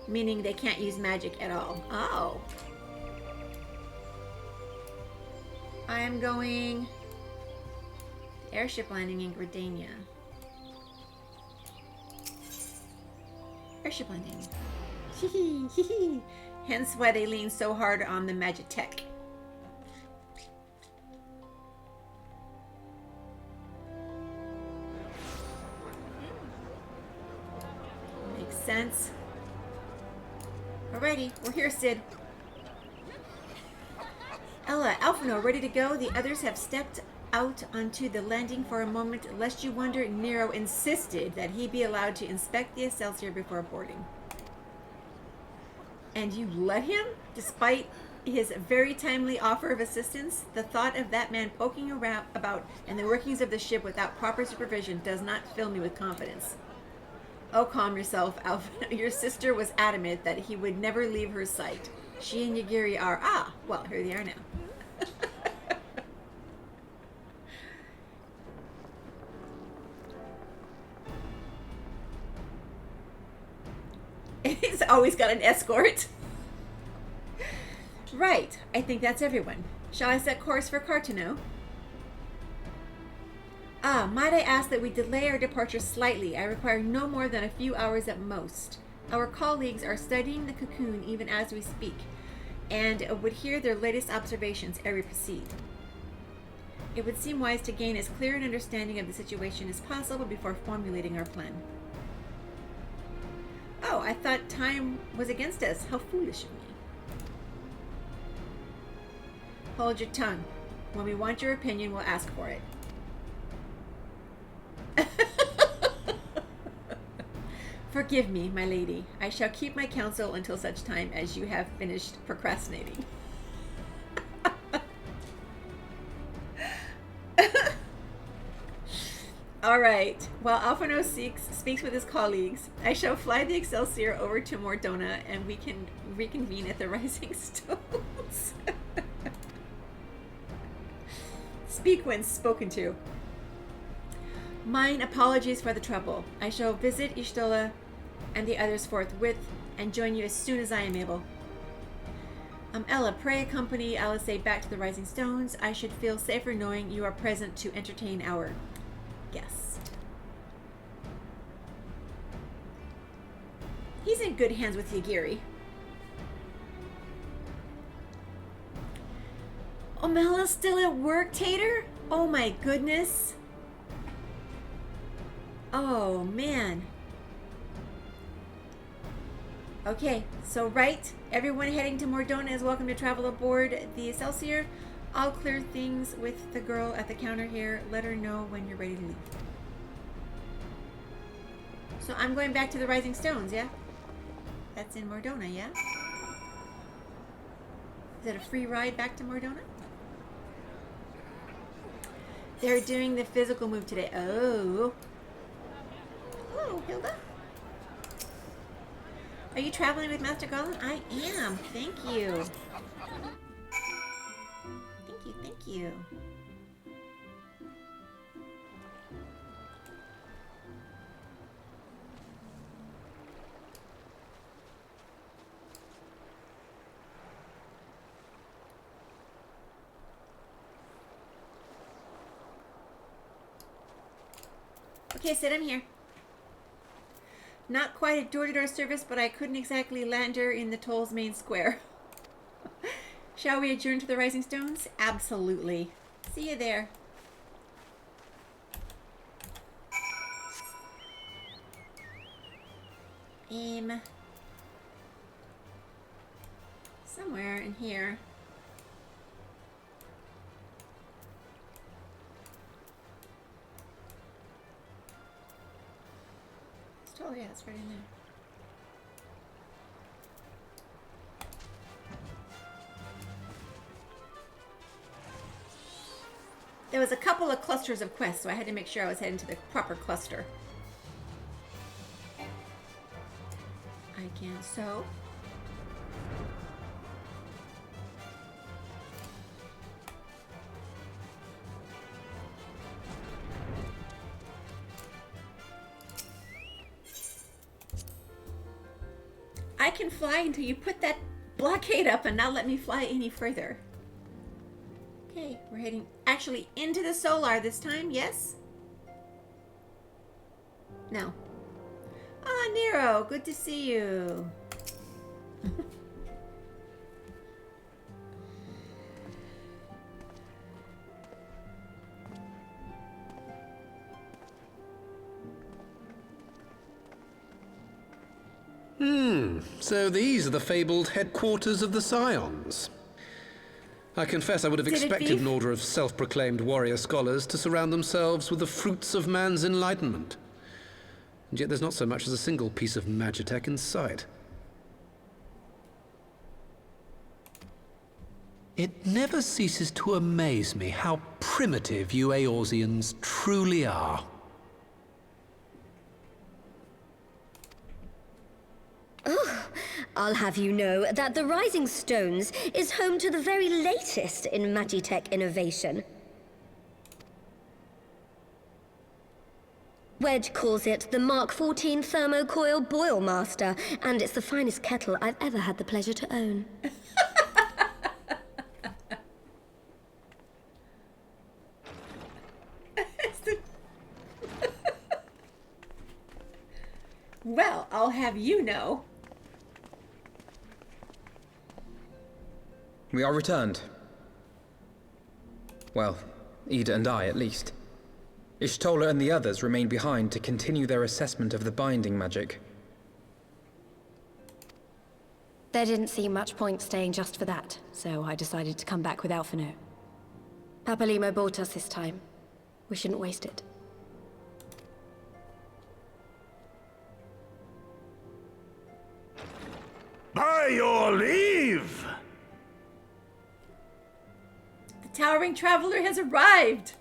Meaning they can't use magic at all. Oh. I am going airship landing in Gridania. Airship landing. Hence why they lean so hard on the magic tech. sense. Alrighty, we're here, Sid. Ella, Alphino, ready to go? The others have stepped out onto the landing for a moment. Lest you wonder, Nero insisted that he be allowed to inspect the Excelsior before boarding. And you let him? Despite his very timely offer of assistance, the thought of that man poking around about in the workings of the ship without proper supervision does not fill me with confidence. Oh, calm yourself, Alphino. Your sister was adamant that he would never leave her sight. She and Yagiri are... Ah, well, here they are now. He's always got an escort. Right, I think that's everyone. Shall I set course for Cartano? Ah, might I ask that we delay our departure slightly? I require no more than a few hours at most. Our colleagues are studying the cocoon even as we speak, and would hear their latest observations ere we proceed. It would seem wise to gain as clear an understanding of the situation as possible before formulating our plan. Oh, I thought time was against us. How foolish of me. Hold your tongue. When we want your opinion, we'll ask for it. Forgive me, my lady. I shall keep my counsel until such time as you have finished procrastinating. All right. While Alphino speaks with his colleagues, I shall fly the Excelsior over to Mordona, and we can reconvene at the Rising Stones. Speak when spoken to. Mine apologies for the trouble. I shall visit Ishtola and the others forthwith and join you as soon as I am able. Ella, pray accompany Alice back to the Rising Stones. I should feel safer knowing you are present to entertain our guest. He's in good hands with Yagiri. Omella's still at work, Tater? Oh my goodness. Oh man. Okay, so right, everyone heading to Mordona is welcome to travel aboard the Excelsior. I'll clear things with the girl at the counter here. Let her know when you're ready to leave. So I'm going back to the Rising Stones, yeah? That's in Mordona, yeah? Is it a free ride back to Mordona? They're doing the physical move today. Oh. Hello, Hilda. Are you traveling with Master Gollum? I am. Thank you. Thank you, thank you. Okay, Sid, I'm here. Not quite a door-to-door service, but I couldn't exactly land her in the toll's main square. Shall we adjourn to the Rising Stones? Absolutely. See you there. Somewhere in here. Oh yeah, it's right in there. There was a couple of clusters of quests, so I had to make sure I was heading to the proper cluster. I can sew. I can fly until you put that blockade up and not let me fly any further. Okay, we're heading actually into the solar this time, yes? No. Ah, Nero, good to see you. So these are the fabled headquarters of the Scions. I confess I would have expected an order of self-proclaimed warrior scholars to surround themselves with the fruits of man's enlightenment. And yet there's not so much as a single piece of magitech in sight. It never ceases to amaze me how primitive you Eorzeans truly are. Oh, I'll have you know that the Rising Stones is home to the very latest in magitech innovation. Wedge calls it the Mark 14 Thermocoil Boil Master, and it's the finest kettle I've ever had the pleasure to own. Well, I'll have you know. We are returned. Well, Ida and I, at least. Ishtola and the others remain behind to continue their assessment of the binding magic. There didn't seem much point staying just for that, so I decided to come back with Alphino. Papalimo bought us this time. We shouldn't waste it. By your leave! The towering traveler has arrived!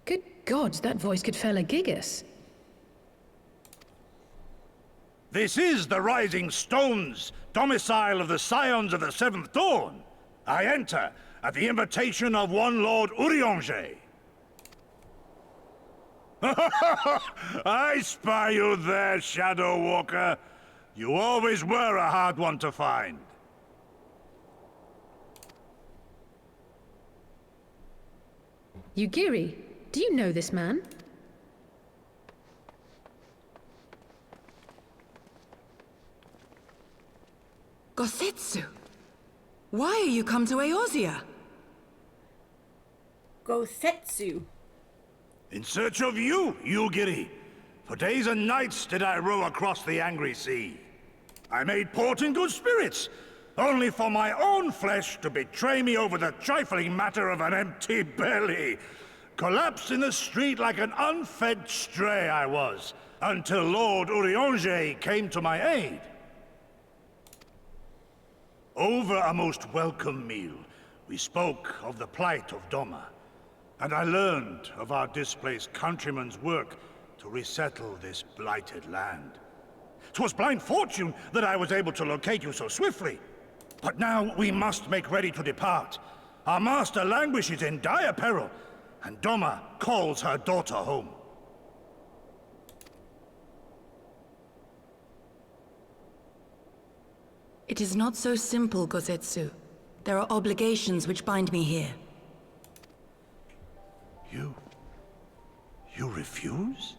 Good gods, that voice could fell a gigas. This is the Rising Stones, domicile of the Scions of the Seventh Dawn. I enter at the invitation of one Lord Urianger. I spy you there, Shadow Walker. You always were a hard one to find. Yugiri, do you know this man? Gosetsu, why are you come to Eorzea? Gosetsu. In search of you, Yugiri. For days and nights did I row across the angry sea. I made port in good spirits, only for my own flesh to betray me over the trifling matter of an empty belly. Collapsed in the street like an unfed stray I was, until Lord Urianger came to my aid. Over a most welcome meal, we spoke of the plight of Doma, and I learned of our displaced countrymen's work to resettle this blighted land. 'Twas blind fortune that I was able to locate you so swiftly. But now we must make ready to depart. Our master languishes in dire peril, and Doma calls her daughter home. It is not so simple, Gosetsu. There are obligations which bind me here. You refuse?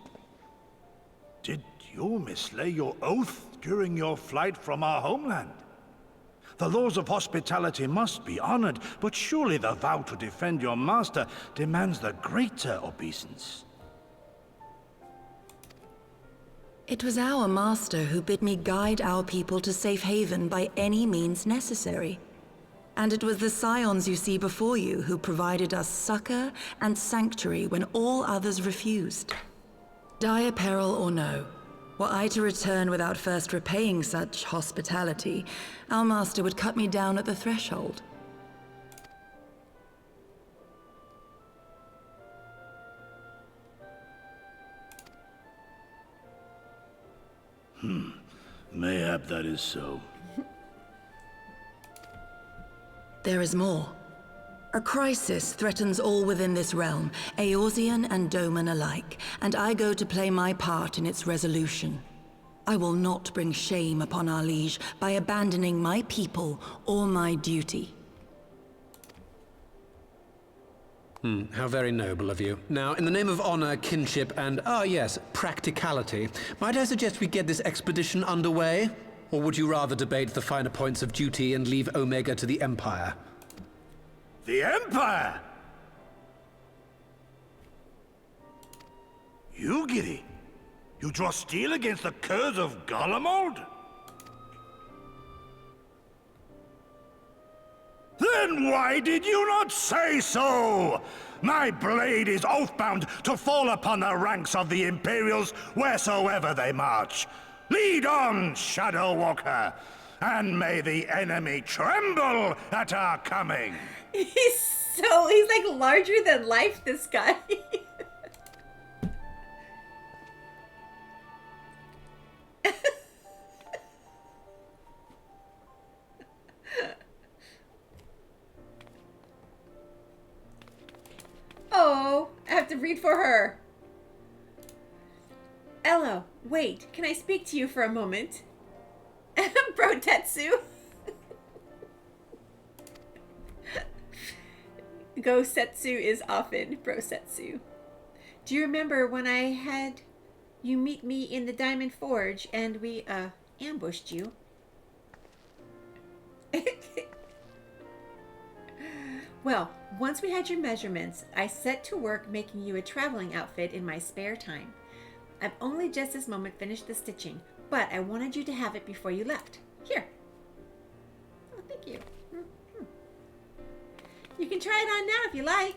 Did you mislay your oath during your flight from our homeland? The laws of hospitality must be honored, but surely the vow to defend your master demands the greater obeisance. It was our master who bid me guide our people to safe haven by any means necessary. And it was the Scions you see before you who provided us succor and sanctuary when all others refused. Dire peril or no, were I to return without first repaying such hospitality, our master would cut me down at the threshold. Mayhap that is so. There is more. A crisis threatens all within this realm, Eorzean and Doman alike, and I go to play my part in its resolution. I will not bring shame upon our liege by abandoning my people or my duty. How very noble of you. Now, in the name of honor, kinship, and, yes, practicality, might I suggest we get this expedition underway? Or would you rather debate the finer points of duty and leave Omega to the Empire? The Empire? Yugiri, You draw steel against the curse of Garlemald? Then why did you not say so? My blade is oath-bound to fall upon the ranks of the Imperials wheresoever they march. Lead on, Shadow Walker, and may the enemy tremble at our coming. He's like larger than life, this guy. Oh, I have to read for her. Ella, wait, can I speak to you for a moment? Bro Tetsu. Go Setsu is often Bro Setsu. Do you remember when I had you meet me in the Diamond Forge and we ambushed you? Well, once we had your measurements, I set to work making you a traveling outfit in my spare time. I've only just this moment finished the stitching, but I wanted you to have it before you left. Here. Oh, thank you. You can try it on now if you like.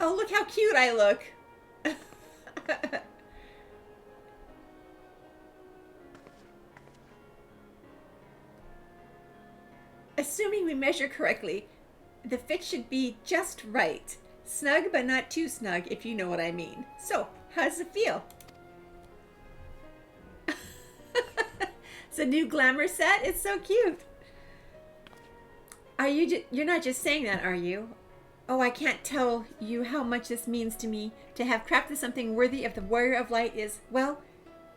Oh, look how cute I look. Assuming we measure correctly, the fit should be just right. Snug, but not too snug, if you know what I mean. So, how does it feel? It's a new glamour set. It's so cute. Are you? You're not just saying that, are you? Oh, I can't tell you how much this means to me. To have crafted something worthy of the Warrior of Light is, well,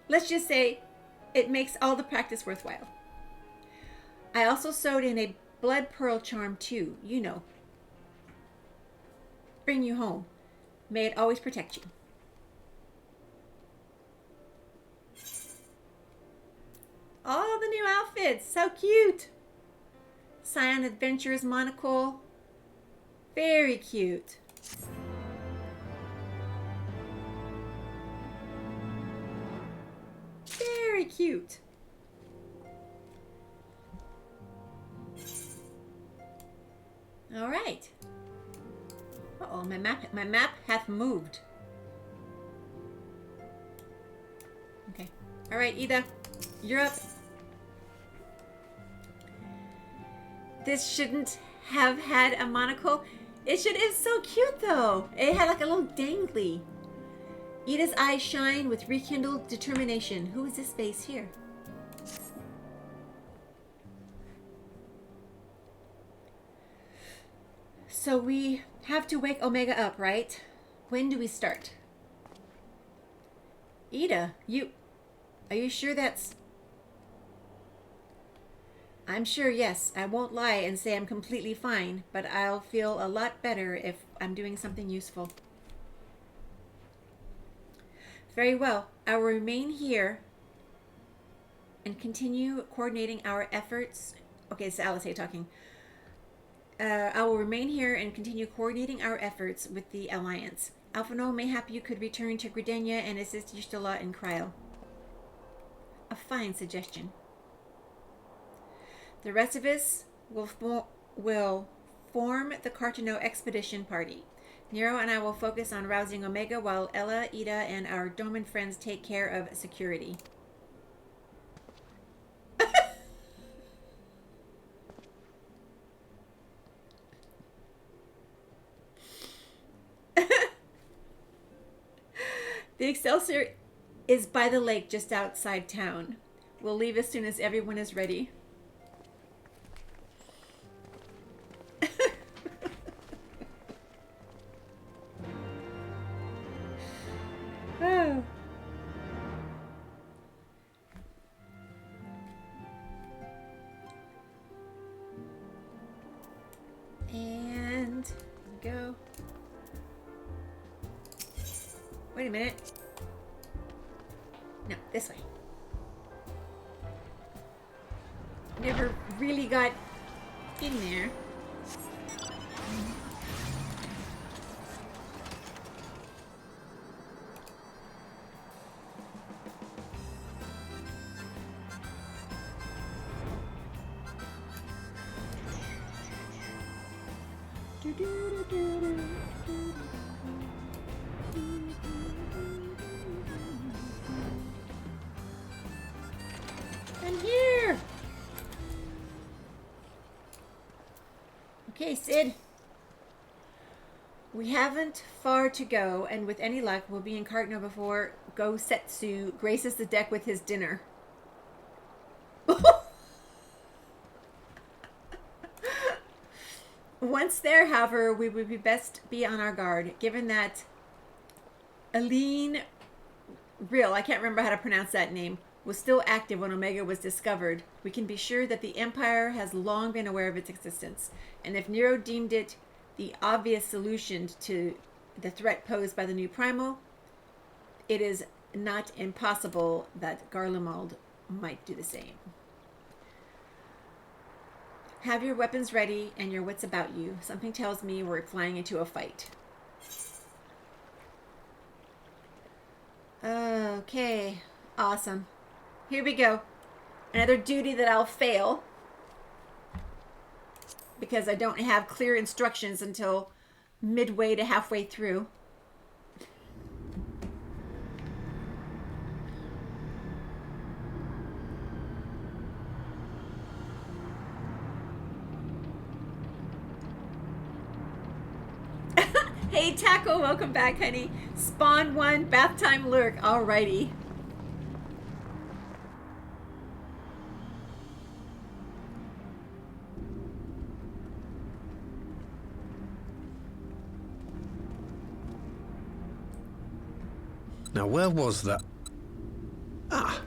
let's just say, it makes all the practice worthwhile. I also sewed in a blood pearl charm too, you know. Bring you home. May it always protect you. All the new outfits, so cute. Scion Adventurers monocle. Very cute. Very cute. All right. Uh-oh, my map hath moved. Okay. All right, Ida, you're up. This shouldn't have had a monocle. It's so cute though. It had like a little dangly. Ida's eyes shine with rekindled determination. Who is this base here? So we have to wake Omega up, right? When do we start? Ida, are you sure that's... I'm sure, yes. I won't lie and say I'm completely fine, but I'll feel a lot better if I'm doing something useful. Very well. I will remain here and continue coordinating our efforts. Okay, it's Alice talking. I will remain here and continue coordinating our efforts with the Alliance. Alphino, mayhap you could return to Gridania and assist Ystala and Cryo. A fine suggestion. The rest of us will form the Cartano expedition party. Nero and I will focus on rousing Omega while Ella, Ida, and our Doman friends take care of security. The Excelsior is by the lake just outside town. We'll leave as soon as everyone is ready. Oh. And go. Wait a minute. No, this way. Never really got in there. I'm here. Okay, Sid. We haven't far to go, and with any luck, we'll be in Cartno before Go Setsu graces the deck with his dinner. Once there, however, we would be best be on our guard, given that Aline Real, I can't remember how to pronounce that name, was still active when Omega was discovered. We can be sure that the Empire has long been aware of its existence, and if Nero deemed it the obvious solution to the threat posed by the new Primal, it is not impossible that Garlemald might do the same. Have your weapons ready and your wits about you. Something tells me we're flying into a fight. Okay, awesome. Here we go. Another duty that I'll fail because I don't have clear instructions until midway to halfway through. Hey Taco, welcome back, honey. Spawn 1, bath time lurk. Alrighty. Now, where was that? Ah.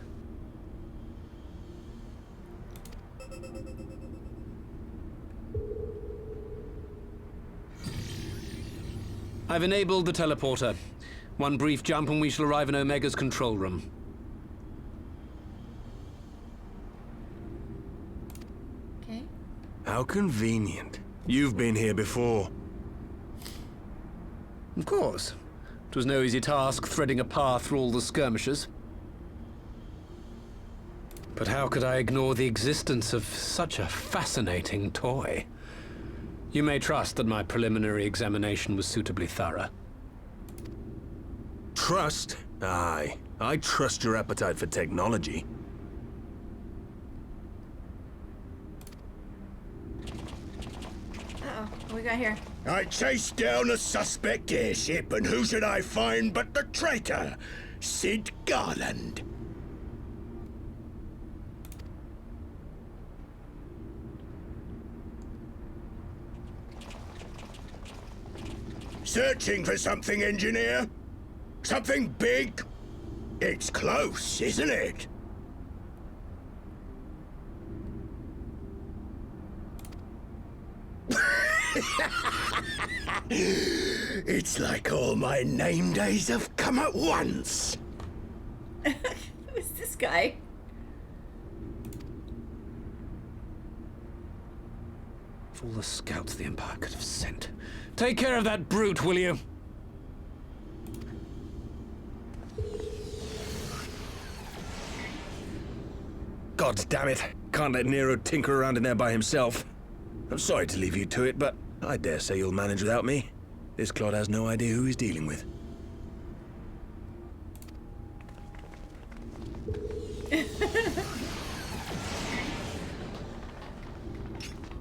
I've enabled the teleporter. One brief jump and we shall arrive in Omega's control room. Okay. How convenient. You've been here before. Of course. It was no easy task threading a path through all the skirmishes. But how could I ignore the existence of such a fascinating toy? You may trust that my preliminary examination was suitably thorough. Trust? Aye. I trust your appetite for technology. Uh-oh, what we got here? I chased down a suspect airship, and who should I find but the traitor, Sid Garland. Searching for something, engineer? Something big? It's close, isn't it? It's like all my name days have come at once. Who's this guy? Of all the scouts the Empire could have sent. Take care of that brute, will you? God damn it. Can't let Nero tinker around in there by himself. I'm sorry to leave you to it, but I dare say you'll manage without me. This clod has no idea who he's dealing with.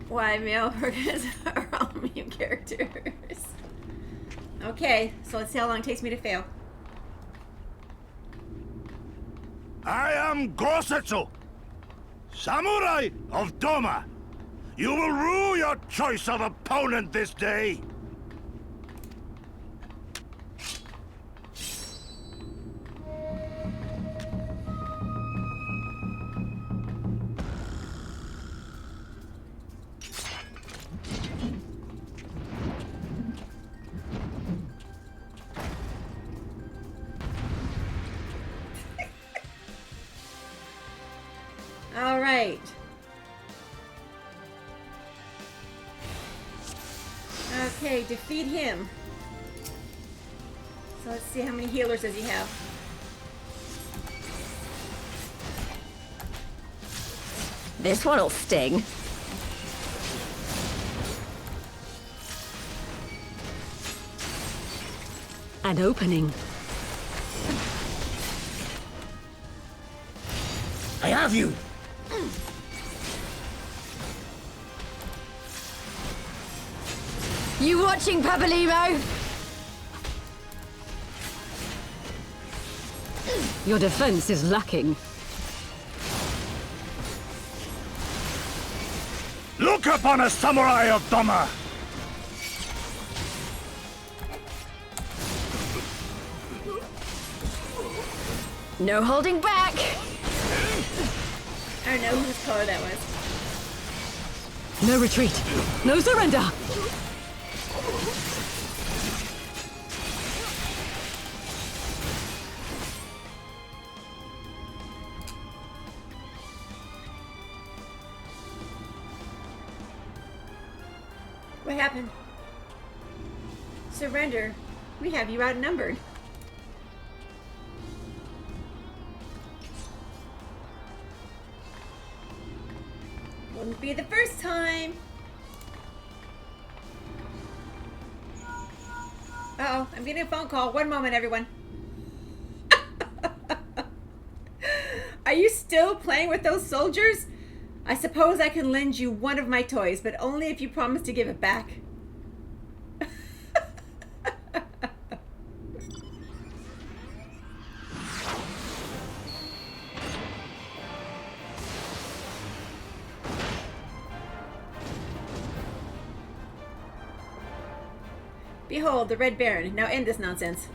Why male workers are all meme characters? Okay, so let's see how long it takes me to fail. I am Gosetsu, Samurai of Doma. You will rue your choice of opponent this day. All right. Okay, defeat him. So let's see how many healers does he have. This one'll sting. An opening. I have you! You watching, Pabalimo? Your defense is lacking. Look upon a samurai of Doma! No holding back! I don't know whose color that was. No retreat! No surrender! What happened? Surrender. We have you outnumbered. Wouldn't be the first time. Uh-oh, I'm getting a phone call. One moment, everyone. Are you still playing with those soldiers? I suppose I can lend you one of my toys, but only if you promise to give it back. Behold, the Red Baron. Now end this nonsense.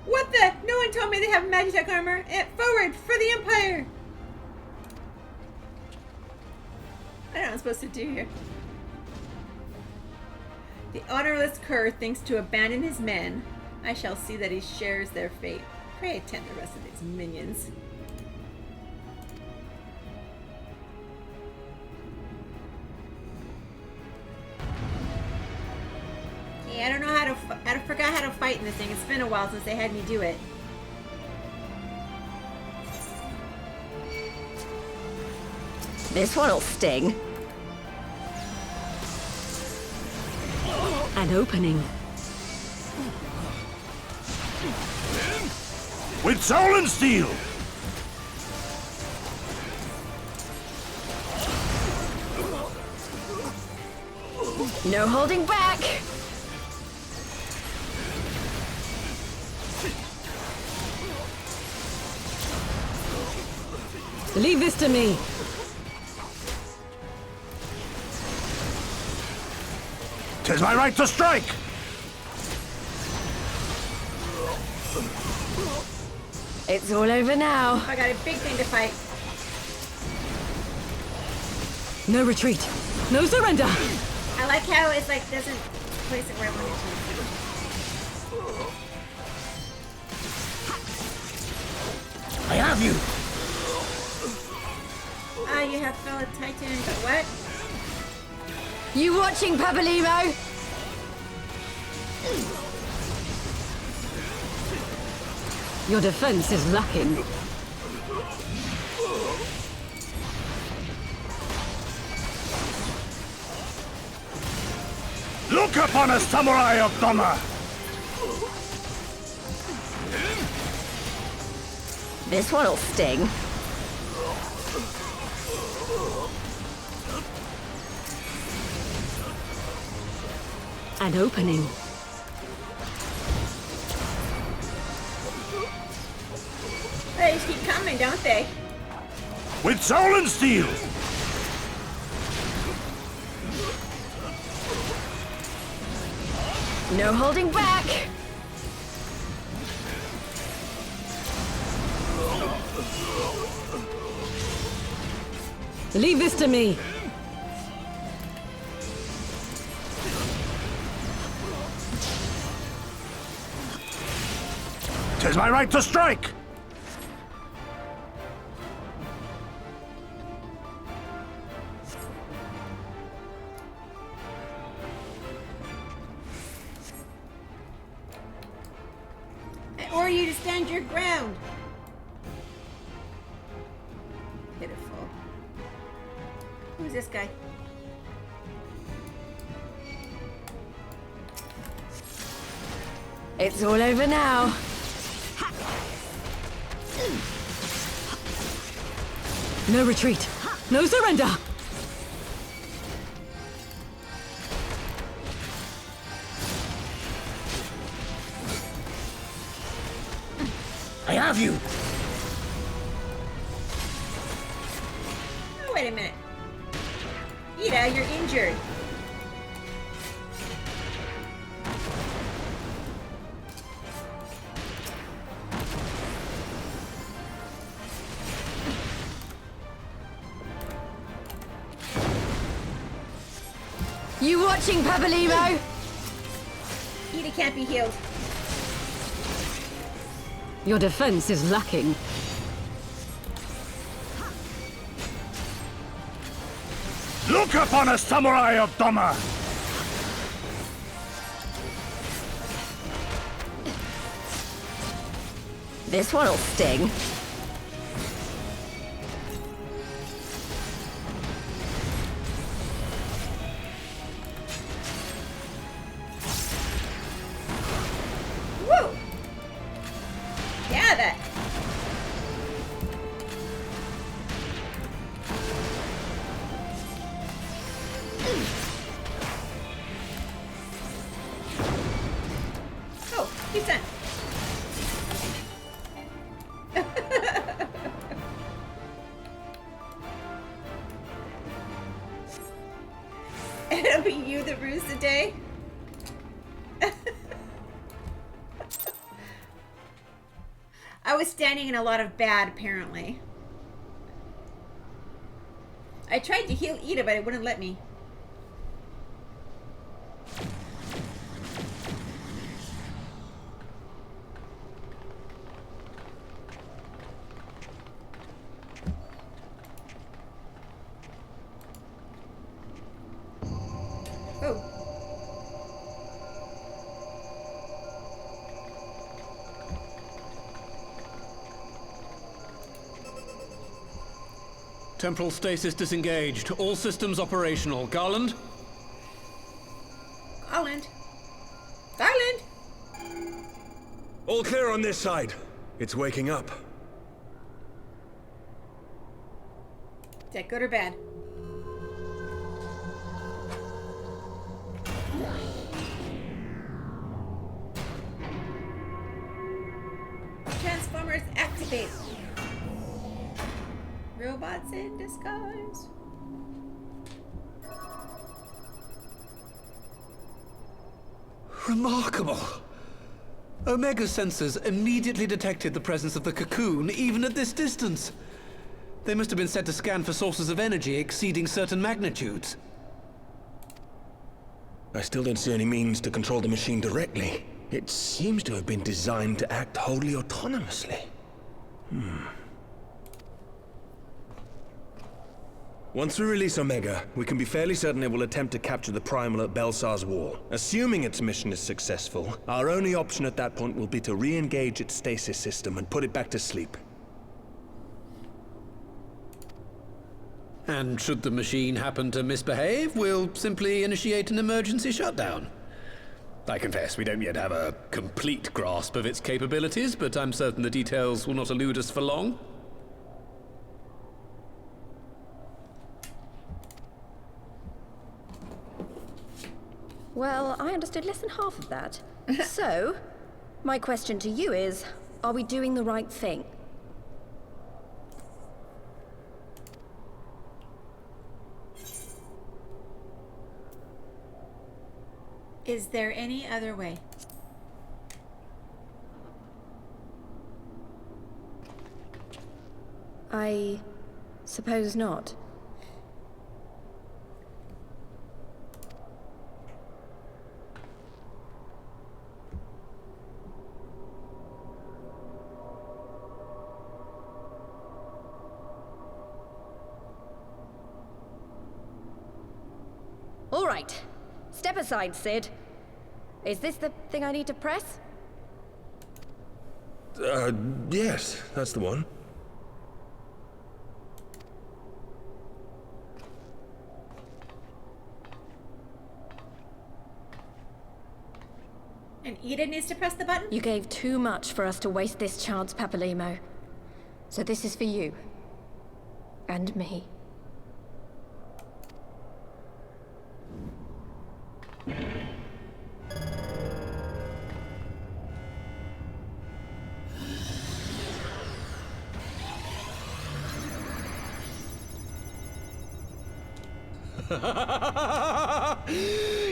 What the? No one told me they have Magitech armor. Forward for the Empire. I don't know what I'm supposed to do here. The honorless cur thinks to abandon his men. I shall see that he shares their fate. Pray attend the rest of these minions. I don't know how to. I forgot how to fight in this thing. It's been a while since they had me do it. This one'll sting. An opening. With soul and steel! No holding back! Leave this to me. Tis my right to strike! It's all over now. I got a big thing to fight. No retreat. No surrender. I like how it's like doesn't place it where I want it to. I have you! Ah, you have fellow Titan, but what? You watching, Pabalimo? Your defense is lacking. Look upon a samurai of Doma! This one'll sting. An opening. They just keep coming, don't they? With soul and steel! No holding back. Leave this to me. Tis my right to strike! implore you to stand your ground. Pitiful. Who's this guy? It's all over now. No retreat. No surrender. I have you! Oh, wait a minute. Ida, you're injured. You watching, Papalymo? Ida can't be healed. Your defense is lacking. Look upon a samurai of Doma! This one'll sting. Woo! Yeah, that. Oh, he's done. It'll be you that rules the day. I was standing in a lot of bad, apparently. I tried to heal Ida, but it wouldn't let me. Oh. Temporal stasis disengaged. All systems operational. Garland? Garland? Garland? All clear on this side. It's waking up. Is that good or bad? Transformers activate. Robots in disguise. Remarkable. Omega sensors immediately detected the presence of the cocoon, even at this distance. They must have been set to scan for sources of energy exceeding certain magnitudes. I still don't see any means to control the machine directly. It seems to have been designed to act wholly autonomously. Once we release Omega, we can be fairly certain it will attempt to capture the Primal at Belsar's Wall. Assuming its mission is successful, our only option at that point will be to re-engage its stasis system and put it back to sleep. And should the machine happen to misbehave, we'll simply initiate an emergency shutdown. I confess we don't yet have a complete grasp of its capabilities, but I'm certain the details will not elude us for long. Well, I understood less than half of that. So, my question to you is, are we doing the right thing? Is there any other way? I suppose not. All right. Step aside, Sid. Is this the thing I need to press? Yes, that's the one. And Ida needs to press the button? You gave too much for us to waste this chance, Papalimo. So this is for you. And me.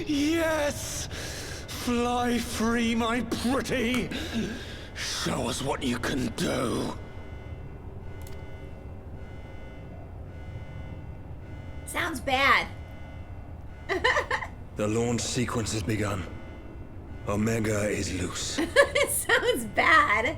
Yes! Fly free, my pretty! Show us what you can do. Sounds bad. The launch sequence has begun. Omega is loose. It sounds bad.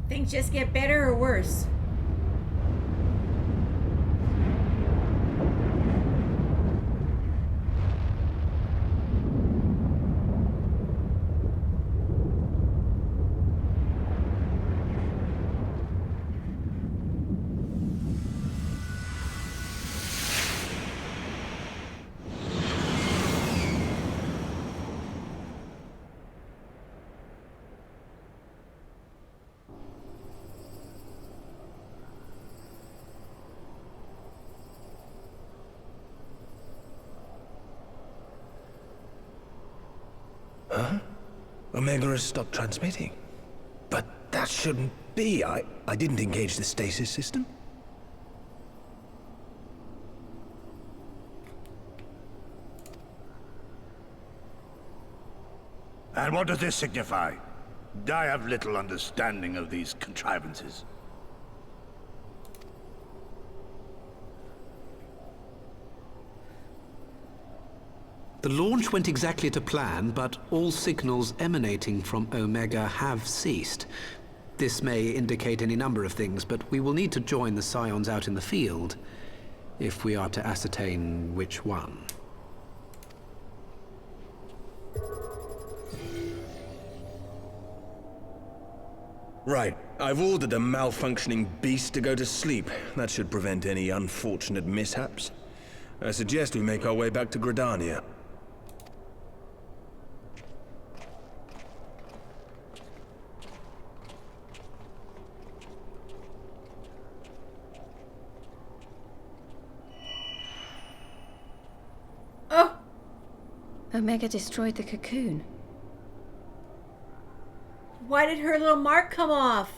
Things just get better or worse? Huh? Omega has stopped transmitting. But that shouldn't be. I didn't engage the stasis system. And what does this signify? I have little understanding of these contrivances. The launch went exactly to plan, but all signals emanating from Omega have ceased. This may indicate any number of things, but we will need to join the Scions out in the field if we are to ascertain which one. Right. I've ordered a malfunctioning beast to go to sleep. That should prevent any unfortunate mishaps. I suggest we make our way back to Gridania. Oh! Omega destroyed the cocoon. Why did her little mark come off?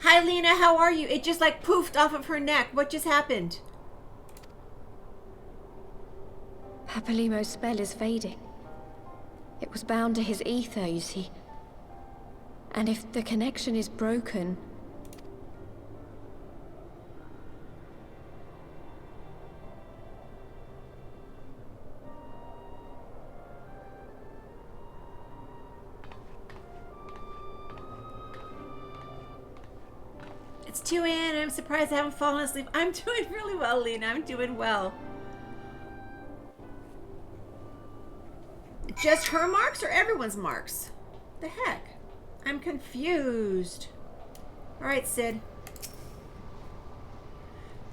Hi, Lena, how are you? It just like poofed off of her neck. What just happened? Papalimo's spell is fading. It was bound to his ether, you see. And if the connection is broken... It's 2 a.m. I'm surprised I haven't fallen asleep. I'm doing really well, Lena. I'm doing well. Just her marks or everyone's marks? The heck? I'm confused. Alright, Sid.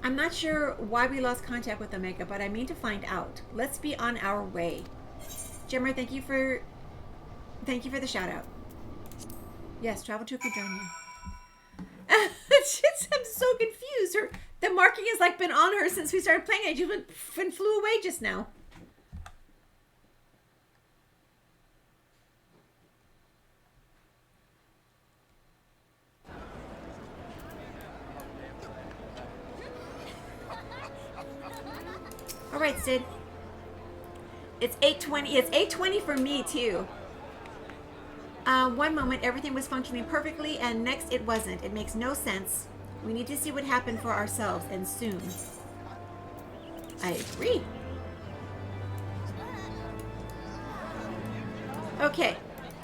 I'm not sure why we lost contact with Omega, but I mean to find out. Let's be on our way. Jimmer, thank you for the shout out. Yes, travel to Gridania. I'm so confused. The marking has like been on her since we started playing it. She went and flew away just now. All right, Sid. It's 8:20. It's 8:20 for me too. One moment everything was functioning perfectly, and next it wasn't. It makes no sense. We need to see what happened for ourselves, and soon. I agree. Okay,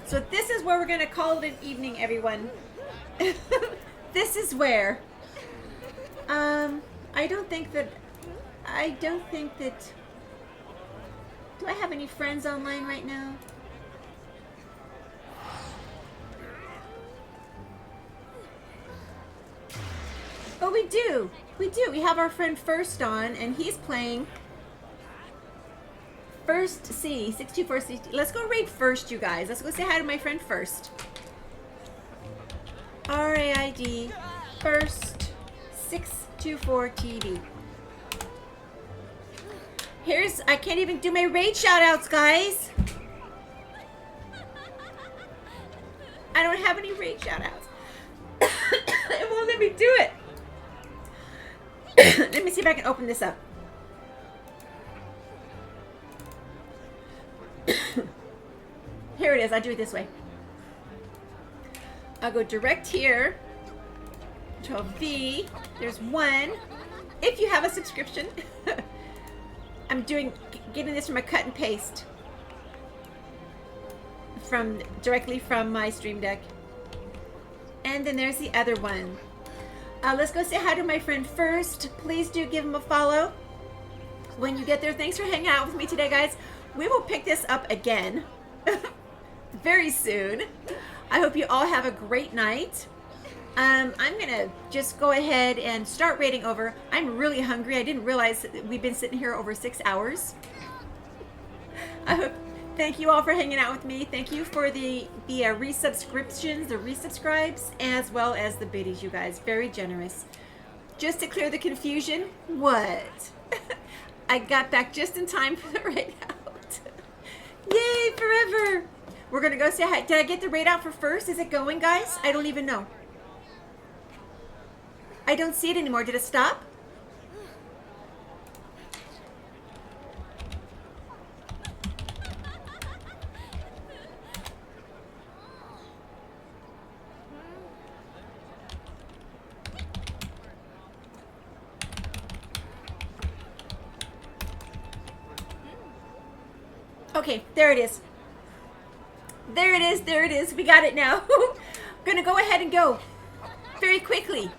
so this is where we're gonna call it an evening, everyone. This is where. I don't think that. Do I have any friends online right now? Oh, we do. We do. We have our friend First on, and he's playing First C, 624C. Let's go raid First, you guys. Let's go say hi to my friend First. RAID First 624TV. I can't even do my raid shoutouts, guys. I don't have any raid shoutouts. It won't let me do it. Let me see if I can open this up. Here it is. I'll do it this way. I'll go direct here. Control V. There's one. If you have a subscription. I'm getting this from a cut and paste. Directly from my Stream Deck. And then there's the other one. Let's go say hi to my friend First. Please do give him a follow when you get there. Thanks for hanging out with me today, guys. We will pick this up again very soon. I hope you all have a great night. I'm gonna just go ahead and start raiding over. I'm really hungry. I didn't realize that we've been sitting here over 6 hours. Thank you all for hanging out with me. Thank you for the resubscriptions, the resubscribes, as well as the biddies, you guys. Very generous. Just to clear the confusion, what? I got back just in time for the raid out. Yay, forever! We're gonna go say hi. Did I get the raid out for first? Is it going, guys? I don't even know. I don't see it anymore. Did it stop? Okay, there it is. There it is, there it is. We got it now. Gonna go ahead and go very quickly.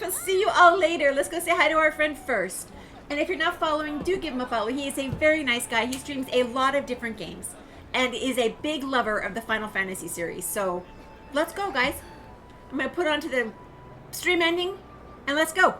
We'll see you all later. Let's go say hi to our friend first. And if you're not following, do give him a follow. He is a very nice guy. He streams a lot of different games and is a big lover of the Final Fantasy series. So let's go, guys. I'm gonna put on to the stream ending and let's go.